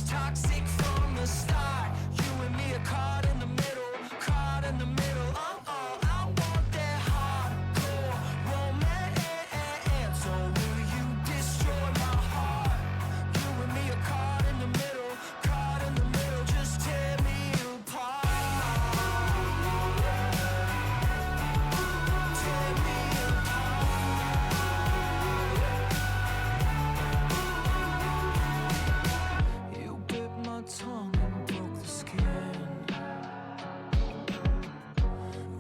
just toxic from the start. You and me are caught in the middle, caught in the middle. I want that hardcore romance. Or will you destroy my heart? You and me are caught in the middle, caught in the middle. Just tear me apart. Tear me apart. You bit my tongue and broke the skin.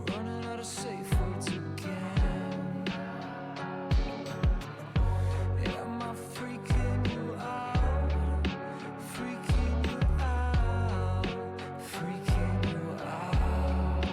Running out of safe words again. Am I freaking you out? Freaking you out. Freaking you out.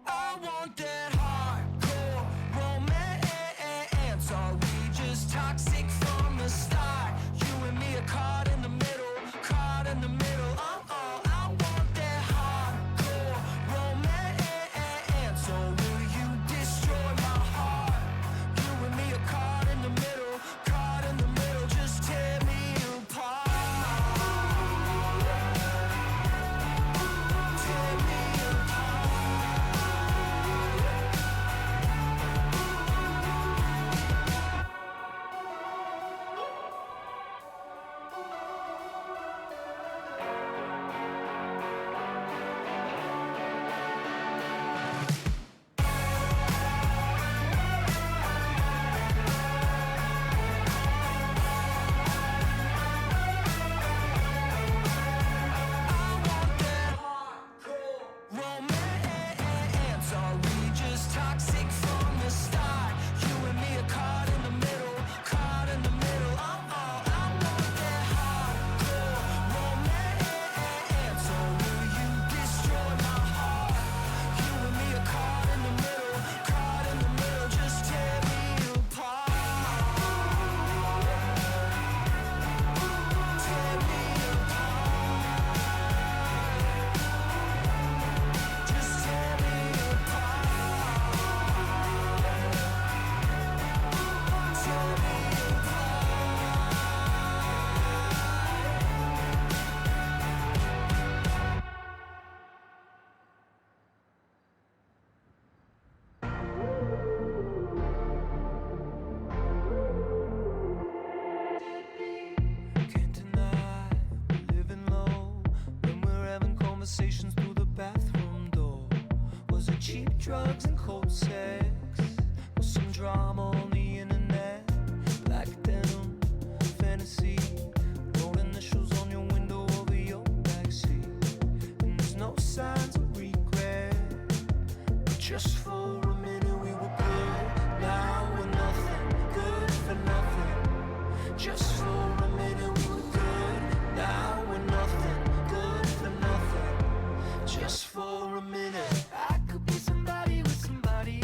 I want that hardcore romance. Are we just toxic from the start? You and me are caught in the middle, caught in the middle. I want that hardcore romance. Or will you destroy my heart? You and me are caught in the middle, caught in the middle. Just tear me apart. Tear me apart. Romance. Are we just toxic from the start? You and me are caught in the middle, caught in the middle. I want that hardcore romance. Or will you destroy my heart? You and me are caught in the middle, caught in the middle. Just tear me apart. Tear me apart. Just tear me apart. Tear me Can't deny we're living low when we're having conversations through the bathroom door. Was it cheap drugs and cold sex? Was some drama on the internet? Black denim, fantasy, wrote initials on your window over your backseat. And there's no signs of regret. But just for a minute we were good. Now we're nothing, good for nothing. Just for a minute we were good. Now we're nothing, good for nothing. Just for a minute I could be somebody with somebody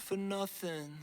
for nothing.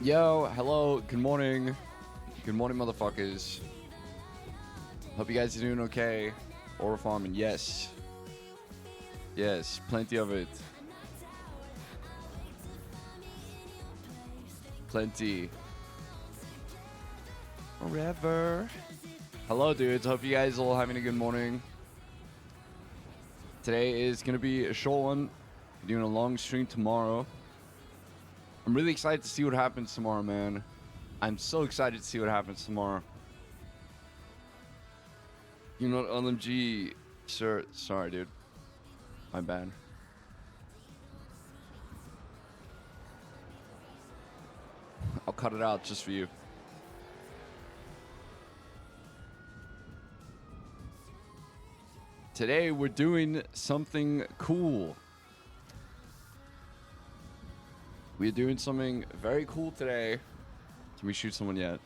Yo, hello, good morning. Good morning, motherfuckers. Hope you guys are doing okay. Aura farming, yes. Yes, plenty of it. Plenty. Forever. Hello, dudes. Hope you guys are all having a good morning. Today is going to be a short one. We're doing a long stream tomorrow. I'm really excited to see what happens tomorrow, man. I'm so excited to see what happens tomorrow. You're not LMG, sir. Sorry, dude. My bad. I'll cut it out just for you. Today, we're doing something cool. We're doing something very cool today. Can we shoot someone yet?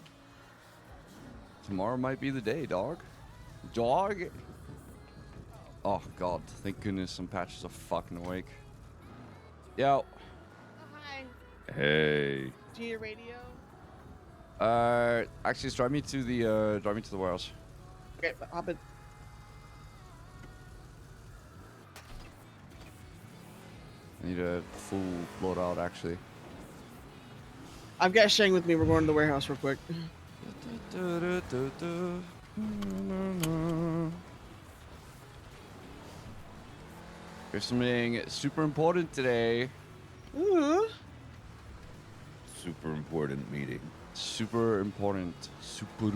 Tomorrow might be the day, dog. Dog? Oh, God. Thank goodness some patches are fucking awake. Yo. Hey. Do you hear radio? Actually, drive me to the warehouse. Okay, hop in. I need a full loadout, actually. I've got Shang with me. We're going to the warehouse real quick. There's something super important today. Ooh. Super important meeting. Super important. Super.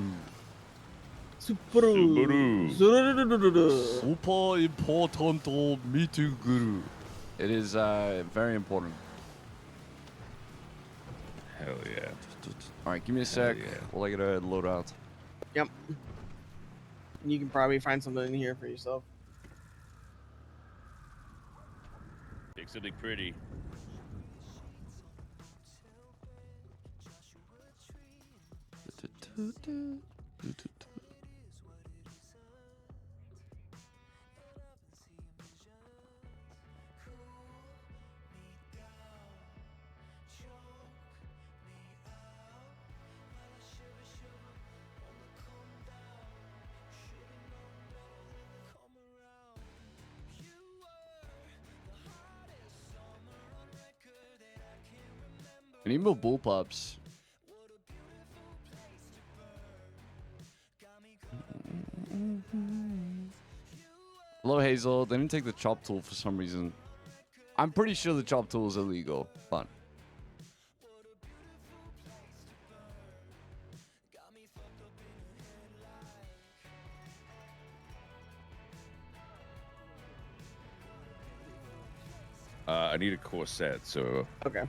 Subaru. Super important meeting, guru. It is very important. Hell yeah. All right, give me a sec. yeah. While I get a loadout. Yep. You can probably find something in here for yourself. Pick something pretty. I need more bullpups. Hello, Hazel. They didn't take the chop tool for some reason. I'm pretty sure the chop tool is illegal, but... I need a corset, so Okay.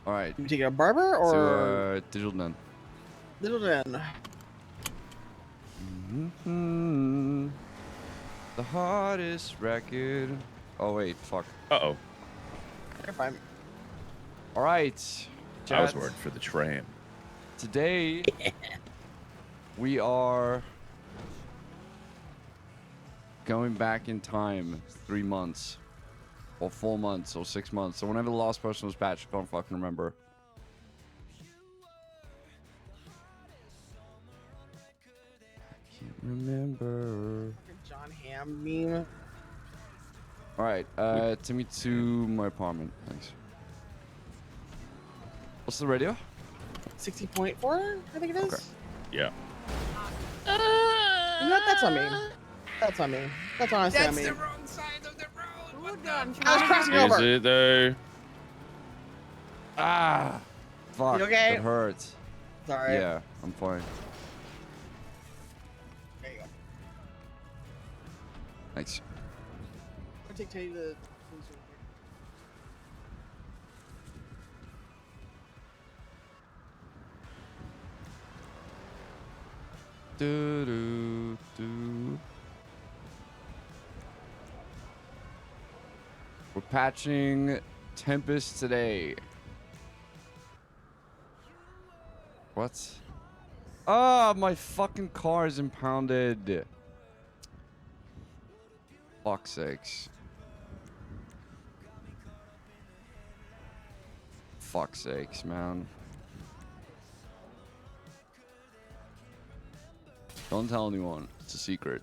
All right. You take a barber or So, digital done. little den? The hardest record. Oh, wait. Fuck. uh-oh. You're fine. All right. I was chat. worried for the tram. Today, we are going back in time 3 months, or 4 months, or 6 months. So whenever the last person was patched, I can't fucking remember. I can't remember. John Hamm meme. All right, take me to my apartment, thanks. What's the radio? 60.4, I think it is. Okay. Yeah. You know what? That's on me. That's on me. That's honestly on me. wrong side of the road. What the? I was crossing Is over. it though? Ah, fuck. You okay? It hurts. It's alright. Yeah, I'm fine. There you go. Thanks. I'll take Teddy to the. Do, do, do. We're patching Tempest today. What? Ah, my fucking car is impounded. Fuck's sakes. Fuck's sakes, man. Don't tell anyone. It's a secret.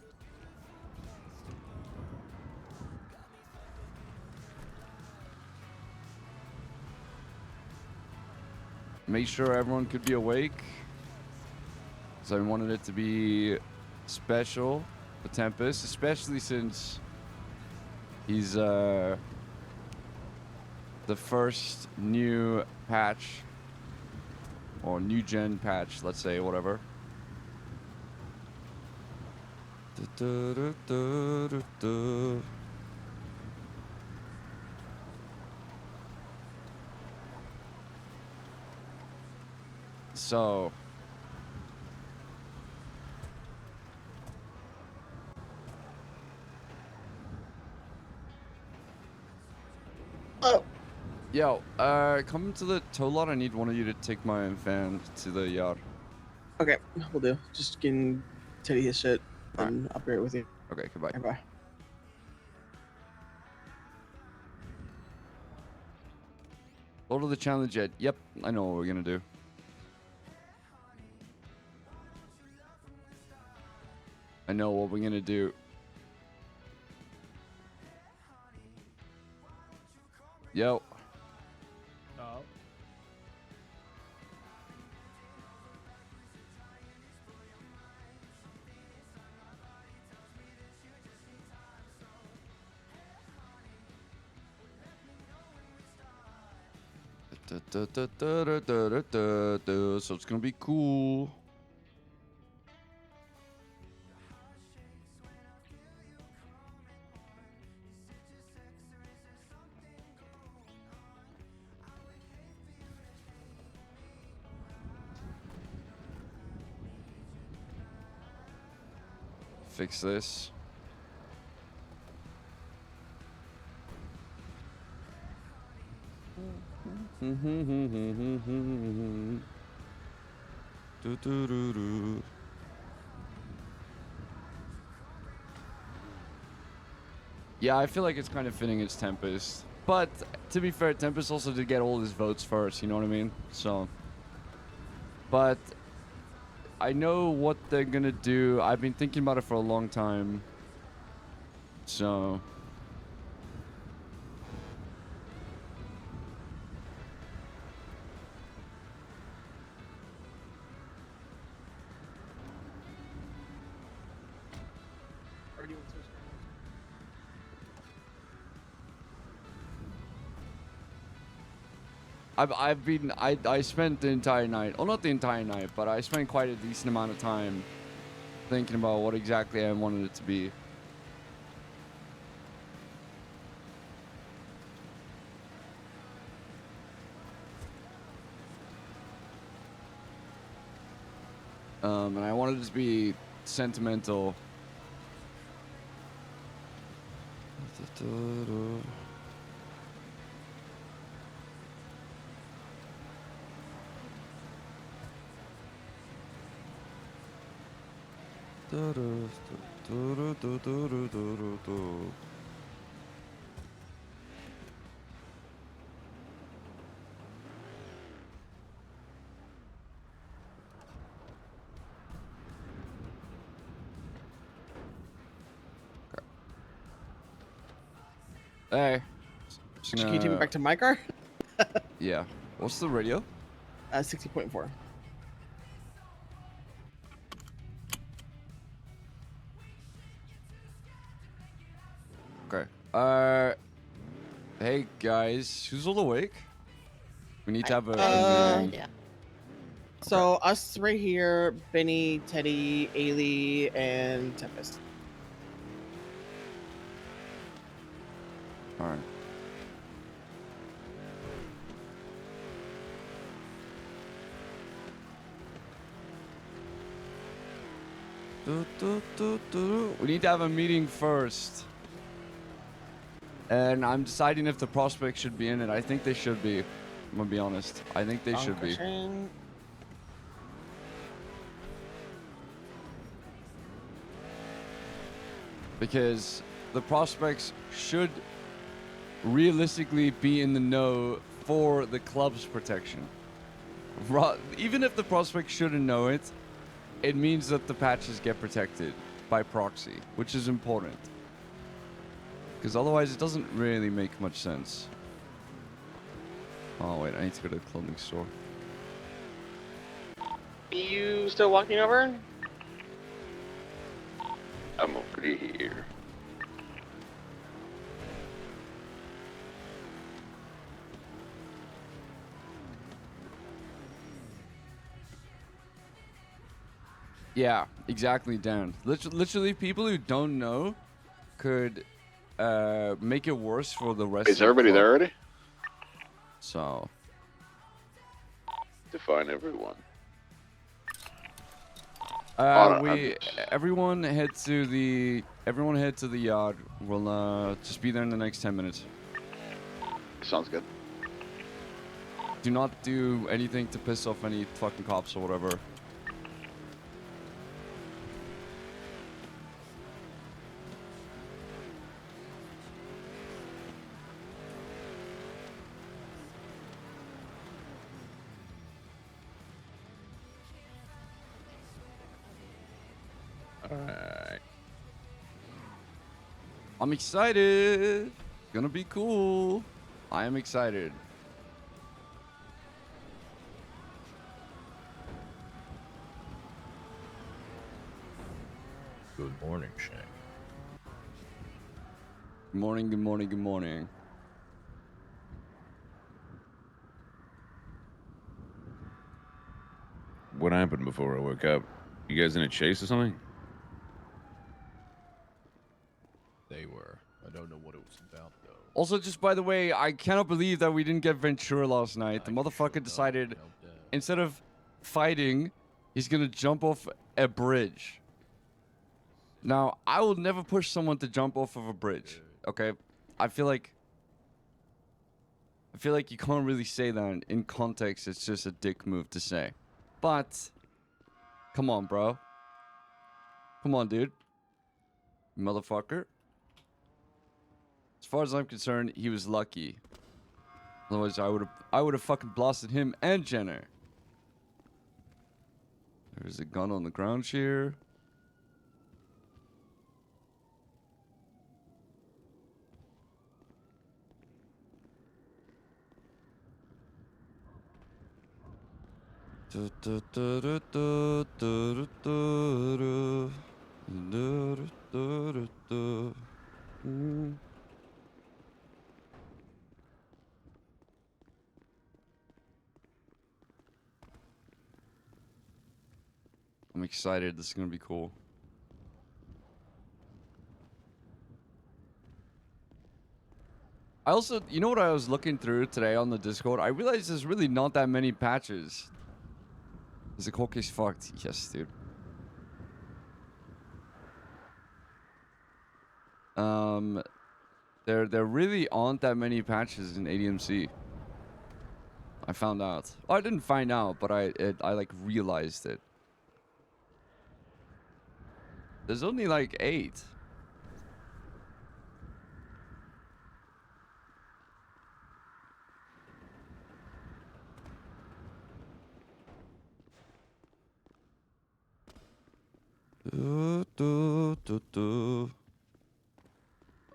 Make sure everyone could be awake. So I wanted it to be special for Tempest, especially since he's the first new patch or new gen patch, let's say, whatever. So Oh. yo, come to the tow lot. I need one of you to take my van to the yard. Okay, we'll do. Just getting Teddy his shit, Alright. and I'll be right with you. Okay, goodbye. Okay, bye. Photo the challenge yet? Yep, I know what we're gonna do. I know what we're gonna do. Yo. Oh. So it's gonna be cool. Fix this. Do. Yeah, I feel like it's kind of fitting it's Tempest. But to be fair, Tempest also did get all his votes first, you know what I mean? So. But I know what they're gonna do. I've been thinking about it for a long time. So. Or do you want to switch? I spent the entire night, well, not the entire night, but I spent quite a decent amount of time thinking about what exactly I wanted it to be. And I wanted it to be sentimental. Hey. Just Can you take me gonna- back to my car? Yeah. What's the radio? 60.4. Okay. Hey guys, who's all awake? We need to have a meeting. Yeah. So us right here, Benny, Teddy, Ailey, and Tempest. All right. We need to have a meeting first. And I'm deciding if the prospects should be in it. I think they should be. I'm gonna be honest. I think they should be. Dankeschön. Because the prospects should realistically be in the know for the club's protection. Even if the prospects shouldn't know it, it means that the patches get protected by proxy, which is important. Because otherwise it doesn't really make much sense. Oh wait, I need to go to the clothing store. You still walking over? I'm over here. Yeah, exactly, Dan. Literally, people who don't know could make it worse for the rest. Is of the everybody club. there already? So, Define everyone. everyone head to the yard. We'll just be there in the next 10 minutes. Sounds good. Do not do anything to piss off any fucking cops or whatever. Alright. I'm excited. Gonna be cool. I am excited. Good morning, Shane. Good morning, good morning, good morning. What happened before I woke up? You guys in a chase or something? They were. I don't know what it was about, though. Also, just by the way, I cannot believe that we didn't get Ventura last night. The I motherfucker showed up decided, and helped out. instead of fighting, he's gonna jump off a bridge. Now, I will never push someone to jump off of a bridge. Okay? I feel like you can't really say that in context. It's just a dick move to say. But come on, bro. Come on, dude. Motherfucker. As far as I'm concerned, he was lucky. Otherwise, I would have fucking blasted him and Jenner. There's a gun on the ground here. I'm excited. This is gonna be cool. I also, you know what I was looking through today on the Discord? I realized there's really not that many patches. Is the cold case fucked? Yes, dude. There really aren't that many patches in ADMC. I found out. Oh, I didn't find out, but I like realized it. There's only like 8.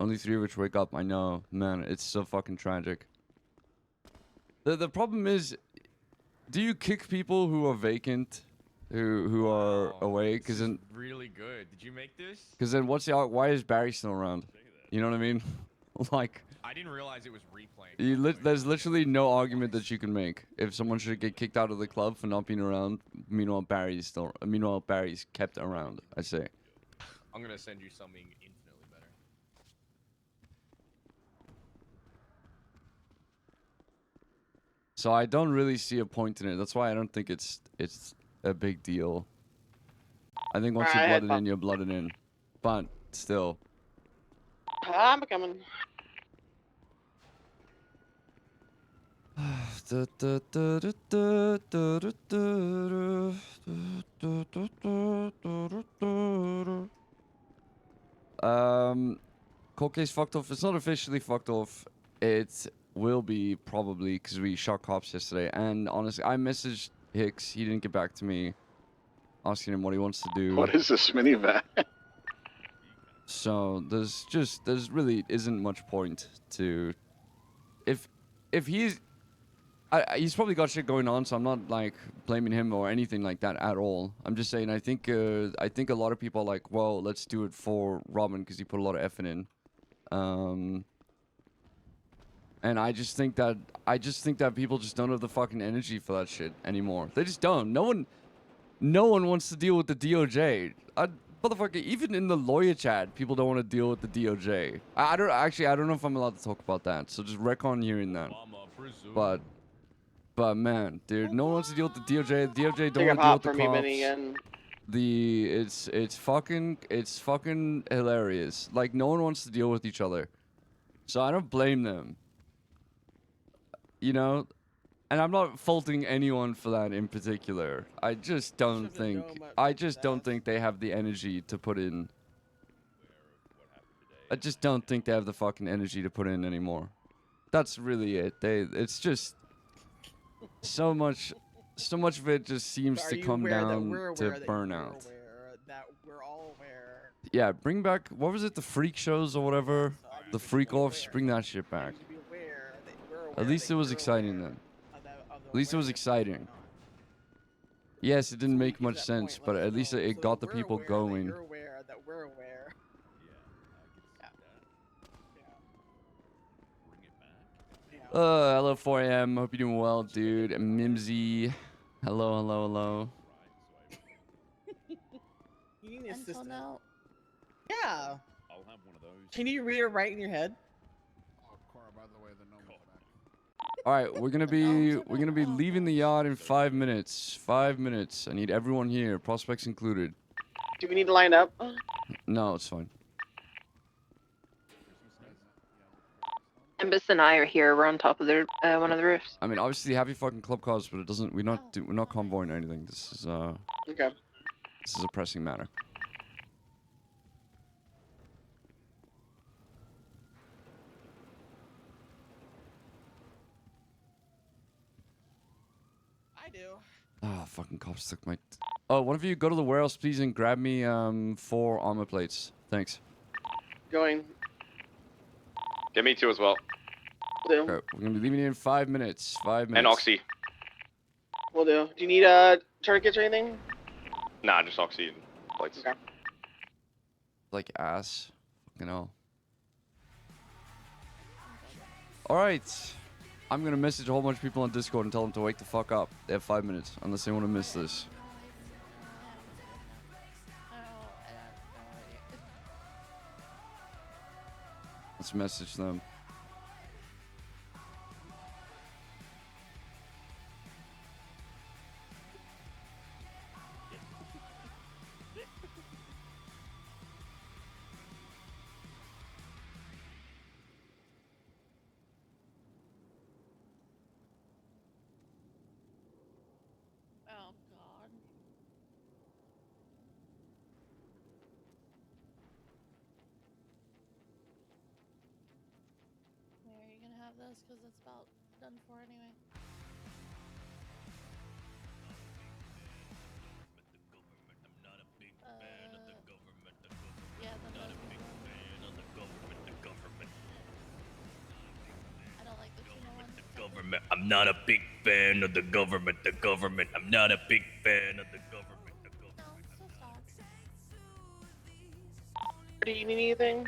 Only 3 of which wake up. I know, man. It's so fucking tragic. The problem is, do you kick people who are vacant, who are awake? Because then really good. Did you make this? Because then why is Barry still around? You know what I mean? Like, I didn't realize it was replaying. there's literally no argument that you can make if someone should get kicked out of the club for not being around. Meanwhile, Barry's kept around. I say. I'm gonna send you something infinitely better. So I don't really see a point in it. That's why I don't think it's a big deal. I think once you blood it in, you're blooded in. But still. I'm coming. Cold case fucked off. It's not officially fucked off. It will be probably because we shot cops yesterday. And honestly, I messaged Hicks. He didn't get back to me, asking him what he wants to do. What is this minivan? So there's really isn't much point to, if he's probably got shit going on, so I'm not like blaming him or anything like that at all. I'm just saying I think a lot of people are like, well, let's do it for Robin because he put a lot of effort in, and I just think that people just don't have the fucking energy for that shit anymore. They just don't. No one wants to deal with the DOJ. Motherfucker, even in the lawyer chat, people don't want to deal with the DOJ. I don't know if I'm allowed to talk about that, so just wreck on hearing that. But man, dude, no one wants to deal with the DOJ. The DOJ don't want to deal with the cops. It's fucking hilarious. Like, no one wants to deal with each other. So I don't blame them. You know? And I'm not faulting anyone for that in particular. I just don't think they have the energy to put in. I just don't think they have the fucking energy to put in anymore. That's really it. It's just so much of it just seems to come down to burnout. That we're all aware. Yeah, bring back, what was it, the freak shows or whatever? So I need The you to freak be offs, aware. bring that shit I back. need you to be aware that we're aware. At least that it was you're exciting aware then. of the At least it was awareness of what's exciting. going on. Yes, it didn't So when you make get to much that sense, point, but let us at least know it so got that the we're people aware going. That you're aware that we're aware. Yeah, I can see that. Bring it back. Yeah. Hello 4am, hope you're doing well, dude. Mimsy. Hello, hello, hello. You need an Until assistant. now. Yeah. I'll have one of those. Can you read it right in your head? Oh, Cora, by the way, the numbers back. Alright, we're gonna be leaving the yard in 5 minutes. 5 minutes. I need everyone here, prospects included. Do we need to line up? No, it's fine. Tempest and I are here. We're on top of the one of the roofs. I mean, obviously, happy fucking club cars, but it doesn't. We're not convoying or anything. This is Okay. This is a pressing matter. I do. Ah, fucking cops took my. Oh, one of you go to the warehouse, please, and grab me 4 armor plates. Thanks. Going. Get me 2 as well. Will do. Okay, we're gonna be leaving here in 5 minutes. 5 minutes. And Oxy. Will do. Do you need tourniquets or anything? Nah, just Oxy and plates. Okay. Like ass. Fucking hell. All right. I'm gonna message a whole bunch of people on Discord and tell them to wake the fuck up. They have 5 minutes, unless they want to miss this. Let's message them. Oh God. There, you can have this because it's about done for anyway. Yeah, the I don't like the tuna one. Government. I'm not a big fan of the government. The government. I'm not a big fan of the government. The government. No, still stocks. Do you need anything?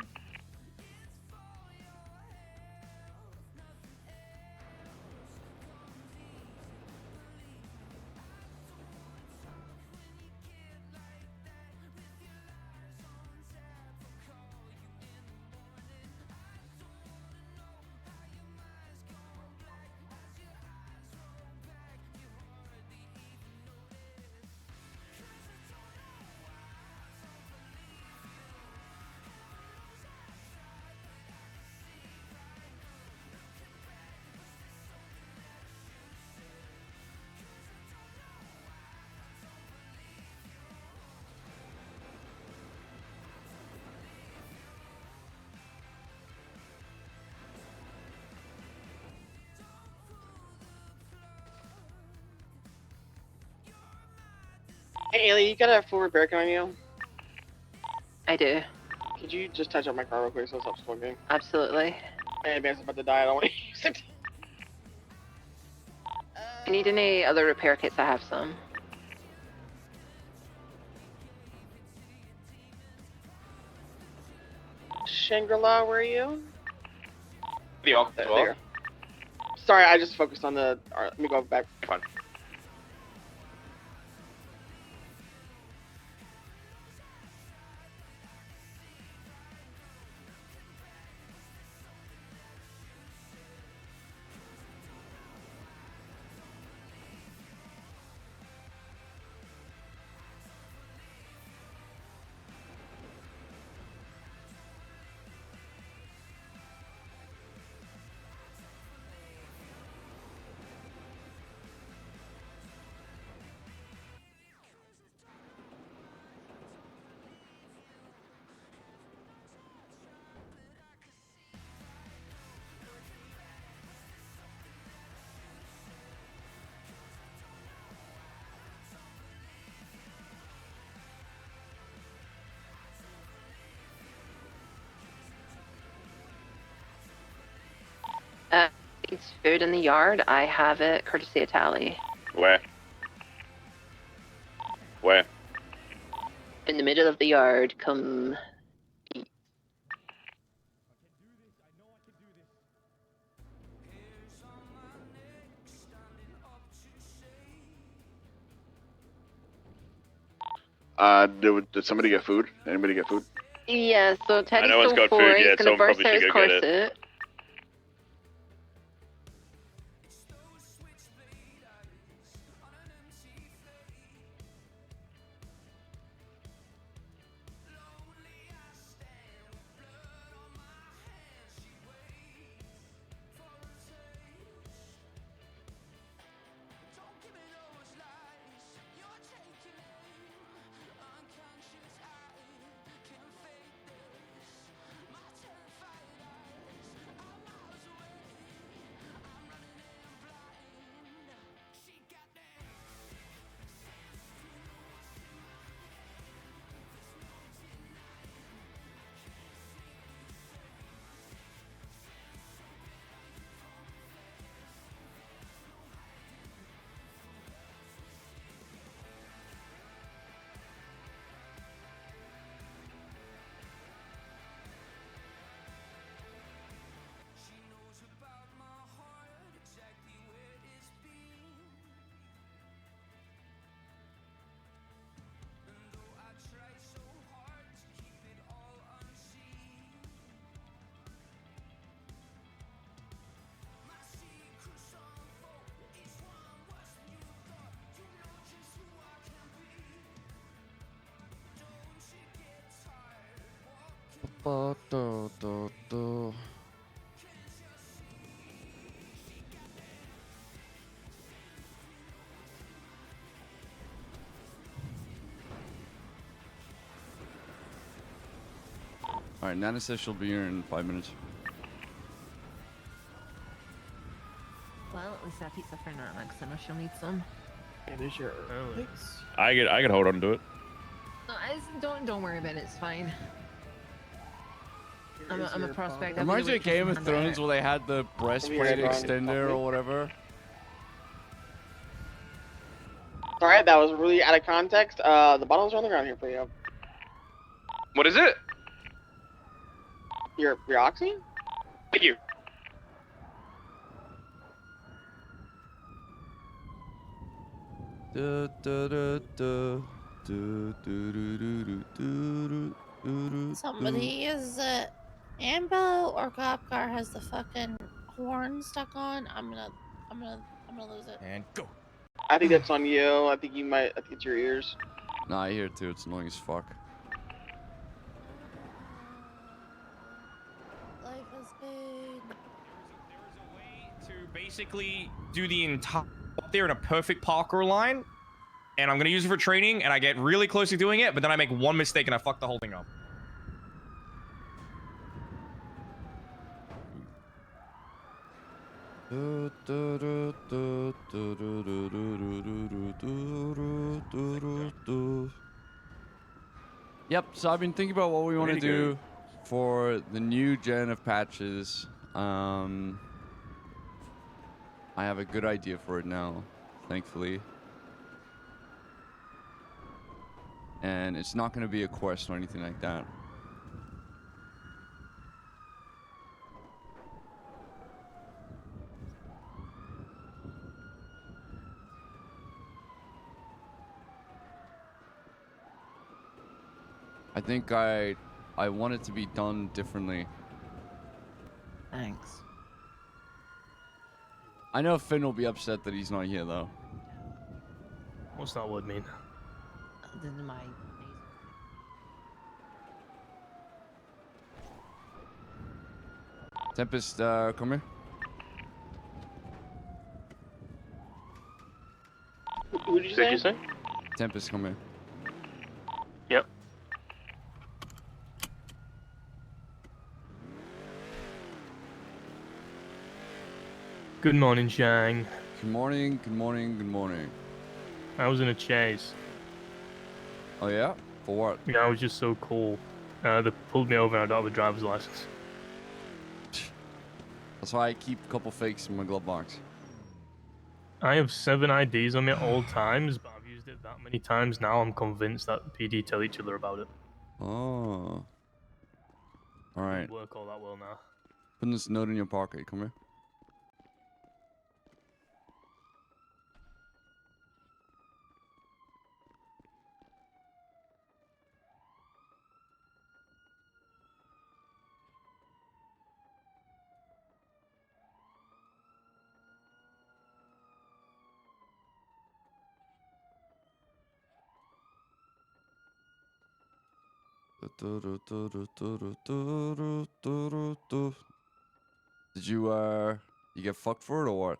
Hey, Ailey, you got a full repair kit on you? I do. Could you just touch up my car real quick so it stops smoking? Absolutely. Hey, man's about to die. I don't want to use it. If you need any other repair kits, I have some. Shangri-La, where are you? The Ox as well. There. Sorry, I just focused on the. Alright, let me go back. Fine. It's food in the yard. I have it courtesy of Tally. Where? Where? In the middle of the yard, come eat. Did somebody get food? Anybody get food? Yeah, so Teddy's no one's still got food 4. He's yet, gonna someone burst probably out his should go get it. corset. Alright, Nana says she'll be here in 5 minutes. Well, at least I have pizza for Nana, because I know she'll need some. It is your picks. I could hold on to it. No, don't worry about it. It's fine. I'm a prospect. I've Reminds me been of Game of waiting for Thrones her. where they had the breastplate extender or whatever. Alright, that was really out of context. The bottles are on the ground here for you. What is it? Your oxy? Thank you. Somebody is Ambo or Cop Car has the fucking horn stuck on. I'm gonna lose it. And go. I think that's on you. I think it's your ears. Nah, I hear it too. It's annoying as fuck. Life has been. There is a way to basically do the entire up there in a perfect parkour line, and I'm gonna use it for training, and I get really close to doing it, but then I make one mistake and I fuck the whole thing up. Yep, so I've been thinking about what we want to do for the new gen of patches. I have a good idea for it now, thankfully. And it's not going to be a quest or anything like that. I think I want it to be done differently. Thanks. I know Finn will be upset that he's not here though. What's that word mean? This is my Tempest, come here. Who did you say? Tempest, come here. Yep. Good morning, Shang. Good morning, good morning, good morning. I was in a chase. Oh yeah? For what? Yeah, I was just so cool. They pulled me over and I don't have a driver's license. That's why I keep a couple fakes in my glove box. I have 7 IDs on me at all times, but I've used it that many times now. I'm convinced that PD tell each other about it. Oh. All right. Doesn't work all that well now. Put this note in your pocket. Come here. Did you get fucked for it or what?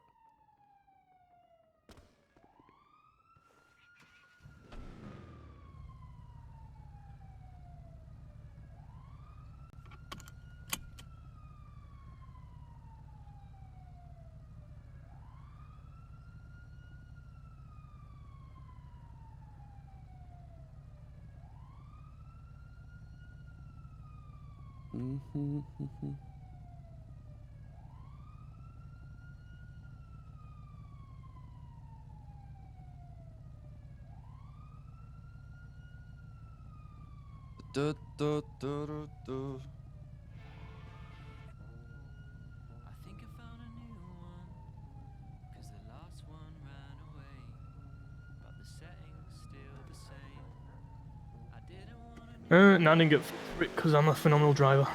Now I didn't get for it because I'm a phenomenal driver.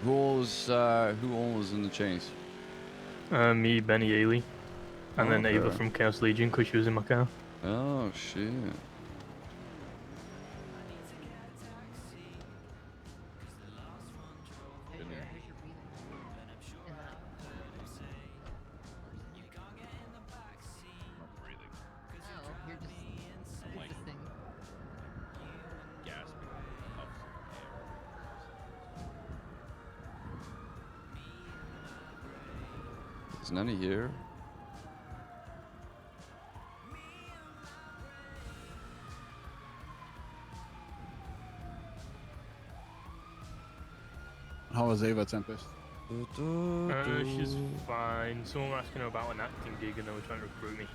Who all was in the chase? Me, Benny, Ailey, and then Ava Okay. from Chaos Legion because she was in my car. Oh shit. Is none here? How was Ava, Tempest? She's fine. Someone was asking her about an acting gig and they were trying to recruit me.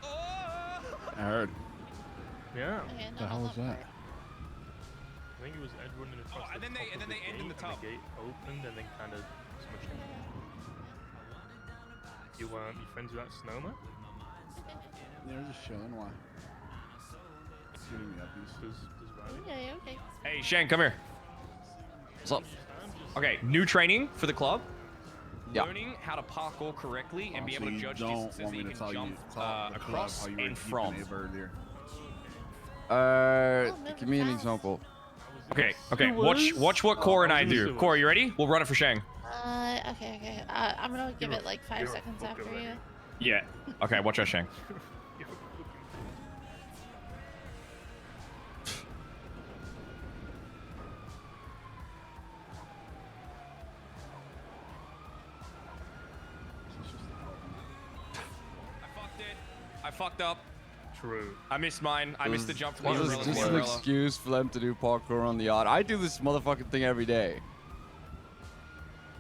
I heard. Yeah. What the hell was that? I think it was Ed running across and then they end in the tub. The gate opened and then kind of smushed him. You friends with that snowman? They're just chilling. Why? Shooting me up. Okay, okay. Hey, Shane, come here. What's up? Okay, new training for the club. Yeah. Learning how to parkour correctly and be So able to you judge don't distances want that me you to can tell jump the club across how you were and keeping from. Ava earlier. Give me an example. Okay, watch what Core and I do. Core, you ready? We'll run it for Shang. Okay. I'm gonna give it like 5 seconds after you. Yeah. Okay, watch out, Shang. I fucked up. True. I missed mine. I missed the jump from the This umbrella. is just an excuse for them to do parkour on the yacht. I do this motherfucking thing every day.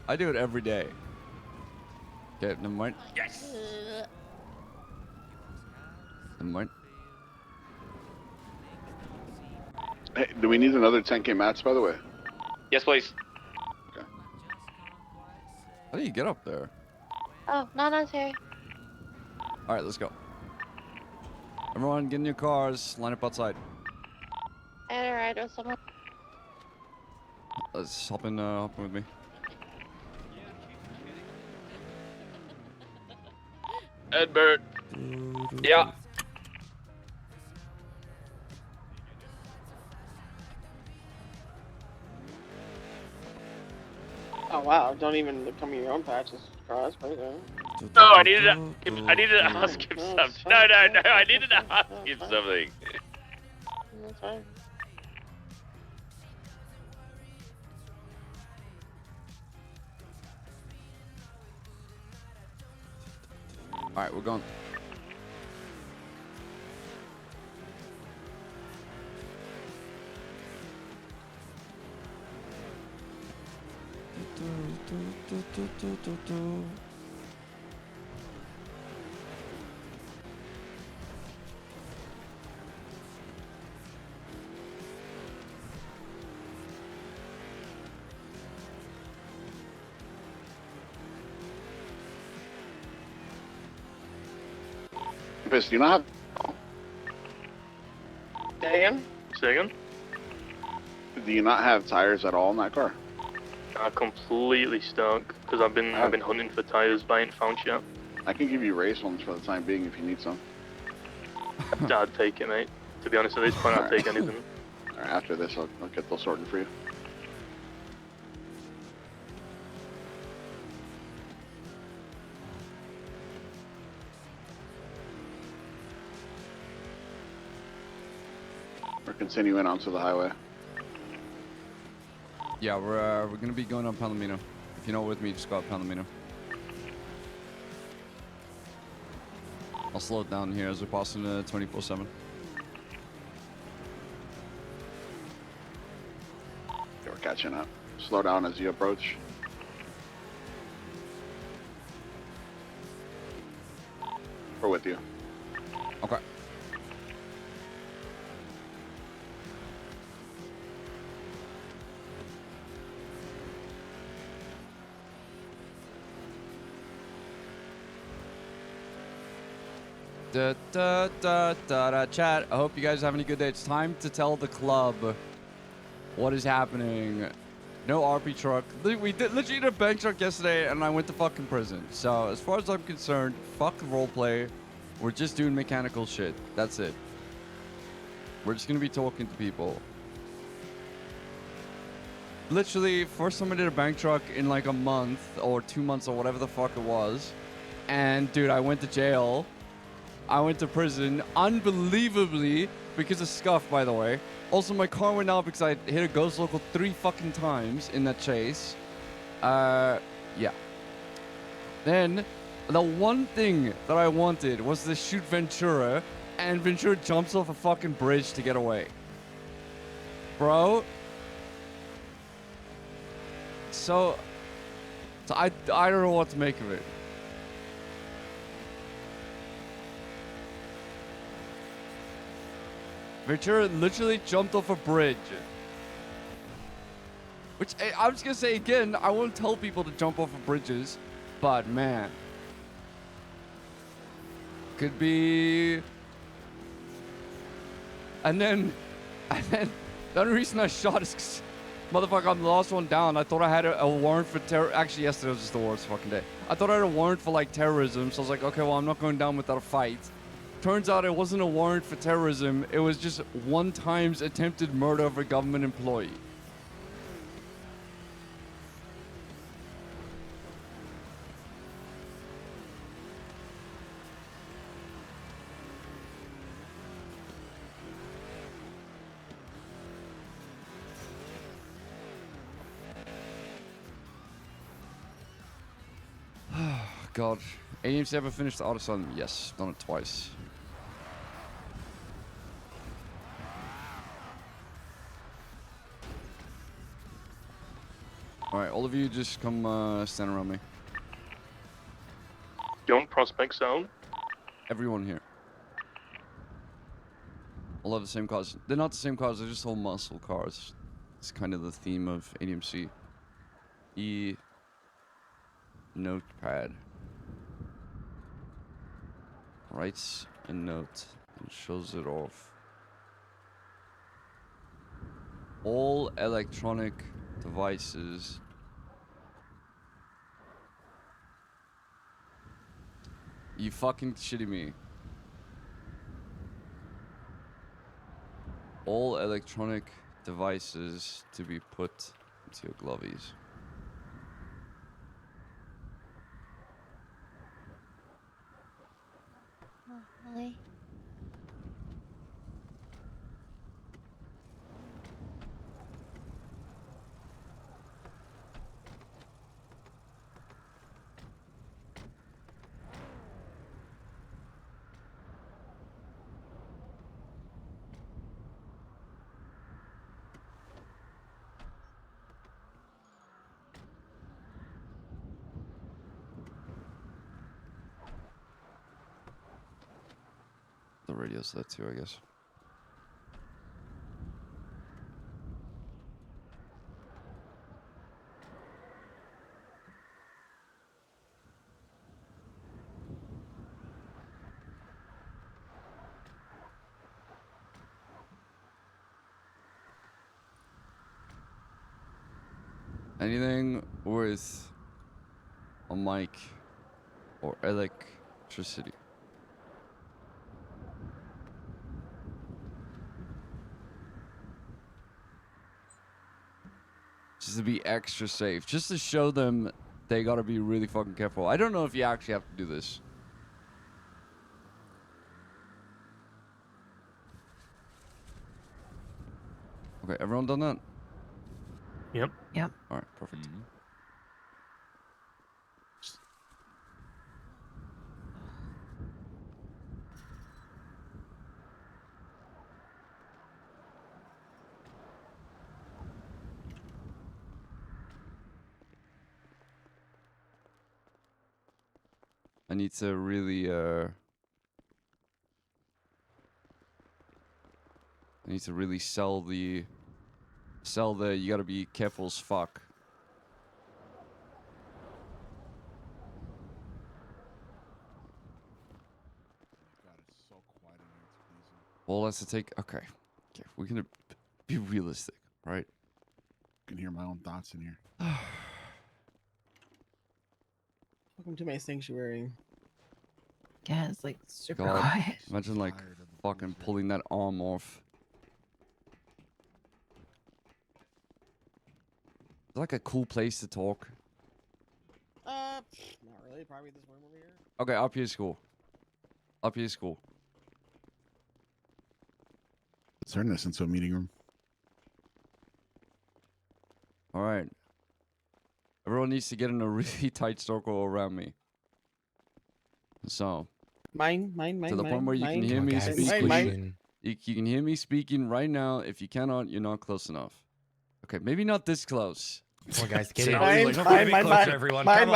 I do it every day. Okay, never mind. Yes. Never mind. Hey, do we need another 10K mats, by the way? Yes, please. How do you get up there? Oh, not necessary. All right, let's go. Everyone, get in your cars. Line up outside. I had a ride with someone. Let's hop in with me. Edbert. Yeah. Oh wow! Don't even become your own patches. Cross, right there. No, I needed to ask him something. No, I needed to ask him something. That's fine. All right, we're going. Tempest, do you not Say again? do you not have tires at all in that car? I'm completely stuck because I've been hunting for tires, but I ain't found yet. I can give you race ones for the time being if you need some. I'd take it, mate. To be honest, at this point, I'd take anything. Alright, after this, I'll get those sorted for you. We're continuing onto the highway. Yeah, we're gonna be going on Palomino. If you're not with me, just go up Palomino. I'll slow it down here as we're passing 24/7. We're catching up. Slow down as you approach. We're with you. Okay. Chat, I hope you guys are having a good day. It's time to tell the club what is happening. No RP truck. We did literally did a bank truck yesterday, and I went to fucking prison. So as far as I'm concerned, fuck roleplay. We're just doing mechanical shit. That's it. We're just gonna be talking to people. Literally, first time I did a bank truck in like a month or 2 months or whatever the fuck it was. And dude, I went to jail. I went to prison unbelievably because of scuff, by the way. Also, my car went out because I hit a ghost local 3 fucking times in that chase. Yeah. Then, the one thing that I wanted was to shoot Ventura, and Ventura jumps off a fucking bridge to get away. Bro. So I don't know what to make of it. Ventura literally jumped off a bridge. Which, I'm just gonna say again, I won't tell people to jump off of bridges, but man. Could be... And then the only reason I shot is 'cause, motherfucker, I'm the last one down. I thought I had a warrant for terror. Actually, yesterday was just the worst fucking day. I thought I had a warrant for, like, terrorism, so I was like, okay, well, I'm not going down without a fight. Turns out it wasn't a warrant for terrorism. It was just 1 time's attempted murder of a government employee. God. ADMC ever finished the Autosun? Yes, done it twice. Alright, all of you just come stand around me. Young Prospect Sound. Everyone here. All have the same cars. They're not the same cars, they're just all muscle cars. It's kind of the theme of ADMC. Notepad. Writes a note and shows it off. All electronic devices You fucking shitting me. All electronic devices to be put into your glovies. Molly. the radio's lit too, I guess. Anything with a mic or electricity. Just to be extra safe. Just to show them they gotta be really fucking careful. I don't know if you actually have to do this. Okay, everyone done that? Yep. Yep. Alright, perfect. I need to really, sell the, you gotta be careful as fuck. God, it's so quiet in here. It's pleasing. Well, let's take, okay, we're gonna be realistic, right? I can hear my own thoughts in here. Welcome to my sanctuary. Yeah, it's like super God, quiet. imagine like fucking pulling that arm off. It's like a cool place to talk. Not really. Probably this room over here. Okay, up here's cool. Up here's cool. Let's turn this into a meeting room. All right. Everyone needs to get in a really tight circle around me. So. Mine. To the point where you can hear me speaking. You can hear me speaking right now. If you cannot, you're not close enough. Okay, maybe not this close. Come on, guys, get in. Mine, Everyone. mine, Come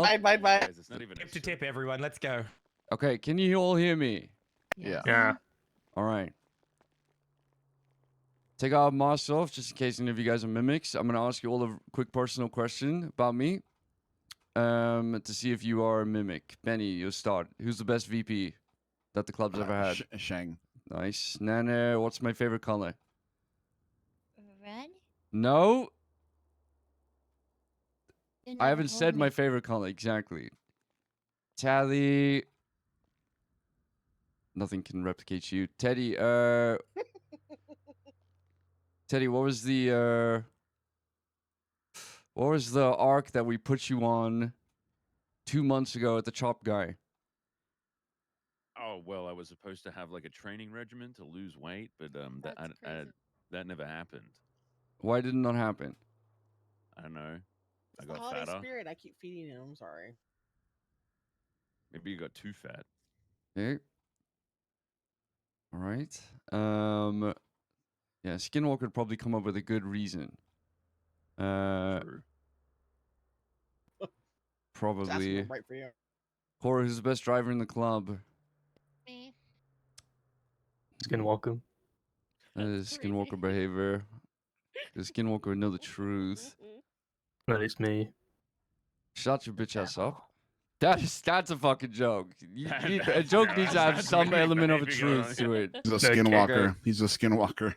on. mine. Tip to tip, everyone. Let's go. Okay, can you all hear me? Yeah. All right. Take our masks off just in case any of you guys are mimics. I'm going to ask you all a quick personal question about me. To see if you are a mimic. Benny, you'll start. Who's the best VP that the club's ever had? Shang. Nice. Nana, what's my favorite color? Red? No. You I never haven't told said my me. favorite color exactly. Tally. Nothing can replicate you. Teddy, Teddy, what was the arc that we put you on 2 months ago at the Chop Guy? Oh well, I was supposed to have like a training regimen to lose weight, but that never happened. Why did it not happen? I don't know. I It's the got holiday fatter. spirit. I keep feeding him. I'm sorry. Maybe you got too fat. Okay. All right. Yeah, Skinwalker would probably come up with a good reason. True. Probably. Right for you. Cora, who's the best driver in the club? Me. Skinwalker. That is Skinwalker behavior. Does Skinwalker would know the truth? That is me. Shut your bitch ass up. That's a fucking joke. A joke needs to have some element of a truth to it. He's a skinwalker. Okay. He's a skinwalker.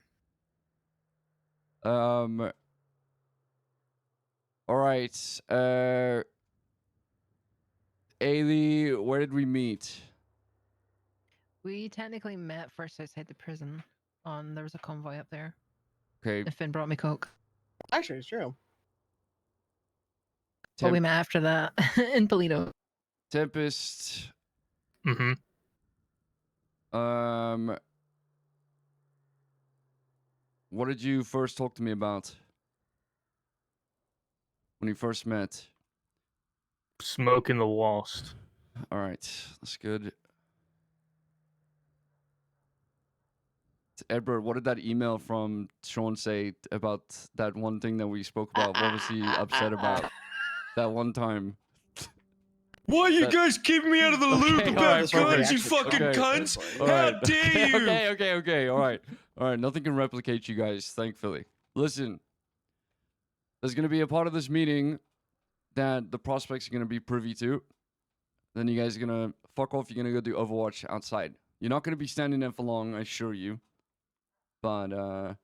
All right. Ailey, where did we meet? We technically met first outside the prison. There was a convoy up there. Okay. And Finn brought me coke. Actually, it's true. But we met after that in Polito. Tempest. Mm-hmm. What did you first talk to me about when you first met? Smoking the Lost. All right, that's good. Edward, what did that email from Sean say about that one thing that we spoke about? What was he upset about that one time? Why you That- guys keeping me out of the loop Okay, about alright, guns, perfect. you fucking Okay. cunts? All How right. dare you? Okay. All right. Nothing can replicate you guys, thankfully. Listen, there's going to be a part of this meeting that the prospects are going to be privy to. Then you guys are going to fuck off. You're going to go do Overwatch outside. You're not going to be standing there for long, I assure you. But you're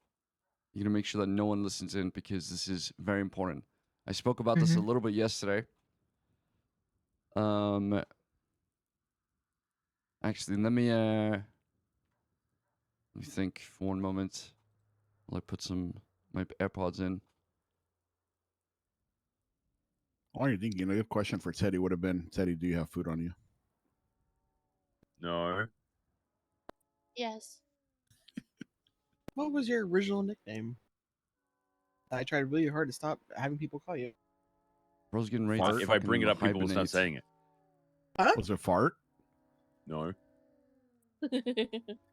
going to make sure that no one listens in because this is very important. I spoke about this a little bit yesterday. Actually, let me think for one moment while I put my AirPods in. While you're thinking, a good question for Teddy would have been, Teddy, do you have food on you? No. Yes. What was your original nickname? I tried really hard to stop having people call you. Bro's getting ready to If I bring it up, people will start hibernate. saying it. Huh? Was it fart? No.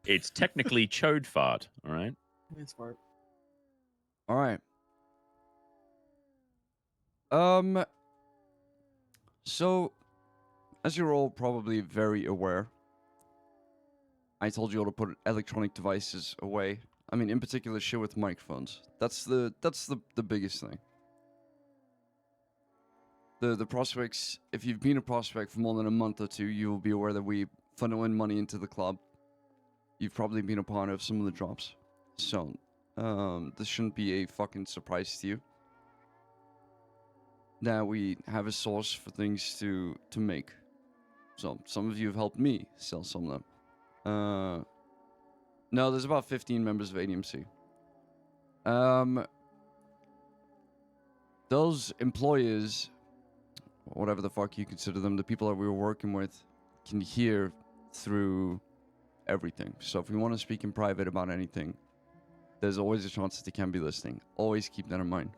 It's technically chode fart, all right? It's fart. All right. So, as you're all probably very aware, I told you all to put electronic devices away. I mean, in particular, shit with microphones. That's the biggest thing. The prospects, if you've been a prospect for more than a month or two, you will be aware that we funnel in money into the club. You've probably been a part of some of the drops. So, this shouldn't be a fucking surprise to you. That we have a source for things to make. So, some of you have helped me sell some of them. No, there's about 15 members of ADMC. Those employers, whatever the fuck you consider them, the people that we were working with, can hear through everything. So if we want to speak in private about anything, there's always a chance that they can be listening. Always keep that in mind.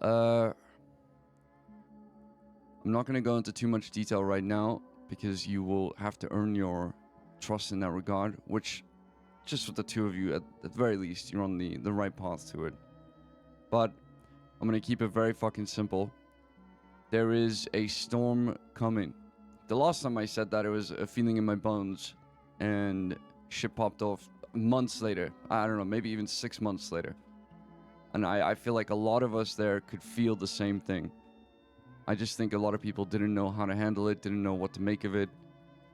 I'm not going to go into too much detail right now because you will have to earn your trust in that regard, which just with the two of you, at the very least, you're on the right path to it. But I'm going to keep it very fucking simple. There is a storm coming. The last time I said that, it was a feeling in my bones, and shit popped off months later. I don't know, maybe even 6 months later. And I feel like a lot of us there could feel the same thing. I just think a lot of people didn't know how to handle it, didn't know what to make of it,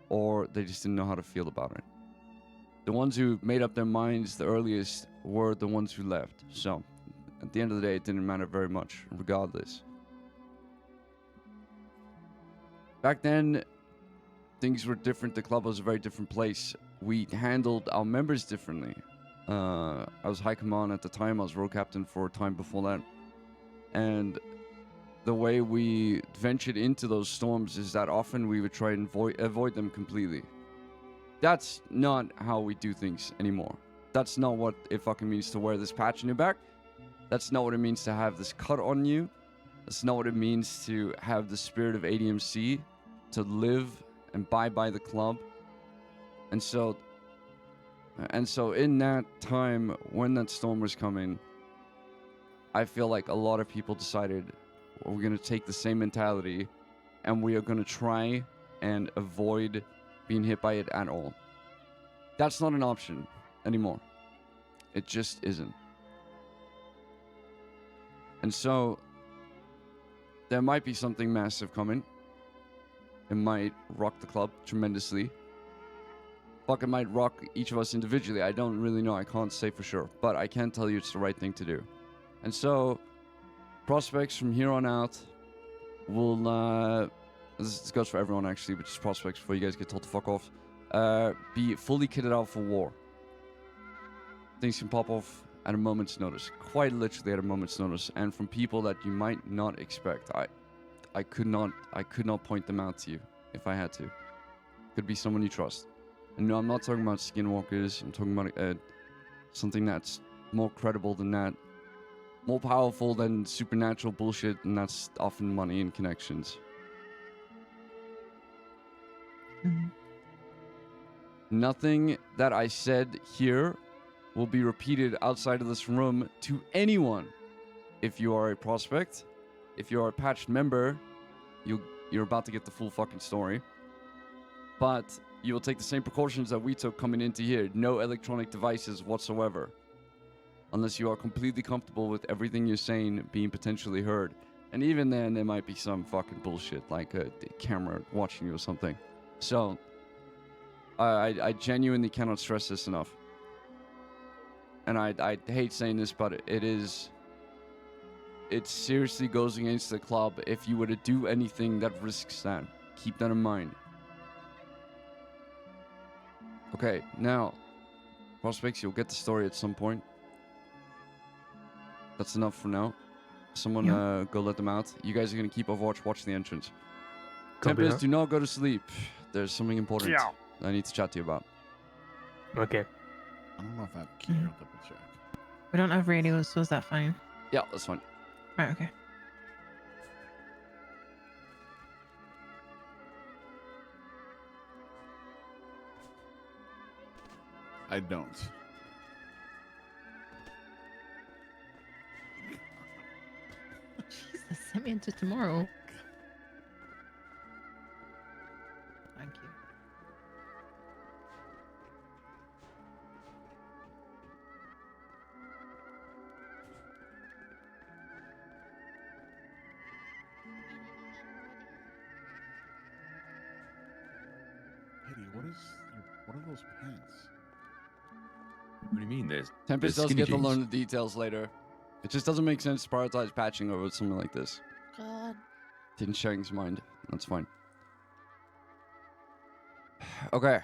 or they just didn't know how to feel about it. The ones who made up their minds the earliest were the ones who left. So, at the end of the day, it didn't matter very much, regardless. Back then, things were different. The club was a very different place. We handled our members differently. I was high command at the time. I was road captain for a time before that. And the way we ventured into those storms is that often we would try and avoid them completely. That's not how we do things anymore. That's not what it fucking means to wear this patch on your back. That's not what it means to have this cut on you. That's not what it means to have the spirit of ADMC, to live and buy by the club. And so in that time, when that storm was coming, I feel like a lot of people decided, we're going to take the same mentality and we are going to try and avoid being hit by it at all. That's not an option anymore. It just isn't. And so there might be something massive coming. It might rock the club tremendously. Fuck, it might rock each of us individually. I don't really know. I can't say for sure. But I can tell you it's the right thing to do. And so, prospects from here on out will, this goes for everyone actually, but just prospects before you guys get told to fuck off, be fully kitted out for war. Things can pop off at a moment's notice. Quite literally at a moment's notice. And from people that you might not expect. I could not point them out to you if I had to. Could be someone you trust. And no, I'm not talking about skinwalkers. I'm talking about something that's more credible than that. More powerful than supernatural bullshit, and that's often money and connections. Nothing that I said here will be repeated outside of this room to anyone. If you are a prospect, if you are a patched member, you're about to get the full fucking story. But you will take the same precautions that we took coming into here. No electronic devices whatsoever. Unless you are completely comfortable with everything you're saying being potentially heard. And even then, there might be some fucking bullshit, like a camera watching you or something. So, I genuinely cannot stress this enough. And I hate saying this, but it seriously goes against the club if you were to do anything that risks that. Keep that in mind. Okay, now, prospects, you'll get the story at some point. That's enough for now. Someone go let them out. You guys are going to keep Overwatch, watch the entrance. Tempest, do not go to sleep. There's something important I need to chat to you about. Okay. I don't know if I have key. I'll double check. We don't have radios, so is that fine? Yeah, that's fine. Right, okay. I don't. Jesus, send me into tomorrow. Thank you. Eddie, what are those pants? What do you mean? Tempest does get to learn the details later. It just doesn't make sense to prioritize patching over something like this. God. Didn't sharing his mind. That's fine. Okay.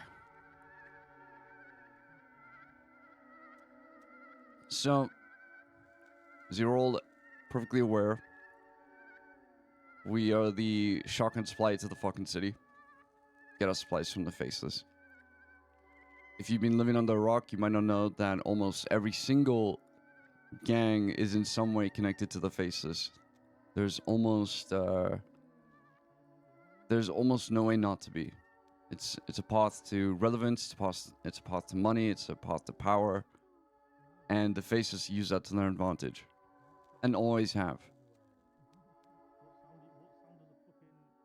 So, as you're all perfectly aware, we are the shotgun supply to the fucking city. Get our supplies from the Faceless. If you've been living under a rock, you might not know that almost every single gang is in some way connected to the Faceless. There's almost no way not to be. It's a path to relevance, it's a path to money, it's a path to power, and the Faceless use that to their advantage, and always have.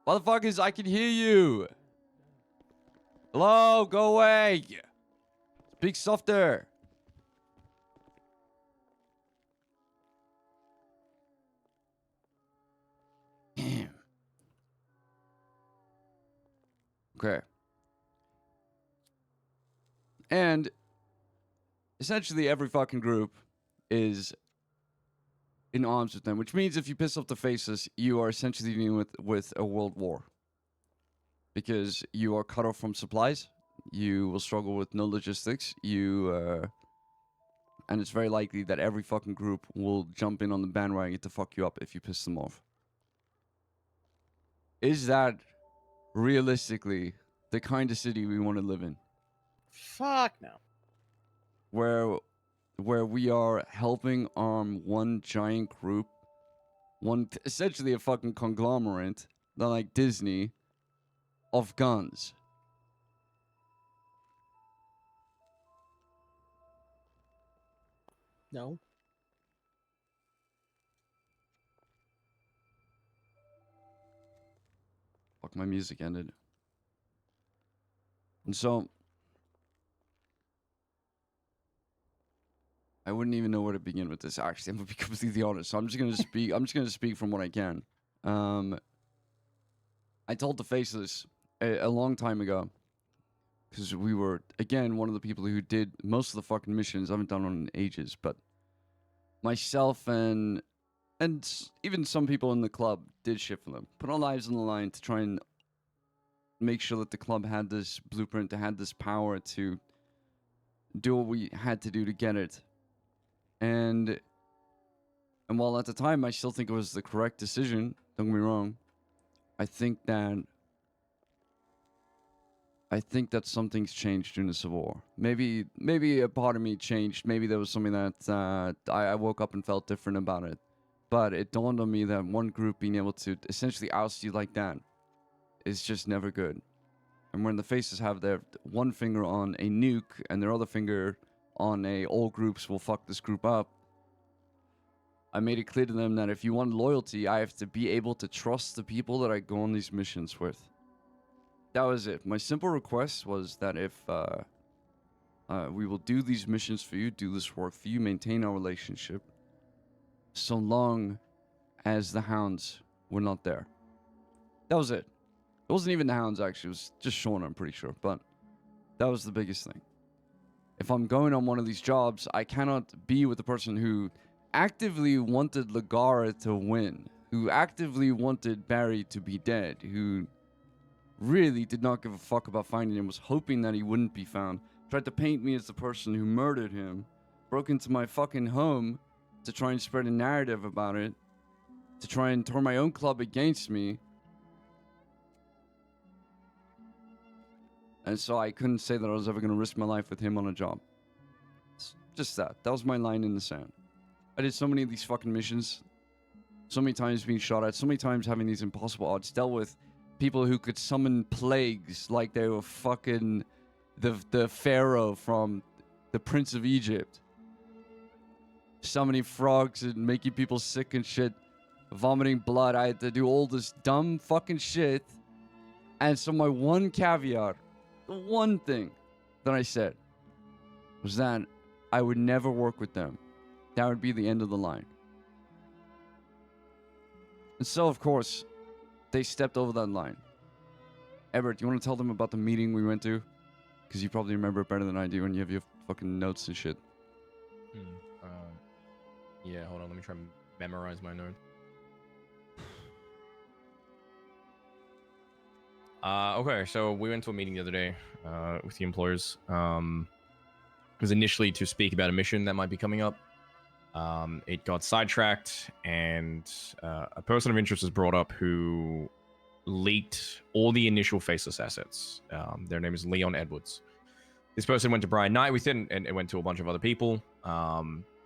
Motherfuckers, I can hear you. Hello, go away. Speak softer. Damn. Okay. And essentially every fucking group is in arms with them, which means if you piss off the Faceless, you are essentially dealing with a world war. Because you are cut off from supplies, you will struggle with no logistics, and it's very likely that every fucking group will jump in on the bandwagon to fuck you up if you piss them off. Is that realistically the kind of city we want to live in? Fuck no. Where we are helping arm one giant group, essentially a fucking conglomerate, not like Disney, of guns. No. Fuck, my music ended. And so I wouldn't even know where to begin with this, actually. I'm gonna be completely honest. So I'm just gonna speak from what I can. I told the Faceless a long time ago, because we were, again, one of the people who did most of the fucking missions. I haven't done one in ages, but myself and even some people in the club did shit for them. Put our lives on the line to try and make sure that the club had this blueprint, to had this power to do what we had to do to get it. And while at the time I still think it was the correct decision, don't get me wrong, I think that something's changed during the Civil War. Maybe a part of me changed. Maybe there was something that I woke up and felt different about it. But it dawned on me that one group being able to essentially oust you like that is just never good. And when the Faces have their one finger on a nuke and their other finger on all groups will fuck this group up, I made it clear to them that if you want loyalty, I have to be able to trust the people that I go on these missions with. That was it. My simple request was that if we will do these missions for you, do this work for you, maintain our relationship, so long as the hounds were not there. That was it. It wasn't even the hounds, actually. It was just Sean, I'm pretty sure. But that was the biggest thing. If I'm going on one of these jobs, I cannot be with the person who actively wanted Ligara to win, who actively wanted Barry to be dead, who really did not give a fuck about finding him, was hoping that he wouldn't be found, tried to paint me as the person who murdered him, broke into my fucking home to try and spread a narrative about it, to try and turn my own club against me. And so I couldn't say that I was ever going to risk my life with him on a job. It's just that. That was my line in the sand. I did so many of these fucking missions. So many times being shot at. So many times having these impossible odds. Dealt with people who could summon plagues like they were fucking the pharaoh from the Prince of Egypt. Summoning frogs and making people sick and shit. Vomiting blood. I had to do all this dumb fucking shit. And so my one caveat, the one thing that I said, was that I would never work with them. That would be the end of the line. And so, of course, they stepped over that line. Everett, you want to tell them about the meeting we went to? Because you probably remember it better than I do when you have your fucking notes and shit. Yeah, hold on. Let me try and memorize my notes. Okay, so we went to a meeting the other day with the employers. It was initially to speak about a mission that might be coming up. It got sidetracked, and a person of interest was brought up who leaked all the initial Faceless assets. Their name is Leon Edwards. This person went to Brian Knight with it, and it went to a bunch of other people,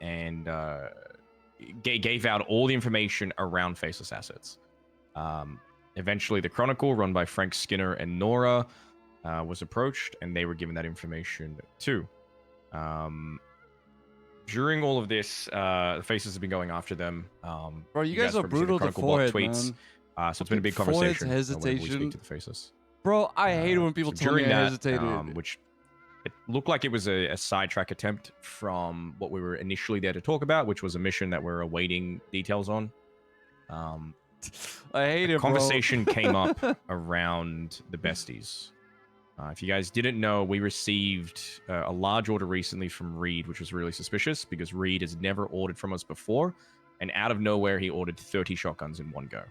and gave out all the information around Faceless assets. Eventually, the Chronicle, run by Frank Skinner and Nora, was approached, and they were given that information too. During all of this, the Faces have been going after them. Bro, you guys are brutal to forehead, man. So it's been a big conversation. Hesitation. We speak to the Faces. Bro, I hate it when people tell me I hesitated. Which it looked like it was a sidetrack attempt from what we were initially there to talk about, which was a mission that we're awaiting details on. I hate it, bro. Conversation came up around the besties. If you guys didn't know, we received a large order recently from Reed, which was really suspicious because Reed has never ordered from us before, and out of nowhere, he ordered 30 shotguns in one go.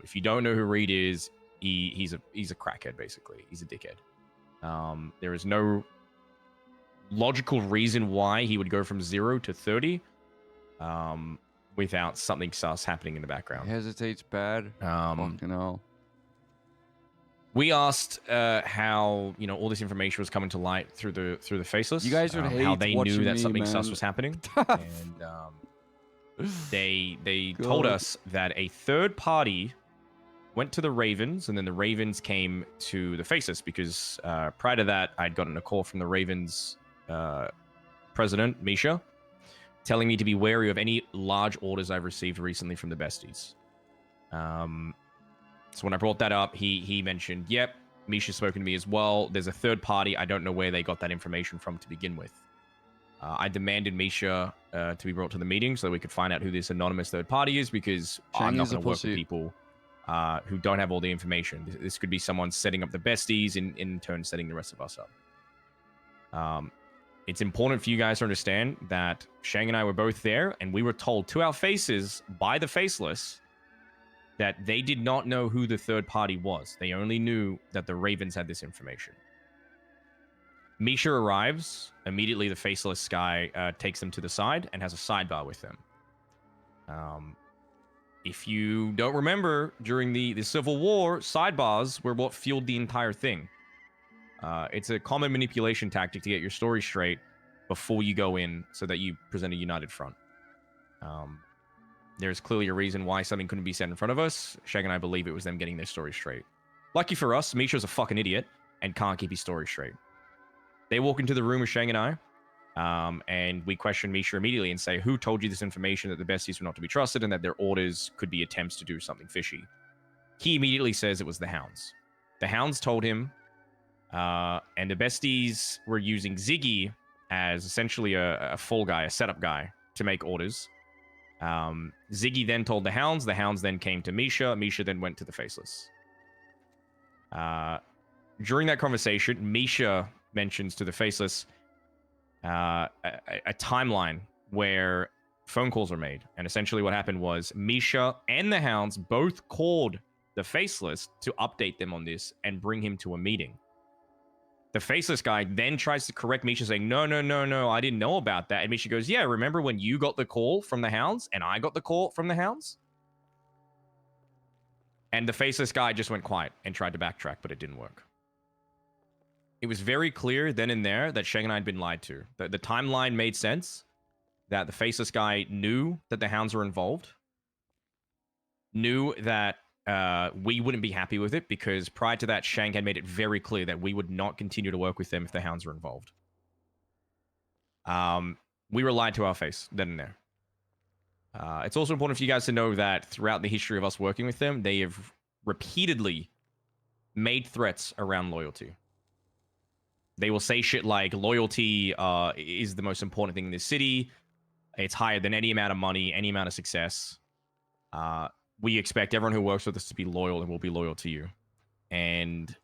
If you don't know who Reed is, he's a crackhead, basically. He's a dickhead. There is no logical reason why he would go from 0 to 30 without something sus happening in the background. Hesitates bad. Fucking hell. We asked how all this information was coming to light through the Faceless. You guys would hate how they knew that something man. sus was happening, and they told us that a third party went to the Ravens, and then the Ravens came to the Faceless because prior to that, I'd gotten a call from the Ravens president, Misha, telling me to be wary of any large orders I've received recently from the besties. So when I brought that up, he mentioned, yep, Misha's spoken to me as well. There's a third party. I don't know where they got that information from to begin with. I demanded Misha to be brought to the meeting so that we could find out who this anonymous third party is, because I'm not going to work with people who don't have all the information. This could be someone setting up the besties, in turn setting the rest of us up. It's important for you guys to understand that Shang and I were both there, and we were told to our faces by the Faceless that they did not know who the third party was. They only knew that the Ravens had this information. Misha arrives. Immediately, the Faceless guy takes them to the side and has a sidebar with them. If you don't remember, during the Civil War, sidebars were what fueled the entire thing. It's a common manipulation tactic to get your story straight before you go in so that you present a united front. There's clearly a reason why something couldn't be said in front of us. Shag and I believe it was them getting their story straight. Lucky for us, Misha's a fucking idiot and can't keep his story straight. They walk into the room with Shang and I. And we question Misha immediately and say, who told you this information that the besties were not to be trusted and that their orders could be attempts to do something fishy? He immediately says it was the Hounds. The Hounds told him, and the besties were using Ziggy as essentially a fall guy, a setup guy, to make orders. Ziggy then told the Hounds then came to Misha then went to the Faceless. During that conversation, Misha mentions to the Faceless a timeline where phone calls were made. And essentially what happened was Misha and the Hounds both called the Faceless to update them on this and bring him to a meeting. The Faceless guy then tries to correct Misha, saying, no, I didn't know about that. And Misha goes, yeah, remember when you got the call from the Hounds and I got the call from the Hounds? And the Faceless guy just went quiet and tried to backtrack, but it didn't work. It was very clear then and there that Sheng and I had been lied to. The timeline made sense, that the Faceless guy knew that the Hounds were involved, knew that we wouldn't be happy with it because prior to that, Shang had made it very clear that we would not continue to work with them if the Hounds were involved. We were lied to our face then and there. It's also important for you guys to know that throughout the history of us working with them, they have repeatedly made threats around loyalty. They will say shit like, loyalty is the most important thing in this city. It's higher than any amount of money, any amount of success. We expect everyone who works with us to be loyal and will be loyal to you. And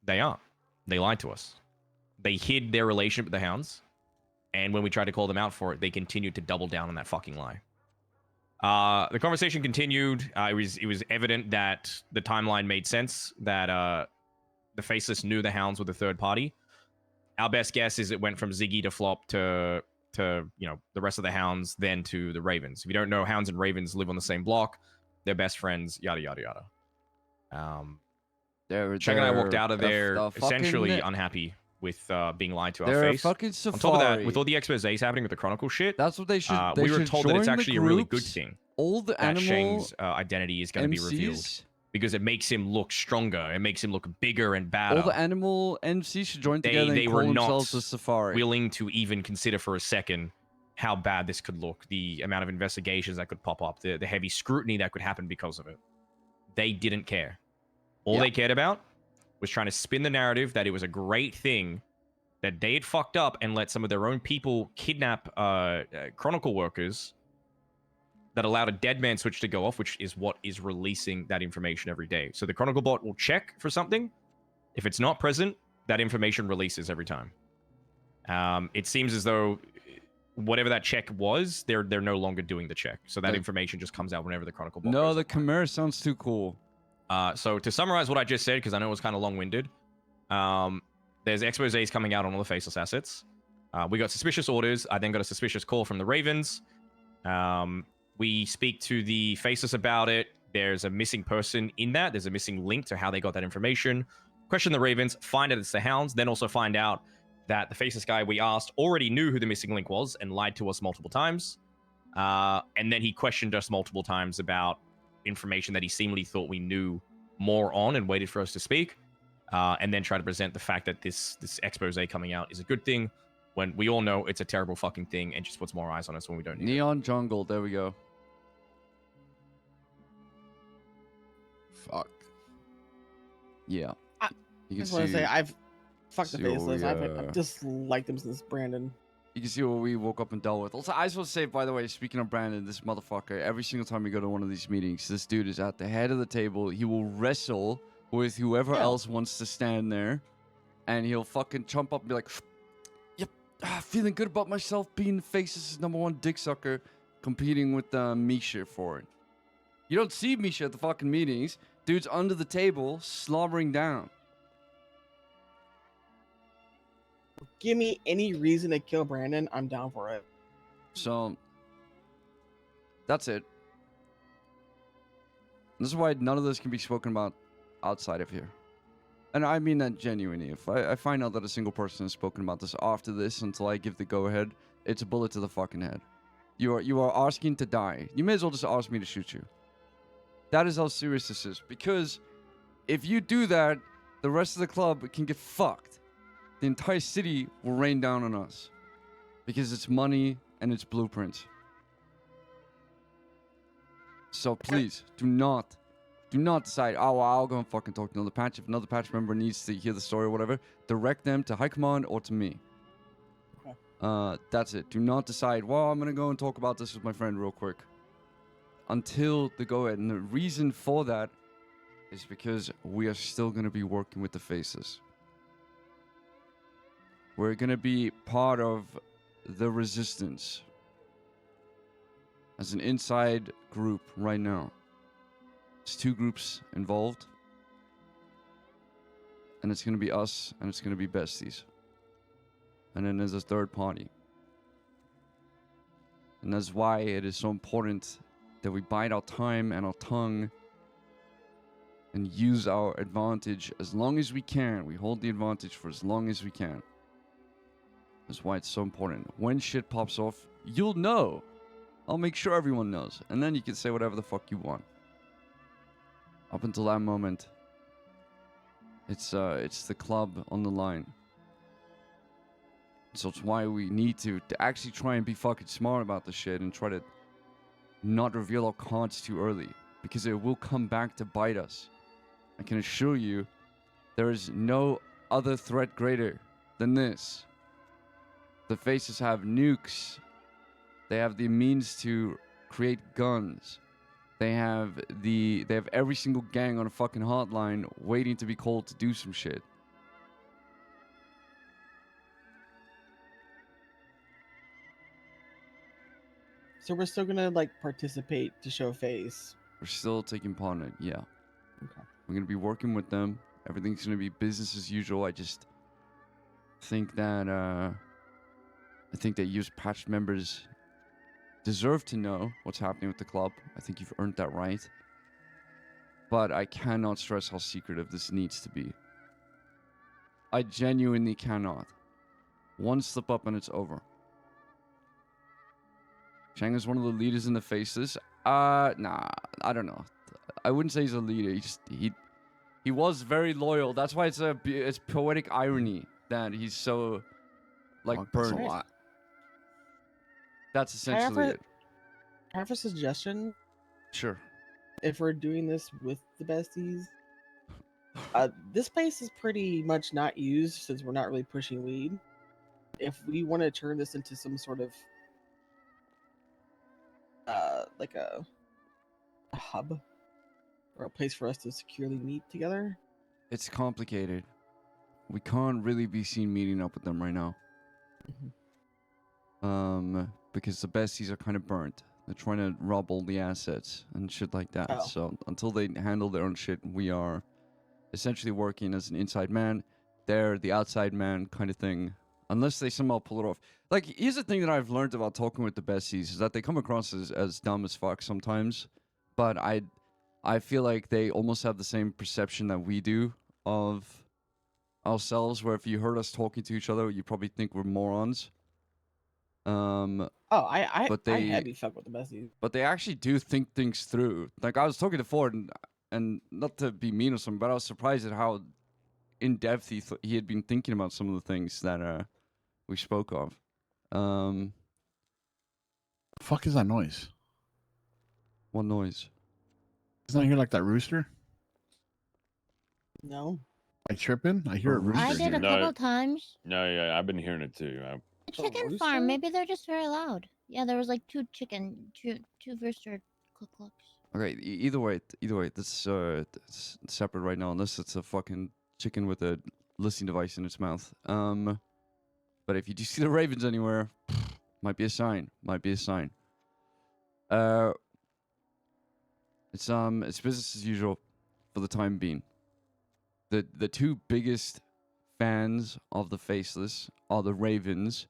they aren't. They lied to us. They hid their relationship with the Hounds. And when we tried to call them out for it, they continued to double down on that fucking lie. The conversation continued. It was evident that the timeline made sense, that the Faceless knew the Hounds were the third party. Our best guess is it went from Ziggy to Flop to the rest of the Hounds, then to the Ravens. If you don't know, Hounds and Ravens live on the same block. They're best friends, yada, yada, yada. Chuck and I walked out of there essentially unhappy with being lied to our face. Fucking Safari. On top of that, with all the exposés happening with the Chronicle shit, that's what they should. We were told that it's actually a really good thing. All the that animal Sheng's identity is going to be revealed. Because it makes him look stronger. It makes him look bigger and badder. All the animal MCs should join together and call themselves the Safari. Willing to even consider for a second how bad this could look, the amount of investigations that could pop up, the heavy scrutiny that could happen because of it. They didn't care. All they cared about was trying to spin the narrative that it was a great thing that they had fucked up and let some of their own people kidnap Chronicle workers that allowed a dead man switch to go off, which is what is releasing that information every day. So the Chronicle bot will check for something. If it's not present, that information releases every time. It seems as though whatever that check was, they're no longer doing the check. So that information just comes out whenever the Chronicle bot No, the Chimera sounds too cool. So to summarize what I just said, because I know it was kind of long-winded, there's exposés coming out on all the Faceless assets. We got suspicious orders. I then got a suspicious call from the Ravens. We speak to the Faceless about it. There's a missing person in that. There's a missing link to how they got that information. Question the Ravens, find out it's the Hounds, then also find out that the Faceless guy we asked already knew who the missing link was and lied to us multiple times. And then he questioned us multiple times about information that he seemingly thought we knew more on and waited for us to speak. And then try to present the fact that this expose coming out is a good thing when we all know it's a terrible fucking thing and just puts more eyes on us when we don't need Neon Jungle, there we go. Fuck. Yeah. I just want to say, I've fucked the Faceless. I've just liked them since Brandon. You can see what we woke up and dealt with. Also, I just want to say, by the way, speaking of Brandon, this motherfucker, every single time we go to one of these meetings, this dude is at the head of the table. He will wrestle with whoever else wants to stand there. And he'll fucking jump up and be like, yep, feeling good about myself being the Faceless' #1 dick sucker, competing with Misha for it. You don't see Misha at the fucking meetings. Dude's under the table, slobbering down. Give me any reason to kill Brandon, I'm down for it. So, that's it. This is why none of this can be spoken about outside of here. And I mean that genuinely. If I find out that a single person has spoken about this after this until I give the go-ahead, it's a bullet to the fucking head. You are asking to die. You may as well just ask me to shoot you. That is how serious this is. Because if you do that, the rest of the club can get fucked. the entire city will rain down on us because it's money and it's blueprints. So please do not decide, oh, well, I'll go and fucking talk to another patch. If another patch member needs to hear the story or whatever, direct them to high command or to me. That's it. Do not decide, well, I'm going to go and talk about this with my friend real quick. Until the go ahead. And the reason for that is because we are still going to be working with the faces. We're going to be part of the resistance as an inside group right now. There's 2 groups involved. And it's going to be us and it's going to be besties. And then there's a third party. And that's why it is so important that we bide our time and our tongue and use our advantage as long as we can. We hold the advantage for as long as we can. That's why it's so important. When shit pops off, you'll know. I'll make sure everyone knows. And then you can say whatever the fuck you want. Up until that moment, it's the club on the line. So it's why we need to actually try and be fucking smart about this shit and try to not reveal our cards too early, because it will come back to bite us. I can assure you, there is no other threat greater than this. The faces have nukes. They have the means to create guns. They have every single gang on a fucking hotline waiting to be called to do some shit. So we're still gonna like participate to show face. We're still taking part in it, yeah. Okay. We're gonna be working with them. Everything's gonna be business as usual. I just think that youth patch members deserve to know what's happening with the club. I think you've earned that right. But I cannot stress how secretive this needs to be. I genuinely cannot. One slip up and it's over. Chang is one of the leaders in the faces. Nah, I don't know. I wouldn't say he's a leader. He was very loyal. That's why it's poetic irony that he's so burned. That's essentially it. I have a suggestion. Sure. If we're doing this with the besties, this place is pretty much not used since we're not really pushing weed. If we want to turn this into some sort of like a hub or a place for us to securely meet together. It's complicated. We can't really be seen meeting up with them right now. Because the besties are kind of burnt. They're trying to rob all the assets and shit like that. Oh. So until they handle their own shit, we are essentially working as an inside man. They're the outside man kind of thing. Unless they somehow pull it off. Like, here's the thing that I've learned about talking with the besties is that they come across as dumb as fuck sometimes. But I feel like they almost have the same perception that we do of ourselves, where if you heard us talking to each other, you probably think we're morons. I heavy fuck with the besties. But they actually do think things through. Like, I was talking to Ford, and not to be mean or something, but I was surprised at how in depth he had been thinking about some of the things that we spoke of. Fuck is that noise? What noise? Isn't I hear like that rooster? No. Like tripping? I hear a rooster. I did a couple times. No, yeah, I've been hearing it too. A chicken farm. Maybe they're just very loud. Yeah, there was like two rooster clucks. Okay, either way, this it's separate right now, unless it's a fucking chicken with a listening device in its mouth. But if you do see the ravens anywhere, might be a sign. It's business as usual for the time being. The 2 biggest fans of the Faceless are the Ravens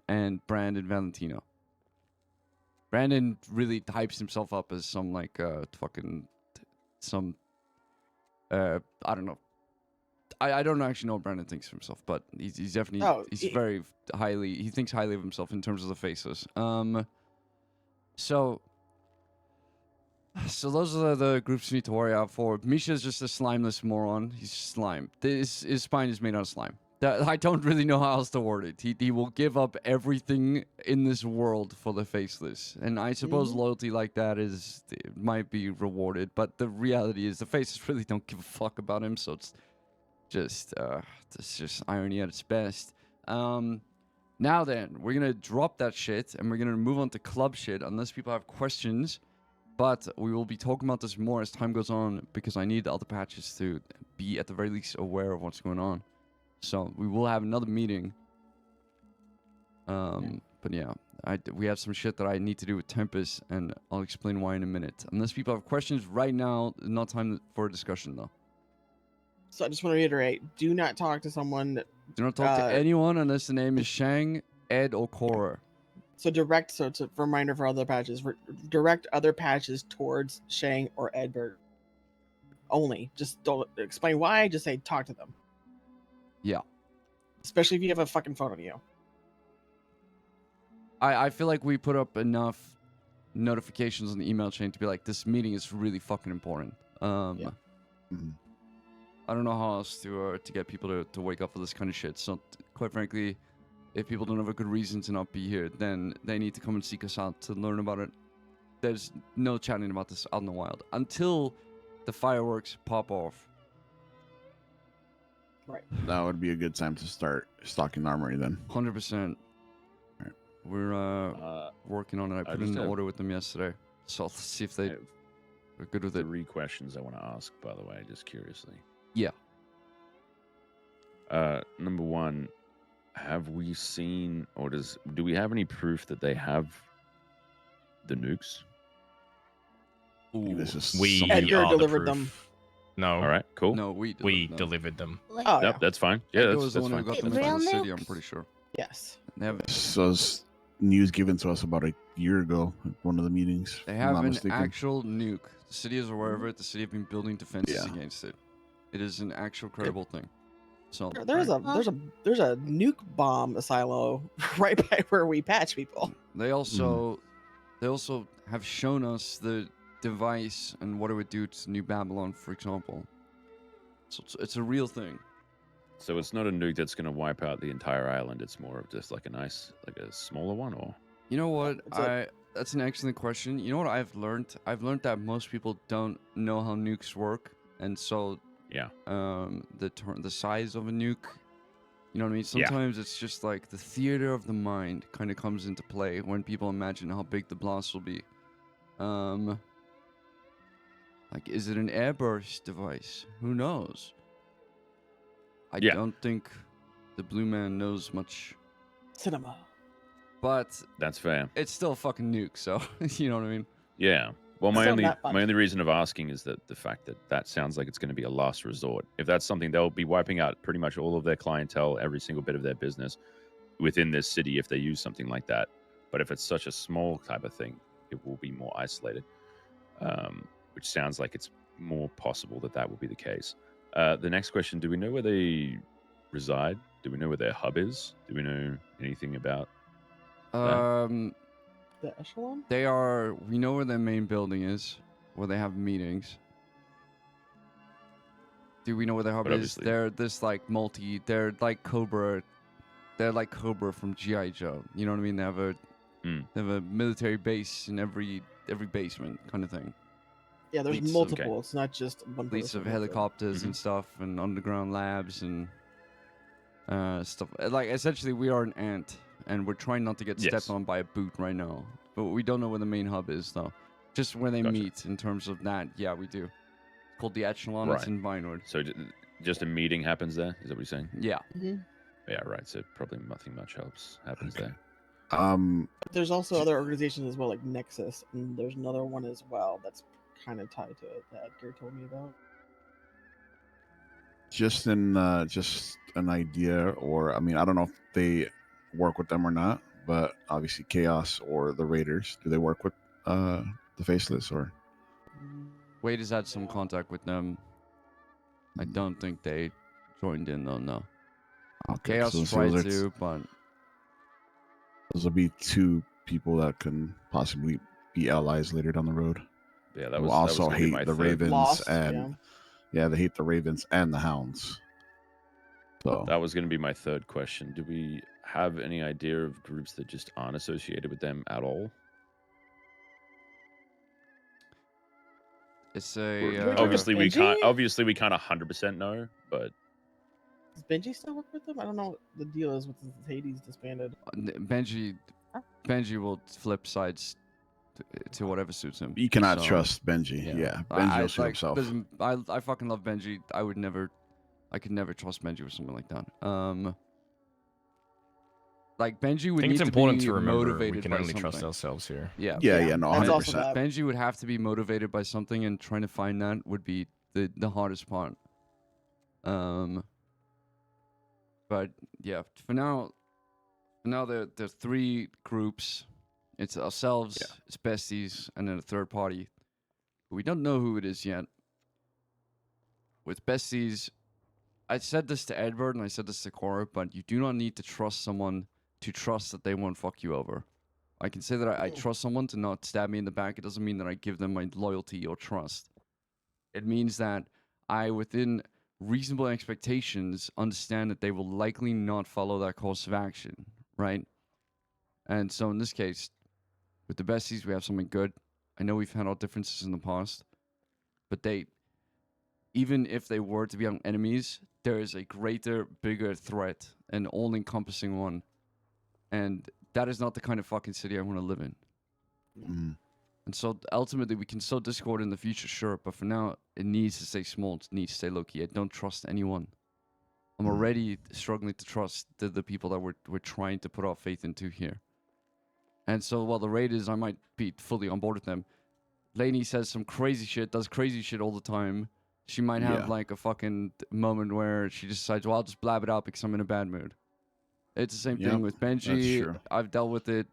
and Brandon Valentino. Brandon really hypes himself up as some I don't know. I don't actually know what Brandon thinks of himself, but he's definitely very highly. He thinks highly of himself in terms of the Faceless. So those are the groups we need to worry out for. Misha's just a slimeless moron. He's slime. His spine is made out of slime. That I don't really know how else to word it. He will give up everything in this world for the faceless, and I suppose loyalty like that it might be rewarded. But the reality is, the faceless really don't give a fuck about him. So it's just irony at its best. Now then, we're gonna drop that shit, and we're gonna move on to club shit, unless people have questions. But we will be talking about this more as time goes on, because I need the other patches to be at the very least aware of what's going on. So we will have another meeting. But yeah, we have some shit that I need to do with Tempest, and I'll explain why in a minute. Unless people have questions right now, not time for a discussion though. So I just want to reiterate: do not talk to someone. Do not talk to anyone unless the name is Shang, Ed, or Cora. So it's a reminder for other patches. Direct other patches towards Shang or Edberg. Only. Just don't explain why. Just say talk to them. Yeah. Especially if you have a fucking phone on you. I feel like we put up enough notifications on the email chain to be like, this meeting is really fucking important. Mhm. I don't know how else to get people to wake up for this kind of shit. So, quite frankly, if people don't have a good reason to not be here, then they need to come and seek us out to learn about it. There's no chatting about this out in the wild until the fireworks pop off. Right. That would be a good time to start stocking the armory then. 100%. Right. We're working on it. I put in an order with them yesterday. So let's see if they are good with it. 3 questions I want to ask, by the way, just curiously. Yeah. Number 1, have we seen, or do we have any proof that they have the nukes? Ooh, We Edgar are the delivered proof. them. No. All right, cool. No, we delivered them. Oh, Yep, that's fine. Yeah, Edgar that's was the one who fine. got them Real from the city, nukes? I'm pretty sure. Yes. They have, So it's news given to us about a year ago at one of the meetings. they if I'm have not an mistaken. actual nuke. The city is aware of it. The city have been building defenses Yeah. against it. It is an actual credible thing. So There's a nuke bomb silo right by where we patch people. they also have shown us the device and what it would do to New Babylon, for example. So it's a real thing. So it's not a nuke that's going to wipe out the entire island. It's more of just like a smaller one, or? You know what? It's That's an excellent question. You know what I've learned? I've learned that most people don't know how nukes work, and so Yeah. the size of a nuke. You know what I mean? Yeah. Sometimes it's just like the theater of the mind kind of comes into play when people imagine how big the blast will be. Like, is it an airburst device? Who knows? I don't think the Blue Man knows much, Cinema. but That's fair. it's still a fucking nuke, so you know what I mean? Yeah. Well, my Still only not fun. my only reason of asking is that the fact that sounds like it's going to be a last resort. If that's something, they'll be wiping out pretty much all of their clientele, every single bit of their business within this city if they use something like that. But if it's such a small type of thing, it will be more isolated, which sounds like it's more possible that will be the case. The next question: do we know where they reside? Do we know where their hub is? Do we know anything about? The echelon? We know where their main building is, where they have meetings. Do we know where their hub But is? obviously- They're like Cobra. They're like Cobra from G.I. Joe. You know what I mean? They have a military base in every basement kind of thing. Yeah, there's Fleets of- multiple. It's not just one Fleets of person. helicopters and stuff, and underground labs and stuff. Like, essentially, we are an ant, and we're trying not to get Yes. stepped on by a boot right now. But we don't know where the main hub is, though. Just where they Gotcha. meet in terms of that. Yeah, we do. It's called the Echelon. It's Right. in Vinewood. So just a meeting happens there? Is that what you're saying? Yeah. Yeah, right. So probably nothing much happens there. There's also other organizations as well, like Nexus, and there's another one as well that's kind of tied to it that Edgar told me about. Just an idea, or I mean, I don't know if they work with them or not, but obviously Chaos or the Raiders, do they work with the Faceless or? Wade has had some contact with them. I don't think they joined in, though, no. Okay, Chaos so tried those to, but those will be 2 people that can possibly be allies later down the road. Yeah, that Who was also gonna be my hate the third- Ravens Lost, and yeah, they hate the Ravens and the Hounds. So That was going to be my third question. Do we have any idea of groups that just aren't associated with them at all? It's Or- a obviously we can't. Benji? Obviously we can't 100% know, but Does Benji still work with them? I don't know what the deal is with Hades disbanded. Benji will flip sides to whatever suits him. you cannot So, trust Benji. Yeah, Benji will shoot himself. Listen, I fucking love Benji. I could never trust Benji with something like that. Like Benji would I think need it's important to to be remember motivated we can by only something. trust ourselves here. Yeah, Yeah, no, that's 100%. also that. Benji would have to be motivated by something, and trying to find that would be the hardest part. But yeah, for now there's three groups. It's ourselves, it's besties, and then a third party. But we don't know who it is yet. With besties, I said this to Edward and I said this to Cora, but you do not need to trust someone to trust that they won't fuck you over. I can say that I trust someone to not stab me in the back. It doesn't mean that I give them my loyalty or trust. It means that I, within reasonable expectations, understand that they will likely not follow that course of action, right? And so in this case, with the besties, we have something good. I know we've had our differences in the past, but even if they were to be our enemies, there is a greater, bigger threat, an all-encompassing one. And that is not the kind of fucking city I want to live in. Mm. And so ultimately, we can sow discord in the future, sure, but for now, it needs to stay small. It needs to stay low-key. I don't trust anyone. I'm already struggling to trust the people that we're trying to put our faith into here. And so while the Raiders, I might be fully on board with them. Lainey says some crazy shit, does crazy shit all the time. She might have like a fucking moment where she just decides, well, I'll just blab it out because I'm in a bad mood. It's the same thing with Benji. true. I've dealt with it.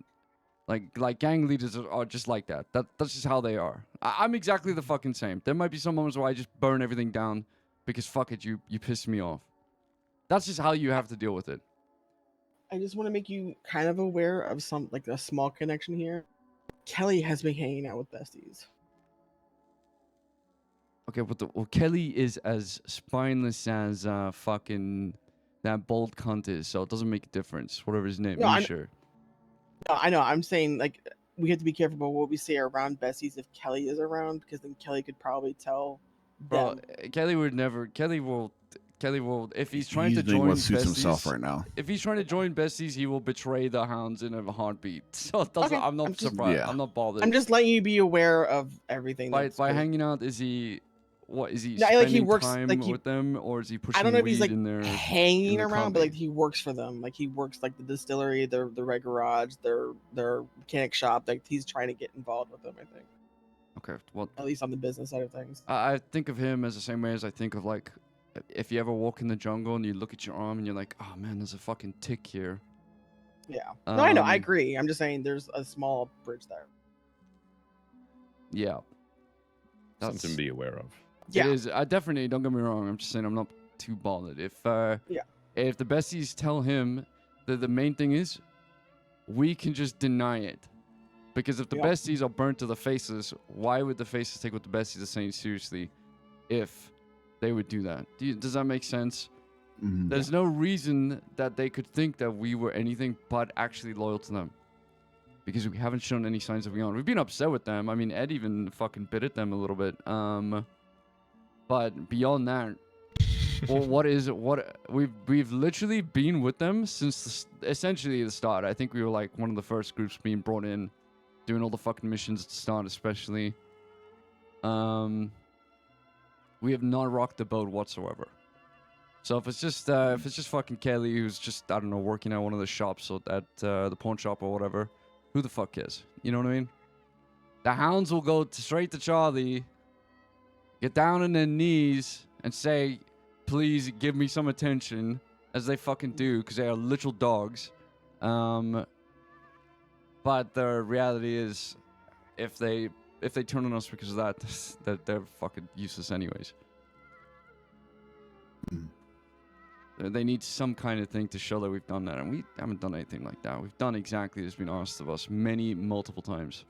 Like gang leaders are just like that. That's just how they are. I'm exactly the fucking same. There might be some moments where I just burn everything down because fuck it, you pissed me off. That's just how you have to deal with it. I just want to make you kind of aware of a small connection here. Kelly has been hanging out with besties. Okay, well, Kelly is as spineless as fucking that bold cunt is, so it doesn't make a difference. Whatever his name, No, sure. No, I know. I'm saying we have to be careful about what we say around besties if Kelly is around, because then Kelly could probably tell Bro, them. Kelly would never. Kelly will. If he's trying to doing join what suits besties, himself right now. If he's trying to join besties, he will betray the hounds in a heartbeat. So it doesn't. Okay, I'm not surprised. Yeah. I'm not bothered. I'm just letting you be aware of everything. by that's hanging out. Is he? What is he No, spending like he works- time like he- with them, or is he pushing I don't know if weed he's like in their hanging in the around, but combi? like he works for them. Like he works like the distillery, the red garage, their mechanic shop. Like he's trying to get involved with them. I think, Okay, well, at least on the business side of things. I think of him as the same way as I think of like, if you ever walk in the jungle and you look at your arm and you're like, oh man, there's a fucking tick here. Yeah. No, I know. I Um, agree. I'm just saying there's a small bridge there. Yeah. something to be aware of. Yeah. It is. I definitely, don't get me wrong. I'm just saying I'm not too bothered. If if the besties tell him that the main thing is, we can just deny it. Because if the Yep. besties are burnt to the faces, why would the faces take what the besties are saying seriously if they would do that? Does that make sense? Mhm. There's no reason that they could think that we were anything but actually loyal to them. Because we haven't shown any signs of beyond. We've been upset with them. I mean, Ed even fucking bit at them a little bit. But beyond that, well, we've literally been with them since essentially the start. I think we were like one of the first groups being brought in, doing all the fucking missions at the start, especially. We have not rocked the boat whatsoever. So if it's just fucking Kelly who's just, I don't know, working at one of the shops or at the pawn shop or whatever, who the fuck cares? You know what I mean? The hounds will go straight to Charlie, get down on their knees and say, please give me some attention, as they fucking do, because they are literal dogs. But the reality is, if they turn on us because of that, they're fucking useless anyways. They need some kind of thing to show that we've done that, and we haven't done anything like that. We've done exactly what's been asked of us multiple times.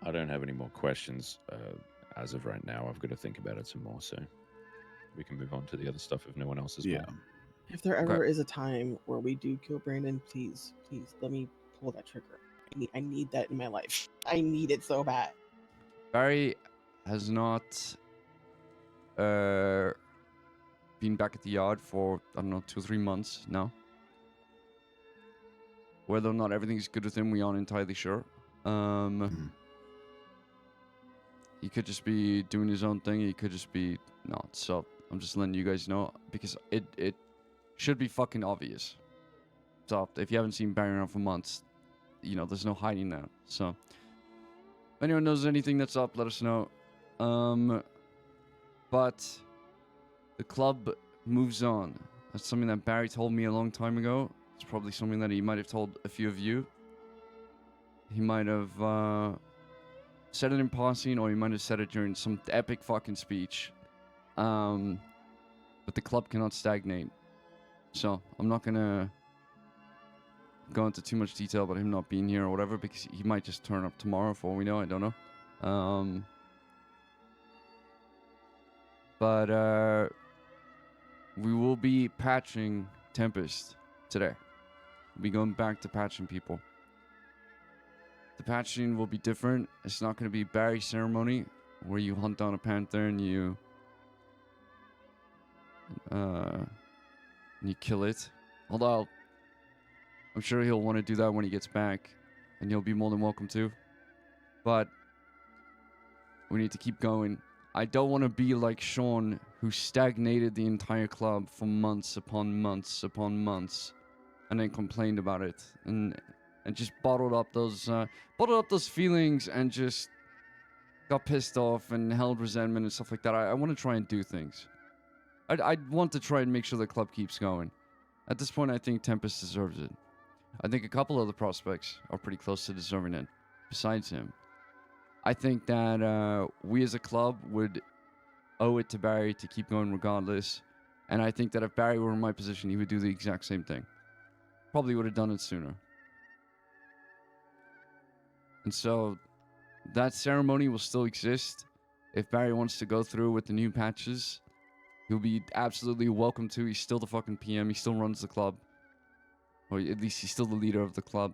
I don't have any more questions as of right now. I've got to think about it some more. So, we can move on to the other stuff if no one else is. Yeah. If there ever is a time where we do kill Brandon, please let me pull that trigger. I need that in my life. I need it so bad. Barry has not been back at the yard for, I don't know, 2 or 3 months now. Whether or not everything's good with him, we aren't entirely sure. He could just be doing his own thing. He could just be not. So I'm just letting you guys know because it should be fucking obvious. So if you haven't seen Barry around for months, you know, there's no hiding that. So if anyone knows anything that's up, let us know. But the club moves on. That's something that Barry told me a long time ago. It's probably something that he might have told a few of you. He might have said it in passing, or he might have said it during some epic fucking speech. But the club cannot stagnate. So I'm not gonna go into too much detail about him not being here or whatever, because he might just turn up tomorrow for all we know. I don't know. But we will be patching Tempest today. We'll be going back to patching people. The patching will be different. It's not going to be Barry ceremony where you hunt down a panther and you kill it. Although I'm sure he'll want to do that when he gets back, and he'll be more than welcome to. But we need to keep going. I don't want to be like Sean, who stagnated the entire club for months upon months upon months, and then complained about it, and just bottled up those feelings, and just got pissed off and held resentment and stuff like that. I want to try and do things. I want to try and make sure the club keeps going. At this point, I think Tempest deserves it. I think a couple other prospects are pretty close to deserving it, besides him. I think that we as a club would owe it to Barry to keep going regardless. And I think that if Barry were in my position, he would do the exact same thing. Probably would have done it sooner. And so that ceremony will still exist. If Barry wants to go through with the new patches, he'll be absolutely welcome to. He's still the fucking PM. He still runs the club. Or at least he's still the leader of the club.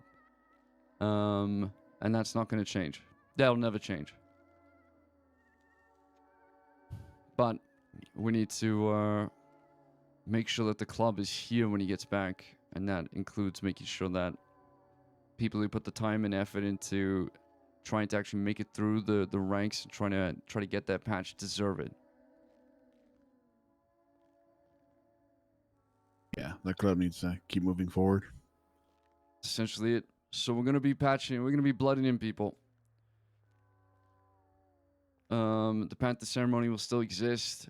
And that's not going to change. That'll never change. But we need to make sure that the club is here when he gets back. And that includes making sure that people who put the time and effort into trying to actually make it through the ranks and try to get that patch deserve it. Yeah, the club needs to keep moving forward. Essentially it. So we're going to be patching. We're going to be blooding in people. The Panther ceremony will still exist.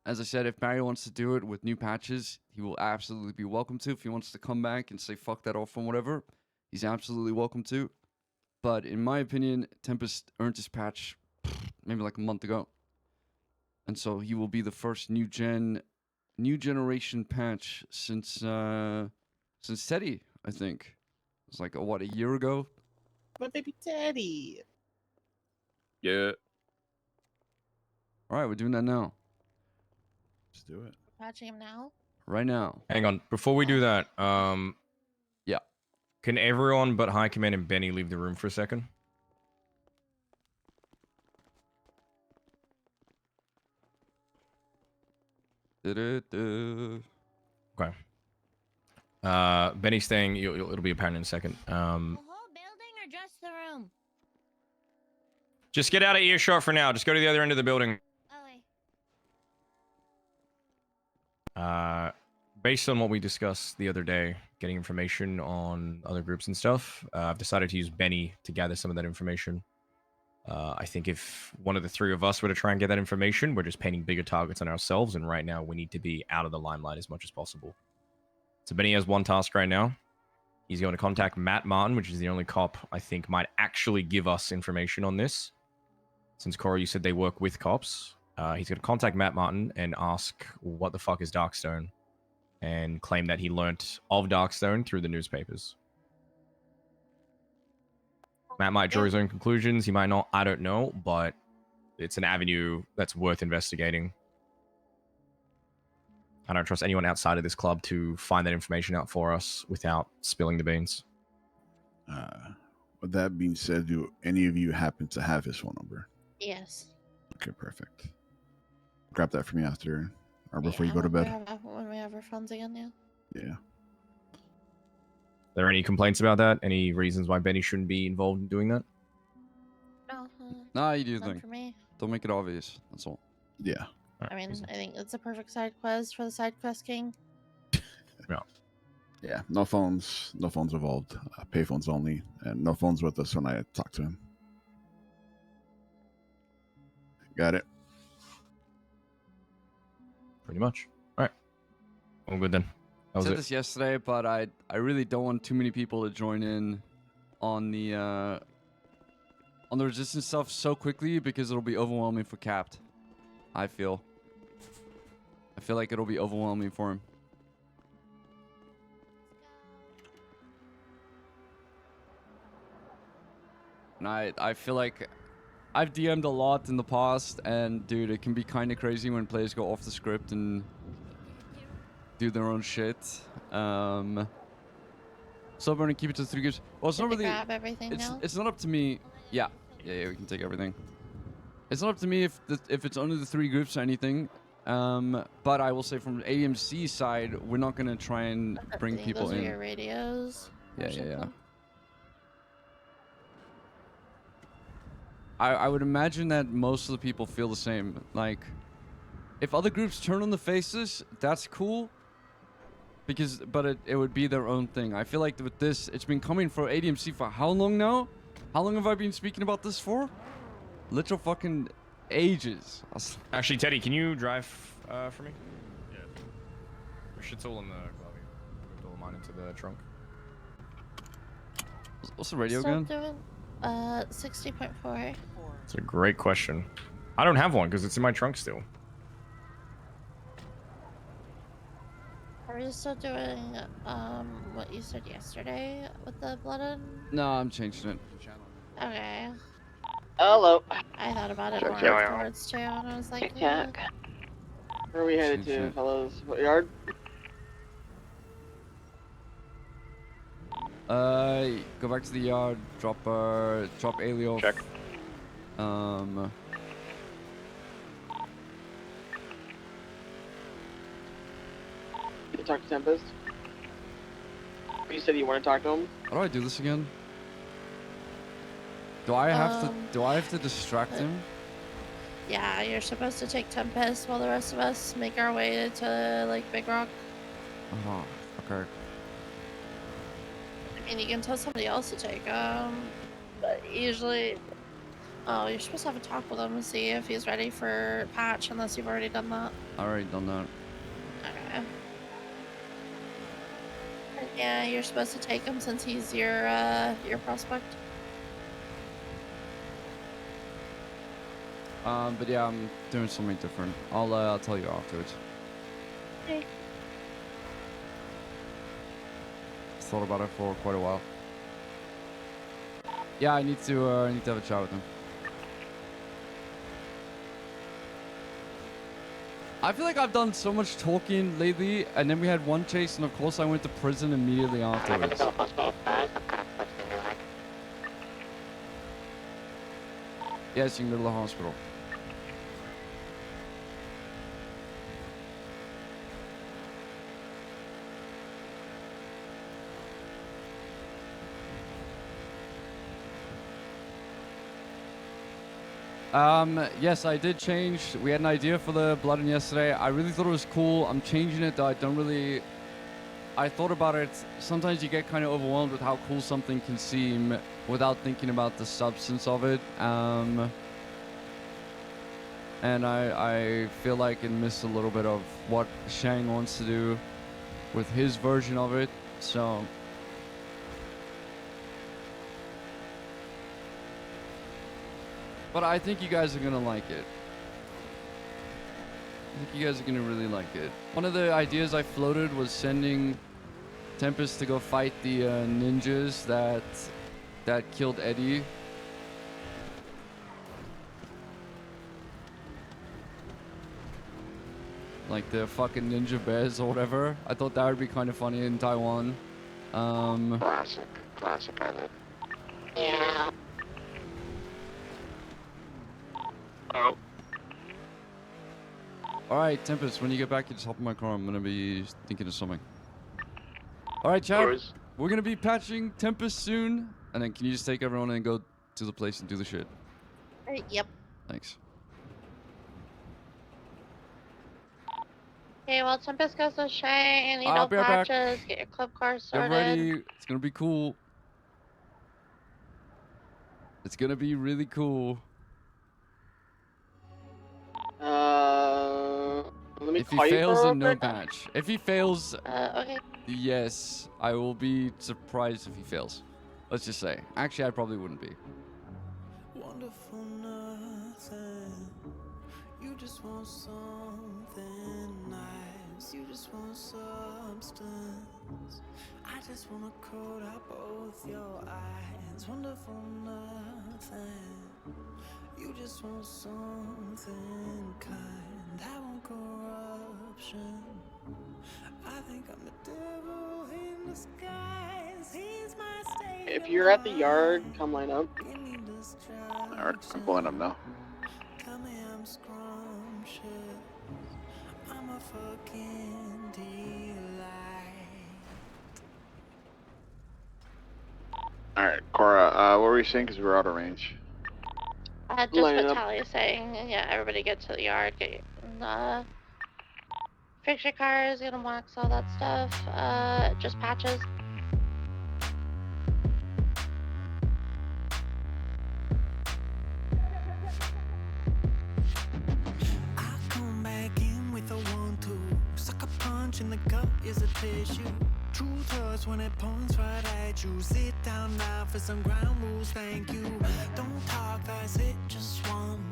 As I said, if Barry wants to do it with new patches, he will absolutely be welcome to. If he wants to come back and say fuck that off and whatever, he's absolutely welcome to. But in my opinion, Tempest earned his patch maybe like a month ago. And so he will be the first new generation patch since Teddy, I think. It was like, a year ago? My baby Teddy. Yeah. All right, we're doing that now. Let's do it. Patching him now. Right now. Hang on. Before we do that, yeah. Can everyone but High Command and Benny leave the room for a second? Da-da-da. Okay. Benny's staying. It'll be apparent in a second. The whole building or just the room? Just get out of earshot for now. Just go to the other end of the building. Okay. Based on what we discussed the other day, getting information on other groups and stuff, I've decided to use Benny to gather some of that information. I think if one of the three of us were to try and get that information, we're just painting bigger targets on ourselves, and right now we need to be out of the limelight as much as possible. So Benny has one task right now. He's going to contact Matt Martin, which is the only cop I think might actually give us information on this. Since Corey, you said they work with cops. He's going to contact Matt Martin and ask what the fuck is Darkstone, and claim that he learnt of Darkstone through the newspapers. Matt might draw his own conclusions. He might not. I don't know, but it's an avenue that's worth investigating. I don't trust anyone outside of this club to find that information out for us without spilling the beans. With that being said, do any of you happen to have his phone number? Yes. Okay, perfect. Grab that for me after or before you go to when we bed. when we have our phones again, yeah. Yeah. Are there any complaints about that? Any reasons why Benny shouldn't be involved in doing that? No. Nah, you do your None thing. for me. Don't make it obvious. That's all. Yeah. I mean, I think it's a perfect side quest for the side quest king. Yeah. No phones. No phones involved. Payphones only, and no phones with us when I talk to him. Got it. Pretty much. All right. All good then. That I was said it. this yesterday, but I really don't want too many people to join in on the resistance stuff so quickly because it'll be overwhelming for Capped. I feel like it'll be overwhelming for him. And I feel like I've DM'd a lot in the past, and dude, it can be kind of crazy when players go off the script and do their own shit. So I'm gonna keep it to 3 groups. Well, it's Did not we really. grab everything now? It's not up to me. Yeah, we can take everything. It's not up to me if it's only the 3 groups or anything. But I will say from the ADMC side, we're not gonna try and bring people those in. Are your radios. Yeah. I would imagine that most of the people feel the same. Like, if other groups turn on the faces, that's cool. But it would be their own thing. I feel like with this, it's been coming for ADMC for how long now? How long have I been speaking about this for? Literal fucking ages. Actually, Teddy, can you drive for me? Yeah. Your shit's all in the glove. Moved all mine into the trunk. What's the radio Still again? doing 60.4. It's a great question. I don't have one because it's in my trunk still. Are we still doing what you said yesterday with the blood and... No, I'm changing it. Okay. Hello. I thought about it Check, more check. afterwards too, and I was like, Check. Where are we headed to, fellas? What yard? Go back to the yard. Drop Ailey off. Check. You talk to Tempest? You said you want to talk to him? How do I do this again? Do I have to distract him? yeah, you're supposed to take Tempest while the rest of us make our way to like Big Rock. Oh, okay. I mean, you can tell somebody else to take but usually, oh, you're supposed to have a talk with him and see if he's ready for patch, unless you've already done that. Already done that. Okay. And yeah, you're supposed to take him since he's your prospect. But yeah, I'm doing something different. I'll tell you afterwards. Okay. Thought about it for quite a while. Yeah, I need to have a chat with him. I feel like I've done so much talking lately, and then we had one chase, and of course I went to prison immediately afterwards. Yes, you can go to the hospital. Yes, I did change. We had an idea for the blood in yesterday. I really thought it was cool. I'm changing it, though. I thought about it. Sometimes you get kind of overwhelmed with how cool something can seem without thinking about the substance of it. And I feel like it missed a little bit of what Shang wants to do with his version of it. So... But I think you guys are gonna like it. I think you guys are gonna really like it. One of the ideas I floated was sending Tempest to go fight the ninjas that killed Eddie. like the fucking ninja bears or whatever. I thought that would be kind of funny in Taiwan. Classic island. Yeah. Oh. All right, Tempest, when you get back, you just hop in my car. I'm gonna be thinking of something. All right, Chad. We're gonna be patching Tempest soon, and then can you just take everyone and go to the place and do the shit? Yep. Thanks. Okay, well, Tempest goes to Shay and you I'll know be right back. patches. Get your club car Get started. ready. It's gonna be cool. It's gonna be really cool. Let me If he call you fails, for then no right now. patch. If he fails, Okay. yes, I will be surprised if he fails. Let's just say. Actually, I probably wouldn't be. Wonderful nothing. You just want something nice. You just want substance. I just wanna coat out both your eyes. Wonderful nothing. You just want something kind. I want corruption. I think I'm the devil in disguise. He's my state. If you're at the yard, come line up. Alright, I'm pulling up now. Tell me I'm scrumptious. I'm a fucking delight. Alright, Cora, what were you saying? Because we're out of range. Just Line what up. Tally is saying. Yeah, everybody get to the yard. Get fix your cars, get them waxed, all that stuff. Just patches. I come back in with a 1-2. Sucker punch in the gut is a tissue. Truth hurts when it points right at you. Sit down now for some ground rules, thank you. Don't talk, that's it, just one.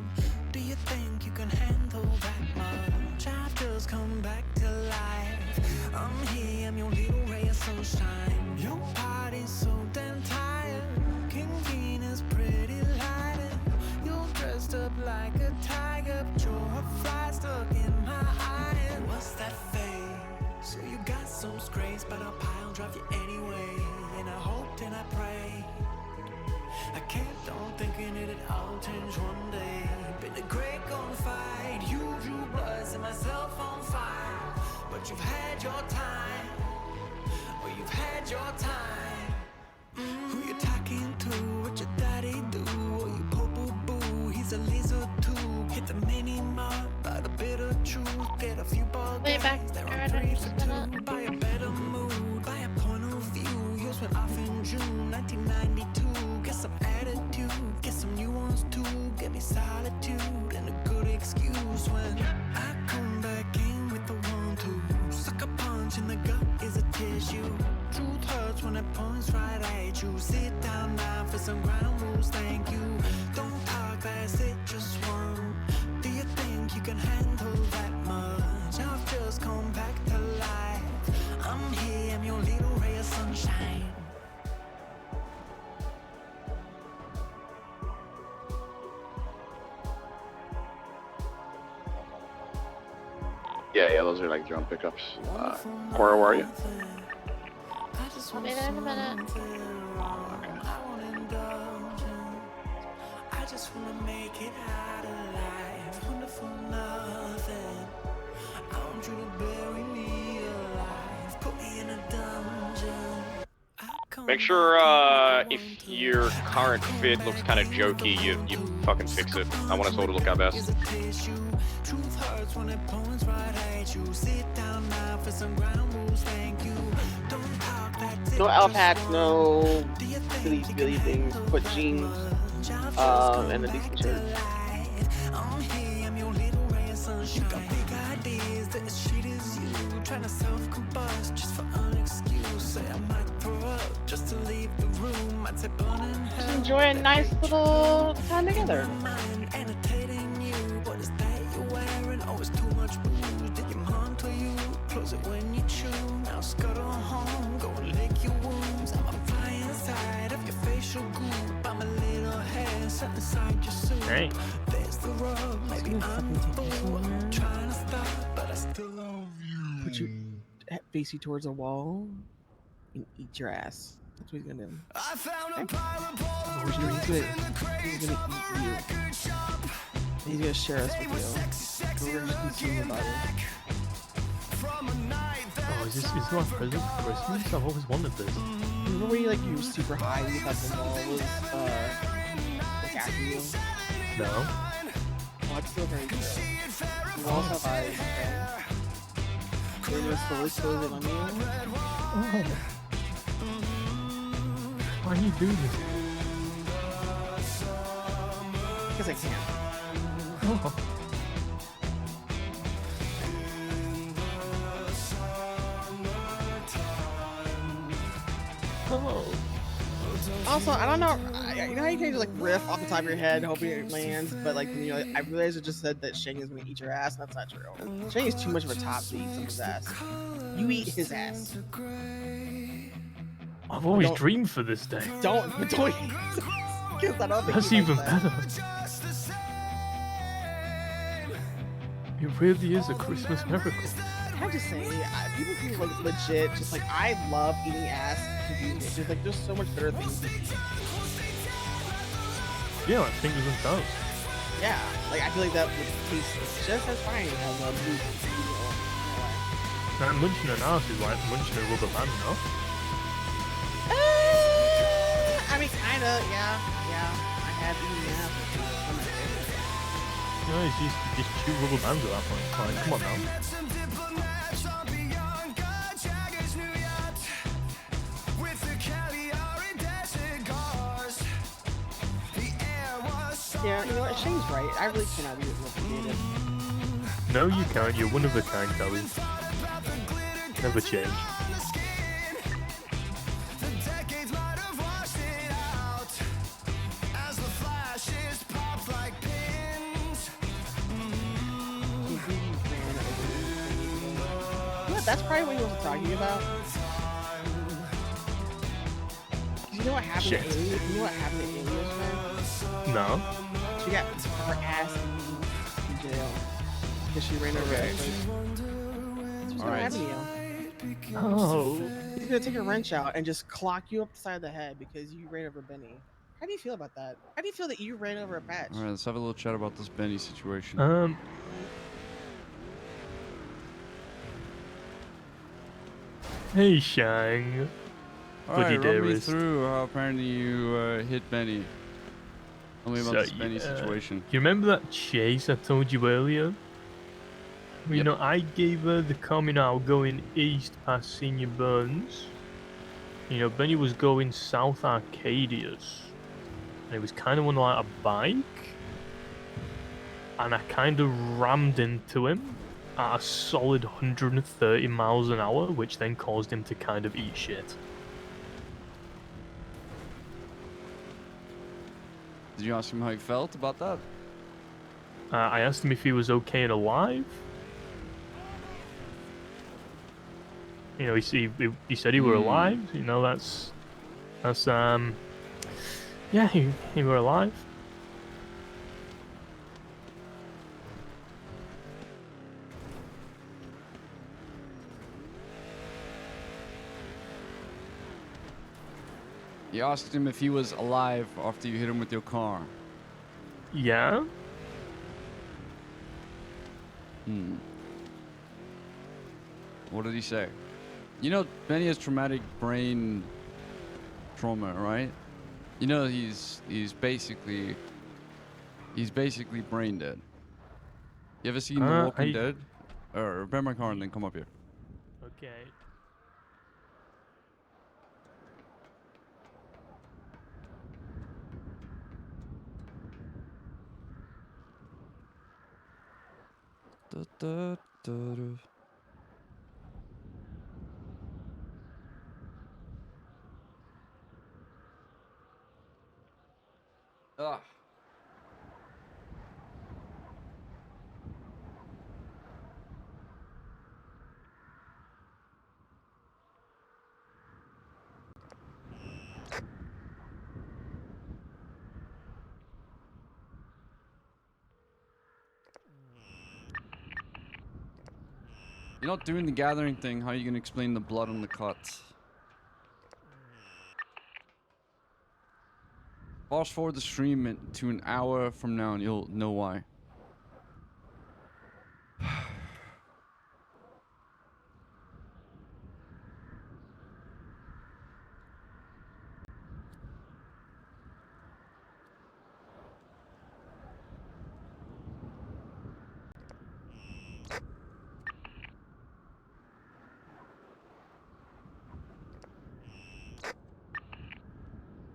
Do you think you can handle that much? I've just come back to life. I'm here, I'm your little ray of sunshine. Your body's so damn tired. King Venus pretty lighted. You're dressed up like a tiger, but you're a fly stuck in my eye. What's that face? So you got some scrapes, but I'll pile drive you anyway. And I hoped and I prayed. I kept on thinking it'd all change one day. Been a great gunfight, you drew bloods and myself on fire. But you've had your time, or you've had your time. Who you talking to? What your daddy do? Oh, you popo boo, he's a laser too. Hit the mini mart, buy the bitter truth. Get a few ball Way back. games, they're Alright, on 3 just for a 2. Buy a better mood, buy a point of view. Yours went off in June 1992. Get some attitude, get some new ones too. Get me solitude and a good excuse when I come back in with the 1-2. Sucker punch in the gut is a tissue. Truth hurts when it points right at you. Sit down now for some ground rules, thank you. Don't talk, that's it, just one. Do you think you can handle that much? I've just come back to life. I'm here, I'm your little ray of sunshine. Yeah, those are like drone pickups. Cora, where are you? I'll be there in a minute. I just wanna make it out alive. Wonderful nothing. I want you to bury me alive. Put me in a dungeon. Make sure if your current fit looks kind of jokey, you fucking fix it. I want us all to look our best. Truth hurts when it points right at you. Sit down now for some ground rules, thank you. Don't talk, that's it. No Alpac, no silly things. Put jeans, and a decent shirt. I'm here, I'm your little ray of sunshine. You got big ideas, that shit is you. Trying to self-combust just for an excuse. Say I might throw up just to leave the room. I'd say burning hell. Just enjoy a nice little time together. Annotating you. What is that you're wearing? Oh, it's too much booze. Did your mom tell you? Close it when you chew. Now scuttle home, go and lick your wounds. I'm a fly inside of your facial goop. I'm a little hair set inside your suit. Hey. There's the rub, maybe I'm the fool. I'm trying to stop, but I still put you face you towards a wall and eat your ass. That's what he's gonna do. Okay? He's gonna eat you. And he's gonna share us with you. We're gonna consume your body. Oh, is my present for Christmas? I've always wanted this. Remember when you were super high and you thought the wall was like after you? No. Well, that's still very true. Walls have eyes, okay? They're gonna slowly close in on you. Oh. Why do you do this? Because I can. Oh. Oh. Also, I don't know. You know how you can just like riff off the top of your head, hoping it lands, but like when you I realized it just said that Shang is gonna eat your ass. And that's not true. Shang is too much of a top to eat someone's ass. You eat his ass. I've always dreamed for this day. Don't eat his ass. I don't think That's he even likes that. better. It really is a Christmas miracle. I'm just saying, people who like legit, just like I love eating ass. There's so much better things to eat. Yeah, like fingers and toes. Yeah, like I feel like that would taste just as fine as a blue. Now, munching an ass is like munching a rubber band, no? I mean, kinda, yeah. I have eaten ass. You know, it's just chew rubber bands at that point. Like, come on now. Yeah, you know what? Shane's right. I really cannot be replicated. No, you can't. You're one of a kind, Kelly. Never change. That's probably what he was talking about. You know what happened to Amy? You know what happened to Amy yesterday? No. She got her ass in jail because she ran over a person. That's what happened to you. Oh. He's gonna take a wrench out and just clock you up the side of the head because you ran over Benny. How do you feel about that? How do you feel that you ran over a patch? All right, let's have a little chat about this Benny situation. Hey, Shang. Alright, run me through how apparently you hit Benny. Tell me about this Benny situation. You remember that chase I told you earlier? You know, I gave her the coming out going east past Senior Burns. You know, Benny was going south Arcadius. And it was kind of on like a bike. And I kind of rammed into him at a solid 130 miles an hour, which then caused him to kind of eat shit. Did you ask him how he felt about that? I asked him if he was okay and alive. You know, he said he were alive. You know, that's yeah, he were alive. You asked him if he was alive after you hit him with your car. Yeah. What did he say? You know, Benny has traumatic brain trauma, right? You know, he's basically brain dead. You ever seen The Walking Dead? Or repair my car and then come up here. Okay. Ah. You're not doing the gathering thing. How are you gonna explain the blood on the cuts? Fast forward the stream to an hour from now and you'll know why.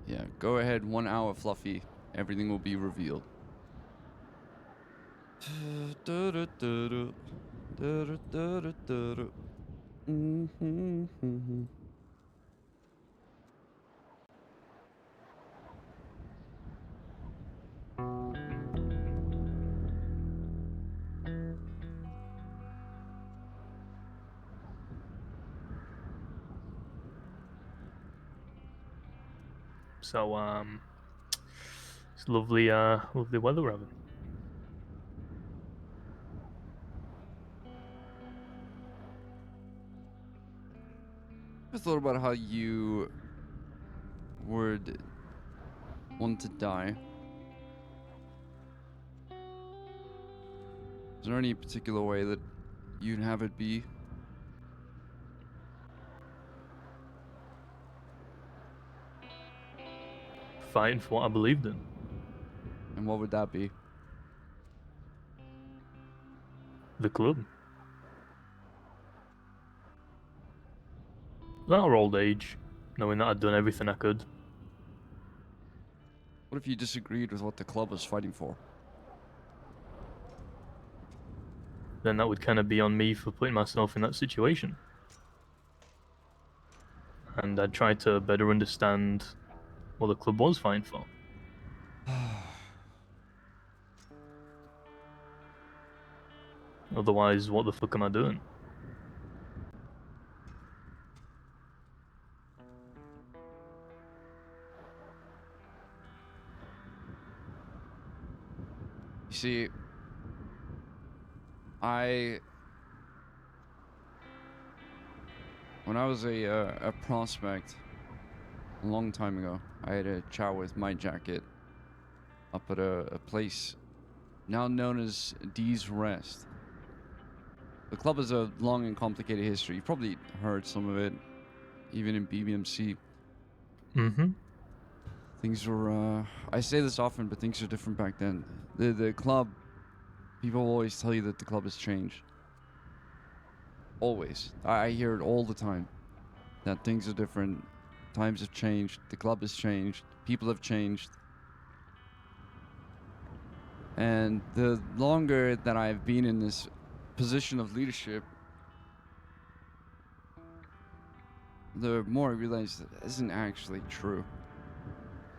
Yeah, go ahead, 1 hour, Fluffy. Everything will be revealed. So it's lovely, lovely weather we're having. Ever thought about how you would want to die? Is there any particular way that you'd have it be? Fighting for what I believed in. And what would that be? The club. At our old age, knowing that I'd done everything I could. What if you disagreed with what the club was fighting for? Then that would kind of be on me for putting myself in that situation. And I'd try to better understand what the club was fighting for. Otherwise, what the fuck am I doing? You see, when I was a prospect a long time ago, I had a chat with my jacket up at a place now known as D's Rest. The club has a long and complicated history. You've probably heard some of it, even in BBMC. Mm-hmm. Things were, I say this often, but things are different back then. The club, people always tell you that the club has changed. Always. I hear it all the time. That things are different. Times have changed. The club has changed. People have changed. And the longer that I've been in this position of leadership, the more I realize that isn't actually true.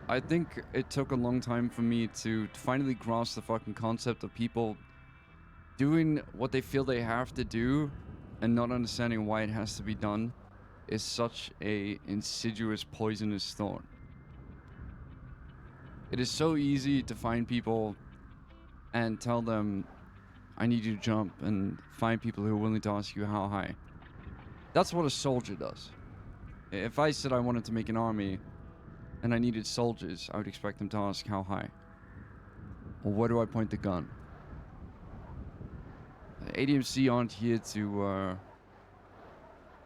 I think it took a long time for me to finally grasp the fucking concept of people doing what they feel they have to do and not understanding why it has to be done is such a insidious, poisonous thought. It is so easy to find people and tell them, I need you to jump, and find people who are willing to ask you how high. That's what a soldier does. If I said I wanted to make an army and I needed soldiers, I would expect them to ask how high. Or where do I point the gun? ADMC aren't here to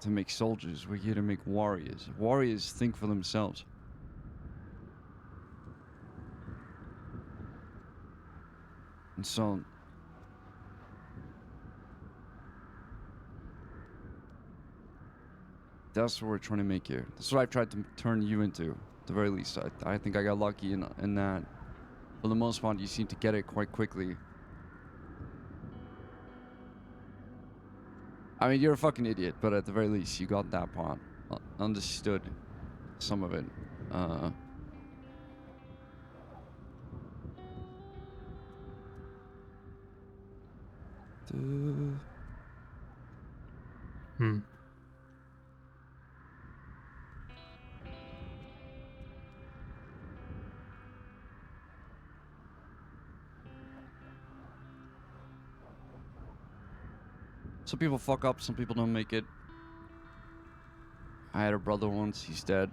make soldiers. We're here to make warriors. Warriors think for themselves. And so that's what we're trying to make here. That's what I've tried to turn you into, at the very least. I think I got lucky in that. For the most part, you seem to get it quite quickly. I mean, you're a fucking idiot, but at the very least, you got that part. Understood some of it. Hmm. Some people fuck up, some people don't make it. I had a brother once, he's dead.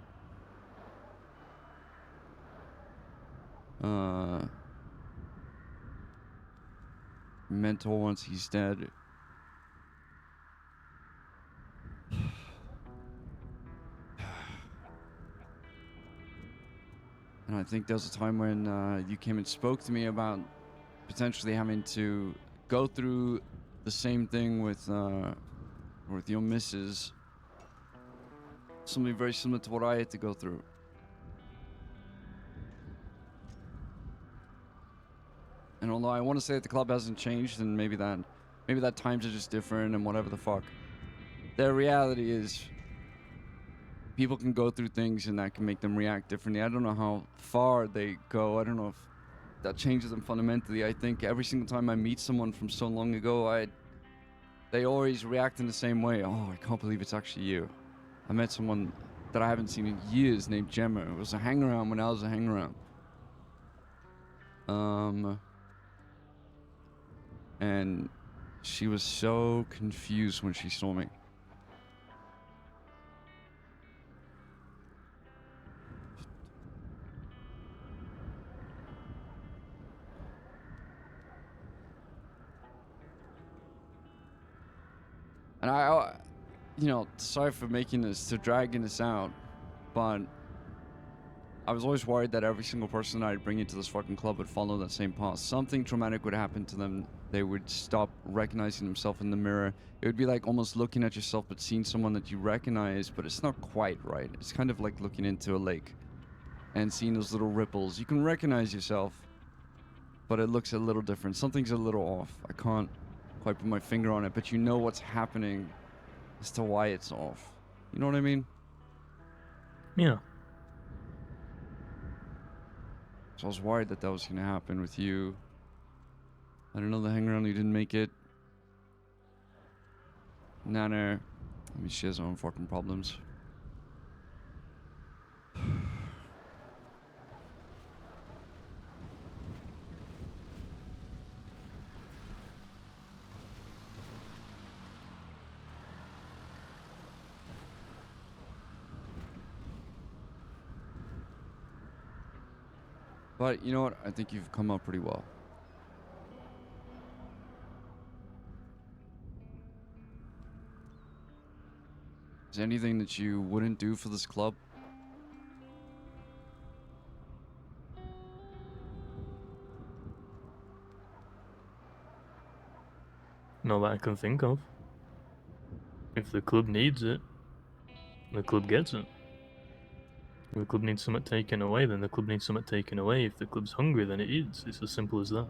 Mentor once, he's dead. And I think there was a time when you came and spoke to me about potentially having to go through the same thing with your missus. Something very similar to what I had to go through. And although I want to say that the club hasn't changed, and maybe that times are just different and whatever the fuck, the reality is people can go through things and that can make them react differently. I don't know how far they go. I don't know if that changes them fundamentally. I think every single time I meet someone from so long ago, they always react in the same way. Oh, I can't believe it's actually you. I met someone that I haven't seen in years named Gemma. It was a hangaround when I was a hangaround. And she was so confused when she saw me. And I, sorry for dragging this out, but I was always worried that every single person I'd bring into this fucking club would follow that same path. Something traumatic would happen to them. They would stop recognizing themselves in the mirror. It would be like almost looking at yourself but seeing someone that you recognize, but it's not quite right. It's kind of like looking into a lake and seeing those little ripples. You can recognize yourself, but it looks a little different. Something's a little off. I can't quite put my finger on it, but you know what's happening as to why it's off. You know what I mean? Yeah. So I was worried that was going to happen with you. I don't know, the hangaround, you didn't make it. Nana, I mean, she has her own fucking problems. But you know what? I think you've come out pretty well. Is there anything that you wouldn't do for this club? Not that I can think of. If the club needs it, the club gets it. If the club needs something taken away, then the club needs something taken away. If the club's hungry, then it eats. It's as simple as that.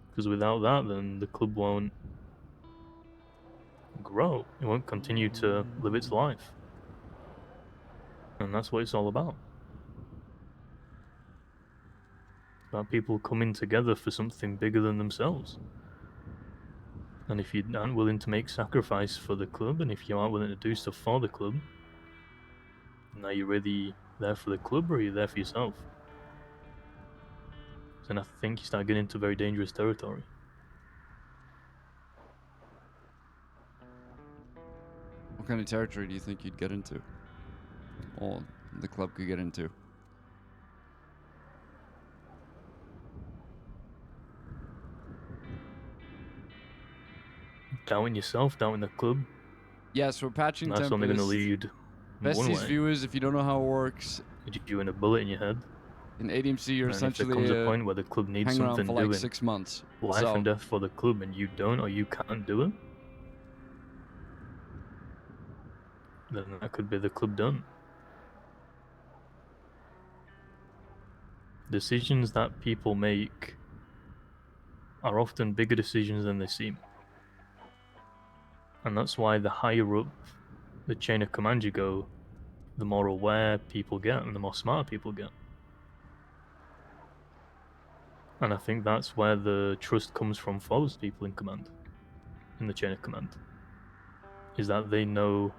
Because without that, then the club won't grow. It won't continue to live its life. And that's what it's all about. It's about people coming together for something bigger than themselves. And if you aren't willing to make sacrifice for the club, and if you aren't willing to do stuff for the club, then are you really there for the club, or are you there for yourself? And I think you start getting into very dangerous territory. What kind of territory do you think you'd get into? Or the club could get into? Doubting yourself, doubting the club. Yes, we're patching That's Tempest. only going to lead one Bestie's way. viewers, if you don't know how it works, You in a bullet in your head. in ADMC, you're And essentially if there comes a point where the club needs hang around something for like doing, 6 months. life So- and death for the club, and you don't or you can't do it, then that could be the club done. Decisions that people make are often bigger decisions than they seem. And that's why the higher up the chain of command you go, the more aware people get and the more smart people get. And I think that's where the trust comes from for those people in command, in the chain of command, is that they know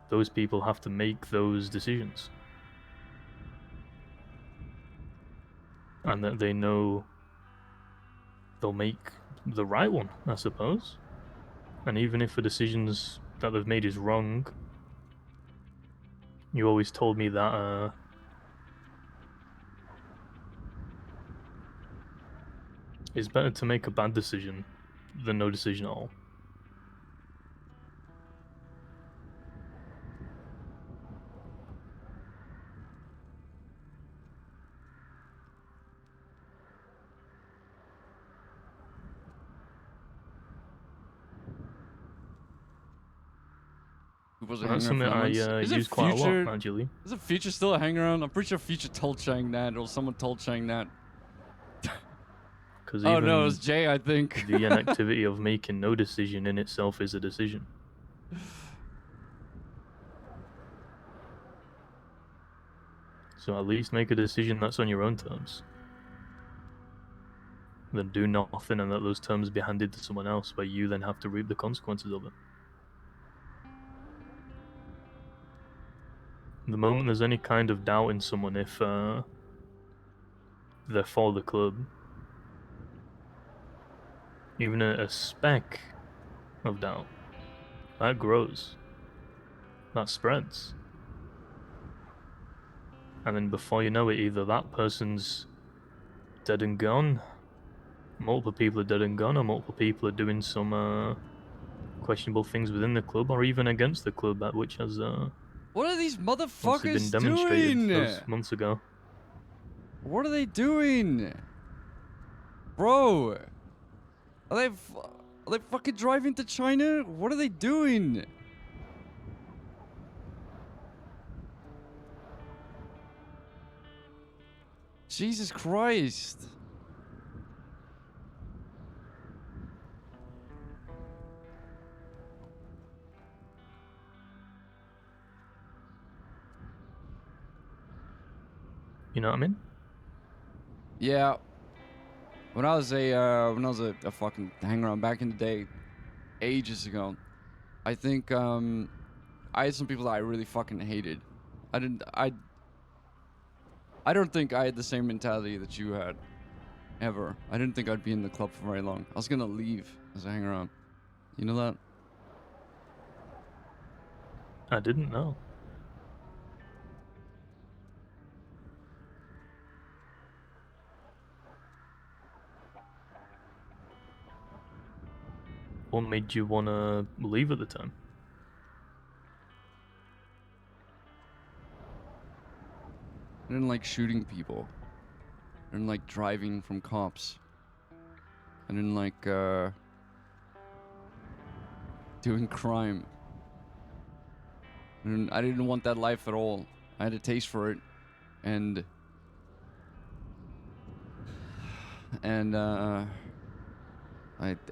those people have to make those decisions. And that they know they'll make the right one, I suppose. And even if the decisions that they've made is wrong, you always told me that it's better to make a bad decision than no decision at all. Was And that's something I use quite a lot, actually. Is a Future still hanging around? I'm pretty sure Future told Chang that, or someone told Chang that. Oh no, it was Jay, I think. The inactivity of making no decision in itself is a decision. So at least make a decision that's on your own terms. Then do nothing and let those terms be handed to someone else, where you then have to reap the consequences of it. The moment there's any kind of doubt in someone if they're for the club, even a speck of doubt, that grows, that spreads. And then before you know it, either that person's dead and gone, multiple people are dead and gone, or multiple people are doing some questionable things within the club, or even against the club, which has What are these been motherfuckers demonstrated doing? those months ago. What are they doing? Bro! Are they fucking driving to China? What are they doing? Jesus Christ. You know what I mean? Yeah. When I was a fucking hanger-on back in the day, ages ago, I think I had some people that I really fucking hated. I don't think I had the same mentality that you had, ever. I didn't think I'd be in the club for very long. I was gonna leave as a hanger-on. You know that? I didn't know. What made you want to leave at the time? I didn't like shooting people. I didn't like driving from cops. I didn't like doing crime. I didn't want that life at all. I had a taste for it, and I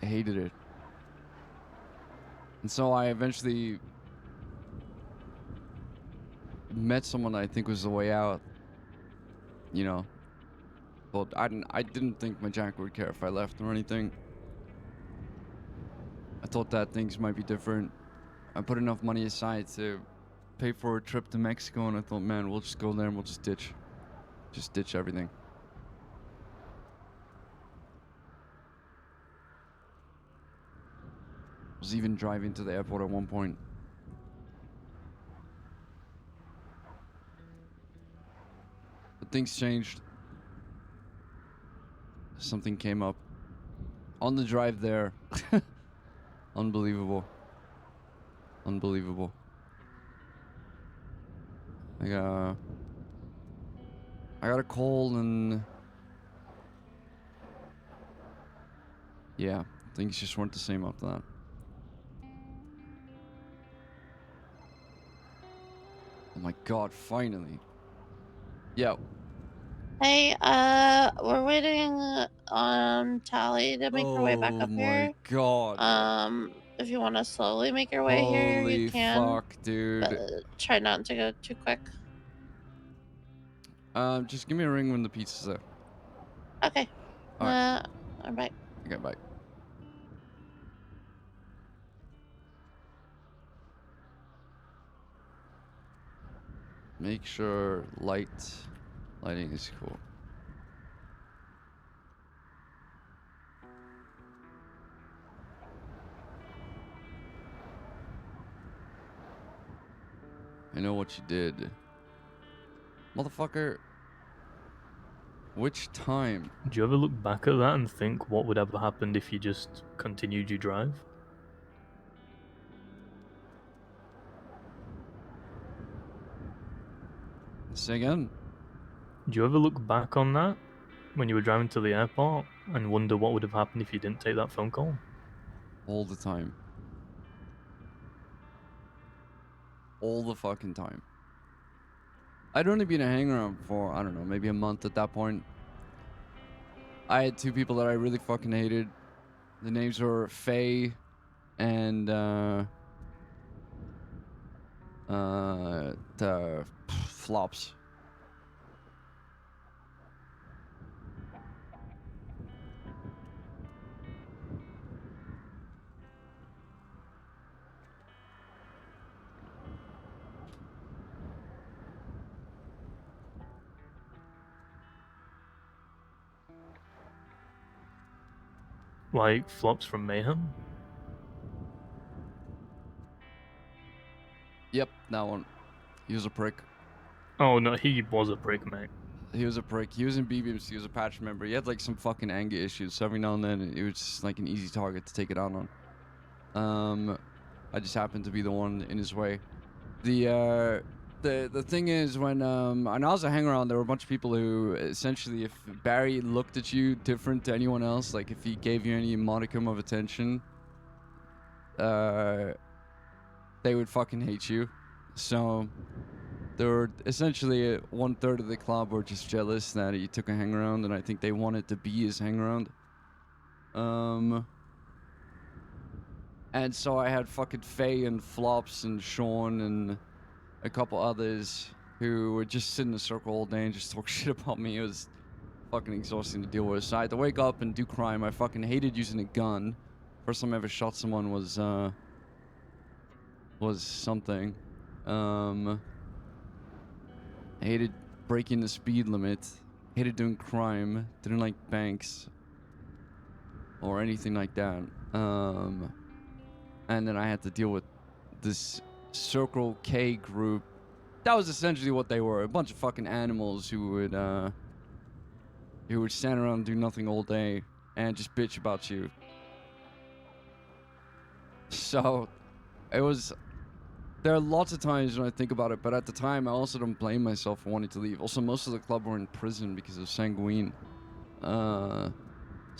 hated it. And so I eventually met someone I think was the way out. You know, well, I didn't think my jack would care if I left or anything. I thought that things might be different. I put enough money aside to pay for a trip to Mexico, and I thought, man, we'll just go there and we'll just ditch everything. I was even driving to the airport at one point. But things changed. Something came up on the drive there. Unbelievable. Unbelievable. I got a call, and yeah, things just weren't the same after that. Oh my god, finally. Yo. Hey, we're waiting on Tally to make her way back up here. Oh my god. If you want to slowly make your way here, you Holy can. fuck, dude. But try not to go too quick. Just give me a ring when the pizza's there. Okay. Alright. Alright. Okay, bye. Make sure lighting is cool. I know what you did. Motherfucker. Which time? Do you ever look back at that and think what would have happened if you just continued your drive? Say again? Do you ever look back on that when you were driving to the airport and wonder what would have happened if you didn't take that phone call? All the time. All the fucking time. I'd only been a hangaround for, I don't know, maybe a month at that point. I had two people that I really fucking hated. The names were Faye and the Flops. Like Flops from Mayhem? Yep, that one. He was a prick. Oh no, he was a prick, mate. He was a prick. He was in BBMC. He was a patch member. He had like some fucking anger issues. So every now and then, it was just like an easy target to take it out on. I just happened to be the one in his way. The thing is, when I was a hangaround, there were a bunch of people who essentially, if Barry looked at you different to anyone else, like if he gave you any modicum of attention, they would fucking hate you. So there were essentially 1/3 of the club were just jealous that he took a hangaround, and I think they wanted to be his hangaround. And so I had fucking Faye and Flops and Sean and a couple others who would just sit in a circle all day and just talk shit about me. It was fucking exhausting to deal with. So I had to wake up and do crime. I fucking hated using a gun. First time I ever shot someone was something. I hated breaking the speed limit. Hated doing crime. Didn't like banks or anything like that. And then I had to deal with this Circle K group. That was essentially what they were. A bunch of fucking animals who would stand around and do nothing all day and just bitch about you. So it was, there are lots of times when I think about it, but at the time I also don't blame myself for wanting to leave. Also, most of the club were in prison because of Sanguine. So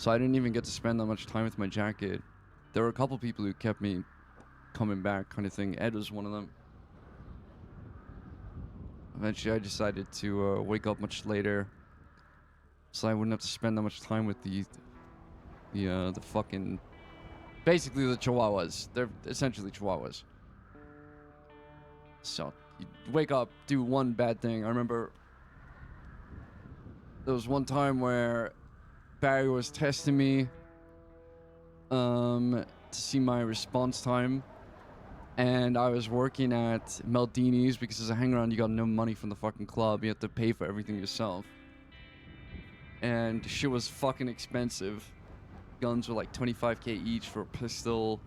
I didn't even get to spend that much time with my jacket. There were a couple people who kept me coming back, kind of thing. Ed was one of them. Eventually I decided to wake up much later so I wouldn't have to spend that much time with the fucking, basically the Chihuahuas. They're essentially Chihuahuas. So you wake up, do one bad thing. I remember there was one time where Barry was testing me to see my response time, and I was working at Maldini's because as a hangaround you got no money from the fucking club. You have to pay for everything yourself, and shit was fucking expensive. Guns were like 25k each for a pistol.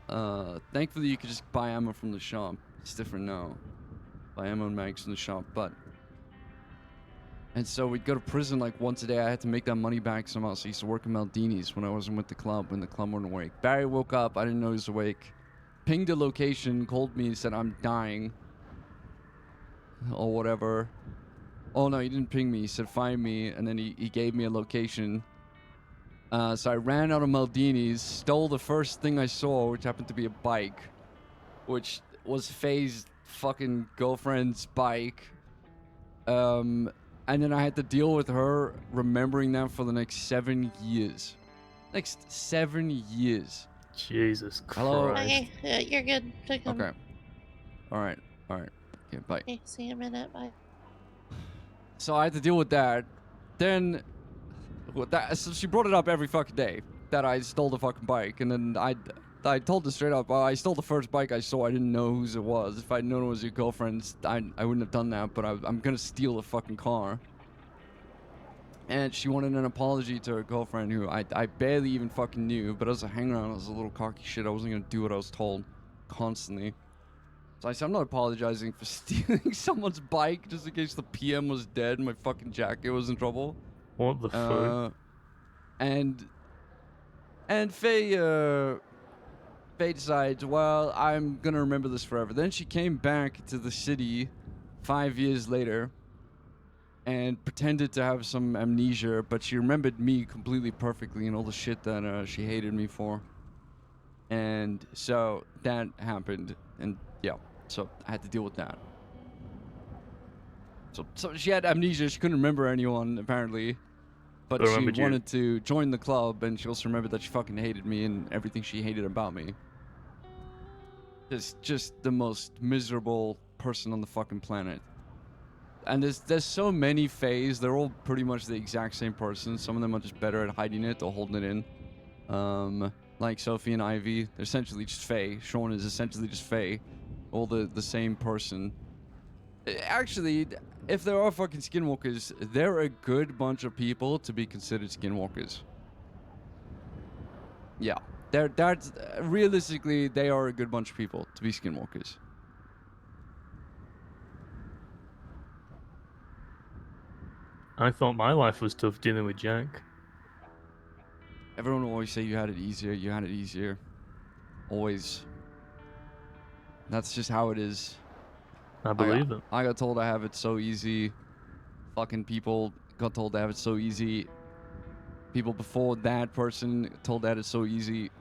Thankfully you could just buy ammo from the shop. It's different now. Buy ammo and mags from the shop, but and so we'd go to prison like once a day. I had to make that money back somehow. So I used to work at Maldini's when I wasn't with the club, when the club wasn't awake. Barry woke up. I didn't know he was awake. Pinged the location, called me, said I'm dying. Or whatever. Oh no, he didn't ping me. He said find me, and then he gave me a location. So I ran out of Maldini's, stole the first thing I saw, which happened to be a bike. Which was Faye's fucking girlfriend's bike. And then I had to deal with her remembering that for the next 7 years. Next 7 years. Jesus Christ. Hello? Okay, yeah, you're good. Take 'em. Okay. Alright. Okay, bye. Okay, see you in a minute. Bye. So I had to deal with that. Then, so she brought it up every fucking day that I stole the fucking bike. And then I told her straight up, I stole the first bike I saw. I didn't know whose it was. If I'd known it was your girlfriend's, I wouldn't have done that. But I'm gonna steal the fucking car. And she wanted an apology to her girlfriend, who I barely even fucking knew. But as a hangaround, I was a little cocky shit. I wasn't gonna do what I was told constantly. So I said, I'm not apologizing for stealing someone's bike just in case the PM was dead and my fucking jacket was in trouble. What the fuck? And Faye decides, well, I'm gonna remember this forever. Then she came back to the city 5 years later and pretended to have some amnesia, but she remembered me completely perfectly and all the shit that she hated me for. And so that happened, and yeah, so I had to deal with that. So she had amnesia, she couldn't remember anyone, apparently. But she remembered you. wanted to join the club, and she also remembered that she fucking hated me and everything she hated about me. Just the most miserable person on the fucking planet. And there's so many Fays, they're all pretty much the exact same person. Some of them are just better at hiding it or holding it in. Like Sophie and Ivy, they're essentially just Fae. Sean is essentially just Fae. All the same person. Actually, if there are fucking skinwalkers, they're a good bunch of people to be considered skinwalkers. Yeah. That's realistically, they are a good bunch of people to be skinwalkers. I thought my life was tough dealing with Jack. Everyone will always say you had it easier, you had it easier. Always. That's just how it is. I believe it. I got told I have it so easy. Fucking people got told they have it so easy. People before that person told that it's so easy.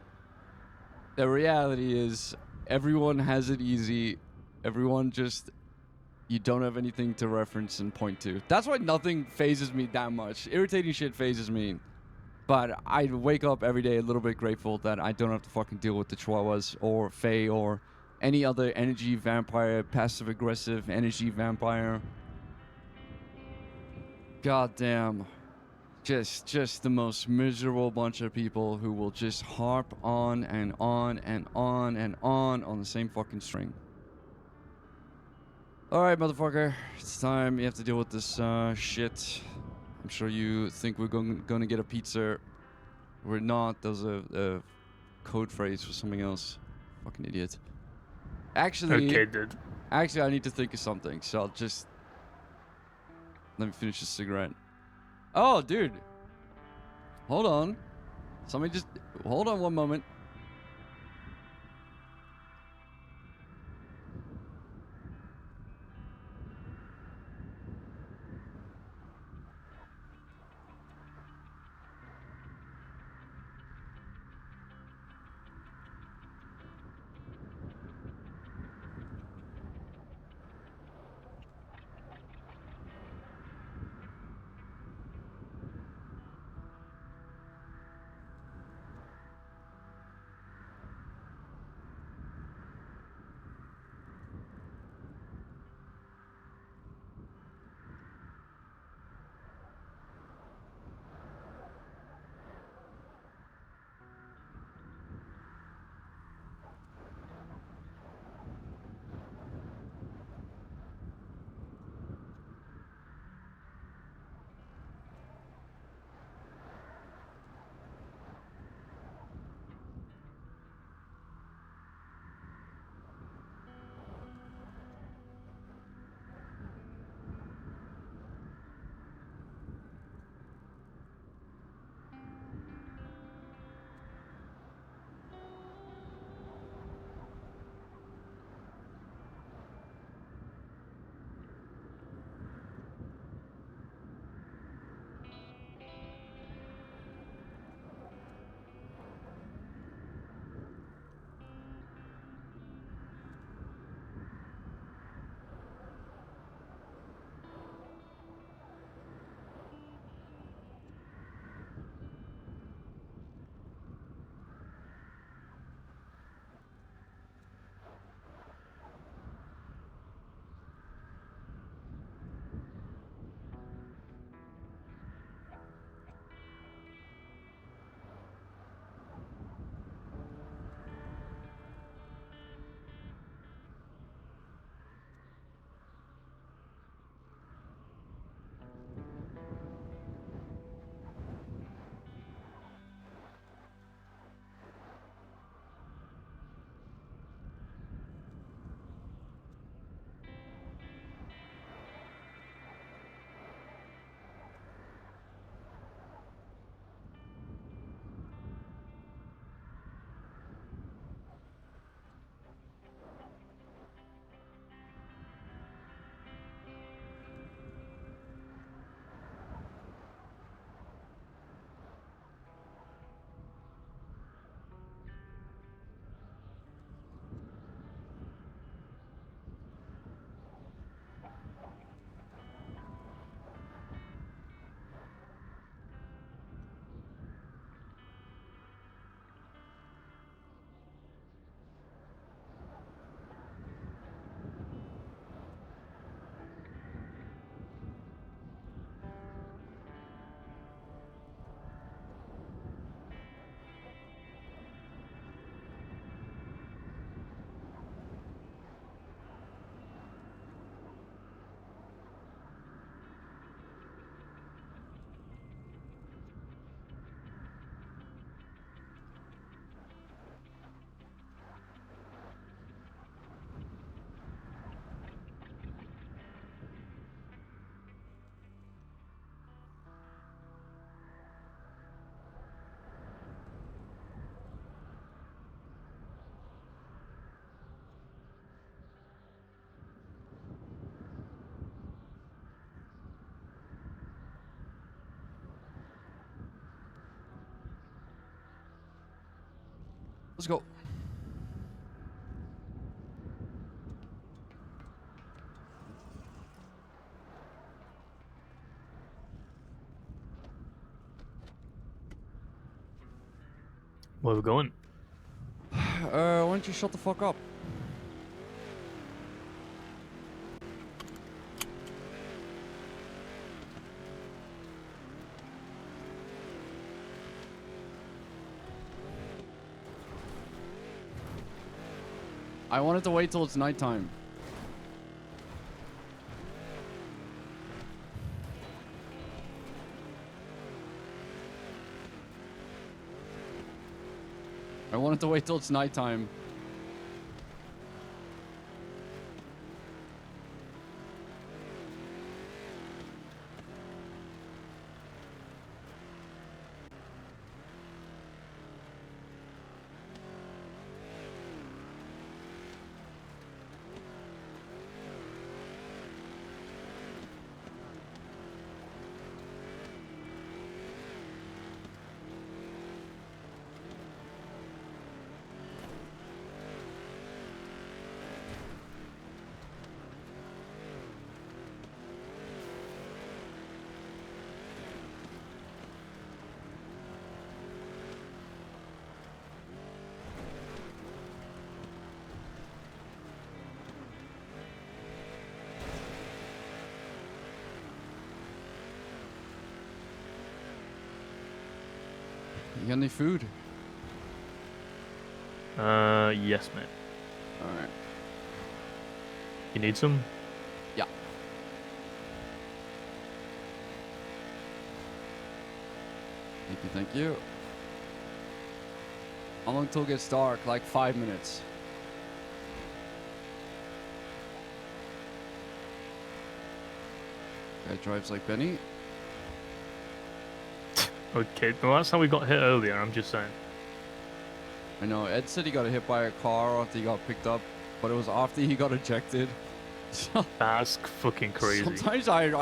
The reality is, everyone has it easy. Everyone just, you don't have anything to reference and point to. That's why nothing phases me that much. Irritating shit phases me. But I wake up every day a little bit grateful that I don't have to fucking deal with the Chihuahuas or Fae or any other energy vampire, passive-aggressive energy vampire. Goddamn. Just the most miserable bunch of people who will just harp on and on and on and on the same fucking string. Alright, motherfucker. It's time. You have to deal with this shit. I'm sure you think we're gonna get a pizza. We're not. That was a code phrase for something else. Fucking idiot. Actually, Okay, dude. Actually, I need to think of something, so I'll just... Let me finish this cigarette. Oh, dude. Hold on. Somebody just... Hold on one moment. Let's go. Where we going? Why don't you shut the fuck up? I wanted to wait till it's nighttime. I wanted to wait till it's nighttime. You got any food? Yes, mate. Alright. You need some? Yeah. Thank you, thank you. How long till it gets dark? Like 5 minutes. Guy drives like Benny. Okay, well that's how we got hit earlier, I'm just saying. I know, Ed said he got hit by a car after he got picked up, but it was after he got ejected. So That's fucking crazy. sometimes sometimes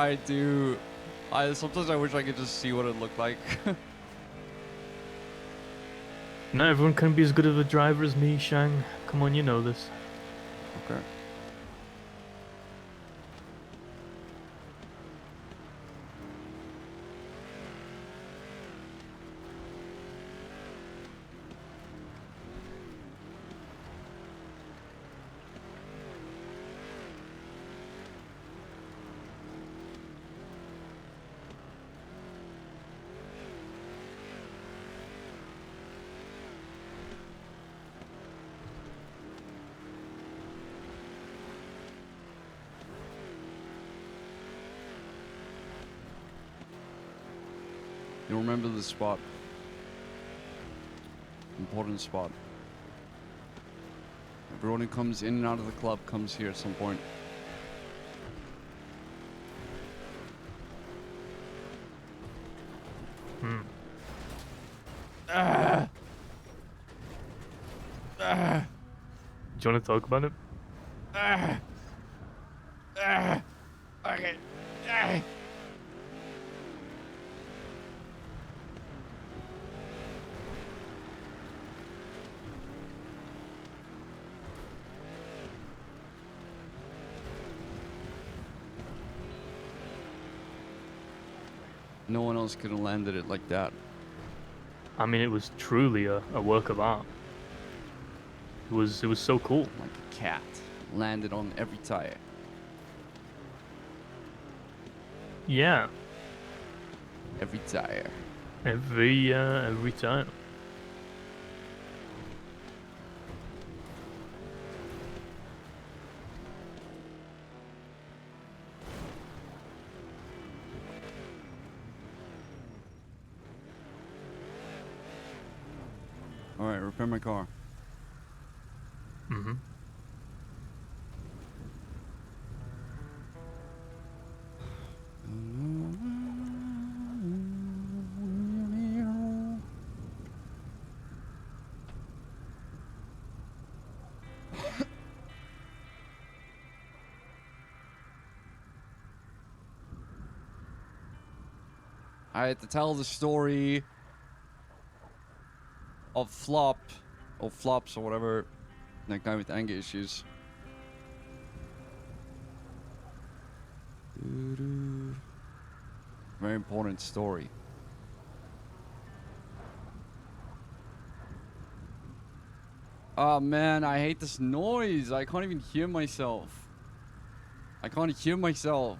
I wish I could just see what it looked like. Not everyone can be as good of a driver as me, Shang. Come on, you know this. Okay. You remember the spot. Important spot. Everyone who comes in and out of the club comes here at some point. Hmm. Do you want to talk about it? Okay. No one else could have landed it like that. I mean, it was truly a work of art. It was so cool. Like a cat. Landed on every tire. Yeah, Every tire. every time. Alright, repair my car. Mm-hmm. I had to tell the story of Flop or Flops or whatever, that guy with anger issues. Doo-doo. Very important story. Oh man, I hate this noise. I can't even hear myself. I can't hear myself.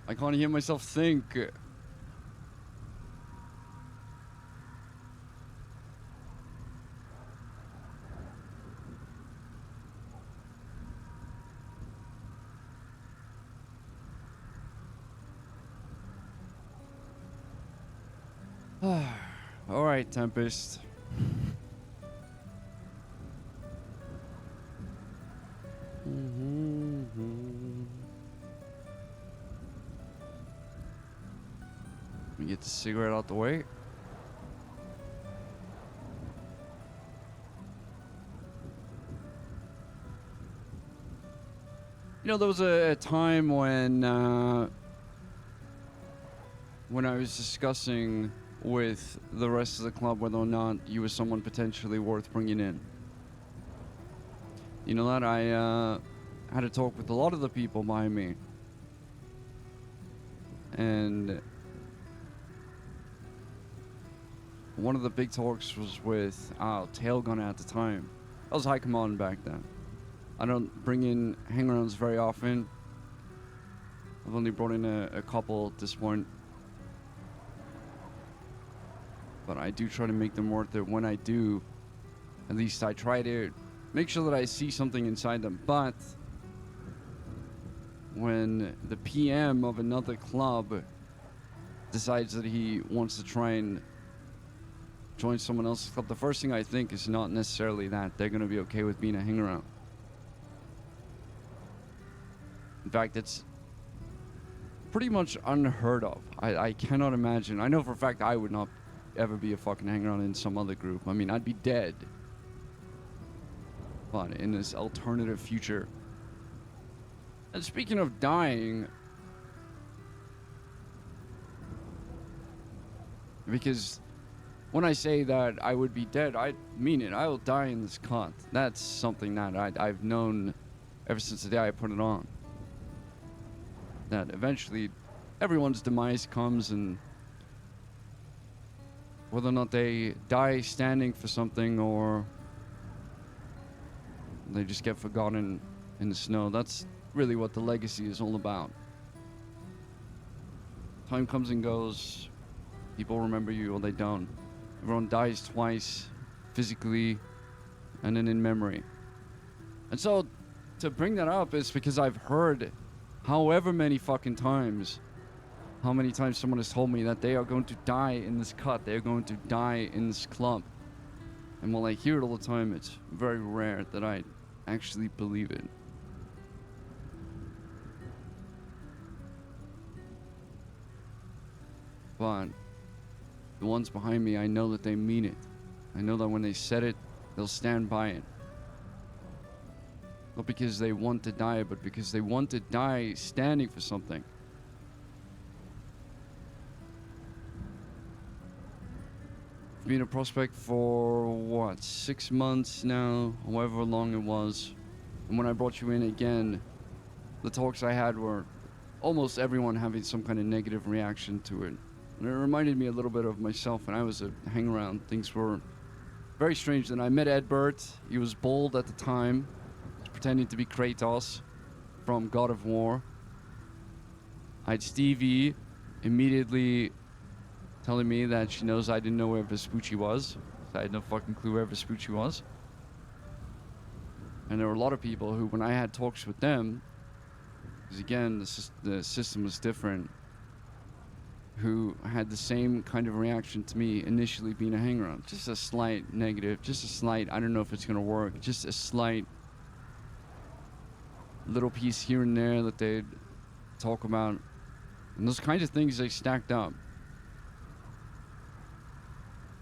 I can't hear myself think. All right, Tempest. Let me get the cigarette out the way. You know, there was a time when I was discussing with the rest of the club whether or not you were someone potentially worth bringing in. You know that I had a talk with a lot of the people behind me, and one of the big talks was with Tailgunner at the time. I was high command back then. I don't bring in hang-arounds very often. I've only brought in a couple at this point. But I do try to make them worth it. When I do, at least I try to make sure that I see something inside them. But when the PM of another club decides that he wants to try and join someone else's club, the first thing I think is not necessarily that they're going to be okay with being a hang-around. In fact, it's pretty much unheard of. I cannot imagine. I know for a fact I would not ever be a fucking hang-around in some other group. I mean, I'd be dead. But in this alternative future. And speaking of dying, because when I say that I would be dead, I mean it. I will die in this cunt. That's something that I've known ever since the day I put it on. That eventually everyone's demise comes, and whether or not they die standing for something or they just get forgotten in the snow, that's really what the legacy is all about. Time comes and goes. People remember you or they don't. Everyone dies twice, physically and then in memory. And so to bring that up is because I've heard however many fucking times, how many times someone has told me that they are going to die in this cut, they are going to die in this club. And while I hear it all the time, it's very rare that I actually believe it. But the ones behind me, I know that they mean it. I know that when they said it, they'll stand by it. Not because they want to die, but because they want to die standing for something. I've been a prospect for, what, 6 months now, however long it was. And when I brought you in again, the talks I had were almost everyone having some kind of negative reaction to it. And it reminded me a little bit of myself when I was a hang-around. Things were very strange. Then I met Edbert. He was bold at the time, pretending to be Kratos from God of War. I had Stevie immediately telling me that she knows I didn't know where Vespucci was. So I had no fucking clue where Vespucci was. And there were a lot of people who, when I had talks with them, because again, the system was different, who had the same kind of reaction to me initially being a hang-around. Just a slight negative, just a slight, I don't know if it's going to work, just a slight little piece here and there that they'd talk about. And those kinds of things, they stacked up.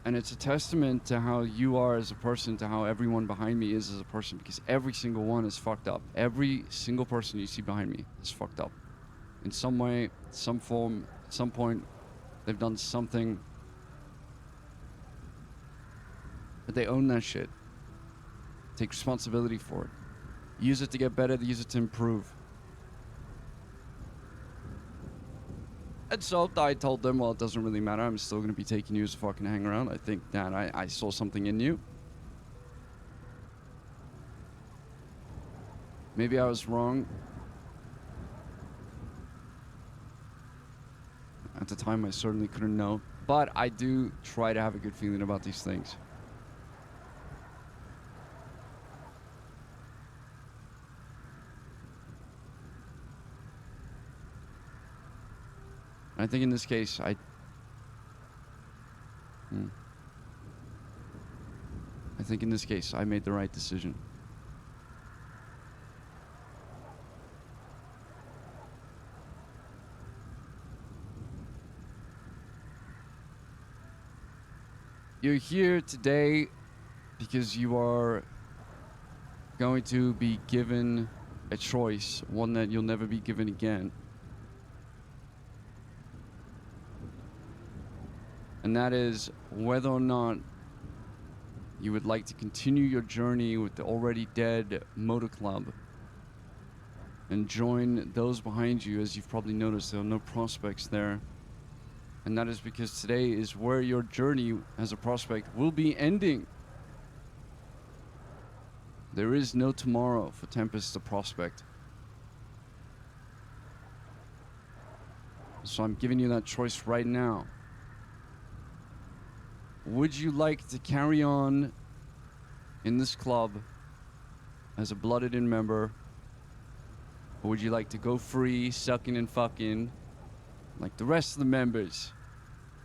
And it's a testament to how you are as a person, to how everyone behind me is as a person, because every single one is fucked up. Every single person you see behind me is fucked up. In some way, some form, at some point, they've done something But they own that shit. Take responsibility for it. Use it to get better, use it to improve. And so I told them, well, it doesn't really matter. I'm still going to be taking you as a fucking hang around. I think that I saw something in you. Maybe I was wrong. At the time, I certainly couldn't know. But I do try to have a good feeling about these things. I think in this case, I think in this case, I made the right decision. You're here today because you are going to be given a choice, one that you'll never be given again. And that is whether or not you would like to continue your journey with the already dead Motor Club and join those behind you. As you've probably noticed, there are no prospects there. And that is because today is where your journey as a prospect will be ending. There is no tomorrow for Tempest the prospect. So I'm giving you that choice right now. Would you like to carry on in this club as a blooded-in member? Or would you like to go free, sucking and fucking, like the rest of the members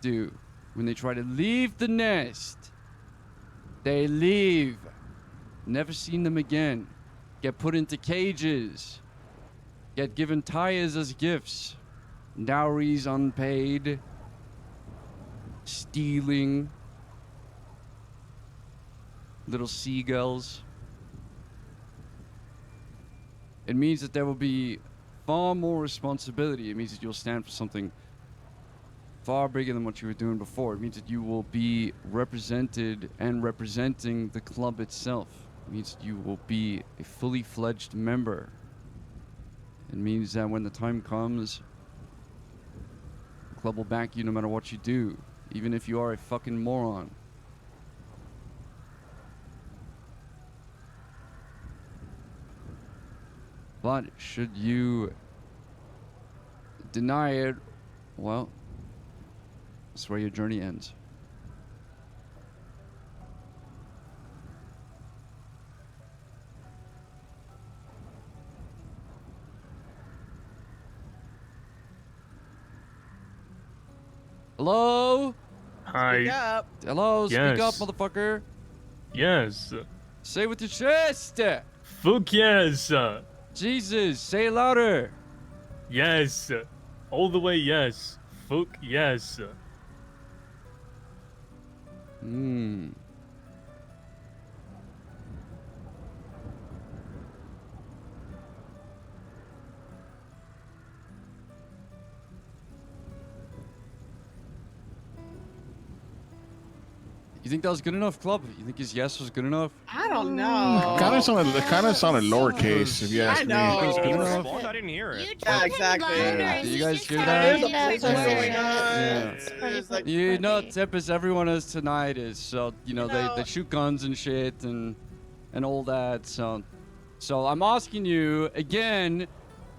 do when they try to leave the nest? They leave. Never seen them again. Get put into cages. Get given tires as gifts. Dowries unpaid. Stealing. Little seagulls. It means that there will be far more responsibility. It means that you'll stand for something far bigger than what you were doing before. It means that you will be represented and representing the club itself. It means that you will be a fully fledged member. It means that when the time comes, the club will back you no matter what you do, even if you are a fucking moron. But should you deny it, well, that's where your journey ends. Hello? Hi. Speak up. Hello? Speak up, Yes. motherfucker. Yes. Say it with your chest. Fuck yes. Jesus, say it louder. Yes. All the way yes. Fuck yes. Hmm. You think that was good enough, Club? You think his yes was good enough? I don't know. Kind of sounded lowercase, if you ask I know. me. Good He enough? responded? I didn't hear it. Yeah, exactly. Yeah. Do you guys hear There's that? a placeholder going on. Yeah. It's like, You know, Tempest, everyone has tinnitus, so you know, know- they shoot guns and shit and all that. So I'm asking you again,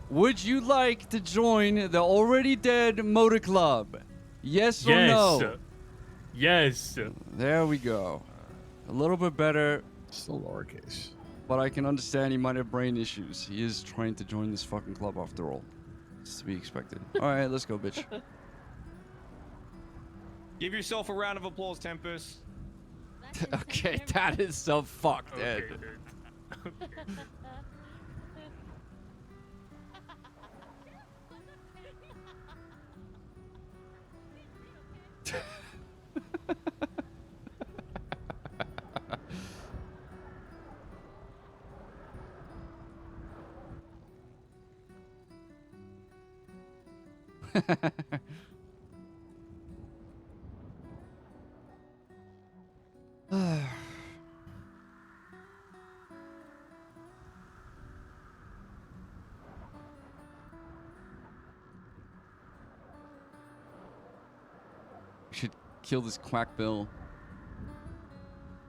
would you like to join the already dead Motor Club? Yes or Yes. no? Yes. There we go. A little bit better, Still lowercase. but I can understand he might have brain issues. He is trying to join this fucking club after all. It's to be expected. All right, let's go, bitch. Give yourself a round of applause, Tempest. Okay, that is so fucked, Okay, Ed. dude. Okay. could kill this quackbill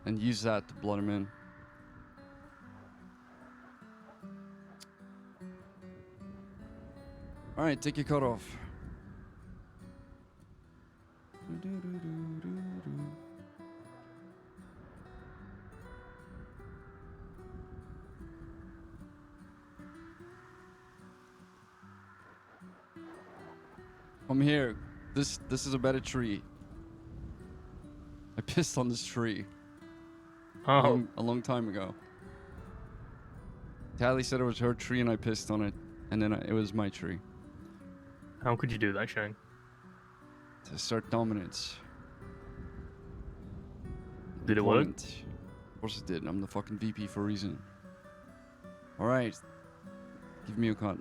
and use that to blood him in. All right, take your coat off. I'm here. This is a better tree. I pissed on this tree. Oh. A long time ago. Tally said it was her tree and I pissed on it, and then it was my tree. How could you do that, Shane? To assert dominance. Did it work? Of course it did. I'm the fucking VP for a reason. Alright. Give me a cut.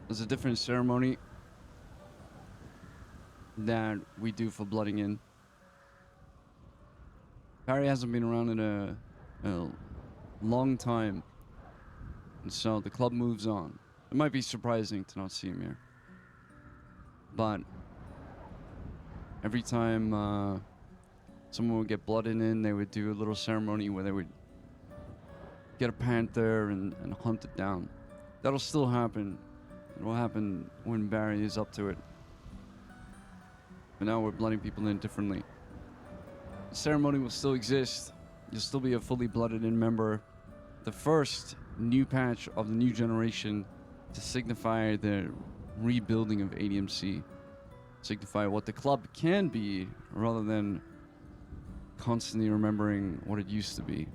There's a different ceremony that we do for blooding in. Barry hasn't been around in a long time, and so the club moves on. It might be surprising to not see him here, but every time someone would get blooded in, they would do a little ceremony where they would get a panther and hunt it down. That'll still happen. It will happen when Barry is up to it. But now we're blooding people in differently. The ceremony will still exist. You'll still be a fully blooded in member. The first new patch of the new generation to signify the rebuilding of ADMC. Signify what the club can be rather than constantly remembering what it used to be.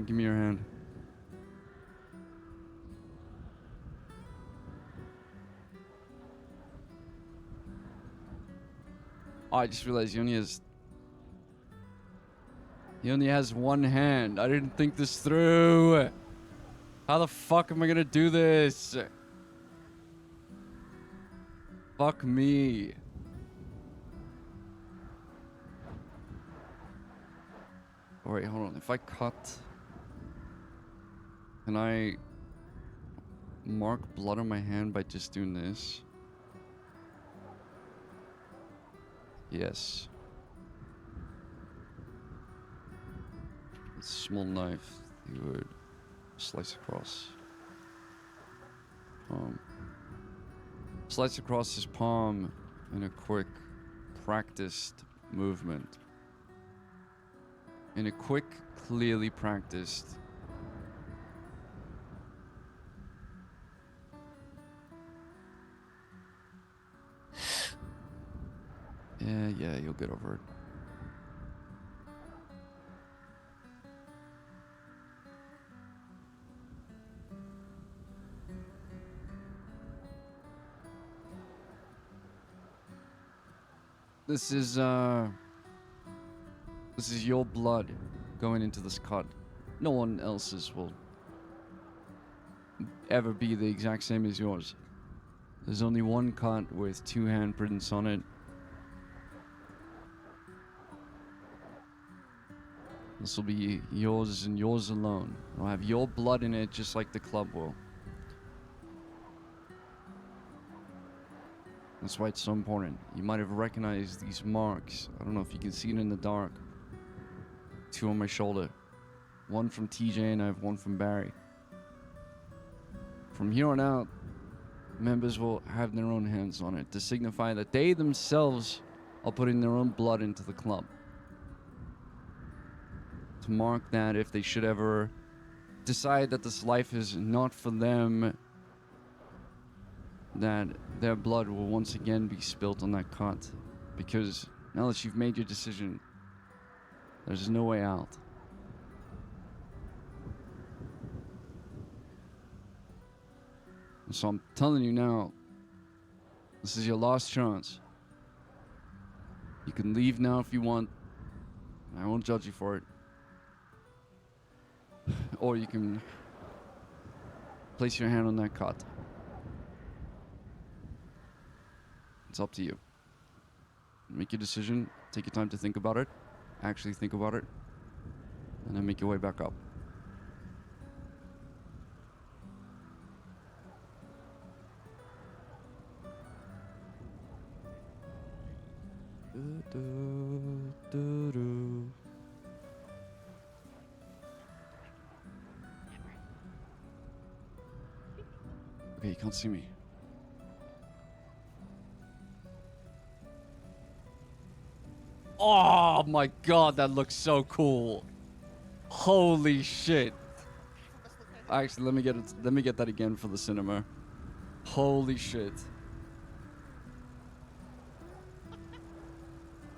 Give me your hand. Oh, I just realized he only has one hand. I didn't think this through. How the fuck am I gonna do this? Fuck me. Oh, wait, hold on. If I cut, can I mark blood on my hand by just doing this? Yes. With a small knife, you would slice across. Slice across his palm in a quick, practiced movement. In a quick, clearly practiced. Yeah, you'll get over it. This is your blood going into this cut. No one else's will ever be the exact same as yours. There's only one cut with 2 handprints on it. This will be yours and yours alone. It'll have your blood in it just like the club will. That's why it's so important. You might have recognized these marks. I don't know if you can see it in the dark. 2 on my shoulder. 1 from TJ and I have 1 from Barry. From here on out, members will have their own hands on it to signify that they themselves are putting their own blood into the club. To mark that if they should ever decide that this life is not for them, that their blood will once again be spilt on that cot. Because now that you've made your decision, there's no way out. So I'm telling you now, this is your last chance. You can leave now if you want. I won't judge you for it. Or you can place your hand on that cot. It's up to you. Make your decision. Take your time to think about it. Actually think about it. And then make your way back up. Okay, you can't see me. Oh my god, that looks so cool. Holy shit. Actually, let me get that again for the cinema. Holy shit.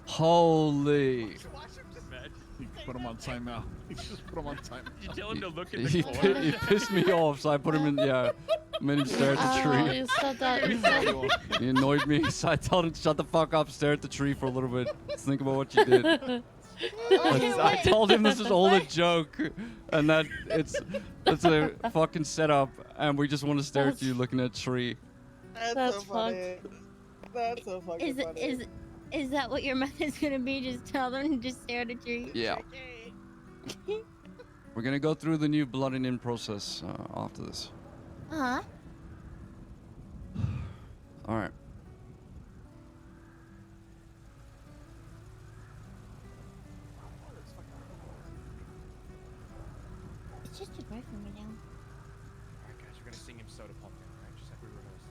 Holy. You put him on timeout. You just put him on timeout. You tell him to look at He pissed me off, so I put him in, yeah. Made him stare at the tree. You said that. He annoyed me, so I told him to shut the fuck up, stare at the tree for a little bit. Just think about what you did. I told him this is all a joke, and that it's a fucking setup, and we just want to stare at you looking at a tree. That's so funny. That's so fucking funny. Is that what your method's gonna be? Just tell them to just stare at a tree? Yeah. We're gonna go through the new blooding in process after this. Uh-huh. All right. It's just a break from me now. Alright, guys, we're gonna sing him Soda Pop now, right? Just like we rehearsed.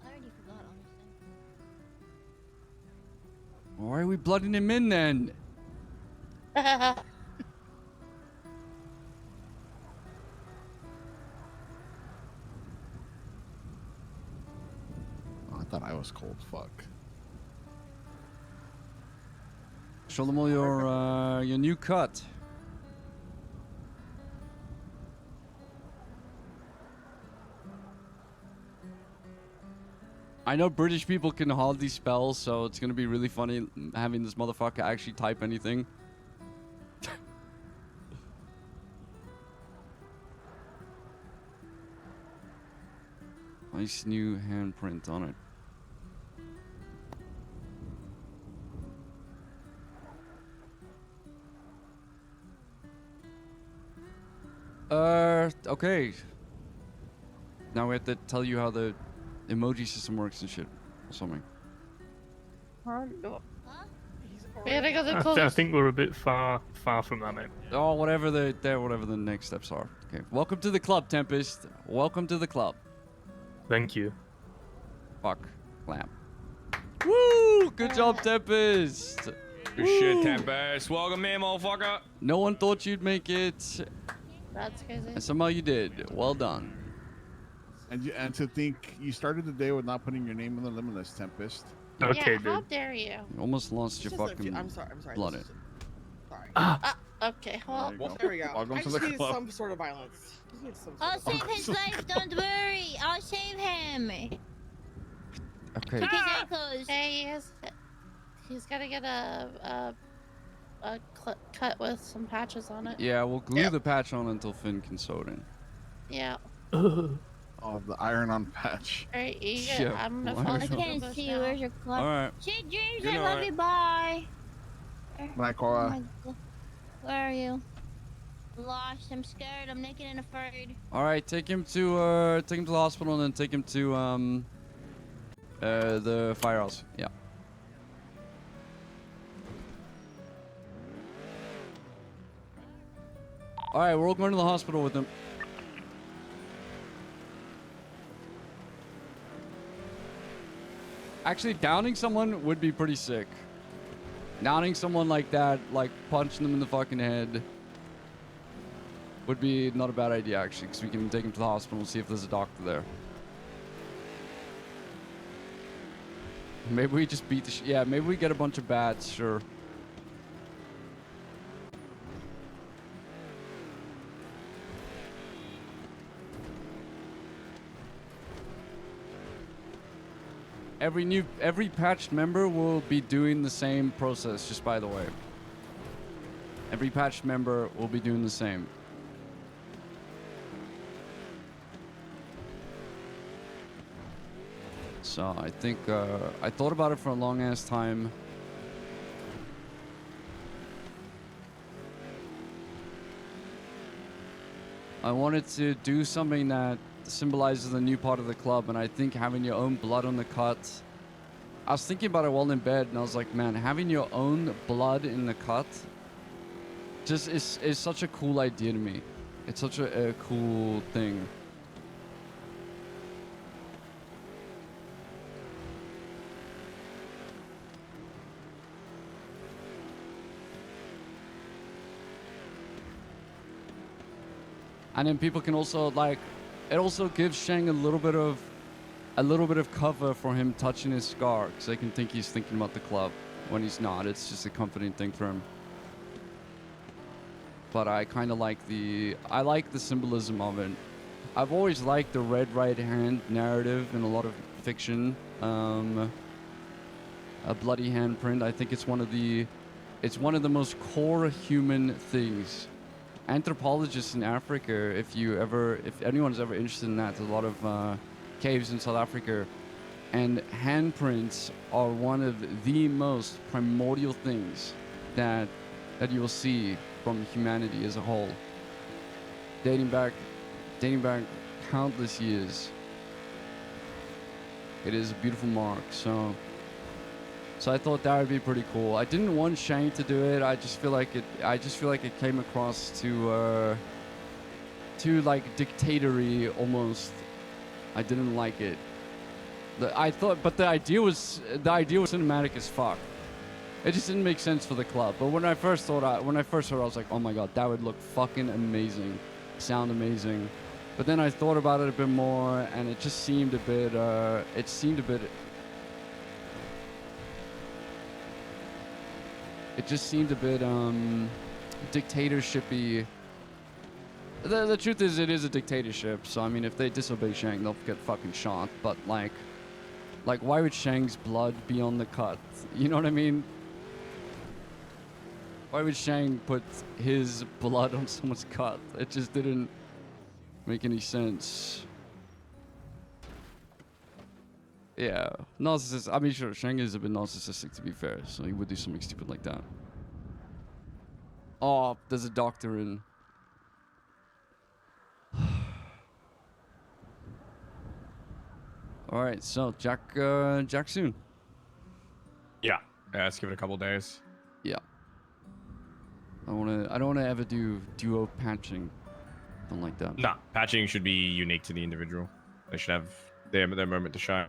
I already forgot, honestly. Why are we blooding him in then? Oh, I thought I was cold. Fuck. Show them all your new cut. I know British people can hardly spell, so it's gonna be really funny having this motherfucker actually type anything. Nice new handprint on it. Okay. Now we have to tell you how the emoji system works and shit, or something. We gotta go the I closest. think we're a bit far from that, mate. Oh, whatever the next steps are. Okay. Welcome to the club, Tempest. Welcome to the club. Thank you. Fuck. Clamp. Woo! Good job, Tempest. Good shit, Tempest. Welcome in, motherfucker. No one thought you'd make it, That's crazy. and somehow you did. Well done. And to think you started the day with not putting your name on the limitless, Tempest. Okay, yeah, how dude. dare you? You almost lost your Just a few- fucking I'm sorry. blood. this is- Sorry. Okay, well, There you go. There we go. Welcome I to just the need club. some sort of violence. Just need some sort I'll of save violence. his life, don't worry. I'll save him. Okay. Keep his eye closed. hey, he's gotta get a cut with some patches on it. Yeah, we'll glue the patch on until Finn can sew it in. Yeah. Oh, the iron-on patch. Alright, Yeah, I'm gonna why follow not? I the can't bush see you. now. Where's your club? All right. Sweet dreams. Good I love night. you. Bye. Bye, Oh Cora. my God. Where are you? Lost. I'm scared. I'm naked and afraid. All right, take him to the hospital and then take him to the firehouse. Yeah. All right, we're all going to the hospital with him. Actually, downing someone would be pretty sick. Downing someone like that, like punching them in the fucking head, would be not a bad idea actually, because we can take him to the hospital and see if there's a doctor there. Maybe we just beat the yeah, maybe we get a bunch of bats, sure. Every patched member will be doing the same process, just by the way. Every patched member will be doing the same. So I think I thought about it for a long ass time. I wanted to do something that symbolizes the new part of the club, and I think having your own blood on the cut. I was thinking about it while in bed, and I was like, man, having your own blood in the cut just is such a cool idea to me. It's such a cool thing. And then people can also like, it also gives Shang a little bit of cover for him touching his scar, because they can think he's thinking about the club when he's not. It's just a comforting thing for him. But I kind of like the symbolism of it. I've always liked the red right hand narrative in a lot of fiction. A bloody handprint. I think it's one of the most core human things. Anthropologists in Africa, if anyone's ever interested in that, there's a lot of caves in South Africa, and handprints are one of the most primordial things that you will see from humanity as a whole, dating back countless years. It is a beautiful mark. So I thought that would be pretty cool. I didn't want Shang to do it. I just feel like it came across too like dictatory almost. I didn't like it. But the idea was cinematic as fuck. It just didn't make sense for the club. But when I first heard it, I was like, oh my god, that would look fucking amazing, sound amazing. But then I thought about it a bit more, and it just seemed a bit. It just seemed a bit dictatorshipy. The truth is, it is a dictatorship. So I mean, if they disobey Shang, they'll get fucking shot. But like, why would Shang's blood be on the cut? You know what I mean? Why would Shang put his blood on someone's cut? It just didn't make any sense. Yeah, narcissist. I mean, sure, Shang is a bit narcissistic, to be fair, so he would do something stupid like that. Oh, there's a doctor in. All right, so Jack soon. Yeah, let's give it a couple days. Yeah. I don't wanna ever do duo patching, something like that. Nah, patching should be unique to the individual. They should have their moment to shine.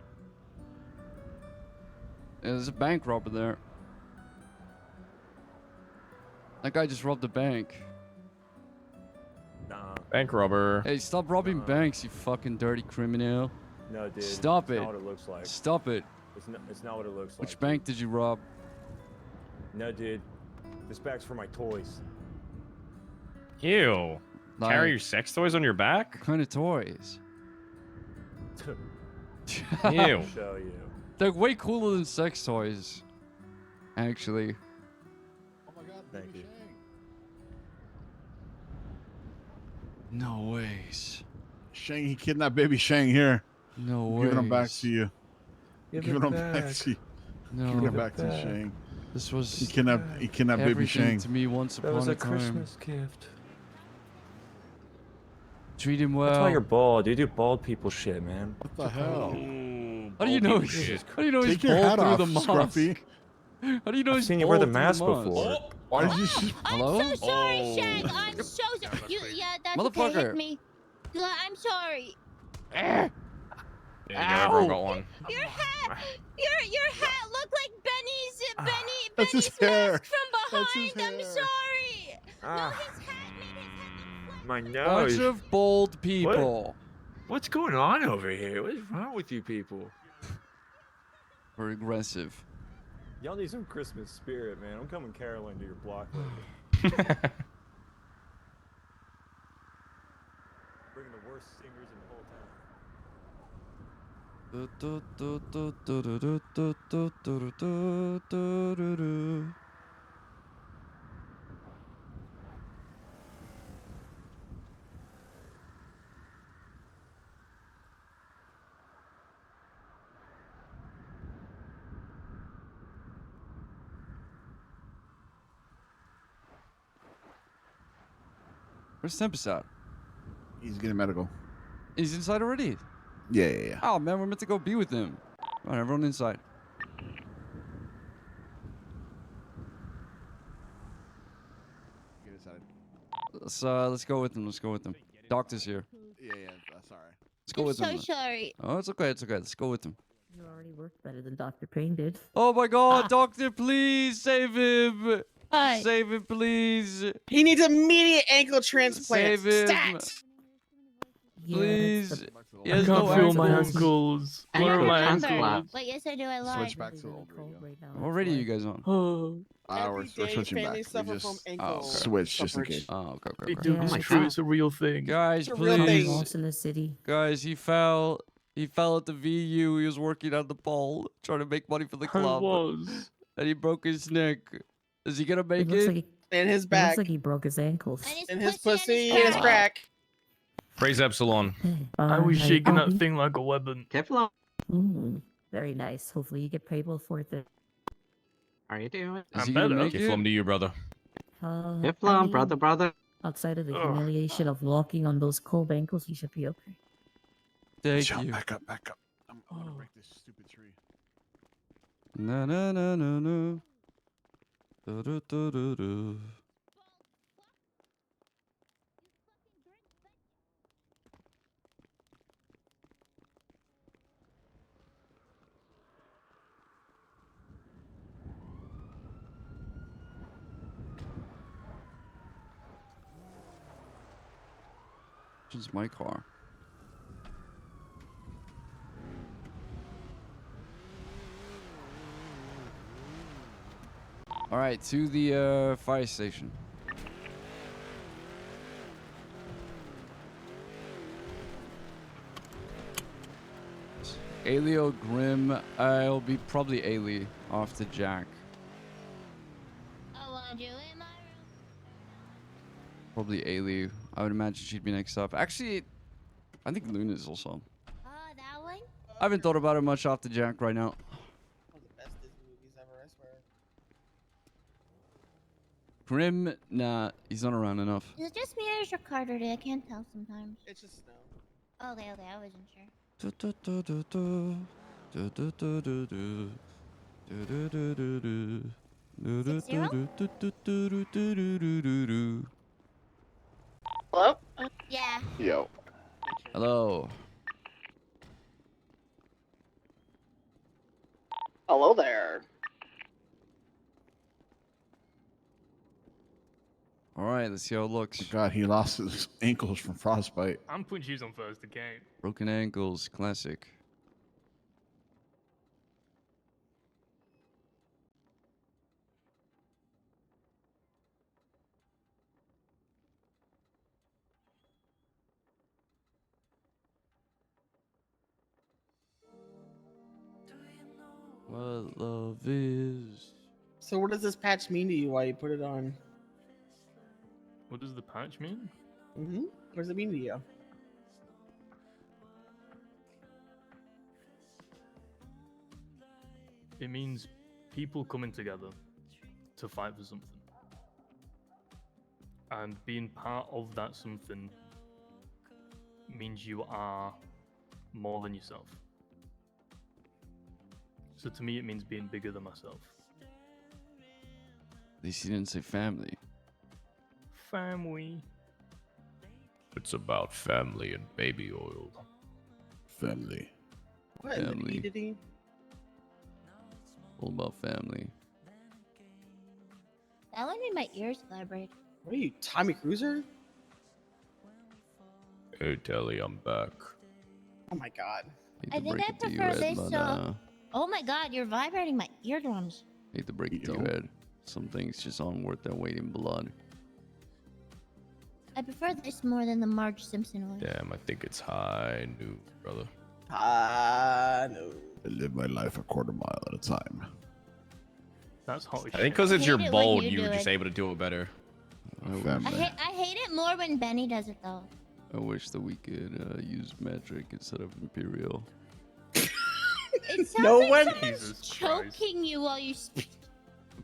Yeah, there's a bank robber there. That guy just robbed a bank. Nah. Bank robber. Hey, stop robbing banks, you fucking dirty criminal. No, dude. Stop it. It's not what it looks like. Stop it. It's not what it looks like. Which bank did you rob? No, dude. This bag's for my toys. Ew. Like, carry your sex toys on your back? What kind of toys? Ew. I'll show you. They're way cooler than sex toys, actually. Oh my god, Thank you. No ways. Shang, he kidnapped baby Shang here. No I'm ways. giving him back to you. Give Giving it him back back. to you. No. Giving him Give it back to back. Shang. This was He kidnapped baby everything Shang. to me once That upon was a a time. Christmas gift. Treat him well. That's why you're bald. You do bald people shit, man. What the hell? How do you know? shit. How do you know he's Take your bald hat through off, the mask? Scruffy. How do you know I've he's seen you bald wear the through mask mask? before. Why did you? Hello? I'm so sorry, Oh. Shang. I'm so sorry. Yeah, that's okay. Motherfucker. Hit me. I'm sorry. Yeah, everyone got one. Your hat looked like Benny's That's his hair. That's his I'm hair. sorry. Ah, my Bunch nose. of bold people. What's going on over here? What's wrong with you people? We're aggressive. Y'all need some Christmas spirit, man. I'm coming caroling to your block later. Bringing the worst singers in the whole town. Where's Tempest at? He's getting medical. He's inside already? Yeah. Oh, man, we're meant to go be with him. All right, everyone inside. Get inside. Let's go with him. Let's go with him. Doctor's here. Yeah, sorry. Let's go I'm with so him. sorry. Oh, it's okay. It's okay. Let's go with him. You already worked better than Dr. Crane did. Oh my God, Doctor, please save him. Hi. Save him, please. He needs immediate ankle transplant. Save him. Stat. Please. He I has can't no feel my ankles. ankles. I Where are don't my remember. ankles? Wait, yes I do. I lied. Switch back to the old radio. What radio are you guys on? We're switching back. Families We suffer from just ankle switch just in suffrage. case. Oh, okay. It does true. It's a real thing. Guys, It's a real please. thing. Lost in the city. Guys, he fell. He fell at the VU. He was working on the pole, trying to make money for the I club. was. And he broke his neck. Is he gonna make looks it? like he, In his it back. looks like he broke his ankles. In his pussy. In his crack. Praise Epsilon. I was Hey, shaking that Bobby. thing like a weapon. Very nice. Hopefully you get paid well for it. How are you doing? Is I'm he gonna better. make it? Kiflum to you, brother. I Hello, mean, brother. outside of the Ugh. humiliation of walking on those cold ankles, you should be okay. Thank Shut- you. Back up. I'm gonna break this stupid tree. No, no, no, no, no. Do, do, do, do, do. This is my car. All right, to the fire station. Ailey Grim. It'll be probably Ailey off to Jack. I want you in my room. Probably Ailey. I would imagine she'd be next up. Actually, I think Luna's also. Oh, that one? I haven't thought about it much off to Jack right now. One of the best Disney movies ever, I swear. Grim, nah, he's not around enough. Is it just me or is your car dirty? I can't tell sometimes. It's just snow. Okay, I wasn't sure. Do, do, do, do, do. Do, do, do, do, do. Do, do, do, do, do. Do, do, 60? do, do, do, do, do, do, do, do, do, do. Hello? Yeah. Yo. Hello. Hello there. All right, let's see how it looks. God, he lost his ankles from frostbite. I'm putting shoes on first, okay? Broken ankles, classic. What love is. So what does this patch mean to you while you put it on? What does the patch mean? Mm-hmm. What does it mean to you? It means people coming together to fight for something. And being part of that something means you are more than yourself. So to me, it means being bigger than myself. At least he didn't say family. Family. It's about family and baby oil. Family. What in the Family. did he? All about family. I wanted my ears to vibrate. What are you, Tommy Cruiser? Hey, Telly, I'm back. Oh my god. I think I prefer this. Oh my god, you're vibrating my eardrums. Hate to break it to you, Ed. Some things just aren't worth their weight in blood. I prefer this more than the Marge Simpson one. Damn, I think it's high noon, brother. No. I live my life a quarter mile at a time. That's hot. I think because it's I your hate it when bold, you you do were just it. able to do it better. I hate it more when Benny does it though. I wish that we could use metric instead of imperial. It sounds No like one- someone's Jesus choking you while you speak.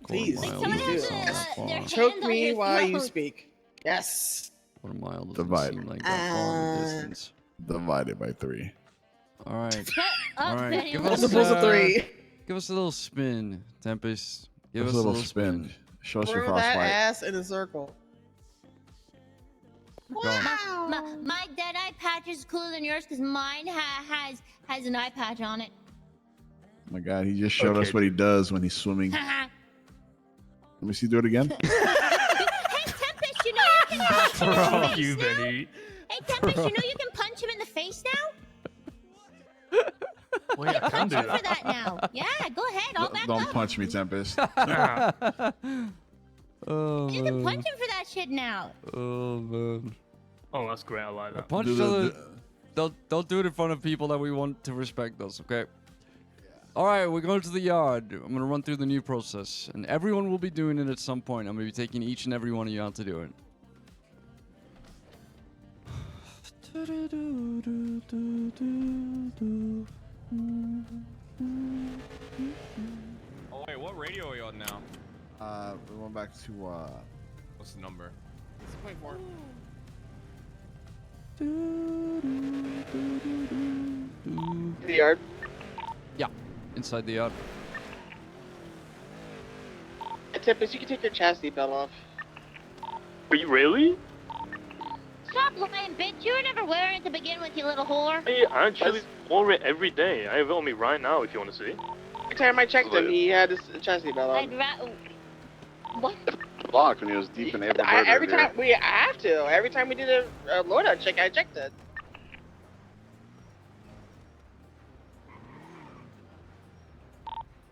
Please, Quarter Someone mile has doesn't their sound far. hand Choke on me your while you throat. speak. Yes. Quarter mile doesn't Divide. seem like that far in the distance. Divided by 3. All right. Shut up, All right. Benny. Give Let's us, Multiples of 3. give us a little spin, Tempest. Give us a little spin. Show us your Throw that frostbite. ass in a circle. My dead eye patch is cooler than yours because mine has an eye patch on it. Oh my god, he just showed us what he does when he's swimming. Let me see, do it again. Hey, Tempest, you know you can punch him in the Fuck face you, now? Benny. Hey, Tempest, you know you can punch him in the face now? Wait, I can do Punch him for that. that now. Yeah, go ahead. I'll back Don't up. punch me, Tempest. Oh, You can punch him for that shit now. Oh man. Oh, that's great. I like that. Punch each other. Don't do it in front of people that we want to respect us, okay? All right, we're going to the yard. I'm gonna run through the new process, and everyone will be doing it at some point. I'm gonna be taking each and every one of you out to do it. Oh wait, what radio are you on now? We went back to What's the number? 6.4. The yard. Yeah, inside the yard. Hey, Tempest, you can take your chastity belt off. Are you really? Stop lying, bitch. You were never wearing it to begin with, you little whore. I actually wore it every day. I have it on me right now if you want to see. Every time I checked him, he had his chastity belt on. I'd what? block when he was deep in April. Every time I have to. Every time we did a loadout check, I checked it.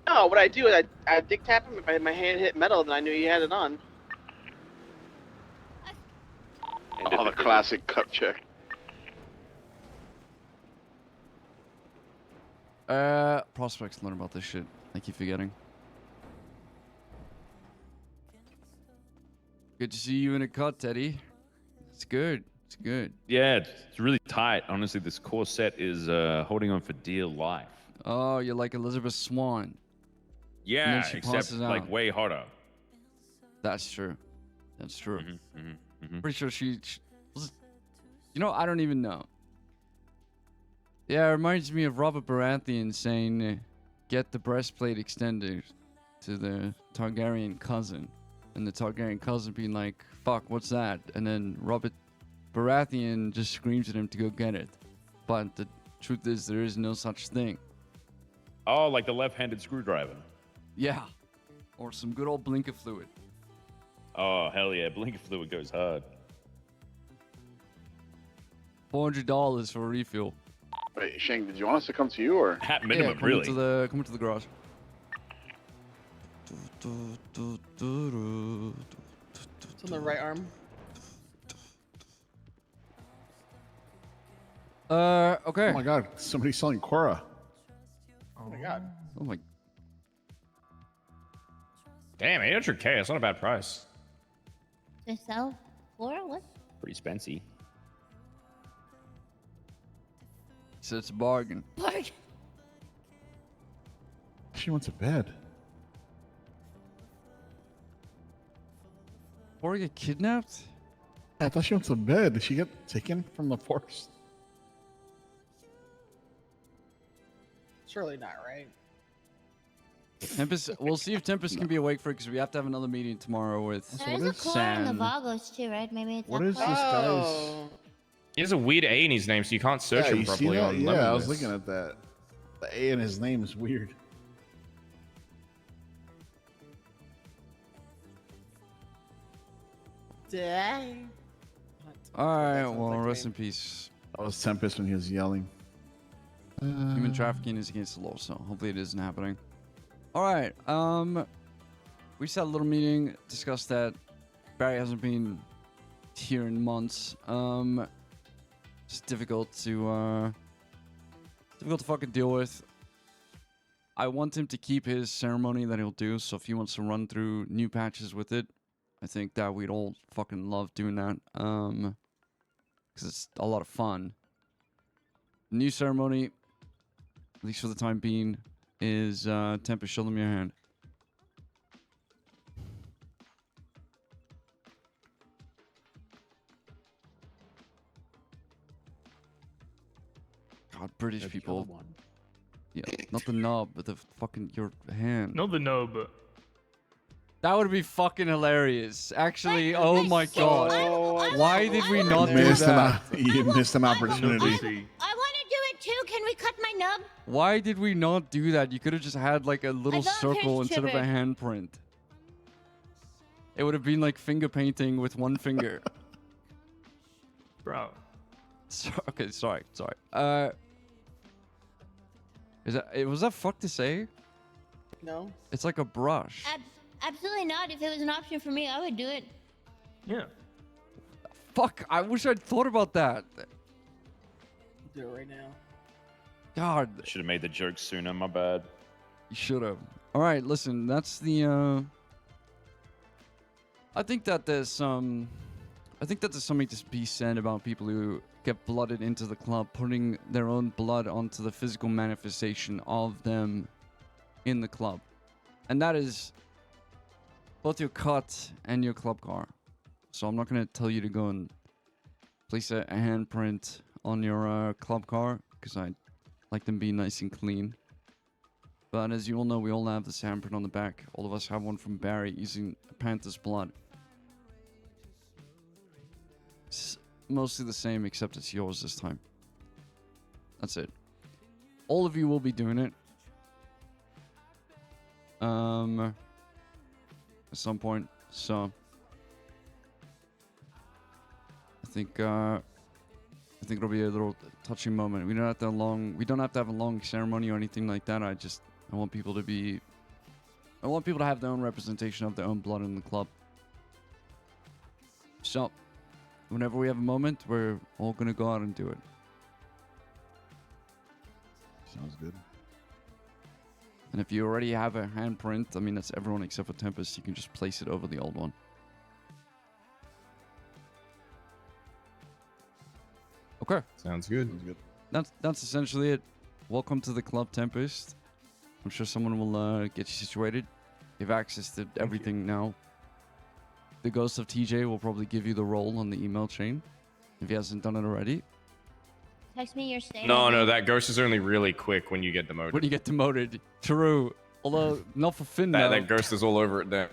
No, what I do is I dick tap him. If my hand hit metal, then I knew he had it on. Oh, the classic cup check. Prospects learn about this shit. I keep forgetting. Good to see you in a cut, Teddy. It's good. It's good. Yeah, it's really tight. Honestly, this core set is holding on for dear life. Oh, you're like Elizabeth Swan. And Yeah, then she except passes like out. way hotter. That's true. That's true. Mm-hmm. Pretty sure she was. You know, I don't even know. Yeah, it reminds me of Robert Baratheon saying, "Get the breastplate extended to the Targaryen cousin," and the Targaryen cousin being like, "Fuck, what's that?" And then Robert Baratheon just screams at him to go get it. But the truth is, there is no such thing. Oh, like the left-handed screwdriver. Yeah, or some good old blinker fluid. Oh, hell yeah. Blinker fluid goes hard. $400 for a refill. Wait, Shang, did you want us to come to you or? At minimum, come really. Come into the garage. It's on the right arm. Okay. Oh my god, somebody's selling Cora. Oh my god. Oh my. Damn, 800K. That's not a bad price. To sell for what? Pretty spency. So it's a bargain. Bargain. She went to bed. Or get kidnapped? I thought she went to bed. Did she get taken from the force? Surely not, right? Tempest. We'll see if Tempest can be awake for it because we have to have another meeting tomorrow with There's a core in the Vagos too, right? Maybe it's What that is core? this guy's? Oh. He has a weird A in his name, so you can't search him you see properly that? on Yeah, Lemon I was List. looking at that. The A in his name is weird. Dang. All right, sounds well, like rest rain. in peace. That was Tempest when he was yelling. Human trafficking is against the law, so hopefully it isn't happening. All right, we just had a little meeting, discussed that Barry hasn't been here in months. It's difficult to fucking deal with. I want him to keep his ceremony that he'll do, so if he wants to run through new patches with it, I think that we'd all fucking love doing that. Because it's a lot of fun. New ceremony, at least for the time being, is Tempest, show them your hand. God, British people. Yeah, not the knob, but the fucking your hand. Not the no, but That would be fucking hilarious. Actually, oh my god. So Why did we not do Missed that? you missed an opportunity. I want to do it too. Can we cut my nub? Why did we not do that? You could have just had like a little thought circle Prince instead of a Trevor- handprint. It would have been like finger painting with one finger. bro. Okay, sorry. Was that fuck to say? No. It's like a brush. Absolutely not. If it was an option for me, I would do it. Yeah. Fuck, I wish I'd thought about that. Do it right now. God. Should have made the joke sooner. My bad. You should have. All right, listen. That's the. I think that there's something to be said about people who get blooded into the club, putting their own blood onto the physical manifestation of them in the club, and that is both your cut and your club car. So I'm not gonna tell you to go and place a handprint on your club car because I like them being nice and clean. But as you all know, we all have this handprint on the back. All of us have one from Barry using a panther's blood. It's mostly the same, except it's yours this time. That's it. All of you will be doing it. At some point. So I think it'll be a little touching moment. We don't have to have a long ceremony or anything like that. I want people to have their own representation of their own blood in the club. So whenever we have a moment, we're all gonna go out and do it. Sounds good. And if you already have a handprint, I mean, that's everyone except for Tempest, you can just place it over the old one. Okay. Sounds good. That's essentially it. Welcome to the club, Tempest. I'm sure someone will get you situated. You have access to everything now. The ghost of TJ will probably give you the role on the email chain if he hasn't done it already. Text me your state. No, that ghost is only really quick when you get demoted. When you get demoted, true. Although not for Finn now. That ghost is all over it there.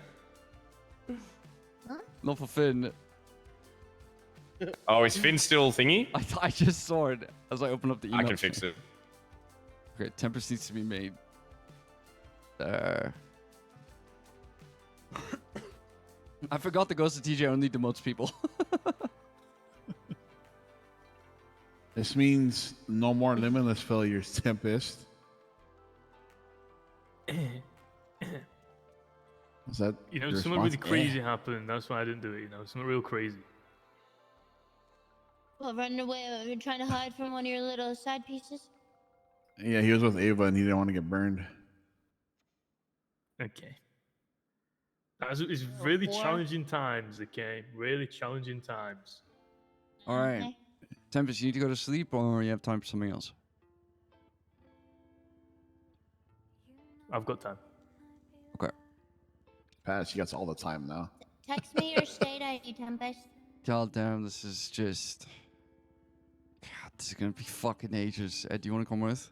Not for Finn. Oh, is Finn still thingy? I just saw it as I opened up the email. I can fix it. Okay, Tempest needs to be made. I forgot the ghost of TJ only demotes people. This means no more limitless failures, Tempest. Is that your something really response? crazy happened. That's why I didn't do it. Something real crazy. Well, running away. You're trying to hide from one of your little side pieces. Yeah, he was with Ava and he didn't want to get burned. Okay. It's really challenging times, okay? Really challenging times. All right. Tempest, you need to go to sleep or you have time for something else? I've got time. Okay. Pat, she gets all the time now. Text me your state ID, Tempest. God damn, this is just... God, this is gonna be fucking ages. Ed, do you want to come with?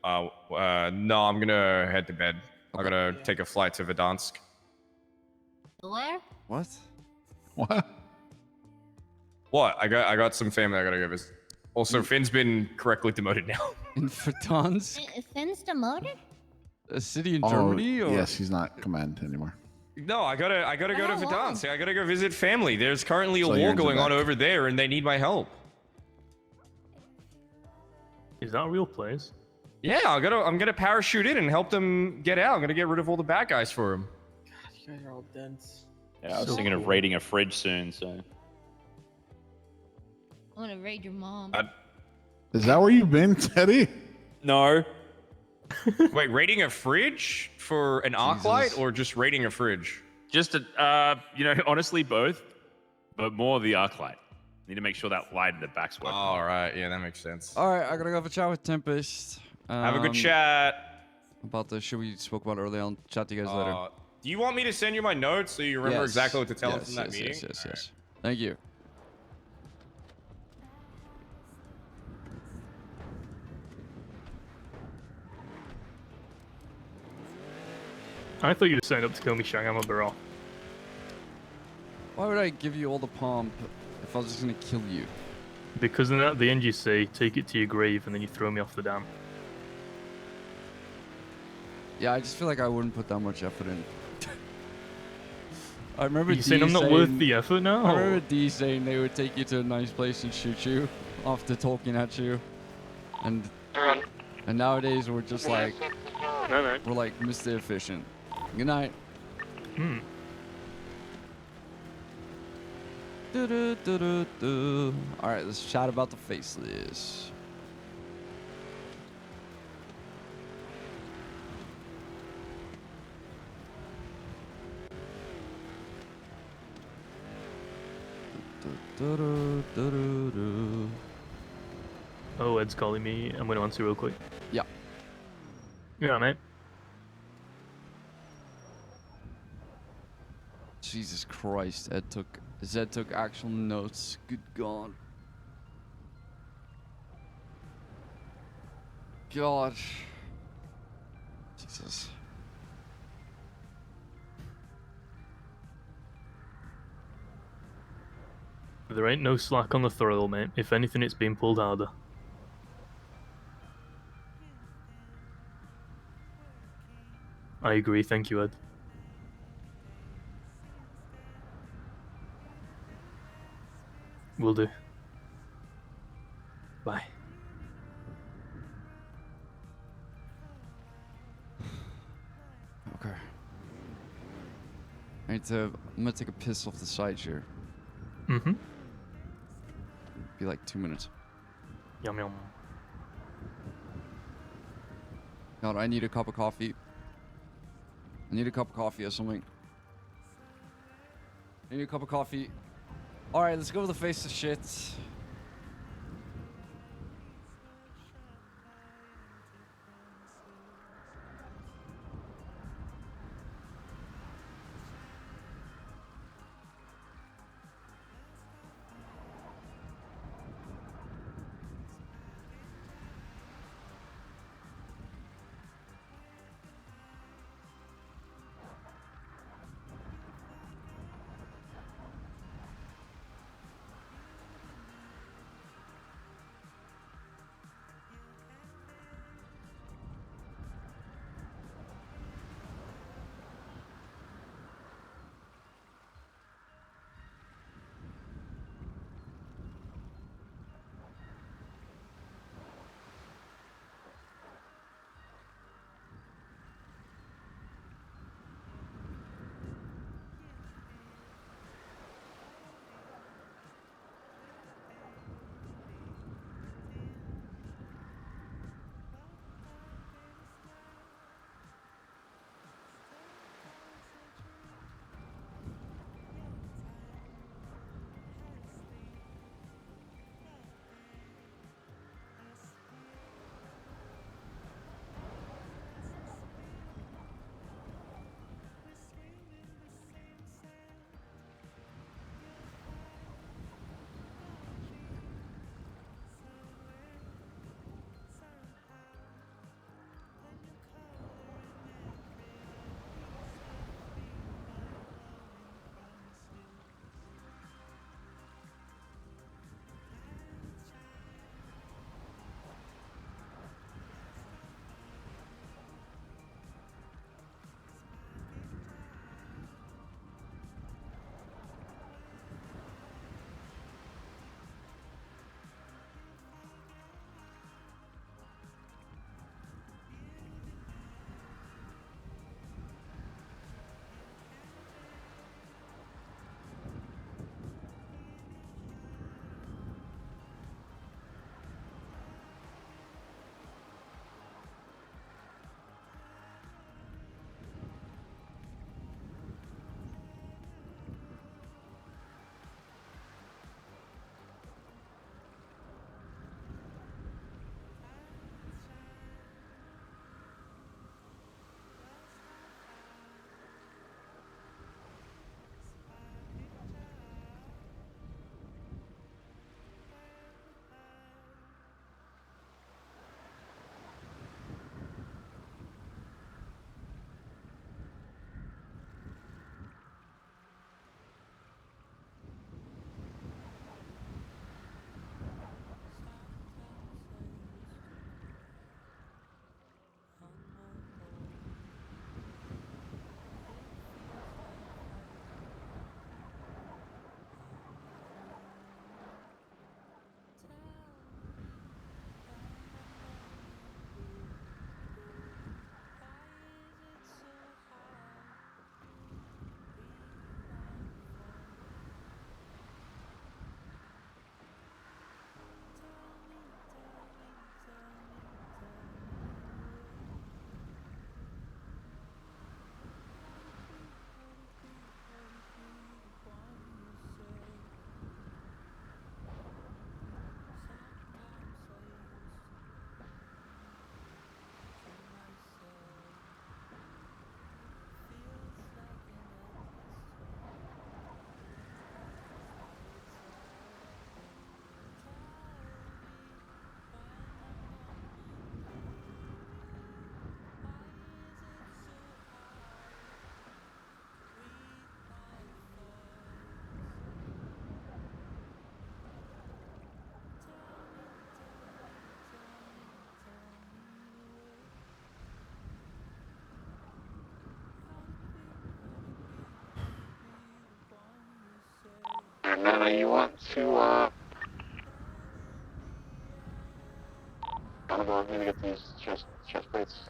No, I'm gonna head to bed. I'm gonna take a flight to Verdansk. Where? What? What? What? I got some family I gotta go visit. Also, Finn's been correctly demoted now. In Verdansk? Finn's demoted? A city in Germany? Or? Yes, he's not command anymore. No, I gotta go to Verdansk. I gotta go visit family. There's currently a So you're war in the going on back. over there, and they need my help. Is that a real place? Yeah, I'm gonna parachute in and help them get out. I'm gonna get rid of all the bad guys for them. You guys are all dense. Yeah, I was So thinking cool. of raiding a fridge soon, so. I'm gonna raid your mom. Is that where you've been, Teddy? No. Wait, raiding a fridge for an arc light, or just raiding a fridge? Just honestly, both, but more the arc light. Need to make sure that light in the back's working. All right, yeah, that makes sense. All right, I gotta go have a chat with Tempest. Have a good chat. About the shit we spoke about earlier. I'll chat to you guys later. Do you want me to send you my notes so you remember Yes. exactly what to tell them Yes, from that yes, meeting? Yes. Thank you. I thought you were setting up to kill me, Shang. I'm a bro. Why would I give you all the pomp if I was just gonna kill you? Because then at the end you say, take it to your grave, and then you throw me off the dam. Yeah, I just feel like I wouldn't put that much effort in. I remember You saying I'm not worth the effort now? I remember D saying they would take you to a nice place and shoot you after talking at you. And nowadays we're just like, we're like Mr. Efficient. Good night. Alright, let's chat about the faceless. Oh, Ed's calling me. I'm gonna answer real quick. Yeah. Yeah, mate. Jesus Christ, Zed took actual notes. Good God. God. Jesus. There ain't no slack on the throttle, mate. If anything, it's been pulled harder. I agree, thank you, Ed. Will do. Bye. Okay. I'm gonna take a piss off the side here. Mm-hmm. Be like 2 minutes. Yum yum. God, I need a cup of coffee. I need a cup of coffee or something. I need a cup of coffee. Alright, let's go with the face of shit. Anna, you want to, I'm gonna get these chest plates.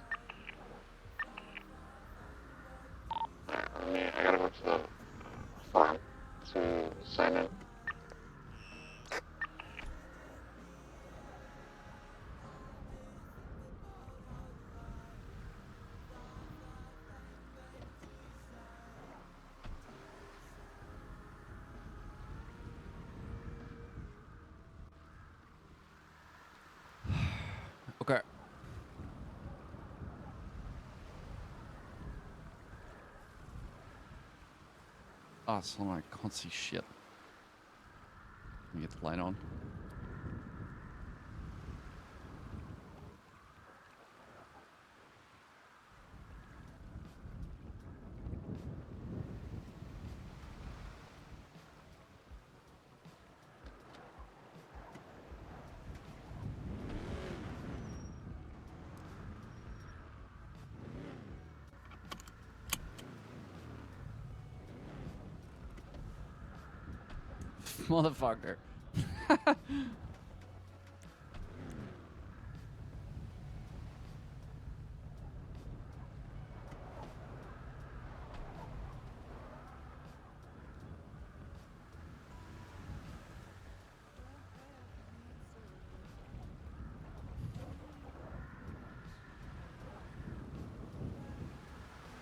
Alright, I gotta go to the farm to sign in. Okay. Ah, so I can't see shit. Let me get the light on. Motherfucker.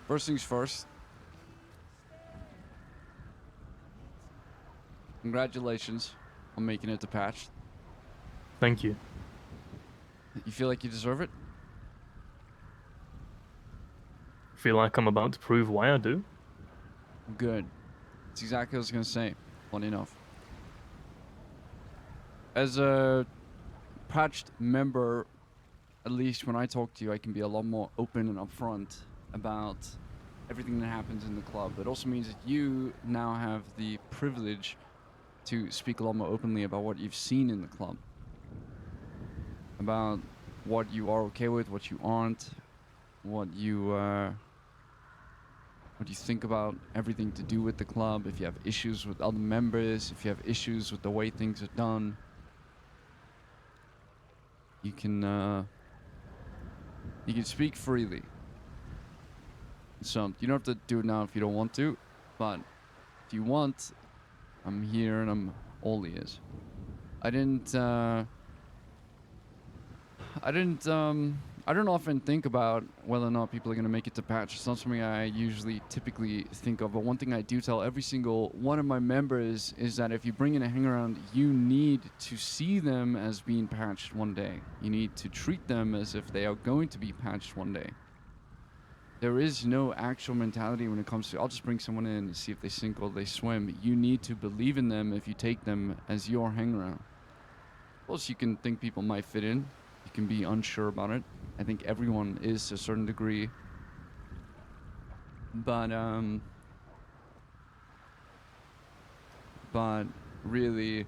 First things first. Congratulations on making it to patch. Thank you. You feel like you deserve it? Feel like I'm about to prove why I do. Good. That's exactly what I was going to say. Funny enough. As a patched member, at least when I talk to you, I can be a lot more open and upfront about everything that happens in the club. It also means that you now have the privilege to speak a lot more openly about what you've seen in the club. About what you are okay with, what you aren't, what you think about everything to do with the club, if you have issues with other members, if you have issues with the way things are done. You can speak freely. So you don't have to do it now if you don't want to, but if you want, I'm here and I'm all ears. I don't often think about whether or not people are going to make it to patch. It's not something I usually typically think of, but one thing I do tell every single one of my members is that if you bring in a hangaround, you need to see them as being patched one day. You need to treat them as if they are going to be patched one day. There is no actual mentality when it comes to, I'll just bring someone in and see if they sink or they swim. You need to believe in them if you take them as your hangaround. Of course, you can think people might fit in. You can be unsure about it. I think everyone is to a certain degree. But really,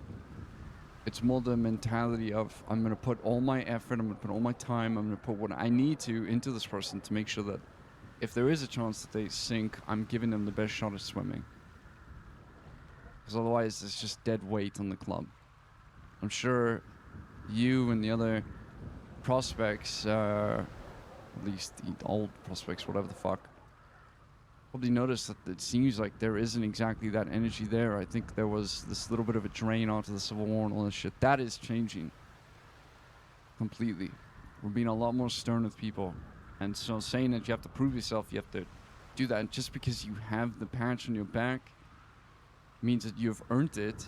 it's more the mentality of, I'm going to put all my effort, I'm going to put all my time, I'm going to put what I need to into this person to make sure that if there is a chance that they sink, I'm giving them the best shot at swimming. Because otherwise, it's just dead weight on the club. I'm sure you and the other prospects, at least the old prospects, whatever the fuck, probably noticed that it seems like there isn't exactly that energy there. I think there was this little bit of a drain after the Civil War and all this shit. That is changing completely. We're being a lot more stern with people. And so saying that you have to prove yourself, you have to do that just because you have the patch on your back means that you've earned it.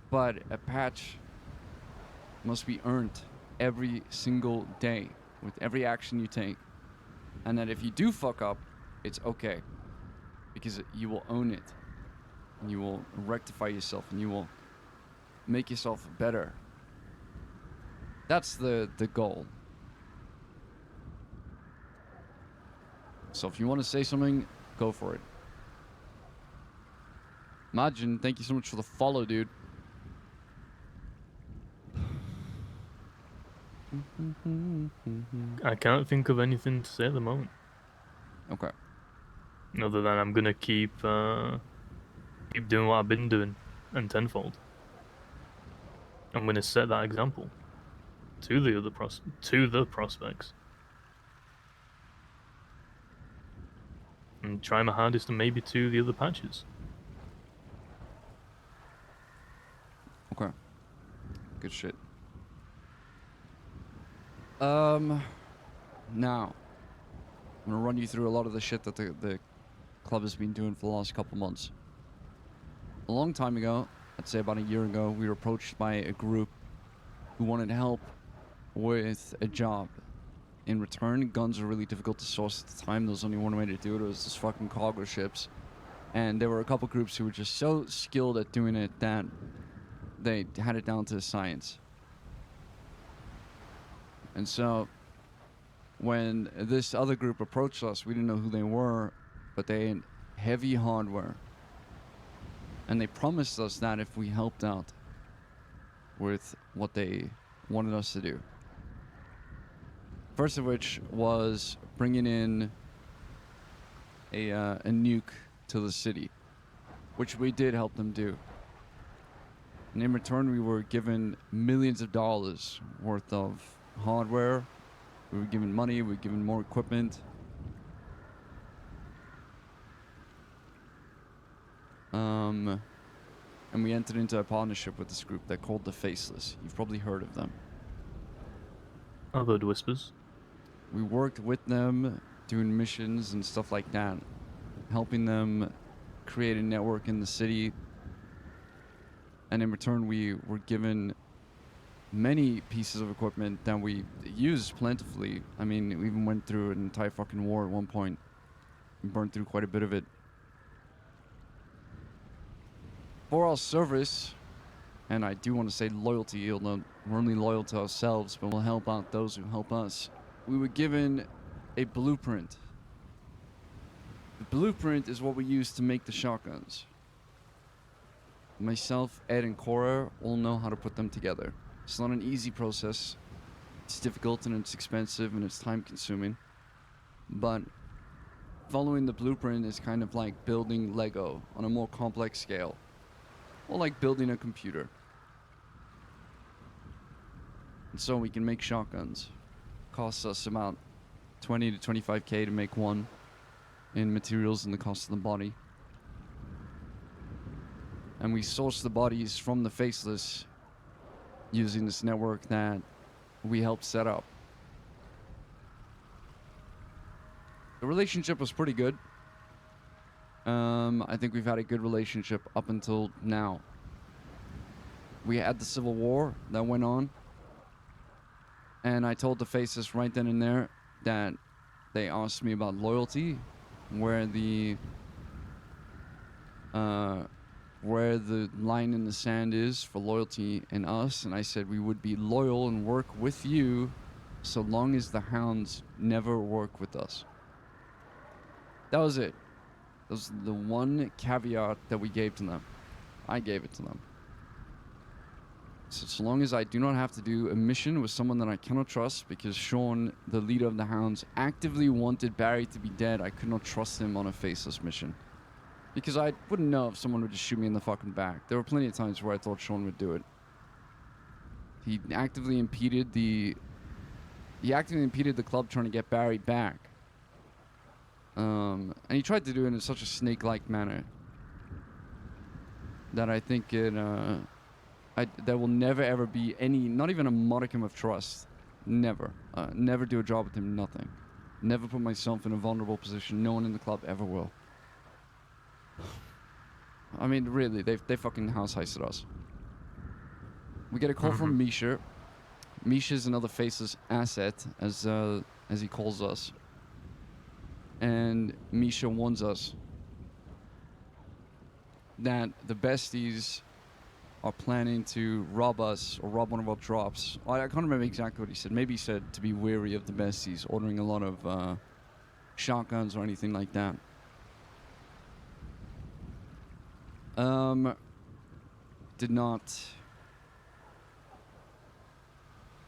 But a patch must be earned every single day with every action you take. And that if you do fuck up, it's okay. Because you will own it. And you will rectify yourself and you will make yourself better. That's the goal. So if you want to say something, go for it. Majin, thank you so much for the follow, dude. I can't think of anything to say at the moment. Okay. Other than I'm gonna keep doing what I've been doing. and tenfold. I'm going to set that example to the other prospects, and try my hardest and maybe to the other patches. Okay. Good shit. Now, I'm gonna run you through a lot of the shit that the club has been doing for the last couple months. A long time ago, I'd say about a year ago, we were approached by a group who wanted help with a job. In return, guns are really difficult to source at the time. There was only one way to do it. It was just fucking cargo ships. And there were a couple groups who were just so skilled at doing it that they had it down to a science. And so when this other group approached us, we didn't know who they were, but they had heavy hardware. And they promised us that if we helped out with what they wanted us to do. First of which was bringing in a nuke to the city, which we did help them do. And in return, we were given millions of dollars worth of hardware. We were given money, we were given more equipment. And we entered into a partnership with this group. They're called the Faceless. You've probably heard of them. I've heard whispers. We worked with them doing missions and stuff like that, helping them create a network in the city. And in return, we were given many pieces of equipment that we used plentifully. I mean, we even went through an entire fucking war at one point. We burned through quite a bit of it. For our service, and I do want to say loyalty, although we're only loyal to ourselves, but we'll help out those who help us. We were given a blueprint. The blueprint is what we use to make the shotguns. Myself, Ed, and Cora all know how to put them together. It's not an easy process. It's difficult and it's expensive and it's time consuming. But following the blueprint is kind of like building Lego on a more complex scale. Or like building a computer. And so we can make shotguns. Costs us about 20 to 25k to make one in materials and the cost of the body. And we source the bodies from the Faceless using this network that we helped set up. The relationship was pretty good. I think we've had a good relationship up until now. We had the Civil War that went on. And I told the Faceless right then and there that they asked me about loyalty, where the line in the sand is for loyalty and us. And I said we would be loyal and work with you so long as the Hounds never work with us. That was it. That was the one caveat that we gave to them. I gave it to them. So long as I do not have to do a mission with someone that I cannot trust, because Sean, the leader of the Hounds, actively wanted Barry to be dead, I could not trust him on a Faceless mission. Because I wouldn't know if someone would just shoot me in the fucking back. There were plenty of times where I thought Sean would do it. He actively impeded the club trying to get Barry back. And he tried to do it in such a snake-like manner that I think there will never ever be any, not even a modicum of trust. Never. Never do a job with him, nothing. Never put myself in a vulnerable position. No one in the club ever will. I mean, really, they fucking house heisted us. We get a call from Misha. Misha's another Faceless asset, as he calls us. And Misha warns us that the besties are planning to rob us or rob one of our drops. I can't remember exactly what he said. Maybe he said to be wary of the besties ordering a lot of shotguns or anything like that. Did not.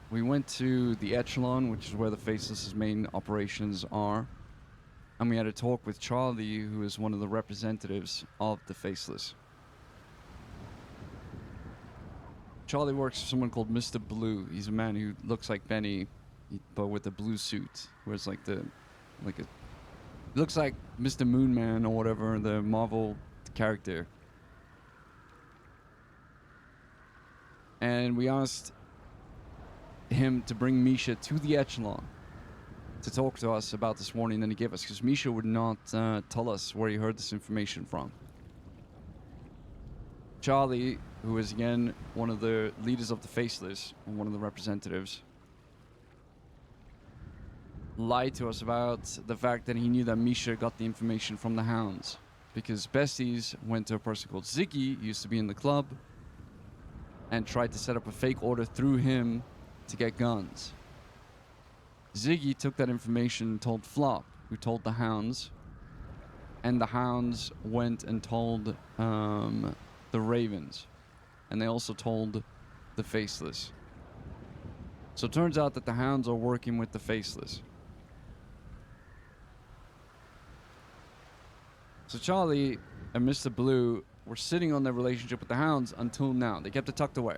We went to the Echelon, which is where the Faceless' main operations are. And we had a talk with Charlie, who is one of the representatives of the Faceless. Charlie works for someone called Mr. Blue. He's a man who looks like Benny, but with a blue suit. Where it's like he looks like Mr. Moon Man or whatever, the Marvel character. And we asked him to bring Misha to the Echelon to talk to us about this warning that he gave us, because Misha would not tell us where he heard this information from. Charlie, who is again one of the leaders of the Faceless, and one of the representatives, lied to us about the fact that he knew that Misha got the information from the Hounds, because Besties went to a person called Ziggy, who used to be in the club, and tried to set up a fake order through him to get guns. Ziggy took that information and told Flop, who told the Hounds, and the Hounds went and told the Ravens, and they also told the Faceless. So it turns out that the Hounds are working with the Faceless. So Charlie and Mr. Blue were sitting on their relationship with the Hounds until now. They kept it tucked away.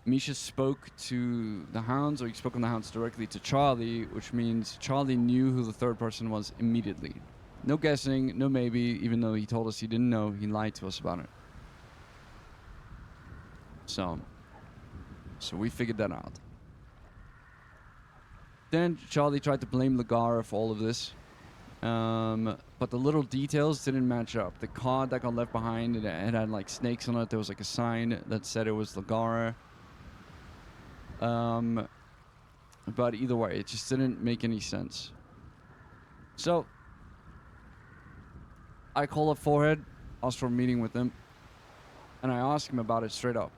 Misha spoke to the Hounds, or he spoke on the Hounds directly to Charlie, which means Charlie knew who the third person was immediately. No guessing, no maybe, even though he told us he didn't know, he lied to us about it. So we figured that out. Then Charlie tried to blame Ligara for all of this. But the little details didn't match up. The car that got left behind, it had like snakes on it. There was like a sign that said it was Ligara. But either way, it just didn't make any sense. So I call up Forehead, ask for a meeting with him, and I ask him about it straight up.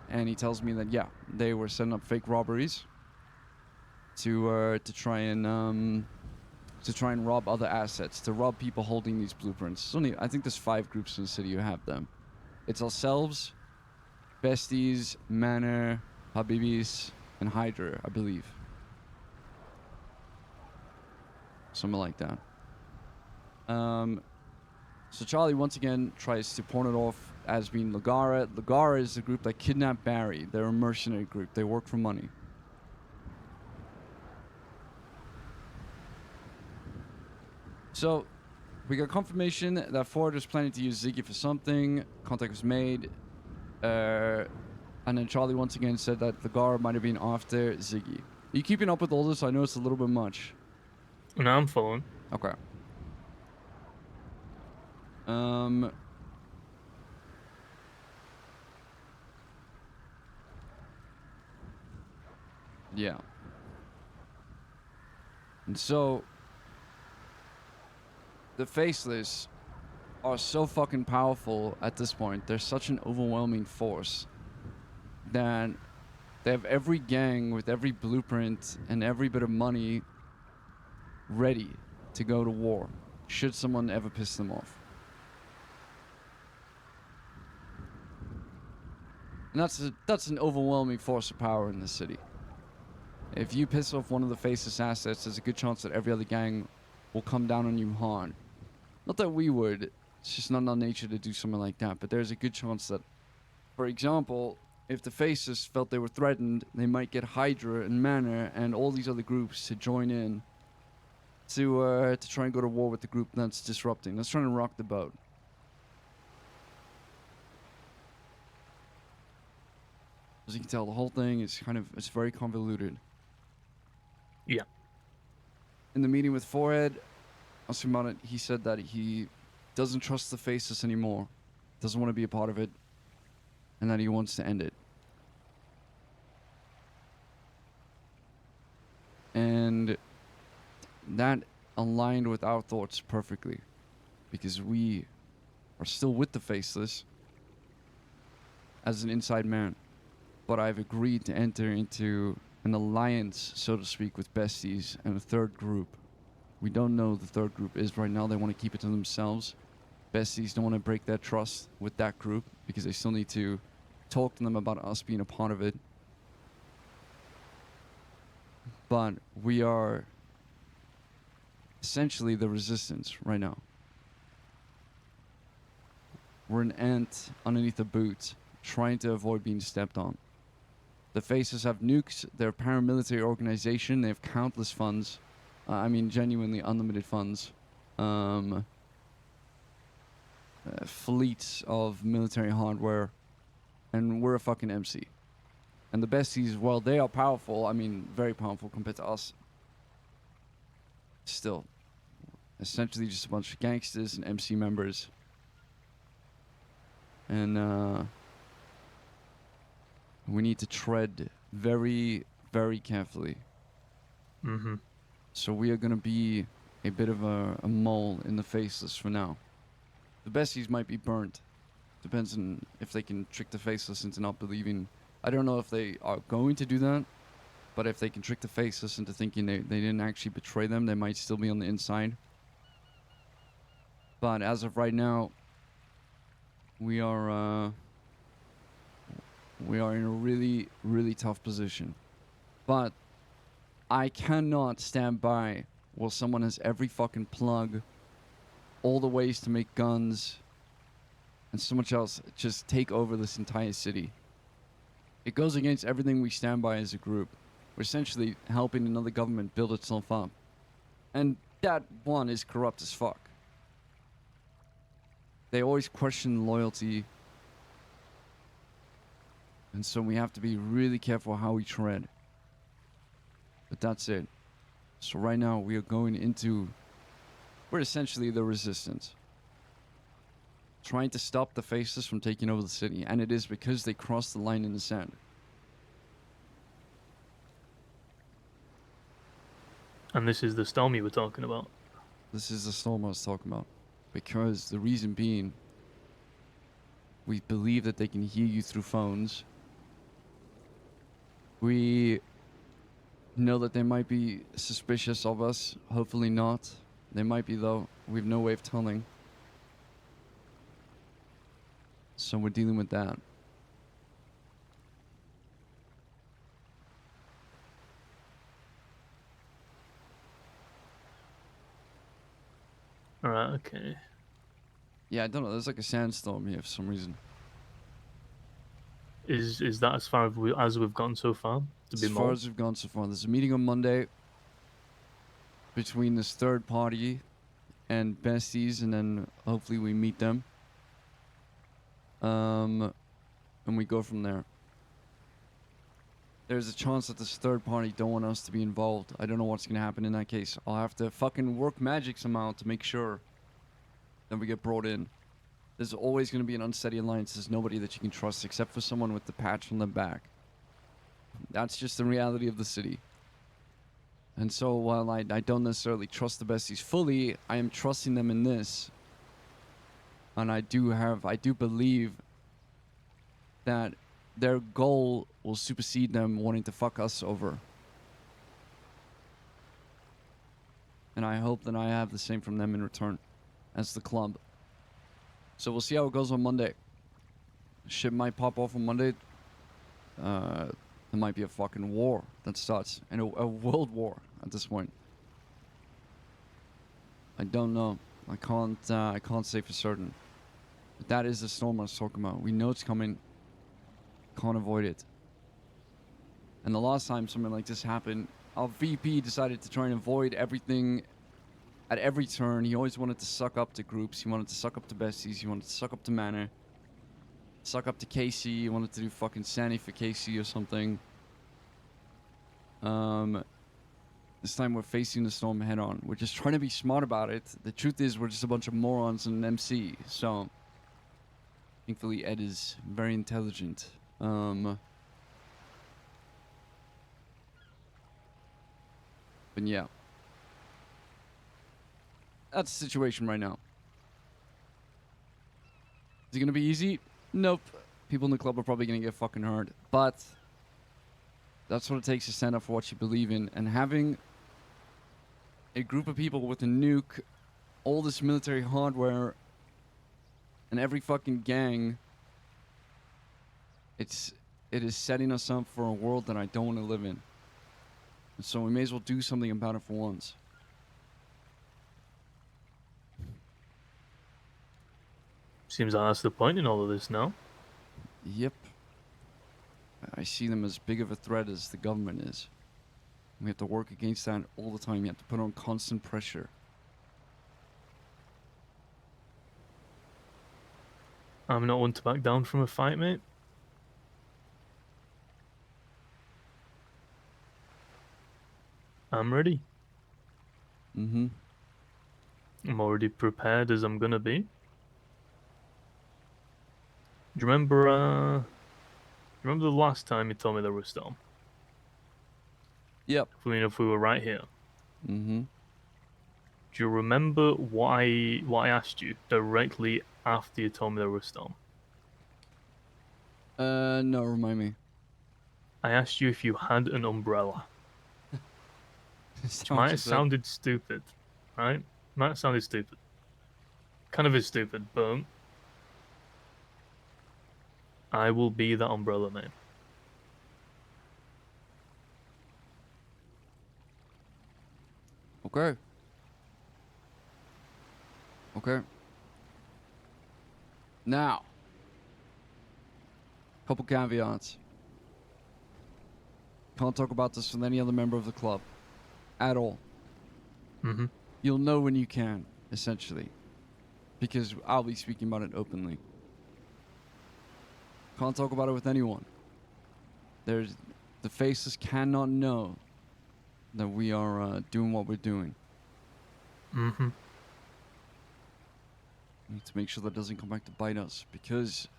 And he tells me that, yeah, they were setting up fake robberies to try and rob other assets, to rob people holding these blueprints. I think there's 5 groups in the city who have them. It's ourselves, Besties, Manor, Habibis, and Hydra, I believe. Something like that. So Charlie once again tries to pawn it off as being Ligara. Ligara is the group that kidnapped Barry. They're a mercenary group. They work for money. So we got confirmation that Ford was planning to use Ziggy for something. Contact was made. And then Charlie once again said that Ligara might have been after Ziggy. Are you keeping up with all this? I know it's a little bit much. No, I'm following. Okay. Yeah. And so the Faceless are so fucking powerful at this point. They're such an overwhelming force that they have every gang with every blueprint and every bit of money ready to go to war should someone ever piss them off. And that's an overwhelming force of power in the city. If you piss off one of the Faceless assets, there's a good chance that every other gang will come down on you hard. Not that we would, it's just not in our nature to do something like that, but there's a good chance that, for example, if the Faceless felt they were threatened, they might get Hydra and Manor and all these other groups to join in to try and go to war with the group that's disrupting. That's trying to rock the boat. As you can tell, the whole thing is it's very convoluted. Yeah. In the meeting with Forehead, asked him about it, he said that he doesn't trust the Faceless anymore, doesn't want to be a part of it, and that he wants to end it. And that aligned with our thoughts perfectly, because we are still with the Faceless as an inside man. But I've agreed to enter into an alliance, so to speak, with Besties and a third group. We don't know who the third group is right now. They want to keep it to themselves. Besties don't want to break their trust with that group because they still need to talk to them about us being a part of it. But we are essentially the resistance right now. We're an ant underneath a boot trying to avoid being stepped on. The Faces have nukes. They're a paramilitary organization. They have countless funds. I mean, genuinely unlimited funds. Fleets of military hardware. And we're a fucking MC. And the besties, while they are powerful, I mean, very powerful compared to us, still, essentially just a bunch of gangsters and MC members. And, we need to tread very, very carefully. Mm-hmm. So we are going to be a bit of a mole in the Faceless for now. The besties might be burnt. Depends on if they can trick the Faceless into not believing. I don't know if they are going to do that, but if they can trick the Faceless into thinking they didn't actually betray them, they might still be on the inside. But as of right now, we are in a really, really tough position. But I cannot stand by while someone has every fucking plug, all the ways to make guns, and so much else just take over this entire city. It goes against everything we stand by as a group. We're essentially helping another government build itself up. And that one is corrupt as fuck. They always question loyalty. And so we have to be really careful how we tread. But that's it. So right now we are going into... We're essentially the resistance. Trying to stop the Faces from taking over the city. And it is because they crossed the line in the sand. And this is the storm you were talking about? This is the storm I was talking about. Because the reason being... We believe that they can hear you through phones. We know that they might be suspicious of us. Hopefully not. They might be, though. We have no way of telling. So we're dealing with that. Alright, okay. Yeah, I don't know. There's like a sandstorm here for some reason. Is that as far as we've gone so far? As far as we've gone so far. There's a meeting on Monday between this third party and besties, and then hopefully we meet them. And we go from there. There's a chance that this third party don't want us to be involved. I don't know what's gonna happen in that case. I'll have to fucking work magic somehow to make sure that we get brought in. There's always gonna be an unsteady alliance. There's nobody that you can trust except for someone with the patch on the back. That's just the reality of the city. And so while I don't necessarily trust the besties fully, I am trusting them in this. And I do believe that their goal will supersede them wanting to fuck us over. And I hope that I have the same from them in return as the club. So we'll see how it goes on Monday. Shit might pop off on Monday. There might be a fucking war that starts. And a world war at this point. I don't know. I can't say for certain. But that is the storm I was talking about. We know it's coming. Can't avoid it. And the last time something like this happened, our VP decided to try and avoid everything at every turn. He always wanted to suck up to groups. He wanted to suck up to besties. He wanted to suck up to Manor. Suck up to Casey. He wanted to do fucking Sandy for Casey or something. This time we're facing the storm head on. We're just trying to be smart about it. The truth is we're just a bunch of morons and an MC. So, thankfully Ed is very intelligent. But yeah. That's the situation right now. Is it gonna be easy? Nope. People in the club are probably gonna get fucking hurt. But that's what it takes to stand up for what you believe in. And having a group of people with a nuke, all this military hardware, and every fucking gang, it is setting us up for a world that I don't want to live in. And so we may as well do something about it for once. Seems like that's the point in all of this now. Yep. I see them as big of a threat as the government is. We have to work against that all the time. You have to put on constant pressure. I'm not one to back down from a fight, mate. I'm ready. Mm-hmm. I'm already prepared as I'm gonna be. Do you remember the last time you told me there was a storm? Yep. Funny enough, we were right here. Mm-hmm. Do you remember what I asked you directly after you told me there was a storm? No, remind me. I asked you if you had an umbrella. Which might have sounded stupid, right? Might have sounded stupid. Kind of is stupid, but I will be that umbrella man. Okay. Okay. Now, couple caveats. Can't talk about this with any other member of the club. At all. Mm-hmm. You'll know when you can, essentially. Because I'll be speaking about it openly. Can't talk about it with anyone. The faces cannot know that we are doing what we're doing. Mm-hmm. We need to make sure that doesn't come back to bite us. Because,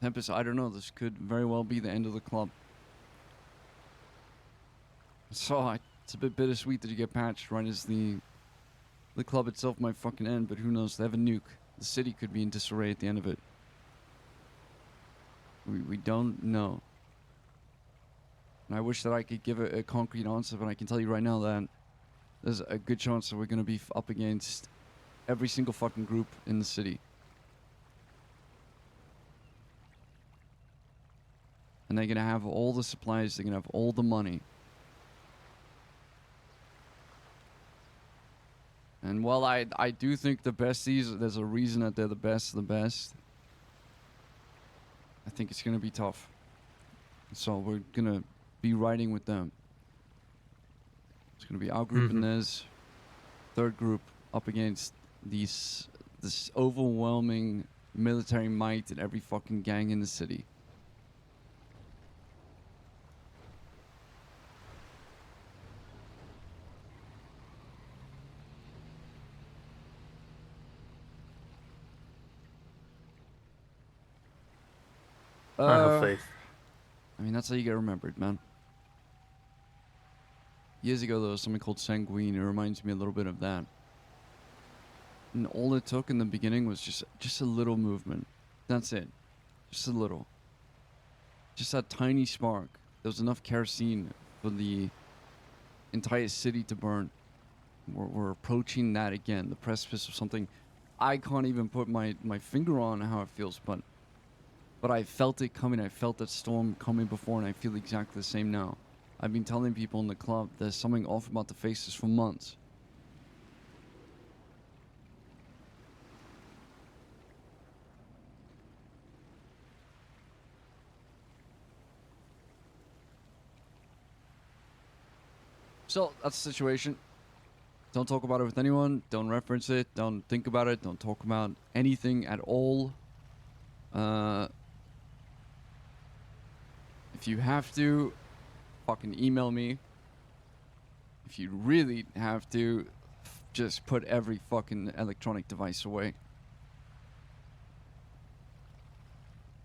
Tempest, I don't know, this could very well be the end of the club. So, it's a bit bittersweet that you get patched right as the club itself might fucking end, but who knows, they have a nuke. The city could be in disarray at the end of it. We don't know. And I wish that I could give a concrete answer, but I can tell you right now that there's a good chance that we're going to be up against every single fucking group in the city. And they're going to have all the supplies, they're going to have all the money. And while I do think the besties, there's a reason that they're the best of the best, I think it's going to be tough. So we're going to be riding with them. It's going to be our group and theirs. Third group up against this overwhelming military might in every fucking gang in the city. I have faith. I mean, that's how you get remembered, man. Years ago, there was something called Sanguine. It reminds me a little bit of that. And all it took in the beginning was just a little movement. That's it. Just a little. Just that tiny spark. There was enough kerosene for the entire city to burn. We're approaching that again. The precipice of something I can't even put my finger on how it feels, but I felt it coming. I felt that storm coming before, and I feel exactly the same now. I've been telling people in the club there's something off about the faces for months. So, that's the situation. Don't talk about it with anyone. Don't reference it. Don't think about it. Don't talk about anything at all. If you have to, fucking email me. If you really have to, just put every fucking electronic device away.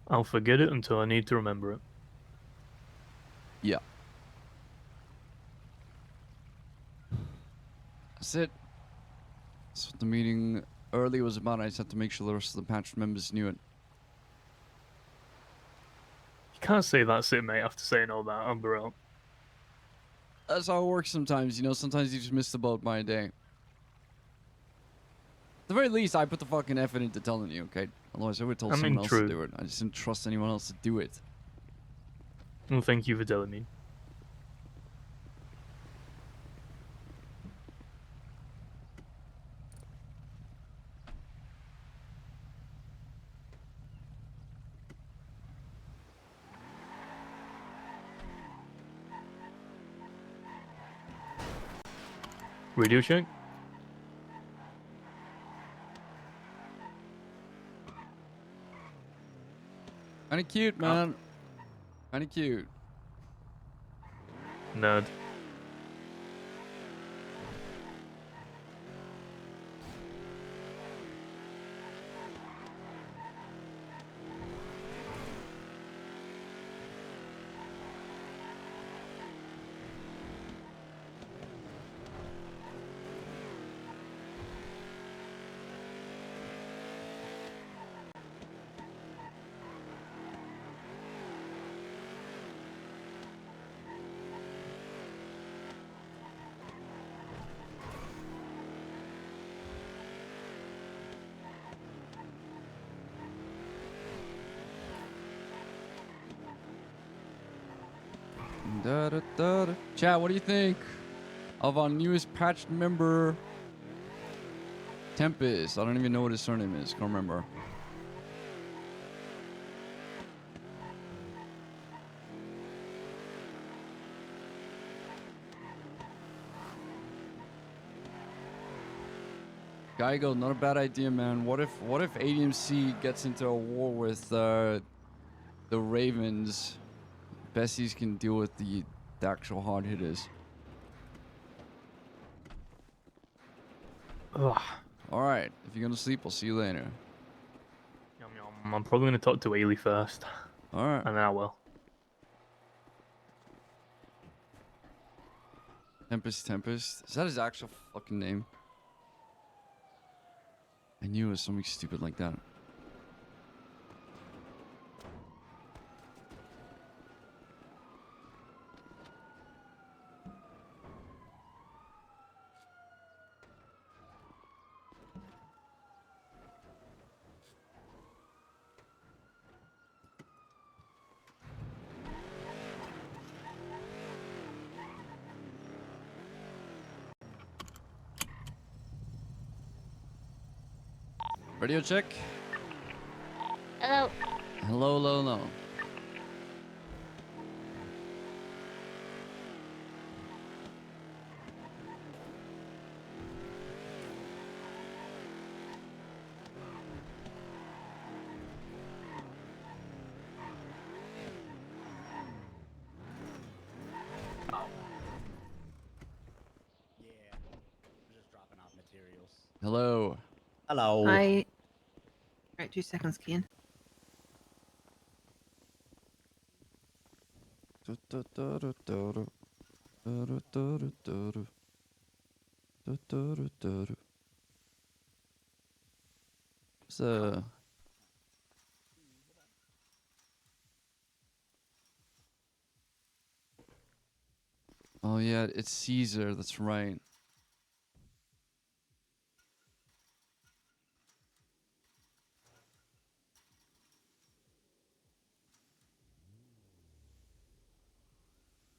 I'll forget it until I need to remember it. Yeah. That's it. That's what the meeting early was about. I just had to make sure the rest of the patch members knew it. You can't say that's it, mate, after saying all that, Umbrella. That's how it works sometimes, you know. Sometimes you just miss the boat by a day. At the very least, I put the fucking effort into telling you, okay? Otherwise, I would have told someone else to do it. I just didn't trust anyone else to do it. Well, thank you for telling me. Radio check. Kinda cute, man. Kinda cute. Nerd. Da, da, da, da. Chat, what do you think of our newest patched member, Tempest? I don't even know what his surname is. Can't remember. Geigo, not a bad idea, man. What if ADMC gets into a war with the Ravens? Bessies can deal with the actual hard hitters. Ugh. All right, if you're gonna sleep, I'll see you later. Yum, yum. I'm probably gonna talk to Ailey first. All right. And then I will. Tempest. Is that his actual fucking name? I knew it was something stupid like that. Radio check. Hello. Hello. Hello. Hello. Hi. Alright, 2 seconds, Kian. So. Oh yeah, it's Caesar. That's right.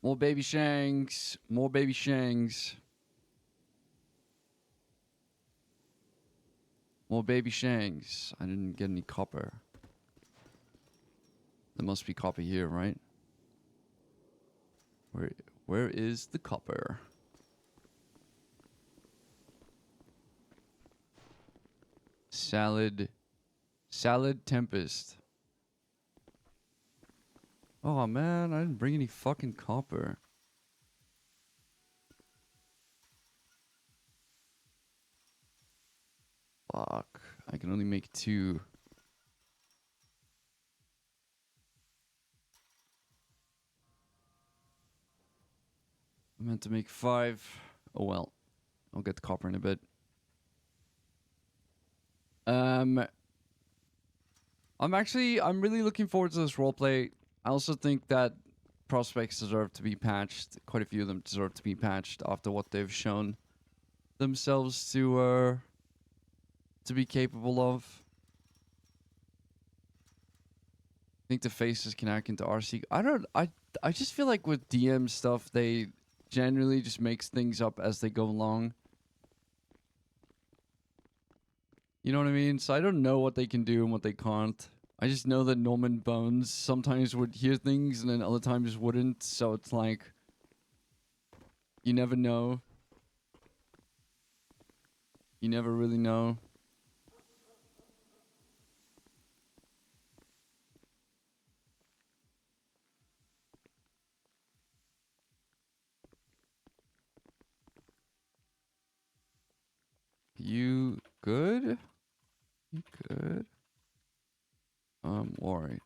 More baby shanks. More baby shanks. More baby shanks. I didn't get any copper. There must be copper here, right? Where is the copper? Salad Tempest. Oh man, I didn't bring any fucking copper. Fuck. I can only make 2. I meant to make 5. Oh well. I'll get the copper in a bit. I'm really looking forward to this roleplay. I also think that prospects deserve to be patched. Quite a few of them deserve to be patched after what they've shown themselves to be capable of. I think the faces can hack into RC. I just feel like with DM stuff, they generally just makes things up as they go along. You know what I mean? So I don't know what they can do and what they can't. I just know that Norman Bones sometimes would hear things and then other times wouldn't. So it's like, you never know. You never really know. You good? You good? I'm worried.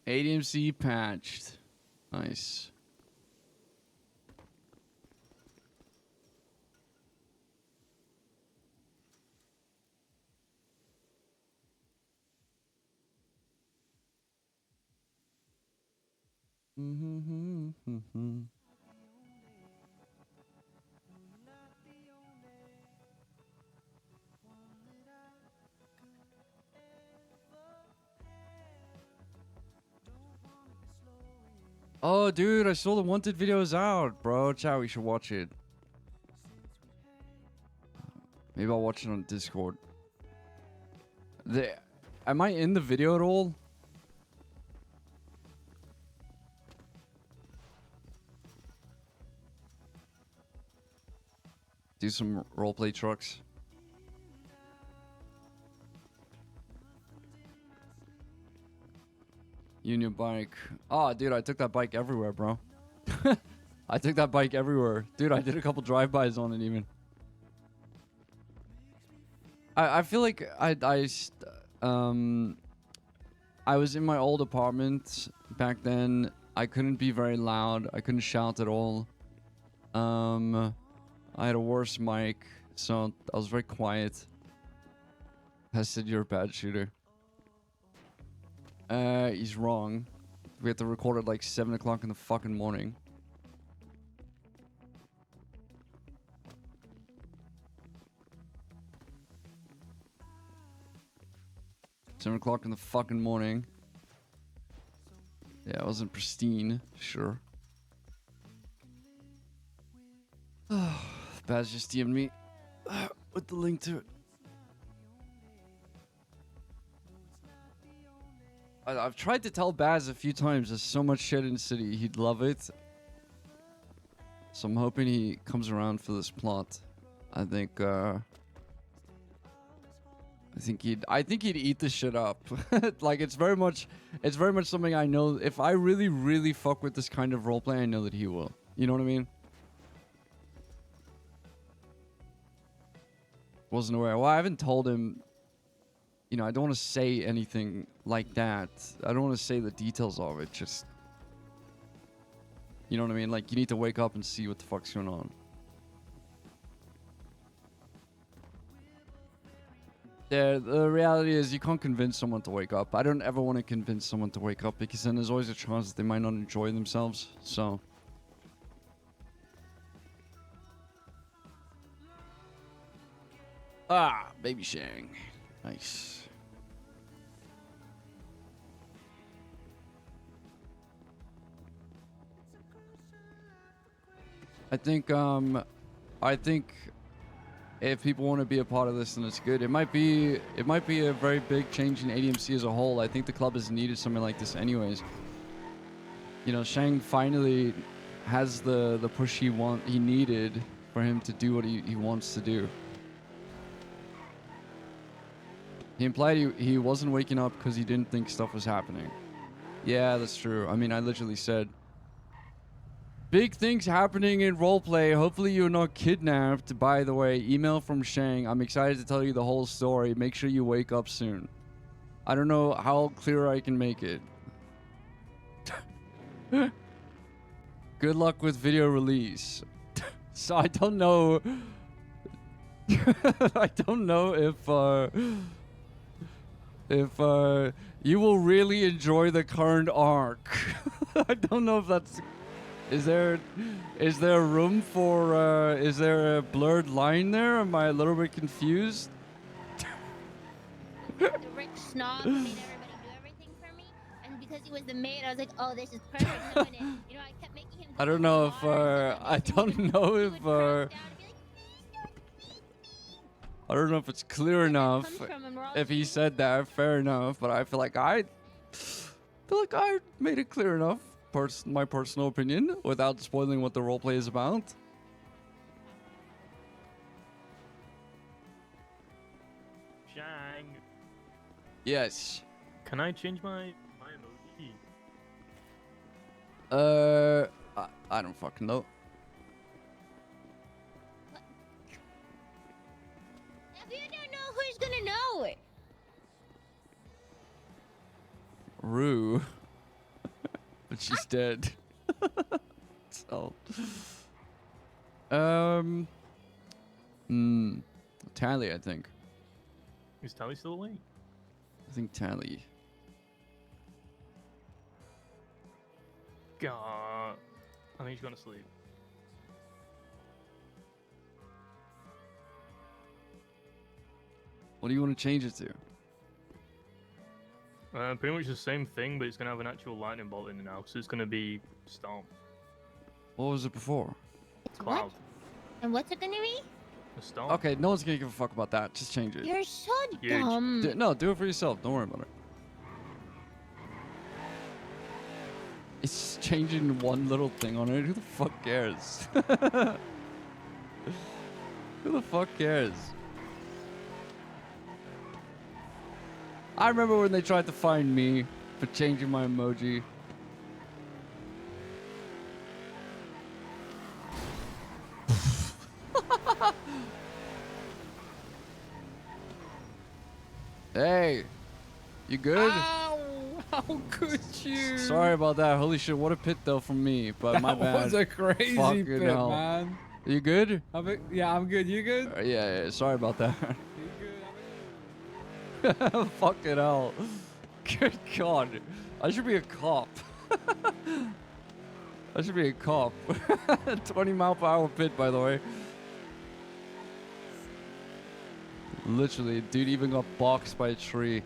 ADMC patched. Nice. Oh, dude, I saw the wanted videos out, bro. Chat, we should watch it. Maybe I'll watch it on Discord. Am I in the video at all? Do some roleplay trucks. Union bike. Oh, dude, I took that bike everywhere, bro. I took that bike everywhere. Dude, I did a couple drive-bys on it even. I feel like I was in my old apartment back then. I couldn't be very loud. I couldn't shout at all. I had a worse mic, so I was very quiet. I said you're a bad shooter. He's wrong. We have to record at like 7 o'clock in the fucking morning. Seven o'clock in the fucking morning. Yeah, it wasn't pristine, sure. Baz just DM'd me with the link to it. I've tried to tell Baz a few times there's so much shit in the city, he'd love it. So I'm hoping he comes around for this plot. I think he'd eat this shit up. Like it's very much something I know. If I really fuck with this kind of roleplay, I know that he will. You know what I mean? Wasn't aware. Well, I haven't told him. You know, I don't want to say anything like that. I don't want to say the details of it. Just, you know what I mean? Like you need to wake up and see what the fuck's going on. Yeah, the reality is you can't convince someone to wake up. I don't ever want to convince someone to wake up because then there's always a chance that they might not enjoy themselves. So. Ah, baby Shang. Nice. I think if people want to be a part of this, then it's good. It might be a very big change in ADMC as a whole. I think the club has needed something like this anyways. You know, Shang finally has the push he needed for him to do what he wants to do. He implied he wasn't waking up because he didn't think stuff was happening. Yeah, that's true. I mean, I literally said, big things happening in roleplay. Hopefully you're not kidnapped. By the way, email from Shang. I'm excited to tell you the whole story. Make sure you wake up soon. I don't know how clear I can make it. Good luck with video release. So I don't know. I don't know if you will really enjoy the current arc. I don't know if that's... Is there room for... is there a blurred line there? Am I a little bit confused? The rich snob who made everybody do everything for me, and because he was the maid. I was like, oh, this is perfect. So I'm gonna, you know, I kept making him. I don't know if I don't know if I don't know if it's clear enough. If he said that, fair enough. But I feel like I made it clear enough. My personal opinion, without spoiling what the roleplay is about. Shang. Yes. Can I change my emoji? I don't fucking know. If you don't know, who's gonna know it? Rue. But she's dead. So. Tally, I think. Is Tally still awake? I think Tally. God. I think she's gonna sleep. What do you want to change it to? Pretty much the same thing, but it's gonna have an actual lightning bolt in it now, so it's gonna be Storm. What was it before? Cloud. And what's it gonna be? A storm. Okay, no one's gonna give a fuck about that. Just change it. You're so Huge. dumb. No, do it for yourself. Don't worry about it. It's changing one little thing on it. Who the fuck cares? Who the fuck cares? I remember when they tried to find me for changing my emoji. Hey, you good? Ow! How could you? Sorry about that. Holy shit, what a pit though from me. But my bad. That was a crazy Fucking pit, hell. man. You good? Yeah, I'm good. You good? Yeah, sorry about that. Fucking hell. Good God. I should be a cop. I should be a cop. 20-mile-per-hour pit, by the way. Literally, dude even got boxed by a tree.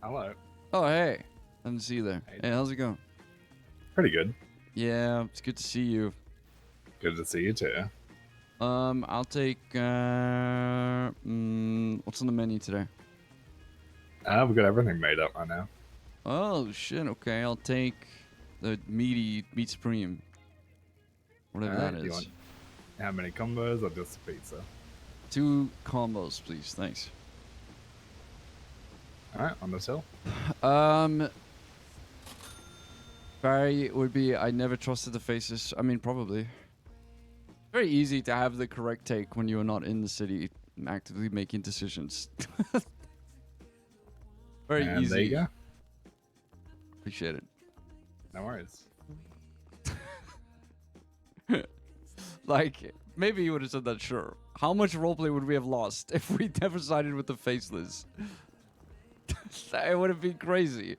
Hello. Oh, hey. Didn't see you there. Hey, how's it going? Pretty good. Yeah, it's good to see you. Good to see you too. I'll take, what's on the menu today? We've got everything made up right now. Oh, shit, okay. I'll take the meat supreme. Whatever that Do you is. want how many combos or just a pizza? 2 combos, please. Thanks. Alright, on the till. Barry would be, I never trusted the faces. I mean, probably. Very easy to have the correct take when you're not in the city actively making decisions. Very And easy. there you go. Appreciate it. No worries. Like, maybe you would have said that, sure. How much roleplay would we have lost if we never sided with the faceless? It would have been crazy.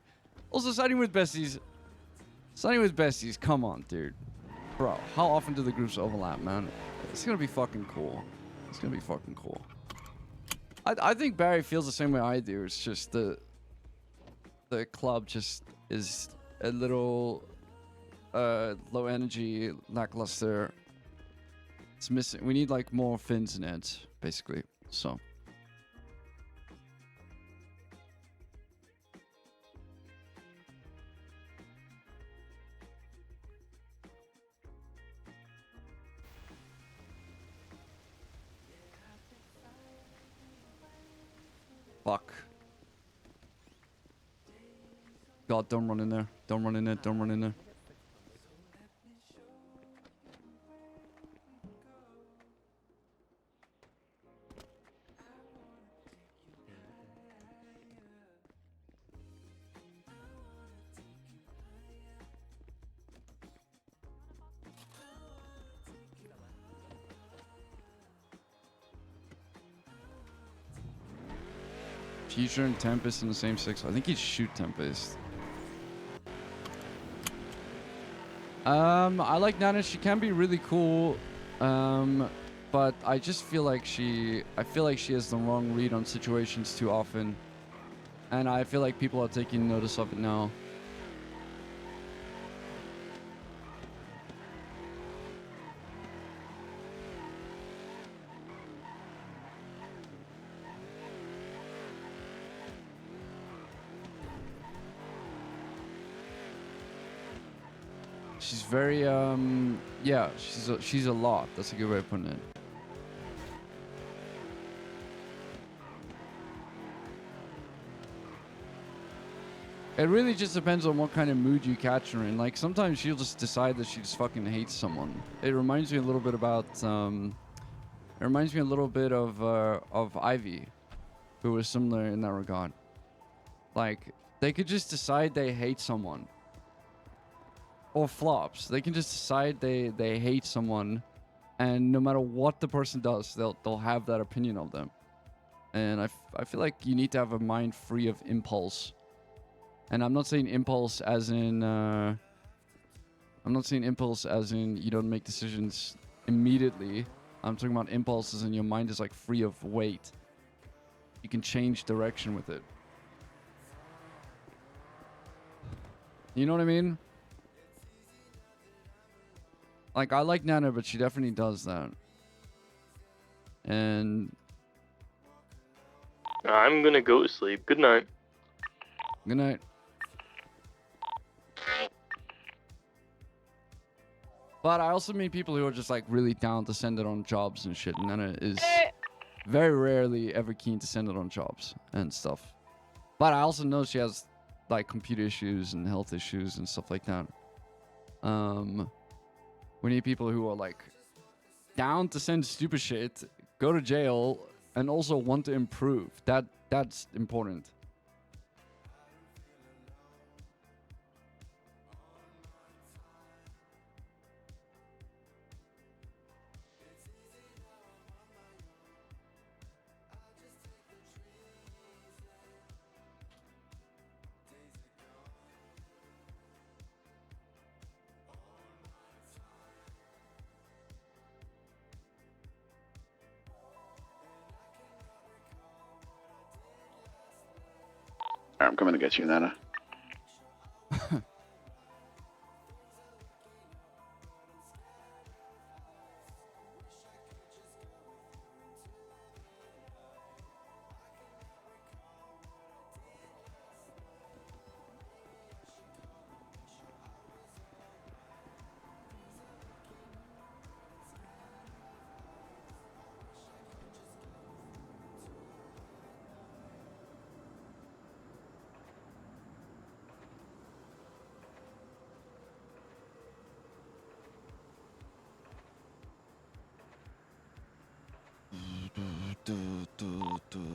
Also, siding with besties. Siding with besties, come on, dude. Bro, how often do the groups overlap, man? It's gonna be fucking cool. It's gonna be fucking cool. I think Barry feels the same way I do. It's just the club just is a little low energy, lackluster. It's missing. We need like more fins in it, basically. So. Fuck. God, don't run in there. Don't run in there. Don't run in there. Future and Tempest in the same six. I think he'd shoot Tempest. I like Nana. She can be really cool. But I just feel like I feel like she has the wrong read on situations too often. And I feel like people are taking notice of it now. She's very, yeah, she's a lot. That's a good way of putting it. It really just depends on what kind of mood you catch her in. Like, sometimes she'll just decide that she just fucking hates someone. It reminds me a little bit about, it reminds me a little bit of Ivy, who was similar in that regard. Like, they could just decide they hate someone. Or flops. They can just decide they hate someone, and no matter what the person does, they'll have that opinion of them. And I feel like you need to have a mind free of impulse. And I'm not saying impulse as in you don't make decisions immediately. I'm talking about impulse as in your mind is like free of weight. You can change direction with it. You know what I mean? Like, I like Nana, but she definitely does that. And I'm gonna go to sleep. Good night. Good night. But I also meet people who are just like really down to send it on jobs and shit. And Nana is very rarely ever keen to send it on jobs and stuff. But I also know she has like computer issues and health issues and stuff like that. We need people who are like down to send stupid shit, go to jail, and also want to improve. That's important. I'm coming to get you, Nana.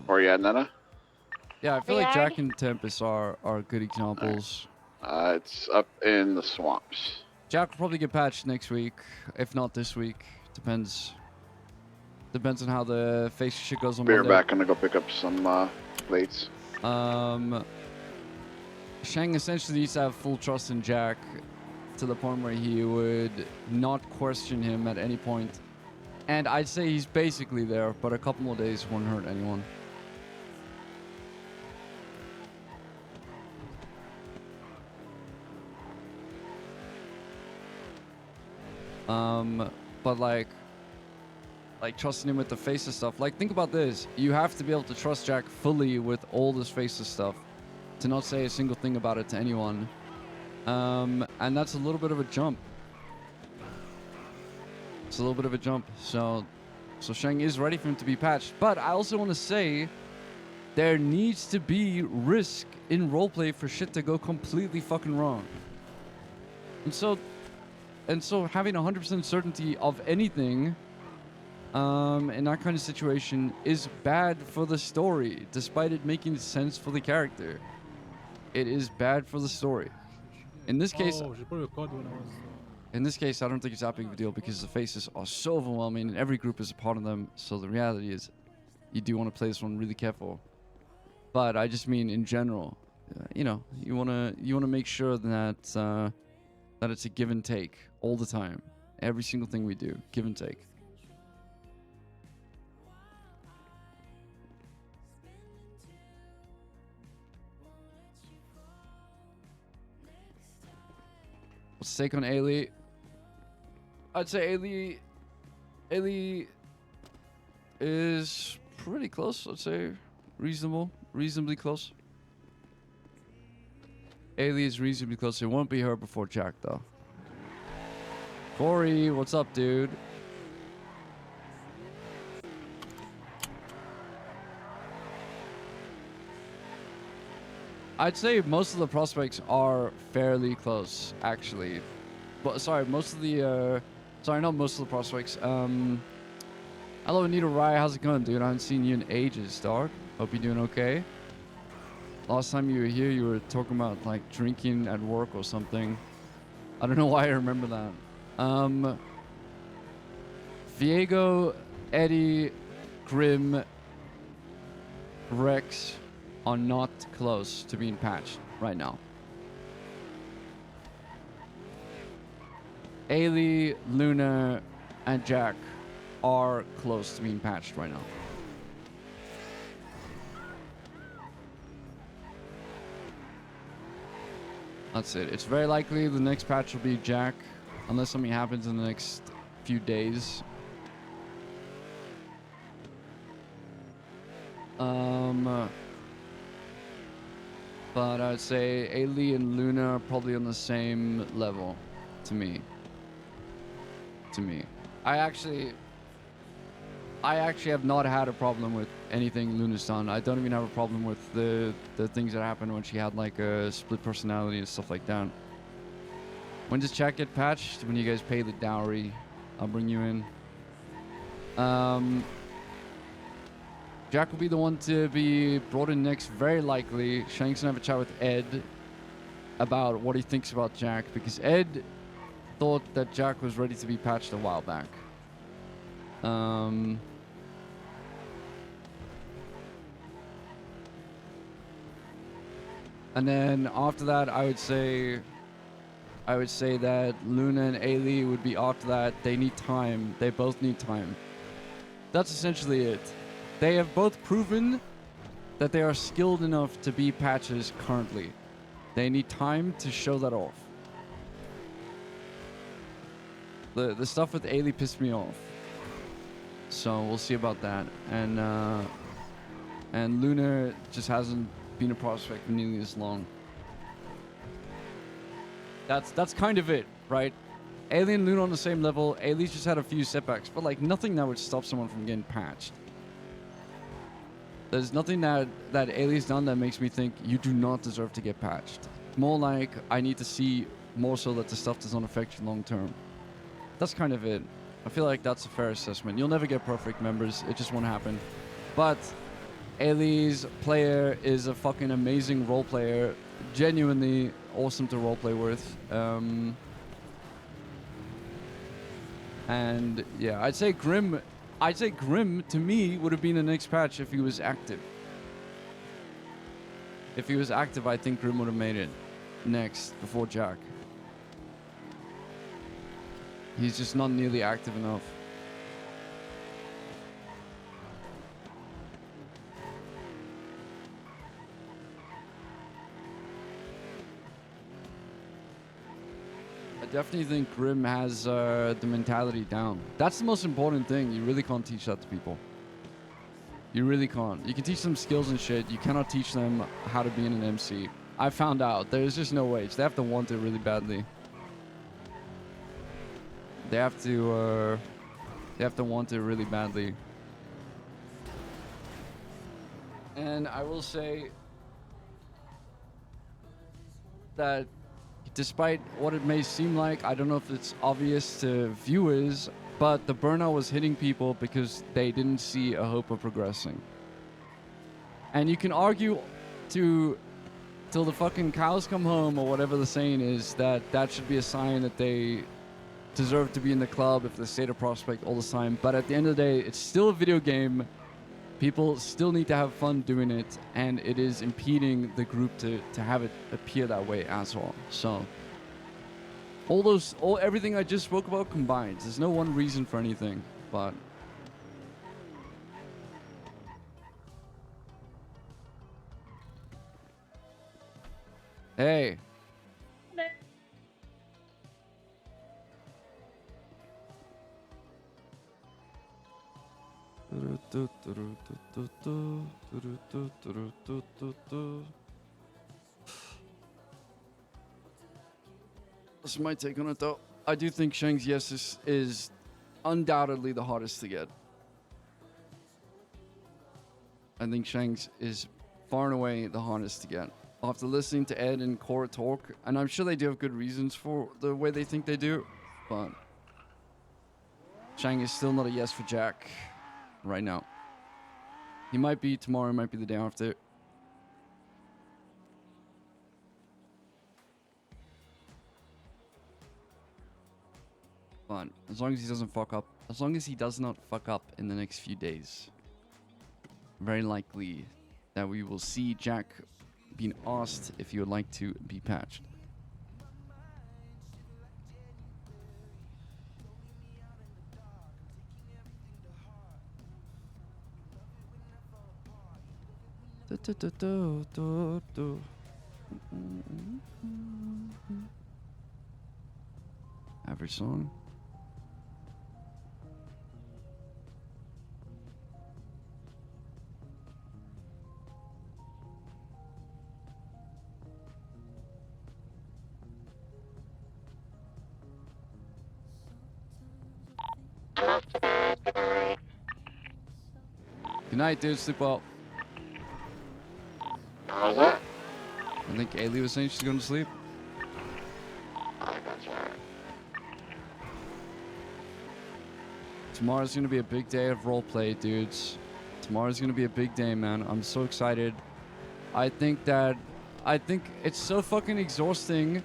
Where you at, Nana? Yeah, I feel like Jack and Tempest are good examples. It's up in the swamps. Jack will probably get patched next week, if not this week. Depends on how the face shit goes on Be right Monday. back. I'm gonna go pick up some plates. Shang essentially needs to have full trust in Jack to the point where he would not question him at any point. And I'd say he's basically there, but a couple more days won't hurt anyone. But like trusting him with the faceless stuff. Like, think about this. You have to be able to trust Jack fully with all this faceless stuff to not say a single thing about it to anyone. And that's a little bit of a jump. It's a little bit of a jump. So Shang is ready for him to be patched. But I also want to say there needs to be risk in roleplay for shit to go completely fucking wrong. And so having 100% certainty of anything in that kind of situation is bad for the story, despite it making sense for the character. It is bad for the story. In this case, Oh, j'ai pas le code when I was. in this case, I don't think it's that big of a deal because the faces are so overwhelming and every group is a part of them. So the reality is, you do want to play this one really careful. But I just mean in general, you know, you wanna make sure that that it's a give and take all the time. Every single thing we do, give and take. What's the take on Ailey? I'd say Ailey is pretty close. I'd say reasonably close. Ailey is reasonably close. It won't be her before Jack, though. Corey, what's up, dude? I'd say most of the prospects are fairly close, actually. But sorry, most of the not most of the prospects. Hello, Anita Rye. How's it going, dude? I haven't seen you in ages, dog. Hope you're doing okay. Last time you were here, you were talking about like drinking at work or something. I don't know why I remember that. Viego, Eddie, Grim, Rex are not close to being patched right now. Ailey, Luna, and Jack are close to being patched right now. That's it. It's very likely the next patch will be Jack, unless something happens in the next few days. But I'd say Ailey and Luna are probably on the same level to me. I actually have not had a problem with anything Luna's done. I don't even have a problem with the things that happened when she had like a split personality and stuff like that. When does Jack get patched? When you guys pay the dowry, I'll bring you in. Jack will be the one to be brought in next, very likely. Shank's gonna have a chat with Ed about what he thinks about Jack, because Ed thought that Jack was ready to be patched a while back. And then after that, I would say that Luna and Ailey would be after that. They need time. They both need time. That's essentially it. They have both proven that they are skilled enough to be patches currently. They need time to show that off. The stuff with Ailey pissed me off. So we'll see about that. And Luna just hasn't been a prospect for nearly as long. That's kind of it, right? Ailey and Luna on the same level. Ailey's just had a few setbacks, but like nothing that would stop someone from getting patched. There's nothing that Ailey's done that makes me think you do not deserve to get patched. More like I need to see more so that the stuff does not affect you long term. That's kind of it. I feel like that's a fair assessment. You'll never get perfect members. It just won't happen. But Ailey's player is a fucking amazing role player. Genuinely awesome to roleplay with. And yeah, I'd say Grim to me would have been the next patch if he was active. If he was active, I think Grim would have made it next before Jack. He's just not nearly active enough. I definitely think Grim has the mentality down. That's the most important thing. You really can't teach that to people. You really can't. You can teach them skills and shit. You cannot teach them how to be in an MC. I found out. There's just no way. They have to want it really badly. They have to want it really badly. And I will say that despite what it may seem like, I don't know if it's obvious to viewers, but the burnout was hitting people because they didn't see a hope of progressing. And you can argue till the fucking cows come home, or whatever the saying is, that should be a sign that they deserve to be in the club if they stay to prospect all the time. But at the end of the day, it's still a video game. People still need to have fun doing it, and it is impeding the group to have it appear that way as well. So everything I just spoke about combined. There's no one reason for anything, but hey. That's my take on it, though. I do think Shang's yes is undoubtedly the hardest to get. I think Shang's is far and away the hardest to get. After listening to Ed and Cora talk, and I'm sure they do have good reasons for the way they think they do, but Shang is still not a yes for Jack right now. He might be tomorrow, might be the day after. But as long as he doesn't fuck up, as long as he does not fuck up in the next few days, very likely that we will see Jack being asked if he would like to be patched. Average song. Good night, dude. Sleep well. I think Ailey was saying she's going to sleep. Tomorrow's going to be a big day of roleplay, dudes. Tomorrow's going to be a big day, man. I'm so excited. I think it's so fucking exhausting.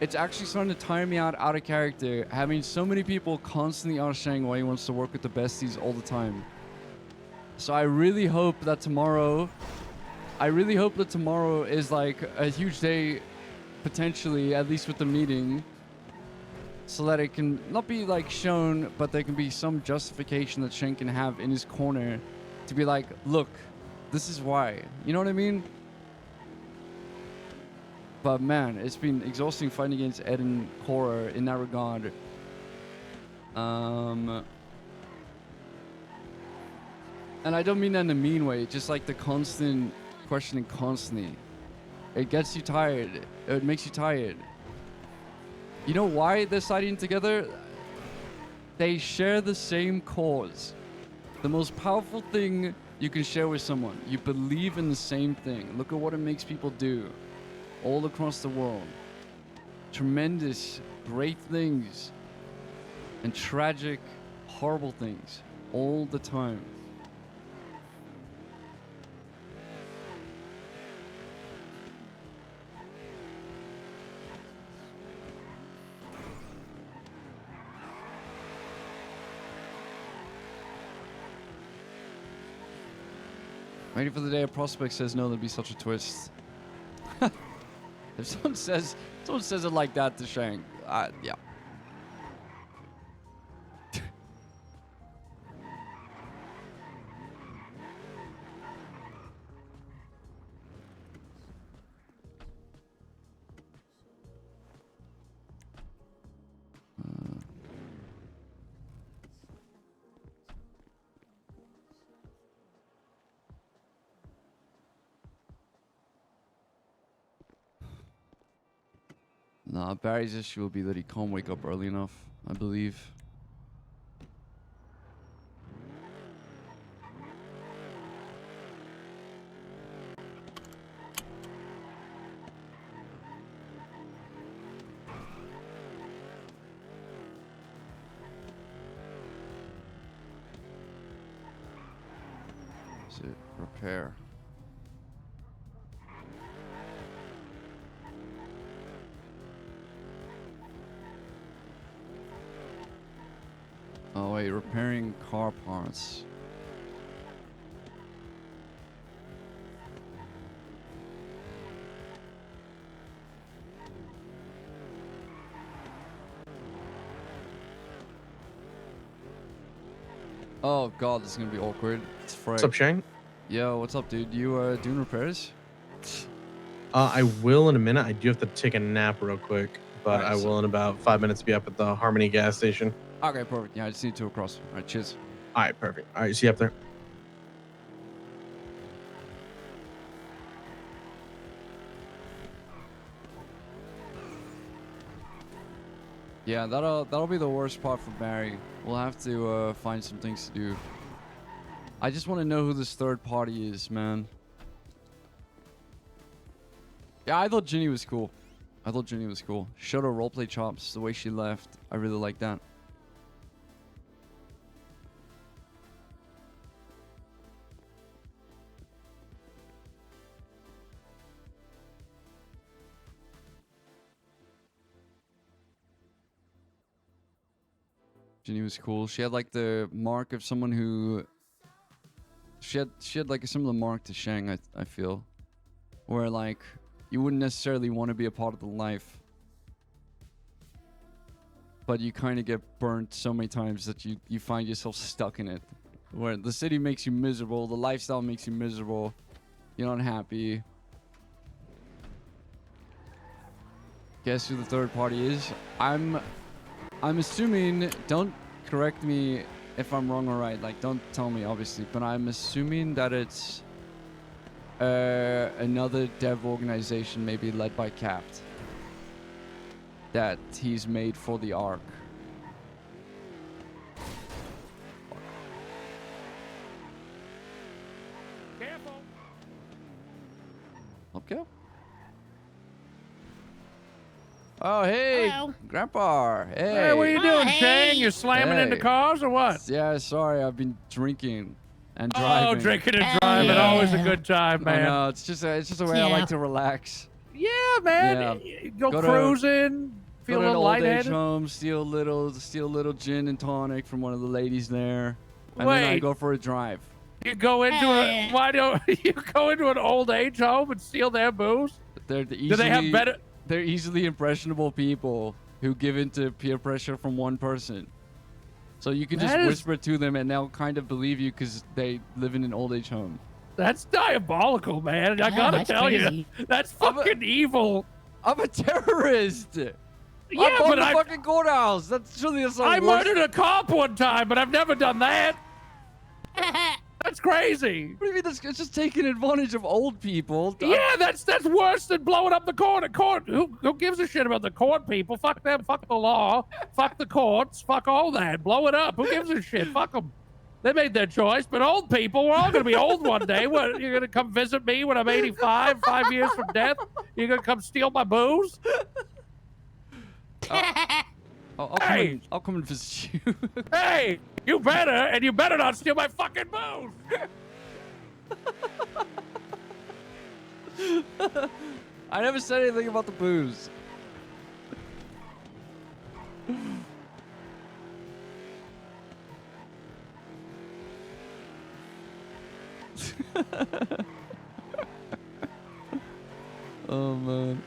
It's actually starting to tire me out of character, having so many people constantly asking why he wants to work with the besties all the time. So I really hope that tomorrow is like a huge day, potentially, at least with the meeting, so that it can not be like shown, but there can be some justification that Shane can have in his corner to be like, look, this is why. You know what I mean? But man, it's been exhausting fighting against Ed and Cora in that regard. And I don't mean that in a mean way, just like the constant questioning constantly. It gets you tired. It makes you tired. You know why they're siding together? They share the same cause. The most powerful thing you can share with someone. You believe in the same thing. Look at what it makes people do all across the world. Tremendous, great things. And tragic, horrible things all the time. Waiting for the day a prospect says no, there'd be such a twist. If someone says it like that to Shang, yeah. Nah, Barry's issue will be that he can't wake up early enough, I believe. Is it repair? Oh wait, repairing car parts. Oh god, this is gonna be awkward. It's Frank. What's up, Shane? Yo, what's up, dude? You doing repairs? I will in a minute. I do have to take a nap real quick, but Alright, I will in about 5 minutes be up at the Harmony gas station. Okay, perfect. Yeah, I just need to across. All right, cheers. All right, perfect. All right, see you up there. Yeah, that'll be the worst part for Barry. We'll have to find some things to do. I just want to know who this third party is, man. Yeah, I thought Ginny was cool. Showed her roleplay chops, the way she left. I really like that. Ginny was cool. She had like the mark of someone who... She had like a similar mark to Shang, I feel. Where like, you wouldn't necessarily want to be a part of the life. But you kind of get burnt so many times that you find yourself stuck in it. Where the city makes you miserable, the lifestyle makes you miserable. You're not happy. Guess who the third party is? I'm assuming, don't correct me if I'm wrong or right, like don't tell me obviously, but I'm assuming that it's another dev organization, maybe led by Capt, that he's made for the Ark. Careful. Okay. Oh, hey, Hello. Grandpa. Hey. Hey, what are you doing, Shane? You slamming into cars or what? Yeah, sorry, I've been drinking and Oh, driving. drinking and driving, always a good time, man. No, it's just a way I like to relax. Yeah, man. Yeah. Go cruising, feel go a to little an old age lightheaded. home, steal a little gin and tonic from one of the ladies there, and then I Wait. go for a drive. You go into why don't you go into an old age home and steal their booze? They're Do they have better? They're easily impressionable people who give into peer pressure from one person. So you can just That is- whisper to them and they'll kind of believe you because they live in an old age home. That's diabolical, man. I Yeah, gotta that's tell crazy. you, that's fucking evil. I'm a terrorist. Yeah, I bombed but the I fucking courthouse. That's surely the I worst. murdered a cop one time, but I've never done that. That's crazy. What do you mean? It's just taking advantage of old people. Yeah, that's worse than blowing up the court. Who gives a shit about the court people? Fuck them. Fuck the law. Fuck the courts. Fuck all that. Blow it up. Who gives a shit? Fuck them. They made their choice. But old people, we're all gonna be old one day. What? You're gonna come visit me when I'm 85, 5 years from death? You're gonna come steal my booze? I'll come and visit you. Hey, you better, and you better not steal my fucking booze. I never said anything about the booze. Oh man.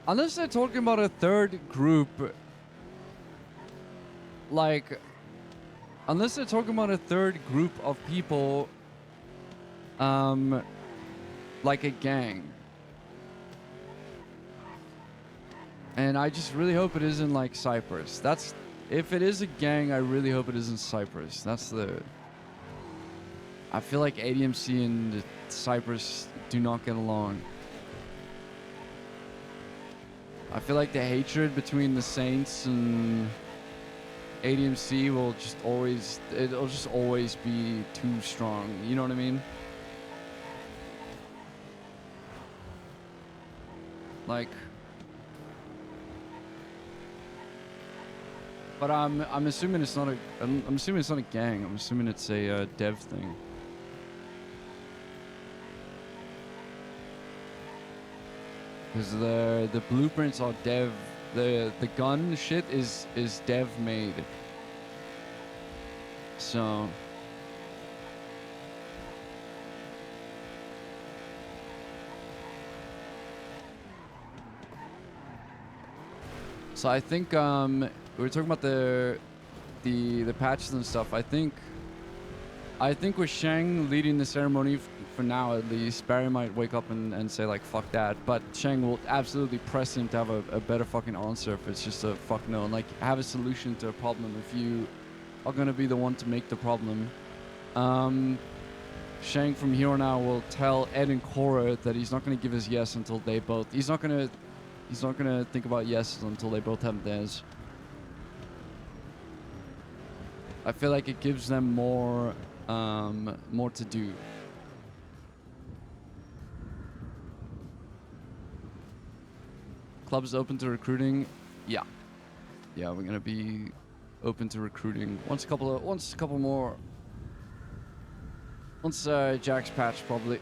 Unless they're talking about a third group, like, unless they're talking about a third group of people, like a gang. And I just really hope it isn't like Cyprus. That's, if it is a gang, I really hope it isn't Cyprus. That's the, I feel like ADMC and Cyprus do not get along. I feel like the hatred between the Saints and ADMC will just always, it'll just always be too strong. You know what I mean? Like, But I'm assuming it's not a I'm assuming it's not a gang. I'm assuming it's a dev thing. Because the blueprints are dev. The gun shit is dev made. So. So I think we were talking about the patches and stuff. I think with Shang leading the ceremony for now at least, Barry might wake up and say like fuck that, but Shang will absolutely press him to have a better fucking answer if it's just a fuck no, and like have a solution to a problem if you are gonna be the one to make the problem. Shang from here on out will tell Ed and Cora that he's not gonna give his yes until they both. He's not gonna think about yeses until they both have theirs. I feel like it gives them more to do. Club's open to recruiting. Yeah, we're gonna be open to recruiting once Jack's patched probably.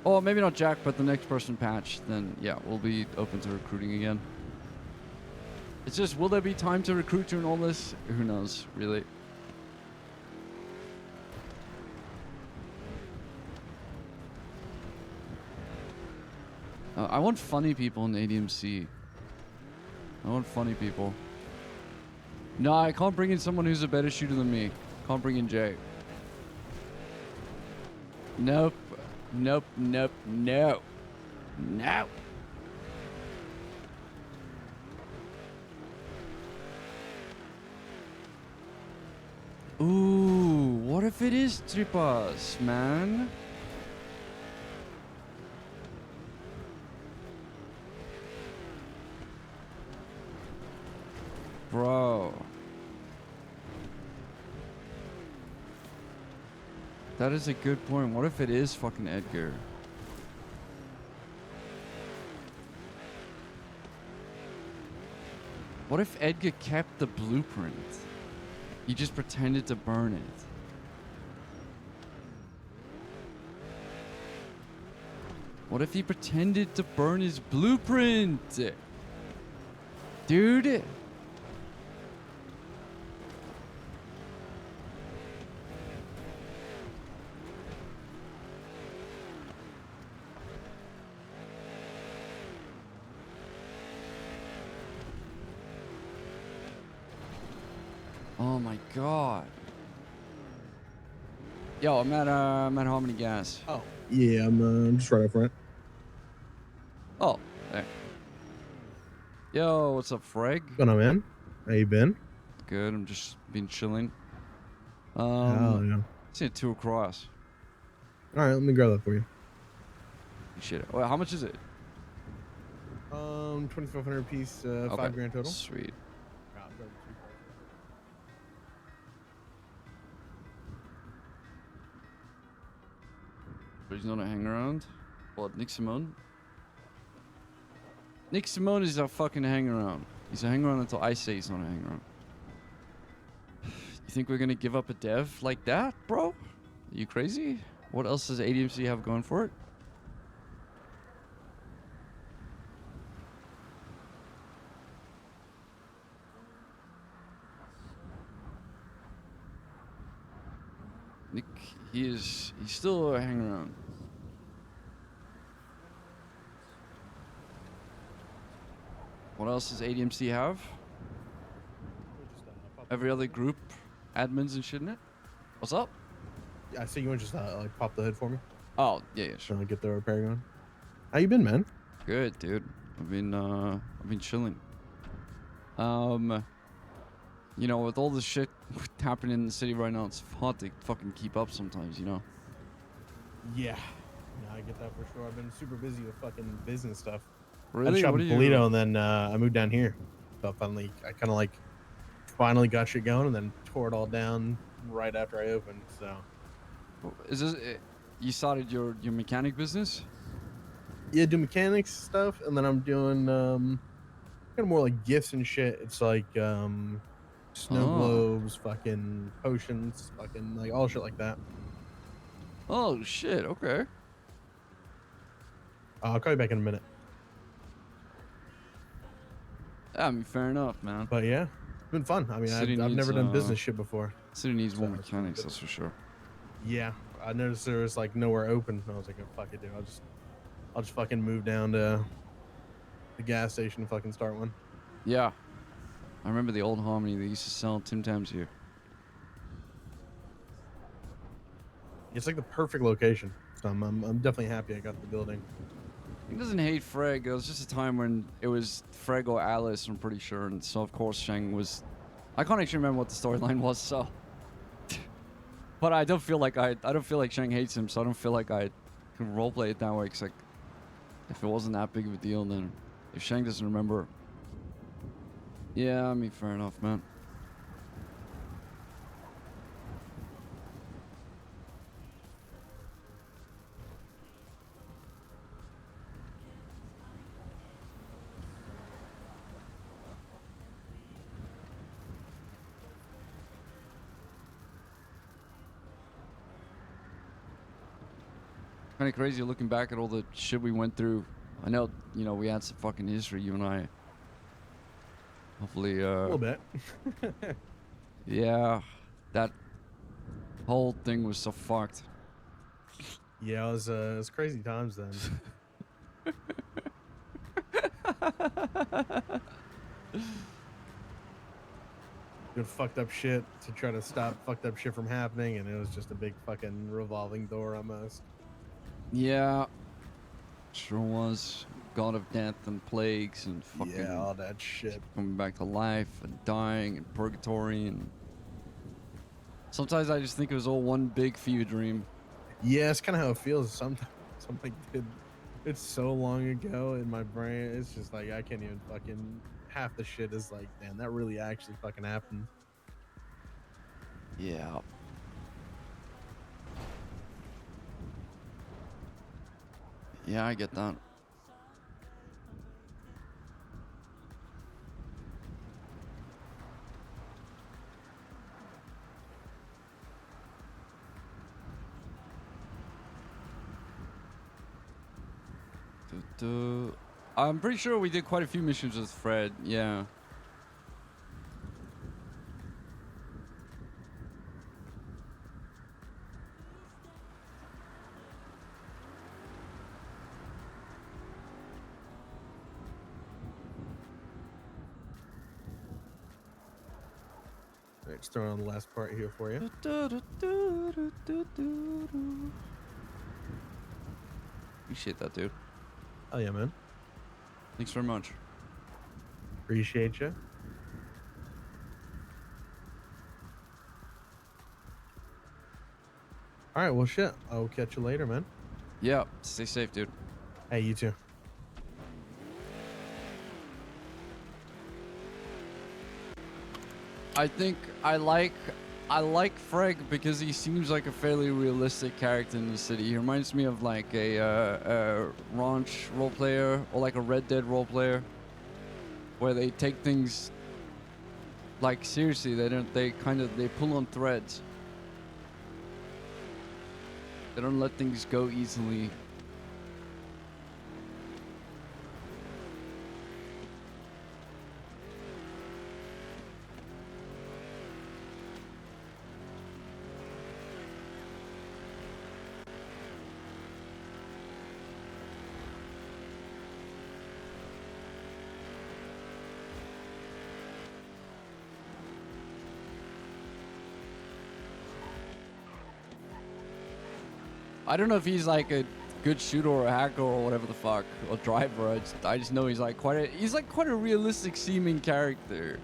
Oh, maybe not Jack, but the next person patched, then yeah, we'll be open to recruiting again. It's just, will there be time to recruit during all this? Who knows, really. I want funny people in ADMC. I want funny people. No, I can't bring in someone who's a better shooter than me. Can't bring in Jay. Nope. Nope, nope, no. No. Ooh, what if it is Tripas, man? Bro. That is a good point. What if it is fucking Edgar? What if Edgar kept the blueprint? He just pretended to burn it. What if he pretended to burn his blueprint? Dude. Oh my god. Yo, I'm at Harmony Gas. Oh. Yeah, I'm just right up front. Oh, there. Yo, what's up, Freg? What's going on, man? How you been? Good, I'm just been chilling. Oh, yeah. See it 2 across. All right, let me grab that for you. Shit. Well, how much is it? 2,500 piece, Okay. 5 grand total. Sweet. But he's not a hang around. What, Nick Simone? Nick Simone is a fucking hang around. He's a hang around until I say he's not a hang around. You think we're gonna give up a dev like that, bro? Are you crazy? What else does ADMC have going for it? Nick, he's still a hang around. What else does ADMC have? Every other group, admins and shit in it. What's up? Yeah, so you want to just like pop the hood for me? Oh, yeah, sure. Trying to get the repair going. How you been, man? Good, dude. I've been chilling. You know, with all the shit happening in the city right now, it's hard to fucking keep up sometimes, you know? Yeah. No, I get that for sure. I've been super busy with fucking business stuff. Really? I shot What in are you- Toledo and then I moved down here. So I finally got shit going and then tore it all down right after I opened. So Is this you started your mechanic business? yeah, do mechanics stuff, and then I'm doing kind of more like gifts and shit. It's like snow Oh. globes, fucking potions, fucking like all shit like that. Oh shit. Okay. I'll call you back in a minute. I mean, fair enough, man. But yeah, it's been fun. I mean, City I've never needs, done business shit before. City needs more So it's been mechanics, good. that's for sure. Yeah, I noticed there was like nowhere open. I was like, oh, fuck it, dude. I'll just fucking move down to the gas station and fucking start one. Yeah. I remember the old Harmony. They used to sell Tim Tams here. It's like the perfect location. So I'm definitely happy I got the building. He doesn't hate Freg. It was just a time when it was Freg or Alice, I'm pretty sure. And so, of course, Shang was... I can't actually remember what the storyline was, so... But I don't feel like I don't feel like Shang hates him, so I don't feel like I can roleplay it that way. Cause like, if it wasn't that big of a deal, then if Shang doesn't remember, yeah, I mean, fair enough, man. Kind of crazy looking back at all the shit we went through. I know, you know, we had some fucking history, you and I. Hopefully, A little bit. yeah, that whole thing was so fucked. Yeah, it was crazy times then. Doing fucked up shit to try to stop fucked up shit from happening, and it was just a big fucking revolving door almost. Yeah, sure was. God of death and plagues and fucking... Yeah, all that shit. Coming back to life and dying and purgatory and... Sometimes I just think it was all one big fever dream. Yeah, it's kind of how it feels. Sometimes I'm like, dude, it's so long ago in my brain. It's just like, I can't even fucking... Half the shit is like, man, that really actually fucking happened. Yeah. Yeah, I get that. I'm pretty sure we did quite a few missions with Fred, yeah. Alright, just throwing on the last part here for you. Appreciate that, dude. Oh yeah, man. Thanks very much. Appreciate you. All right, well, shit. I'll catch you later, man. Yeah, stay safe, dude. Hey, you too. I think I like Freg because he seems like a fairly realistic character in the city. He reminds me of like a Ranch role player or like a Red Dead role player, where they take things like seriously. They pull on threads. They don't let things go easily. I don't know if he's like a good shooter or a hacker or whatever the fuck, or driver. I just know he's like quite a realistic seeming character.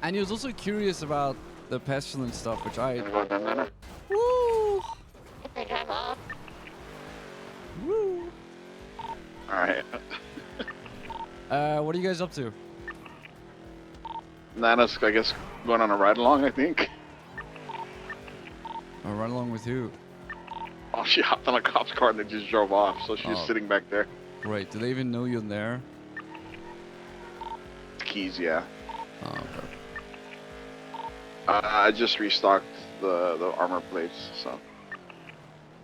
And he was also curious about the pestilence stuff, which I... Woo! Woo! Alright. What are you guys up to? Nana's, I guess, going on a ride along, I think. Oh, ride along with who? Oh, she hopped on a cop's car and they just drove off, so she's Oh. sitting back there. Great. Do they even know you're there? Keys, yeah. Oh, okay. I just restocked the armor plates, so.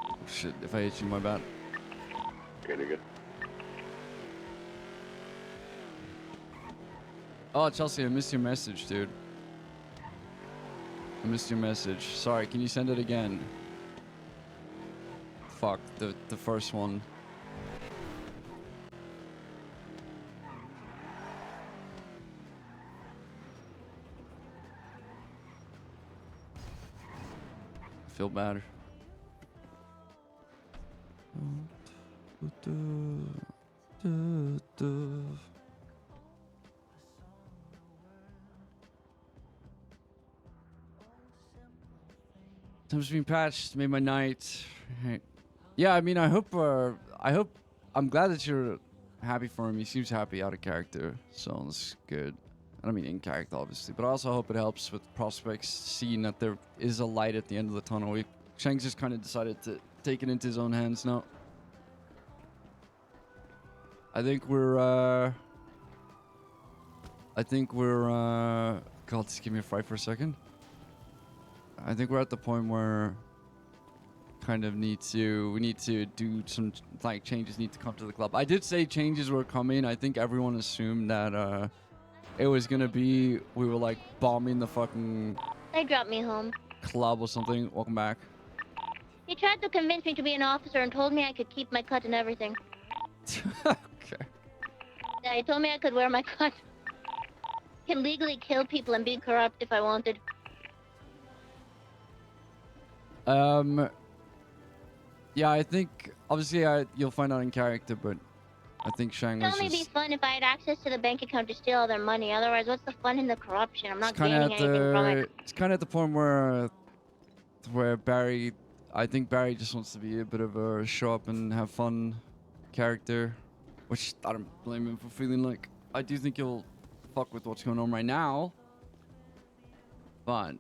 Oh, shit, if I hit you, my bad. Good, you're good. Oh, Chelsea, I missed your message, dude. I missed your message. Sorry, can you send it again? Fuck, the first one. Feel bad. Time's been patched, made my night. Hey. Yeah, I mean, I hope, I'm glad that you're happy for him. He seems happy out of character, so that's good. I don't mean in character, obviously, but I also hope it helps with prospects seeing that there is a light at the end of the tunnel. Shang's just kind of decided to take it into his own hands now. I think we're, God, just give me a fright for a second. I think we're at the point where we need to do some, like, changes need to come to the club. I did say changes were coming. I think everyone assumed that, it was gonna be, we were like bombing the fucking They dropped me home. club or something. Welcome back. He tried to convince me to be an officer and told me I could keep my cut and everything. Okay. Yeah, he told me I could wear my cut. Can legally kill people and be corrupt if I wanted. Yeah, I think obviously you'll find out in character, but I think Shang It'd was only be just fun if I had access to the bank account to steal all their money. Otherwise, what's the fun in the corruption? I'm not gaining anything from it. it's kind of at the point where Barry, I think Barry just wants to be a bit of a show up and have fun character, which I don't blame him for feeling like. I do think he'll fuck with what's going on right now, but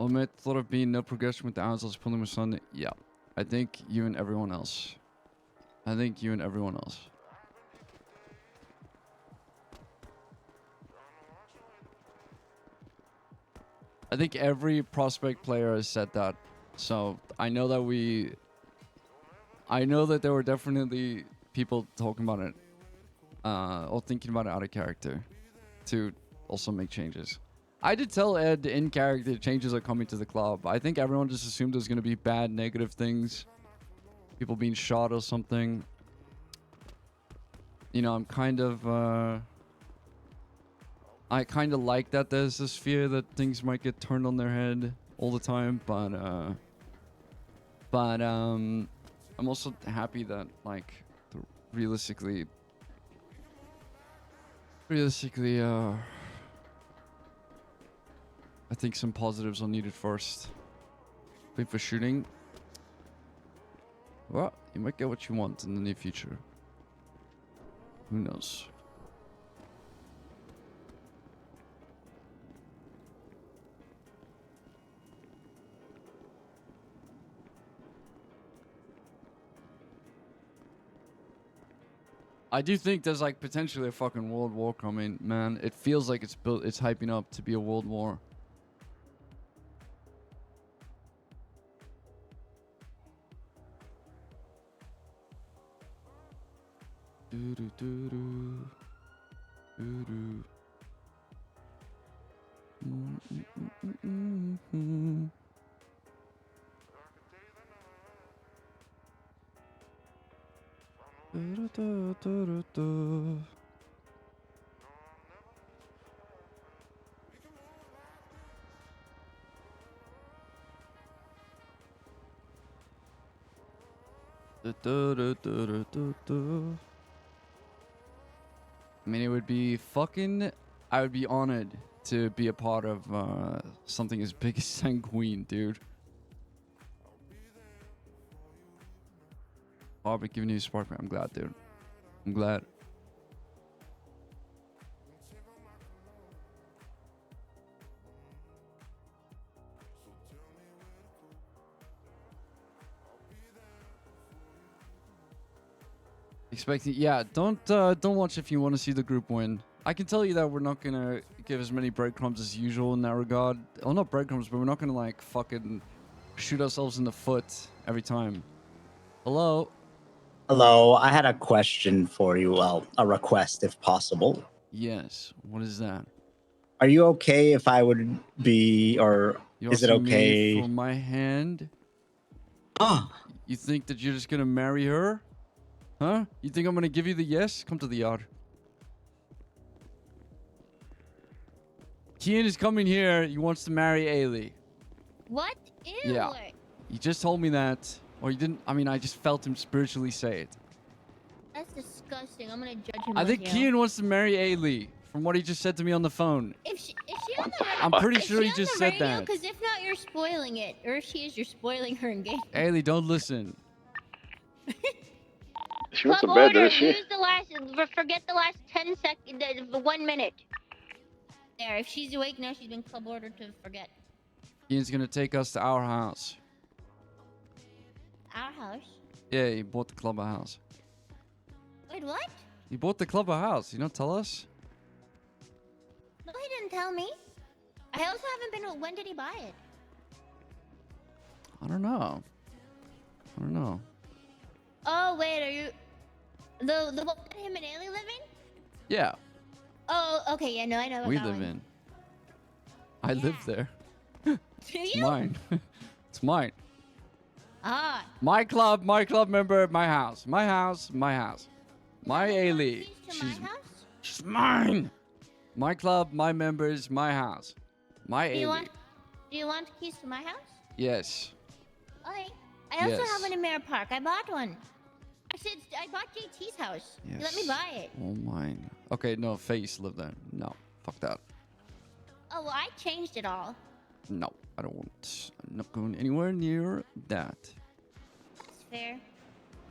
omit thought of being no progression with the hours I was pulling my son. Yeah, I think you and everyone else. I think you and everyone else. I think every prospect player has said that. So I know that there were definitely people talking about it, or thinking about it out of character, to also make changes. I did tell Ed in character changes are coming to the club. I think everyone just assumed there's going to be bad, negative things. People being shot or something. You know, I'm kind of, I kind of like that there's this fear that things might get turned on their head all the time, but I'm also happy that, like, realistically, I think some positives are needed first. Wait for shooting. Well, you might get what you want in the near future. Who knows? I do think there's, like, potentially a fucking world war coming, man. It feels like it's hyping up to be a world war. Do do do do do do. I mean, it would be fucking... I would be honored to be a part of something as big as Sanguine, dude. Harvick giving you a spark, man. I'm glad, dude. I'm glad. Expecting, yeah. Don't watch if you want to see the group win. I can tell you that we're not gonna give as many breadcrumbs as usual in that regard. Well, not breadcrumbs, but we're not gonna like fucking shoot ourselves in the foot every time. Hello. Hello, I had a question for you. Well, a request, if possible. Yes. What is that? Are you okay if I would be, or You is it asking me okay? for my hand? Ah. You think that you're just gonna marry her? Huh? You think I'm gonna give you the yes? Come to the yard. Kian is coming here. He wants to marry Ailey. What? Ew. Yeah. He just told me that. Or he didn't. I mean, I just felt him spiritually say it. That's disgusting. I'm gonna judge him. I think right now. Kian wants to marry Ailey, from what he just said to me on the phone. Is she on the I'm pretty sure he just said that. Because if not, you're spoiling it. Or if she is, you're spoiling her engagement. Ailey, don't listen. She wants a Club bed, order. does she? Lose the last. Forget the last 10 seconds. The 1 minute. There. If she's awake now, she's been club ordered to forget. Kian's gonna take us to our house. Our house. Yeah, he bought the club a house. Wait, what? He bought the club a house. You not tell us? No, he didn't tell me. I also haven't been. When did he buy it? I don't know. I don't know. Oh wait, are you the one that him and Ailey live in? Yeah, Oh, okay, yeah, no, I know. we that live one. in. I live there. Do It's you? mine. It's mine. Ah. My club member, my house. My house, my house. My Ailey. She's mine. My club, my members, my house. My Do Ailey. you want the keys to my house? Yes. Okay. I also Yes. have one in Mirror Park. I bought one. I bought JT's house. He let me Yes. buy it. Oh, mine. Okay, no, Face live there. No, fuck that. Oh well, I changed it all. No, I don't want. I'm not going anywhere near that. That's fair.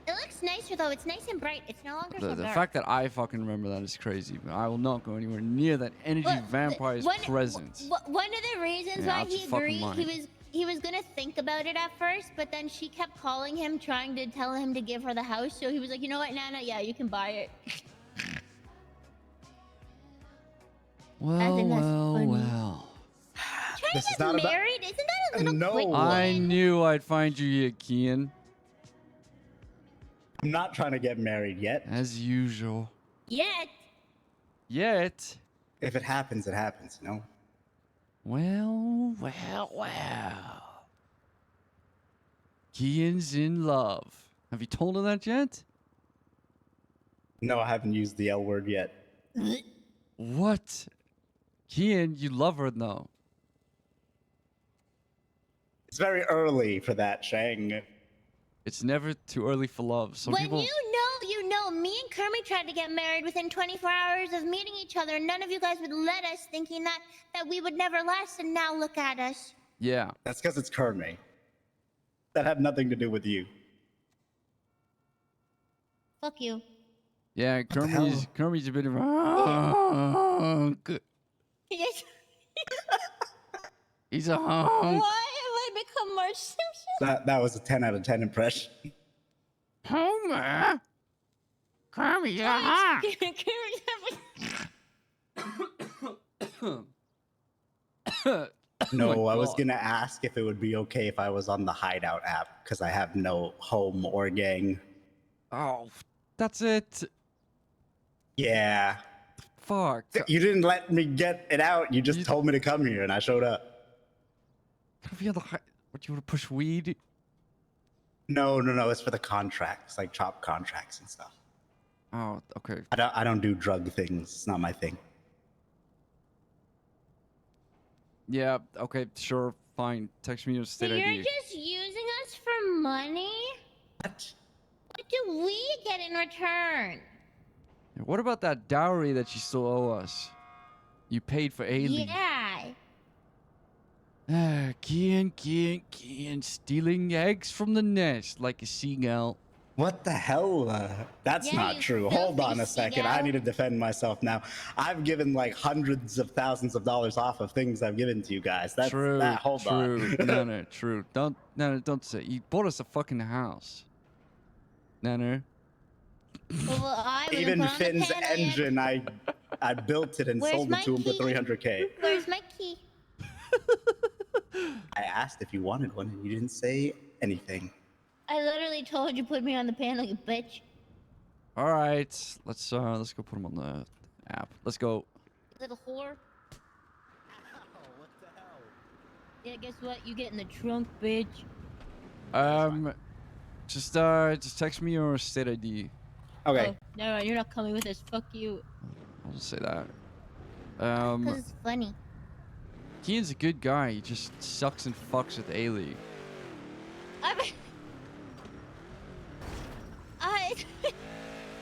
It looks nicer though. It's nice and bright. It's no longer so The dark. fact that I fucking remember that is crazy. But I will not go anywhere near that energy vampire's presence. One of the reasons Yeah, why out he your fucking agreed, mind. he was gonna think about it at first, but then she kept calling him, trying to tell him to give her the house. So he was like, you know what, Nana? Yeah, you can buy it. Well, think that's funny. well. Trying This to is get not about- married? Isn't that a little No. quick? I knew I'd find you here, Kian. I'm not trying to get married yet. As usual. Yet. Yet. If it happens, it happens, you know? Well. Kian's in love. Have you told her that yet? No, I haven't used the L word yet. What? Kian, you love her though. It's very early for that, Shang. It's never too early for love. Some When people. you know, me and Kermit tried to get married within 24 hours of meeting each other, and none of you guys would let us, thinking that we would never last, and now look at us. Yeah. That's because it's Kermit. That had nothing to do with you. Fuck you. Yeah, hell? Kermit's a bit of a. Yes. He's a Why hunk. have I become Marge Simpson? That was a 10 out of 10 impression. Homer. Kermit's a hunk. No, Oh my I was God. gonna ask if it would be okay if I was on the Hideout app, because I have no home or gang. Oh, that's it. Yeah. Fuck. You didn't let me get it out. You just told me to come here, and I showed up. What you want to push weed? No. It's for the contracts, like chop contracts and stuff. Oh, okay. I don't do drug things. It's not my thing. Yeah, okay, sure, fine. Text me your So state you're ID. just using us for money? What? What do we get in return? What about that dowry that you still owe us? You paid for Ailey. Yeah. Kian, stealing eggs from the nest like a seagull. What the hell? That's Yeah, not you true. Hold on filthy a second. I seagull. need to defend myself now. I've given like hundreds of thousands of dollars off of things I've given to you guys. That's True. that. Hold True. on. No, true. Don't say. You bought us a fucking house. No. Well, I wasn't Even put on the Finn's panel yet. engine, I built it and Where's sold my it to him for key? 300K. Where's my key? I asked if you wanted one, and you didn't say anything. I literally told you put me on the panel, you bitch. All right. Let's go put him on the app. Let's go. Little whore. Yeah, guess what? You get in the trunk, bitch. Just text me your state ID. Okay. Oh, no, you're not coming with us. Fuck you. I'll just say that. Cause it's funny. Kian's a good guy. He just sucks and fucks with Ailey.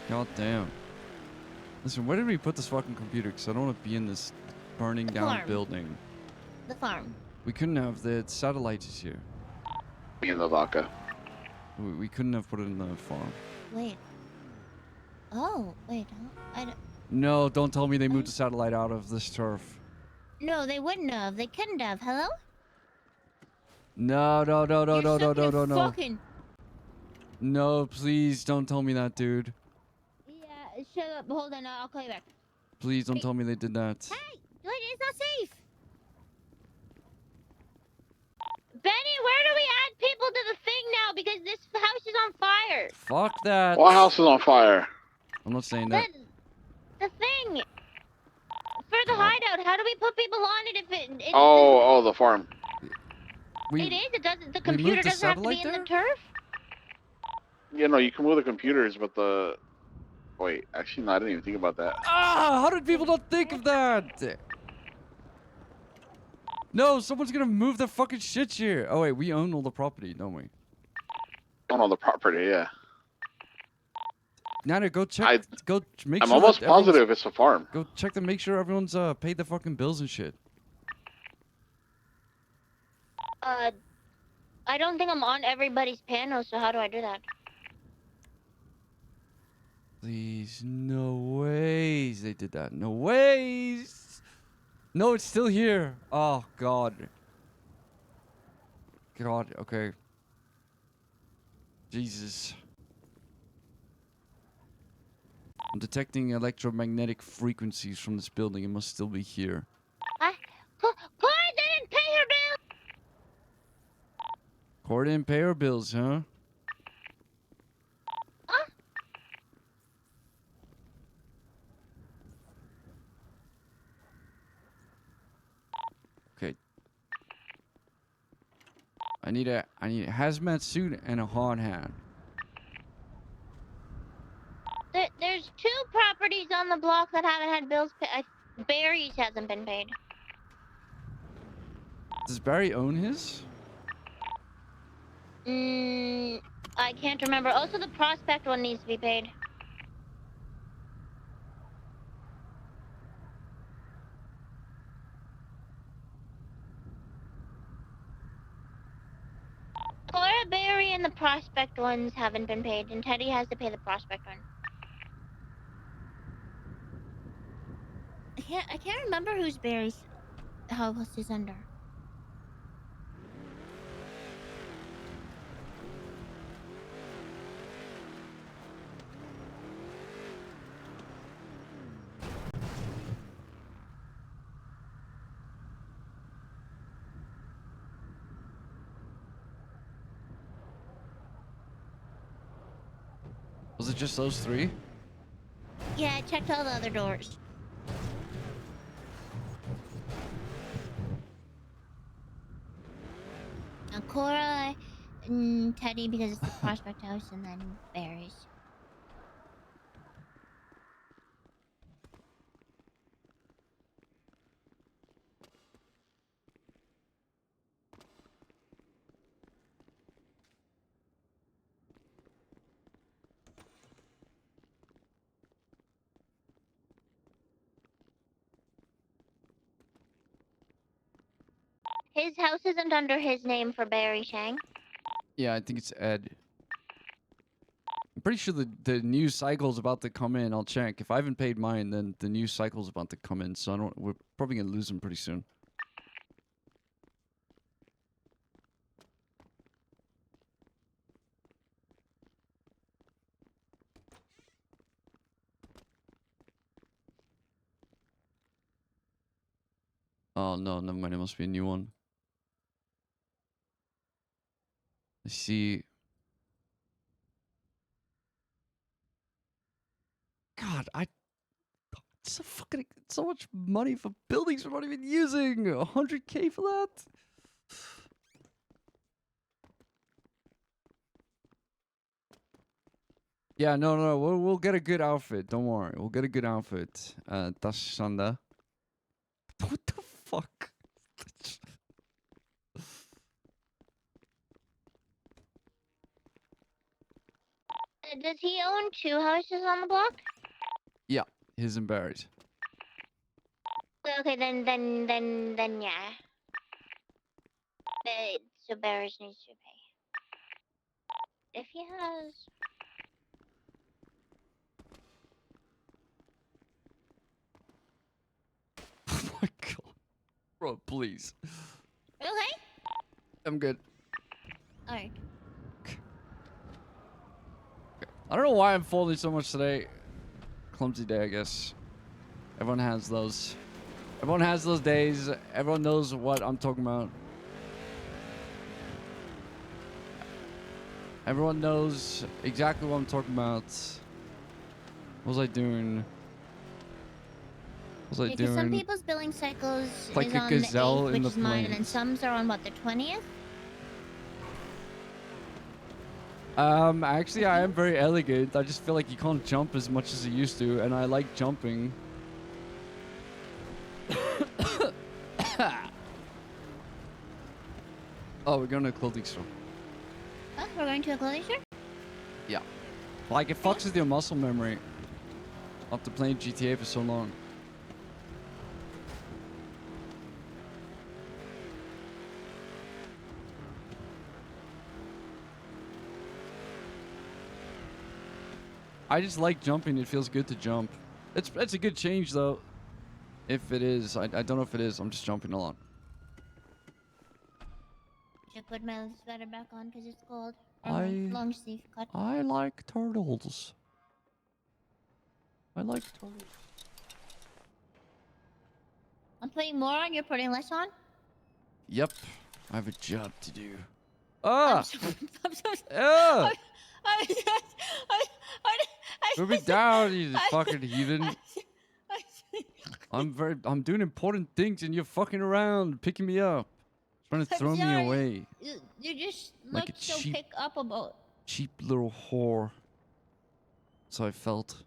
God damn. Listen, where did we put this fucking computer? Because I don't want to be in this burning down farm. building. The farm. We couldn't have. The satellite is here. Me and the vodka. We couldn't have put it in the farm. Wait. Oh, wait. I don't... No, don't tell me they moved the satellite out of this turf. No, they wouldn't have. They couldn't have. Hello? No. Fucking... No, please don't tell me that, dude. Yeah, shut up. Hold on. I'll call you back. Please don't tell me they did that. Hey, wait, it's not safe. Benny, where do we add people to the thing now? Because this house is on fire. Fuck that. What house is on fire? I'm not saying that. The thing. For the hideout, how do we put people on it if it... Oh, the farm. It is. It doesn't. The we computer moved the doesn't have to be satellite in the turf. Yeah, no, you can move the computers, but the... Wait, actually, no, I didn't even think about that. Ah, how did people not think of that? No, someone's gonna move the fucking shit here. Oh wait, we own all the property, don't we? Own all the property, yeah. Nana, go check. Go make I'm sure. almost that everyone's- positive it's a farm. Go check to make sure everyone's paid the fucking bills and shit. I don't think I'm on everybody's panel, so how do I do that? Please, no ways they did that. No ways. No, it's still here. Oh God. God. Okay. Jesus. I'm detecting electromagnetic frequencies from this building. It must still be here. Cora didn't pay her bill. Cora didn't pay her bills, huh? Okay. I need a hazmat suit and a hard hat. There's 2 properties on the block that haven't had bills paid. Barry's hasn't been paid. Does Barry own his? I can't remember. Also, the Prospect one needs to be paid. Cora, Barry, and the Prospect ones haven't been paid, and Teddy has to pay the Prospect one. I can't remember who's Barry's house is under. Was it just those 3? Yeah, I checked all the other doors. Cora and Teddy because it's the Prospect house, and then Barry's. His house isn't under his name for Barry Shang. Yeah, I think it's Ed. pretty sure the new cycle's about to come in. I'll check. If I haven't paid mine, then the new cycle's about to come in. So I don't. We're probably gonna lose them pretty soon. Oh no, never mind. It must be a new one. I see. God, it's so much money for buildings we're not even using. 100K for that. Yeah, no, we'll get a good outfit. Don't worry, we'll get a good outfit. Das Sanda. What the fuck? Does he own 2 houses on the block? Yeah, his and Barry's. Okay, then, yeah. So Barris needs to pay. If he has... Oh my god, bro, please. Okay. I'm good. Alright. I don't know why I'm folding so much today. Clumsy day, I guess. Everyone has those. Everyone has those days. Everyone knows what I'm talking about. Everyone knows exactly what I'm talking about. What was I doing? What was I Because some doing? people's billing cycles Like is a on gazelle the 8th, in which the is mine, and then flames. some's are on, what, the 20th? Actually, I am very elegant. I just feel like you can't jump as much as you used to, and I like jumping. Oh, we're going to a clothing store. Huh? We're going to a clothing store? Yeah. Like, it fucks with your muscle memory after playing GTA for so long. I just like jumping. It feels good to jump. It's a good change, though. If it is. I don't know if it is. I'm just jumping a lot. Should put my sweater back on because it's cold. Or I my long sleeve cut. like turtles. I like turtles. I'm putting more on, you're putting less on? Yep. I have a job to do. Ah! I'm so Ah! I Put me down, you fucking heathen. I'm doing important things and you're fucking around, picking me up. Trying to throw me away. You just Like look a so cheap- pick up about. Cheap little whore. So I felt.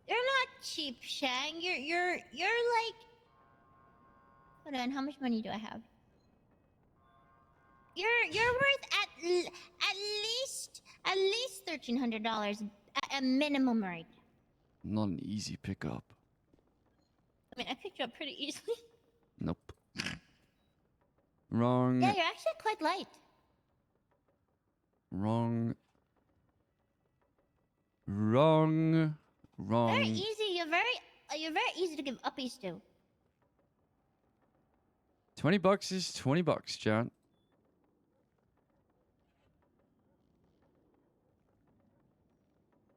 You're not cheap, Shang. You're like. Hold on, how much money do I have? You're worth at least $1,300 at a minimum, right? Not an easy pickup. I mean, I picked you up pretty easily. Nope. Wrong. Yeah, you're actually quite light. Wrong. Very easy. You're very easy to give uppies to. $20 is $20, John.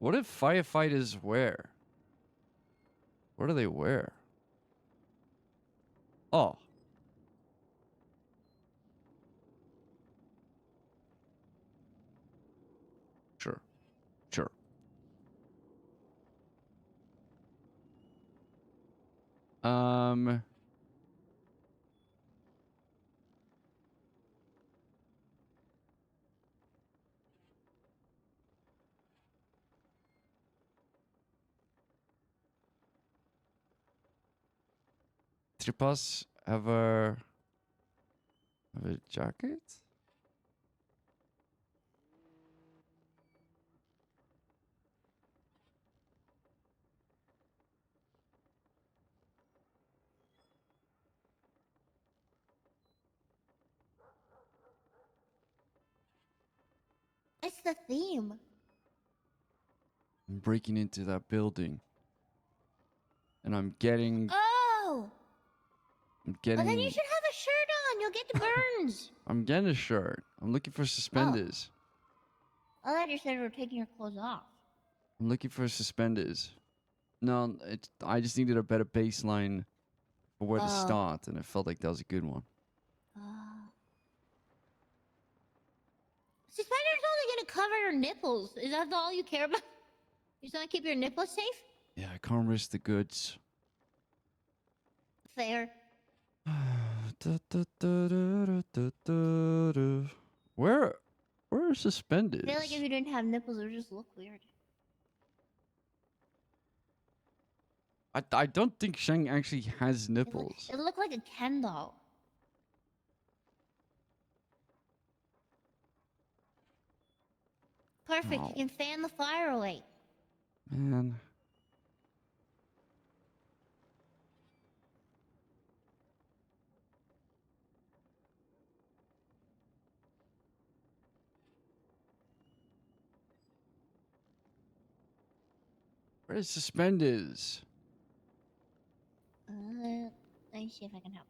What do firefighters wear? What do they wear? Oh. Sure. Sure. Tripas have a jacket? It's the theme. I'm breaking into that building. And I'm getting... Oh! I'm Well, then you getting... should have a shirt on. You'll get the burns. I'm getting a shirt. I'm looking for suspenders. I thought you said we were taking your clothes off. I'm looking for suspenders. No, I just needed a better baseline for where to Oh. start, and it felt like that was a good one. Suspender's only gonna cover your nipples. Is that all you care about? You just want to keep your nipples safe? Yeah, I can't risk the goods. Fair. Where are suspenders? I feel like if you didn't have nipples, it would just look weird. I don't think Shang actually has nipples. It looked like a Ken doll. Perfect. Oh. You can fan the fire away. Man. Where's suspenders? Let me see if I can help.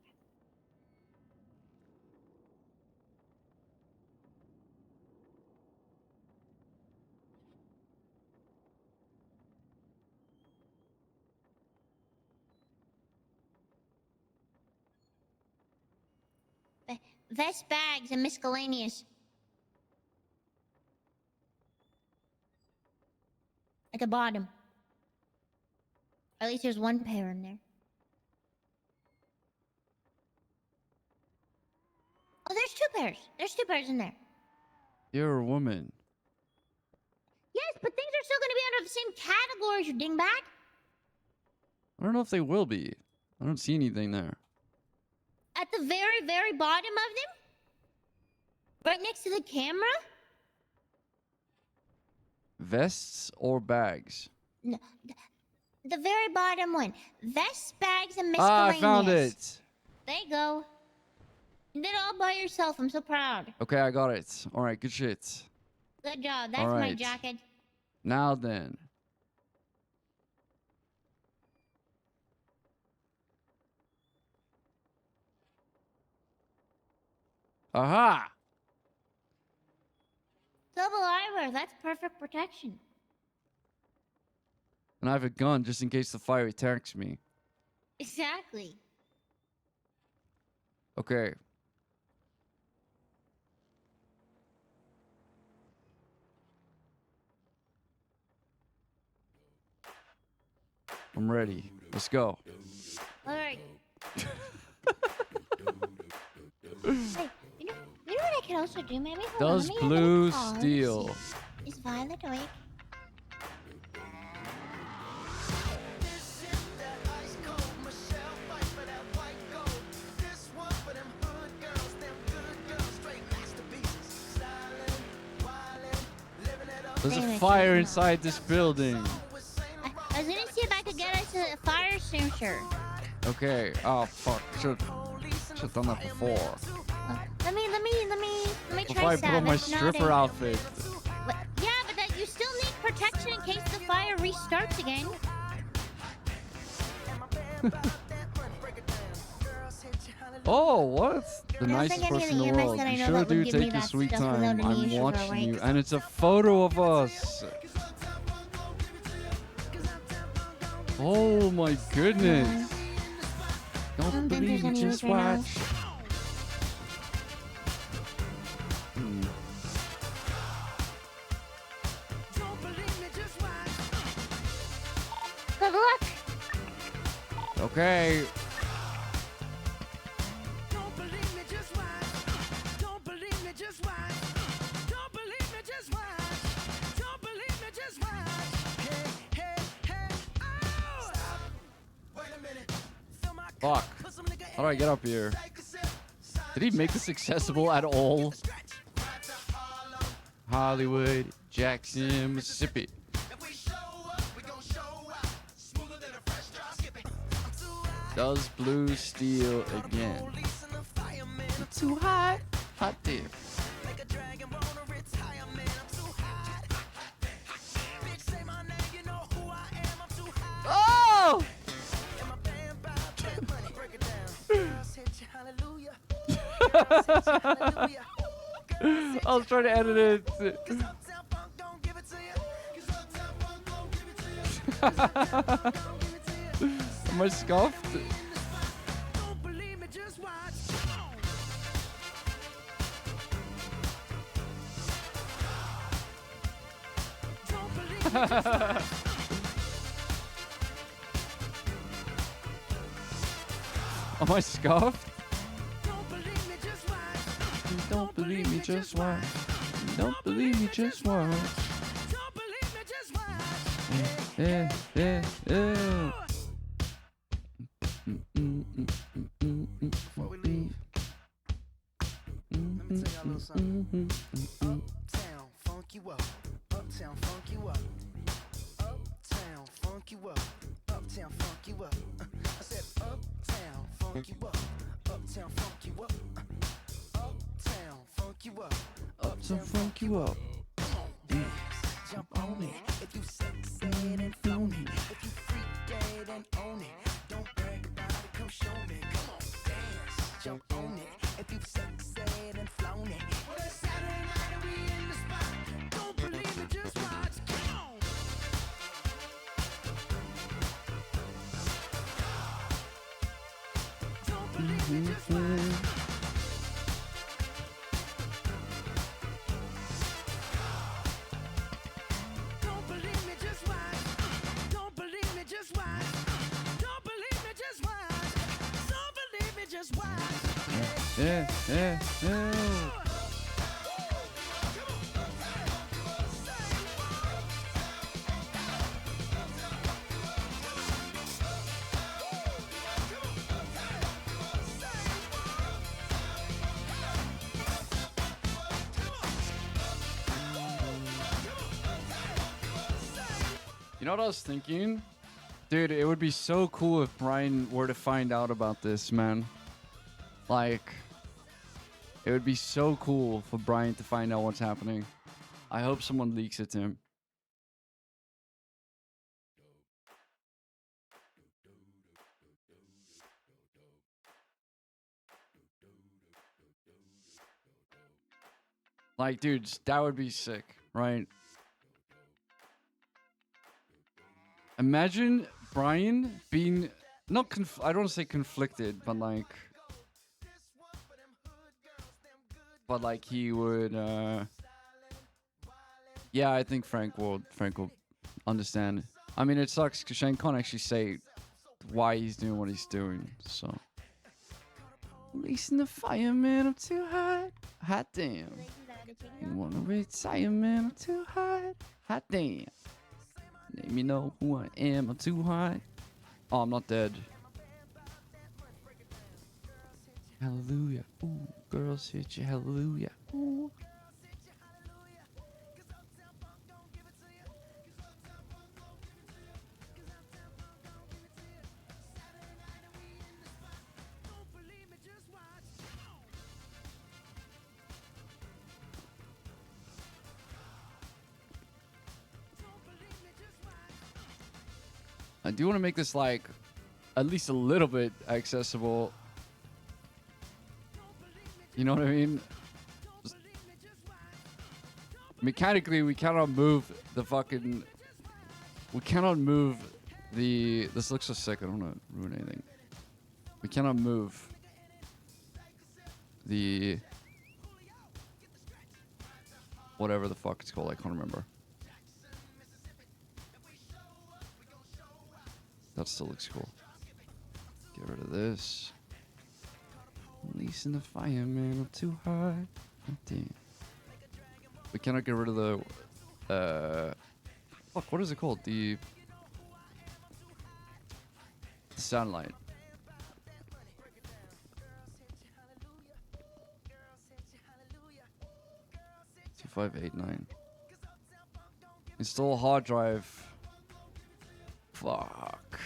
Vest, bags, and miscellaneous. At the bottom. At least there's one pair in there. Oh, there's two pairs. There's two pairs in there. You're a woman. Yes, but things are still going to be under the same categories, you dingbat. I don't know if they will be. I don't see anything there. At the very, very bottom of them? Right next to the camera? Vests or bags? No, the very bottom one. Vests, bags, and Ah, miscellaneous. I found it. There you go. You did it all by yourself. I'm so proud. Okay, I got it. All right, good shit. Good job. That's All my right. jacket. Now then. Aha! Double eyewear. That's perfect protection. And I have a gun just in case the fire attacks me. Exactly. Okay. I'm ready. Let's go. All right. Hey, you know what I could also do? Maybe hold on, Does let me have a blue call. Let's steel? see. Is Violet awake? There's a Anyway, fire she's inside this building. I was gonna see if I could get us a fire extinguisher. Okay. Oh fuck. Should done that before. Let me try Before I put on my It's not stripper a- outfit. But, yeah, but that you still need protection in case the fire restarts again. Oh, what? The I don't nicest think any of person the in the earmuffs world. that I You know sure that would do give me take your that sweet stuff time. without any I'm issue, watching right? you. And it's a photo of us. Oh my goodness. Don't think believe there's me, any just right now. watch. Hmm. Good luck. Okay. Fuck. How do I get up here? Did he make this accessible at all? Hollywood, Jackson, Mississippi. Does blue steel again? Too hot. Hot dip. I was trying to edit it. Am I scuffed? Am I scuffed? Don't believe me, just watch. Don't believe me, just watch. Yeah, yeah, yeah. Before we leave, let me tell y'all a little something. Uptown, funk you up. Uptown, funk you up. Uptown, funk you up. Uptown, funk you up. I said uptown, funk you up. Uptown, funk you up. Uptown, funk you up. Uptown, funk you up. Jump on it. If you sexy and flown it. If you freak dead and own it. Don't brag about it, come show me. Come on, dance. Jump on it. If you sexy and flown it. Well, it's Saturday night and we in the spot. Don't believe me, just watch. Come on. Don't believe me, just watch. Don't believe me, just watch. Don't believe me, just watch. Don't believe me, just watch. Don't believe me, just watch. Yeah, yeah, yeah. You know what I was thinking? Dude, it would be so cool if Brian were to find out about this, man. Like, it would be so cool for Brian to find out what's happening. I hope someone leaks it to him. Like, dudes, that would be sick, right? Imagine Brian being not I don't want to say conflicted, but like he would yeah, I think Frank will understand. I mean, it sucks because Shane can't actually say why he's doing what he's doing, so releasing the fireman, I'm too hot. Hot damn. You wanna retire, man, I'm too hot. Hot damn. Let me know who I am, I'm too hot. Oh, I'm not dead. Hallelujah. Ooh, girls hit you, hallelujah. Ooh. I do want to make this like at least a little bit accessible. You know what I mean? Mechanically, we cannot move the fucking... We cannot move the... This looks so sick, I don't want to ruin anything. We cannot move the... Whatever the fuck it's called, I can't remember. That still looks cool. Get rid of this. Releasing the fire, man, I'm too hot. Damn. We cannot get rid of the... Fuck, what is it called? The sunlight. 2589. Install hard drive. Fuck.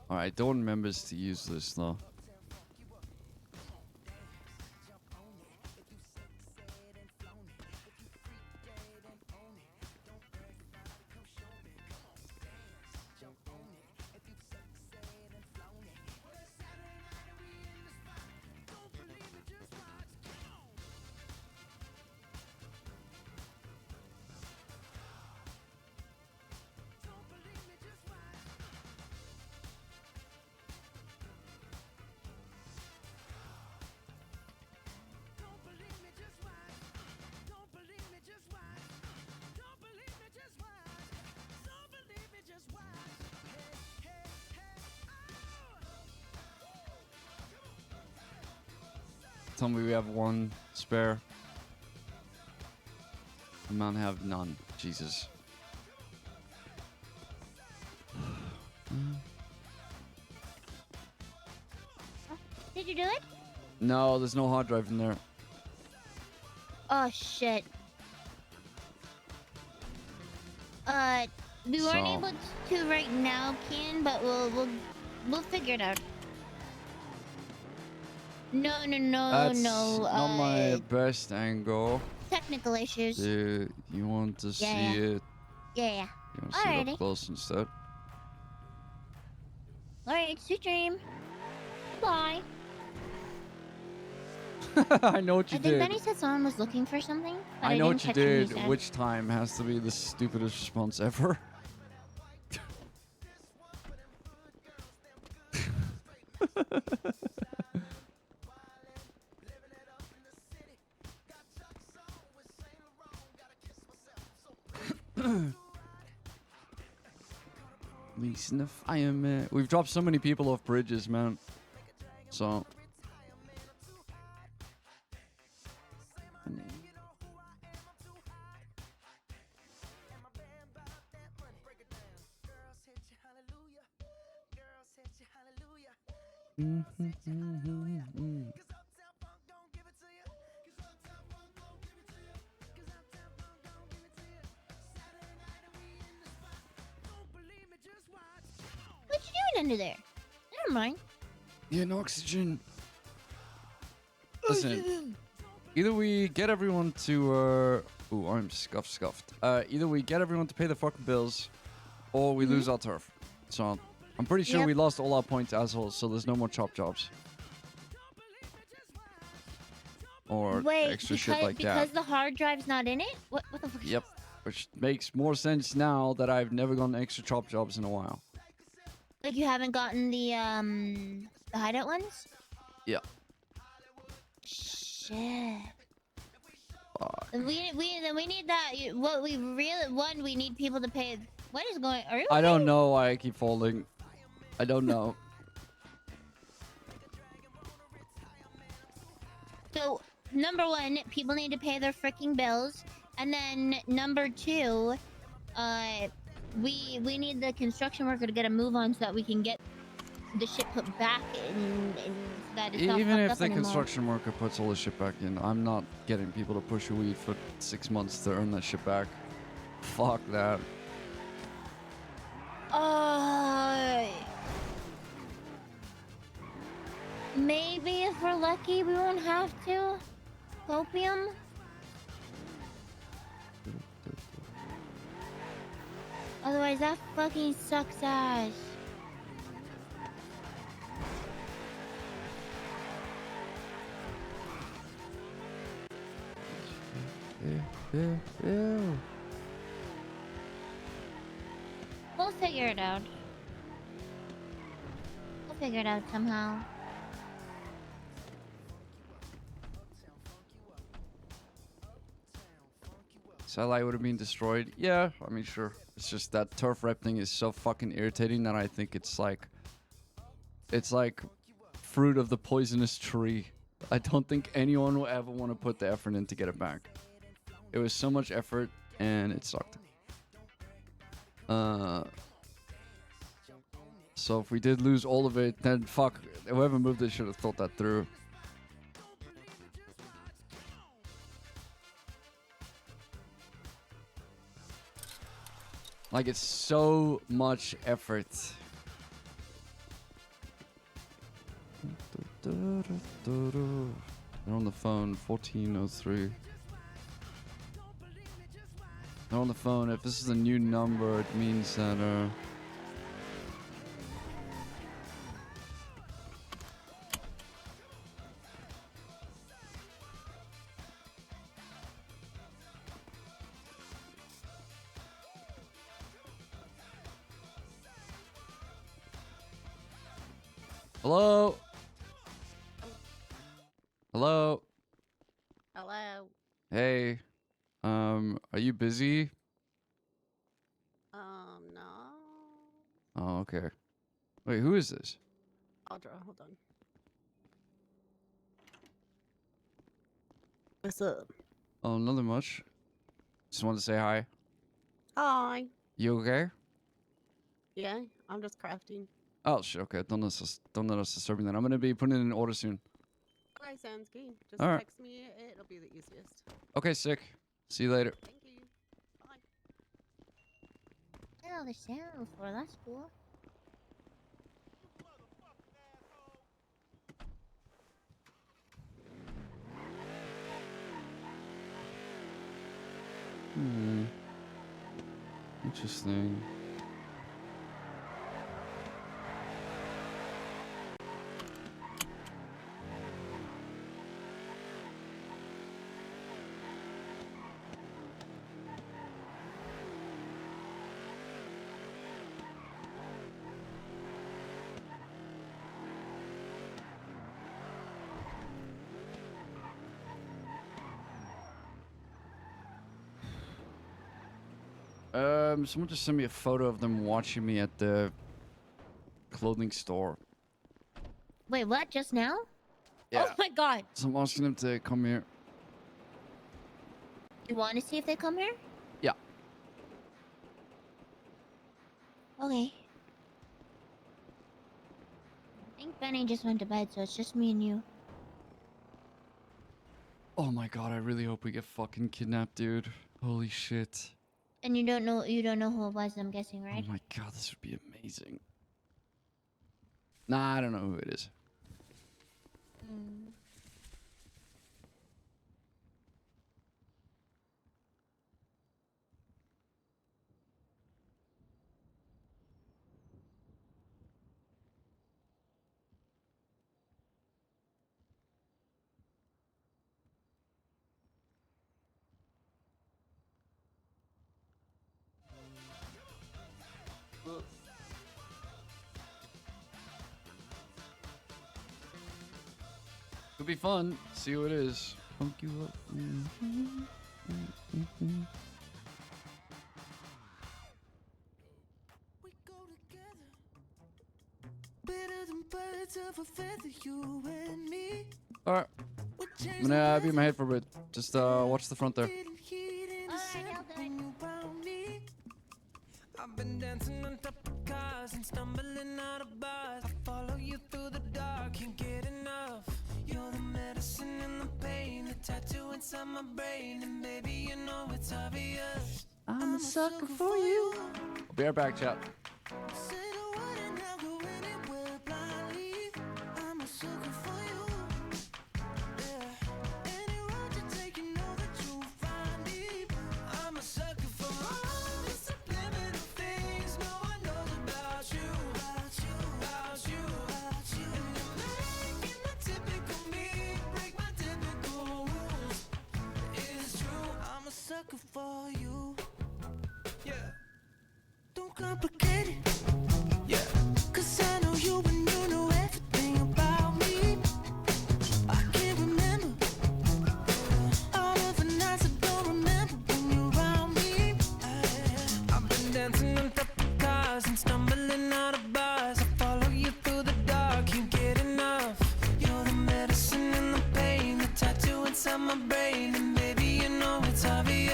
Alright, Dawn remembers to use this though. Tell me we have one spare. The man have none. Jesus. Did you do it? No, there's no hard drive in there. Oh shit. We weren't So- able to right now, Ken, but we'll figure it out. No, That's no. not my best angle. Technical issues. Do you want to see Yeah. it? Yeah. You want to see it Alrighty. up close instead? Alright, sweet dream. Bye. I know what you I think did. Benny said someone was looking for something. But I know didn't what you catch what he did. said. Which time has to be the stupidest response ever. Least in the fireman. We've dropped so many people off bridges, man. So. What you doing under there? Never mind. Yeah, no oxygen. Listen, either we get everyone to, ooh, I'm scuffed. Either we get everyone to pay the fucking bills, or we lose our turf. So, I'm pretty sure Yep. we lost all our points, assholes, so there's no more chop jobs. Or Wait, extra because, shit like because that. the hard drive's not in it? What the fuck? Yep. Which makes more sense now that I've never gotten extra chop jobs in a while. Like you haven't gotten the hideout ones? Yeah. Shit. Then we need that. What we really want, we need people to pay. What is going? Are you? I don't know why I keep folding. I don't know. So number one, people need to pay their freaking bills, and then number two, we need the construction worker to get a move on so that we can get the shit put back and so that it's not Even fucked if up the anymore. construction worker puts all the shit back in, I'm not getting people to push a weed for 6 months to earn that shit back. Fuck that. Maybe if we're lucky, we won't have to. Opium. Otherwise, that fucking sucks ass. We'll figure it out. We'll figure it out somehow. Satellite would have been destroyed. Yeah, I mean, sure. It's just that turf rep thing is so fucking irritating that I think it's like fruit of the poisonous tree. I don't think anyone will ever want to put the effort in to get it back. It was so much effort, and it sucked. So if we did lose all of it, then fuck, whoever moved it should have thought that through. Like, it's so much effort. They're on the phone, 1403. They're on the phone. If this is a new number, it means that, Hello? Hello? Hello. Hey. Are you busy? No. Oh, okay. Wait, who is this? Audra, hold on. What's up? Oh, nothing much. Just wanted to say hi. Hi. You okay? Yeah, I'm just crafting. Oh, shit, okay. Don't let us disturb you then. I'm gonna be putting in an order soon. Okay, sounds good. Just All right. text me. It'll be the easiest. Okay, sick. See you later. Thank you. Bye. Oh, the sound for that's cool. Interesting. Someone just sent me a photo of them watching me at the clothing store. Wait, what? Just now? Yeah. Oh my god. So I'm asking them to come here. You want to see if they come here? Yeah. Okay. I think Benny just went to bed, so it's just me and you. Oh my god, I really hope we get fucking kidnapped, dude. Holy shit. And you don't know who it was, I'm guessing, right? Oh my god, this would be amazing. Nah, I don't know who it is. Could be fun. See who it is. Funk you up. Better than birds of a feather, you and me. Alright. I'm gonna be in my head for a bit. Just watch the front there. I've been dancing on top of cars and stumbling out of bars. I follow you through the dark, can't get enough. You're the medicine and the pain, the tattoo inside my brain, and baby, you know it's obvious. I'm a sucker for you. I'll be right back, chat. Say the word and I'll go anywhere blindly. I'm a sucker for you. Yeah. Any road you take, you know that you'll find me. I'm a sucker for all the subliminal things no one knows about you. About you, about you, about you. And you're making the typical me break my typical rules. It's true, I'm a sucker for you. Yeah. Don't complicate it. Yeah. Cause I know you and you know everything about me. I can't remember all of the nights I don't remember when you're around me. I've been dancing on top of cars and stumbling out of bars. I follow you through the dark, can't get enough. You're the medicine and the pain, the tattoo inside my brain, and baby, you know it's obvious.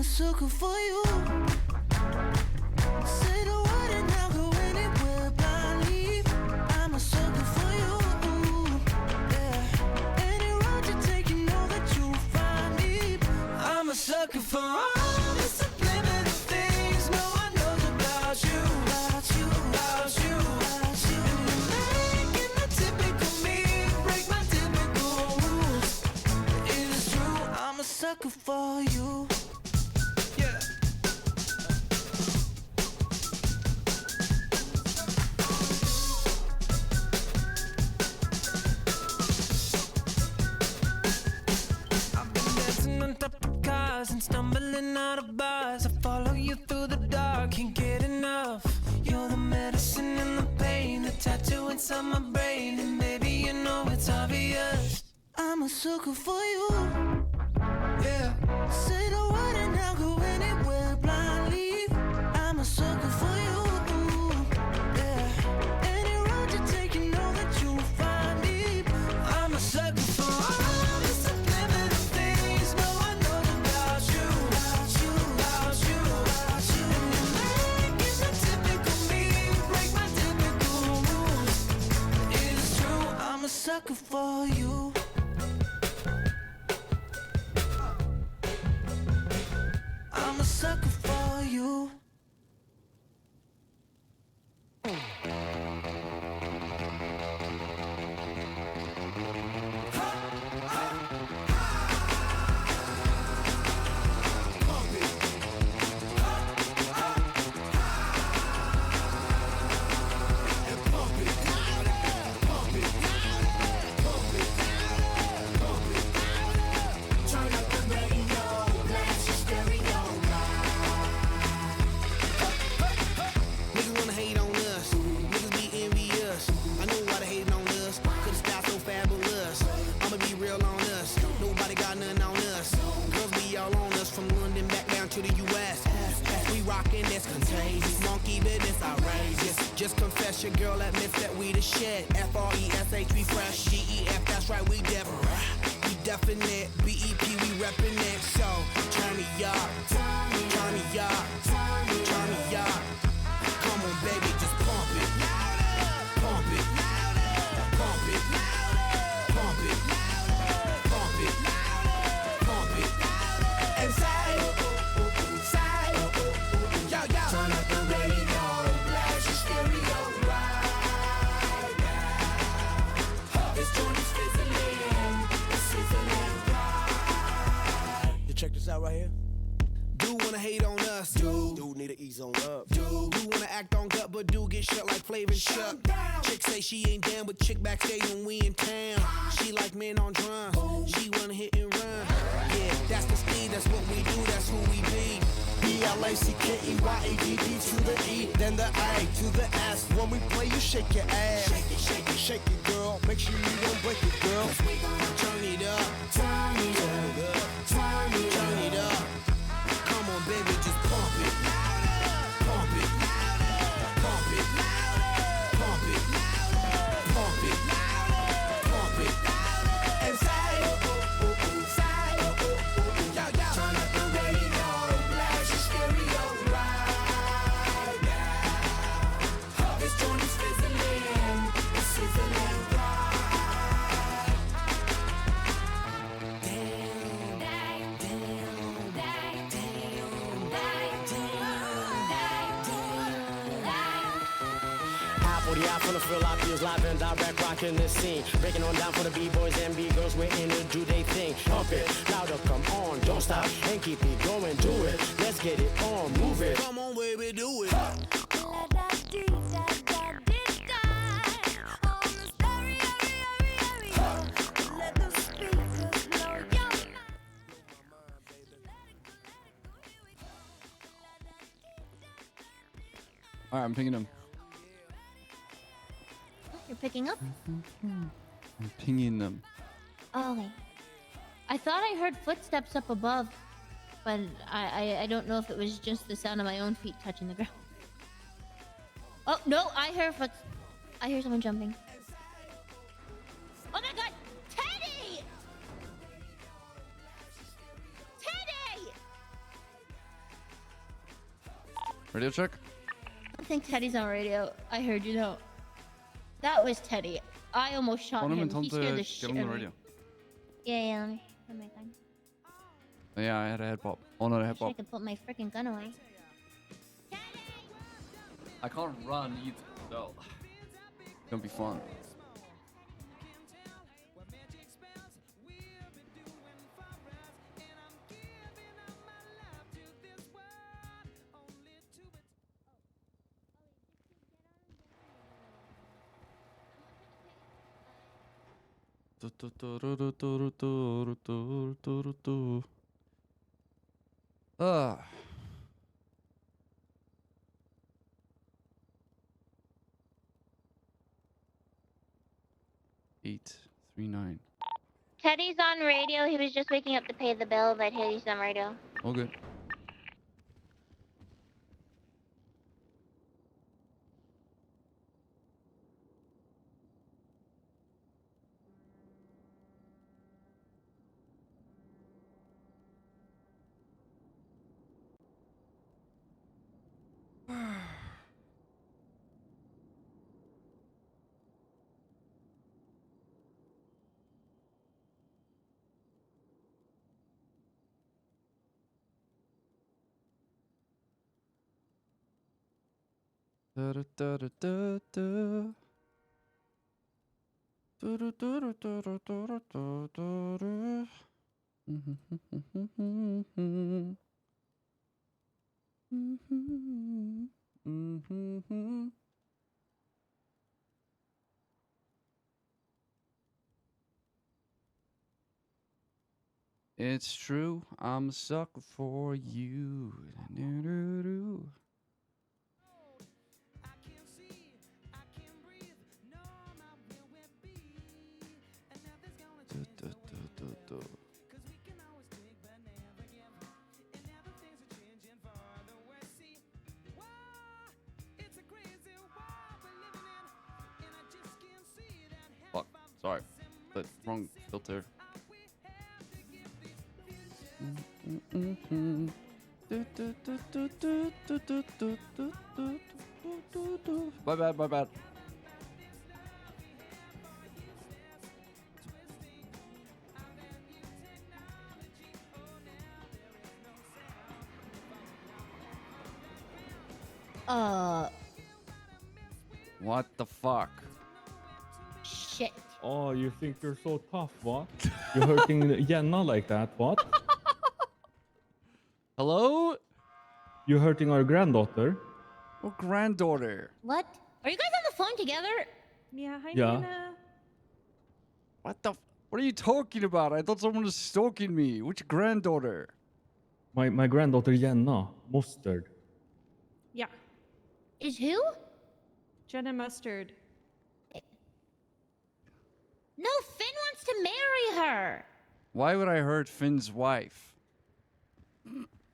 a sucker for you. Say the word and I'll go anywhere blindly. I'm a sucker for you. Yeah. Any road you take, you know that you'll find me. I'm a sucker for all the subliminal things no one knows about you. About you, about you, about you. And you're making the typical me break my typical rules. It is true, I'm a sucker for you. Yeah. I've been dancing on top of cars and stumbling out of bars. I follow you through the dark, can't get enough. You're the medicine and the pain, the tattoo inside my brain, and baby you know it's obvious. I'm a sucker for you. Yeah. Say the word and I'll go anywhere blindly. I'm a sucker for you. Yeah. Any road you take, you know that you'll find me. I'm a sucker for all the subliminal things no one knows about you. About you, about you, about you. And you're making the typical me break my typical rules. It is true, I'm a sucker for you. I'm a sucker for you. Turn up the radio, blast your stereo. Niggas wanna hate on us, niggas be envious. I know why they hating on us, cause the style so fabulous. I'ma be real on us, nobody got nothing on us. Girls be all on us, from London back down to the US. We rockin', that's contagious, monkey business outrageous. Just confess your girl admits that we the shit. FRESH, we fresh, GEF, that's right, we different. We definite, BEP, we reppin' it. So, turn me up, turn me up, turn me up. Come on, baby, just pump it. Pump it. Pump it. Pump it. Pump it. Pump it. And say, yo, yo. Turn up the radio, blast your stereo right now. This joint is fizzling, it's sizzling right. You check this out right here. Do wanna hate on us, do need to ease on up, do wanna act on gut, but do get shut like Flavor and Chuck. Chick say she ain't down with chick backstage when we in town. She like men on drums, she wanna hit and run. Yeah, that's the speed, that's what we do, that's who we be. BLACKEYADD to the E, then the A to the S. When we play, you shake your ass. Shake it, shake it, shake it, girl. Make sure you don't break it, girl. Turn it up, turn it up, turn it up. Come on, baby, just pump it. Pump it. Pump it. Pump it. Pump it. Pump it. And say, yo, yo. Turn up the radio, blast your stereo right now. This joint is fizzling, it's sizzling right. For the eye from the fill, I feels live and direct, rocking the scene. Breaking on down for the B-boys and B-girls, we're in to do they thing. Pump it, louder, come on, don't stop, and keep it going, do it. Let's get it on, move it. Come on, baby, do it. All right, I'm pinging him. You're picking up? I'm pinging them. Oh, okay. I thought I heard footsteps up above, but I don't know if it was just the sound of my own feet touching the ground. Oh no, I hear someone jumping. Oh my god! Teddy! Teddy! Radio check. I think Teddy's on radio. I heard you though. That was Teddy. I almost shot Phone him him. and tell him He scared to the get shit on out the of me. radio. Yeah, let me put my gun. Yeah, I had a head pop. Oh, not a head Wish I pop. could put my freaking gun away. I can't run either, so it's gonna be fun. Ah. 839. Teddy's on radio. He was just waking up to pay the bill, but Teddy's on radio. All good. Da da da da da da. Da da da da da da da da da da. It's true, I'm a sucker for you. Do-do-do. Du-du-du-du-du. Fuck, sorry. The wrong filter. My bad, my bad. What the fuck? Shit. Oh, you think you're so tough, what? You're hurting Jenna like that, what? Hello? You're hurting our granddaughter? Oh, granddaughter. What? Are you guys on the phone together? Yeah, hi, Yeah. Nana. What the? What are you talking about? I thought someone was stalking me. Which granddaughter? My granddaughter Jenna, Mustard. Yeah. Is who? Jenna Mustard. No, Finn wants to marry her. Why would I hurt Finn's wife?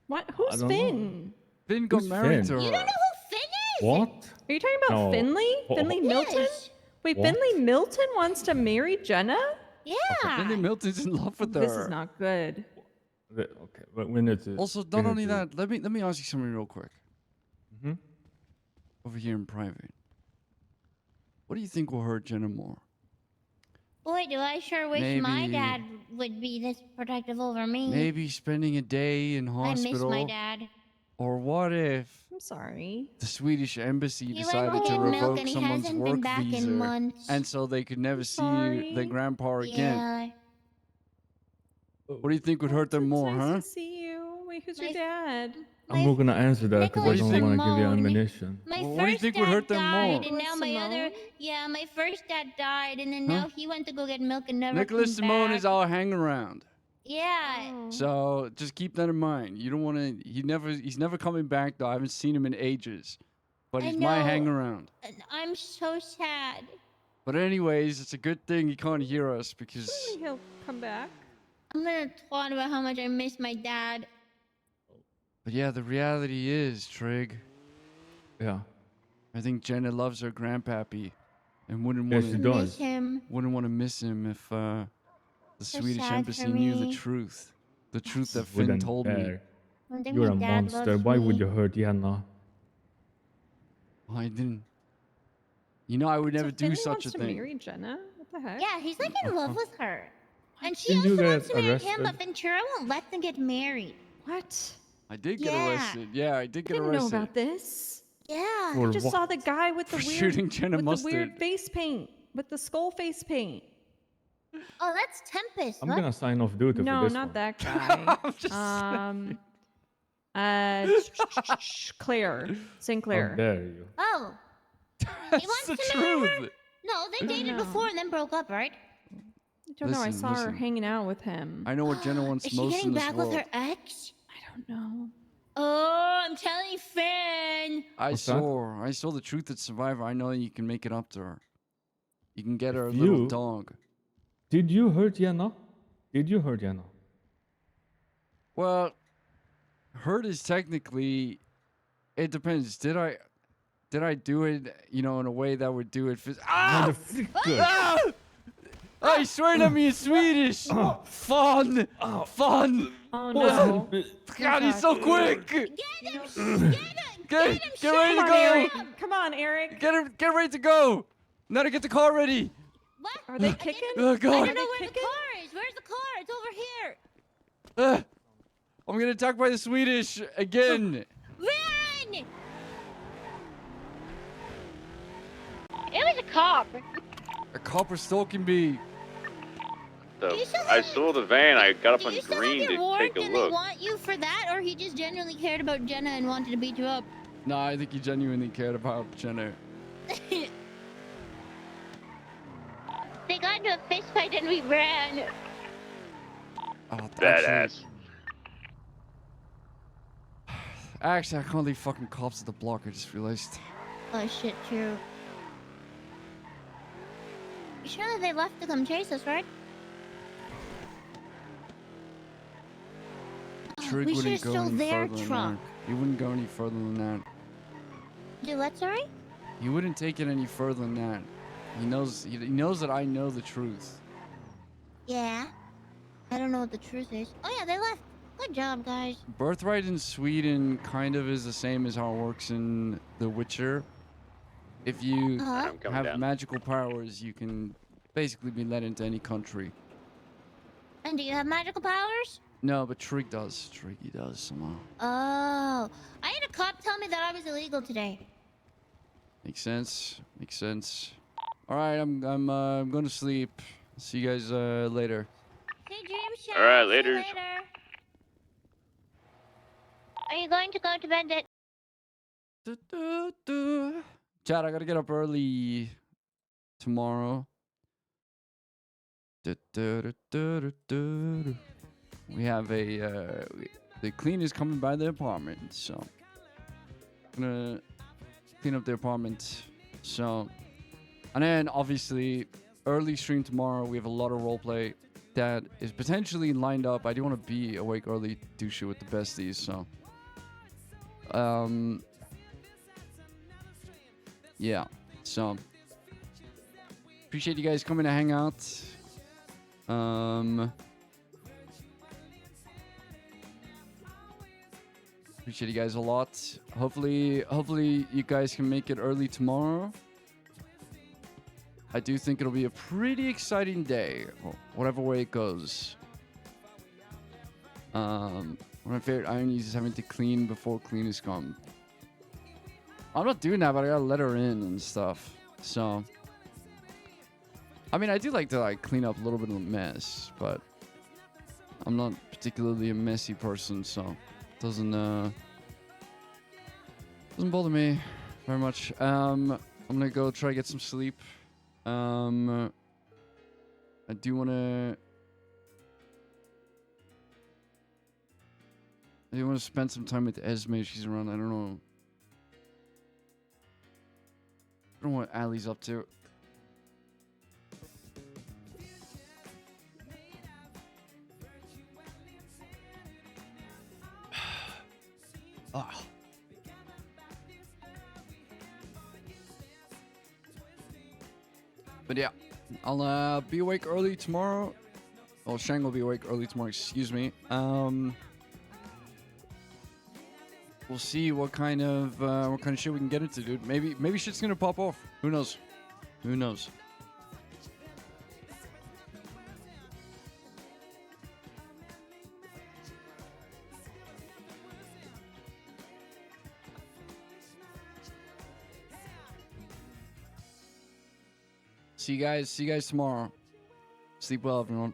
What? Who's Finn? Finn got Who's married Finn? to her. You don't know who Finn is? What? Are you talking about No. Finley? Oh, Finley oh. Milton? Yes. Wait, What? Finley Milton wants to marry Jenna? Yeah. Finley Milton's in love with her. This is not good. Okay, but we need to. Also, we not need only to- that, let me ask you something real quick. Mhm. Over here in private. What do you think will hurt Jenna more? Boy, do I sure wish my Maybe- dad would be this protective over me. Maybe spending a day in I hospital. miss my dad. Or what if I'm sorry. the Swedish embassy He went decided to to get milk revoke and he someone's hasn't been work back in visa, months. and so they could never see Sorry. their grandpa again? Yeah. What do you think would hurt them more, nice huh? to see you. Wait, who's your dad? I'm not gonna answer that because I Nicholas don't want to give you Simone. ammunition. My Well, first what do you think would dad hurt them died, more? and now my other my first dad died, and then now Huh? he went to go get milk and never Nicholas came Simone back. is our hang around. Yeah. So just keep that in mind. You don't want to. He's never coming back though. I haven't seen him in ages, but I he's my know. hang around. And I'm so sad. But anyways, it's a good thing he can't hear us because Maybe he'll come back. I'm gonna talk about how much I miss my dad. But yeah, the reality is, Trig. Yeah. I think Jenna loves her grandpappy, and wouldn't Yes, want she to does. Miss him. wouldn't want to miss him if the So Swedish sad embassy for knew the me. truth, the truth that Finn Wouldn't told me. dare. I think You're my a dad monster. loves Why would me. you hurt Jenna? Oh, I didn't. You know, I would never So do Finley such wants a to thing. marry Jenna? What the heck? Yeah, he's like in love with her. And she Didn't you also get wants to marry him, but arrested? Ventura won't let them get married. What? I did get Yeah. arrested. Yeah, I did I get didn't arrested. know about this. Yeah. For I just what? saw the guy with the For weird shooting Jenna with the weird Mustard. face paint, with the skull face paint. Oh, that's Tempest. I'm what? gonna sign off duty No, for this not one. that guy. I'm just Claire. St. How Clair. dare you? Oh. That's He wants the to marry her? truth. No, they dated No. before and then broke up, right? I don't know. I Listen, saw her listen. hanging out with him. I know what Jenna wants Is she most getting in this back world. with her ex? I don't know. Oh, I'm telling Finn. I What's that? saw the truth at Survivor. I know you can make it up to her. You can get her a If little you- dog. Did you hurt Jenna? Did you hurt Jenna? Well, hurt is technically. It depends. Did I do it? You know, in a way that would do it. Ah! Motherfucker. Ah! I swear to me in Swedish. Fun. Fun. Oh no. God, he's so quick. Get him! Get ready to Come on, go. Eric. Come on, Eric. Get ready to go. Now to get the car ready. What? Are they kicking? Oh I God. don't know where the car is. Where's the car? It's over here. I'm gonna attack by the Swedish again. Run! It was a cop. A copper stalking me. I saw the van. I got up Do on you still have green your to warrant take a and they look. want you for that, or he just genuinely cared about Jenna and wanted to beat you up? No, I think he genuinely cared about Jenna. They got into a fist fight and we ran. Oh, Badass. Actually, I can't leave fucking cops at the block. I just realized. Oh shit, true. Surely they left to come chase us, right? Trig we should wouldn't have go stole any their further than truck. that. He wouldn't go any further than that. Do what, sorry? He wouldn't take it any further than that. He knows that I know the truth. Yeah. I don't know what the truth is. Oh yeah, they left. Good job, guys. Birthright in Sweden kind of is the same as how it works in The Witcher. If you Uh-huh. I'm coming have down. magical powers, you can basically be let into any country. And do you have magical powers? No, but Trig does. Triggy does somehow. Oh. I had a cop tell me that I was illegal today. Makes sense. Makes sense. All right, I'm going to sleep. See you guys later. Hey, Dream All right, See you later. Are you going to go to bed at... Chad, I gotta get up early tomorrow. We have the cleaners coming by the apartment, so I'm gonna clean up the apartment. So, and then obviously early stream tomorrow. We have a lot of roleplay that is potentially lined up. I do want to be awake early, do shit with the besties. So, yeah. So appreciate you guys coming to hang out. Appreciate you guys a lot. Hopefully you guys can make it early tomorrow. I do think it'll be a pretty exciting day, whatever way it goes. One of my favorite ironies is having to clean before cleaners come. I'm not doing that, but I gotta let her in and stuff. So, I mean, I do like to clean up a little bit of a mess, but I'm not particularly a messy person, so it doesn't bother me very much. I'm gonna go try to get some sleep. I do wanna spend some time with Esme if she's around. I don't know what Allie's up to. Ah. But yeah, I'll be awake early tomorrow. Well, Shang will be awake early tomorrow, excuse me. we'll see what kind of shit we can get into, dude. Maybe shit's gonna pop off. Who knows? Who knows? See you guys tomorrow. Sleep well, everyone.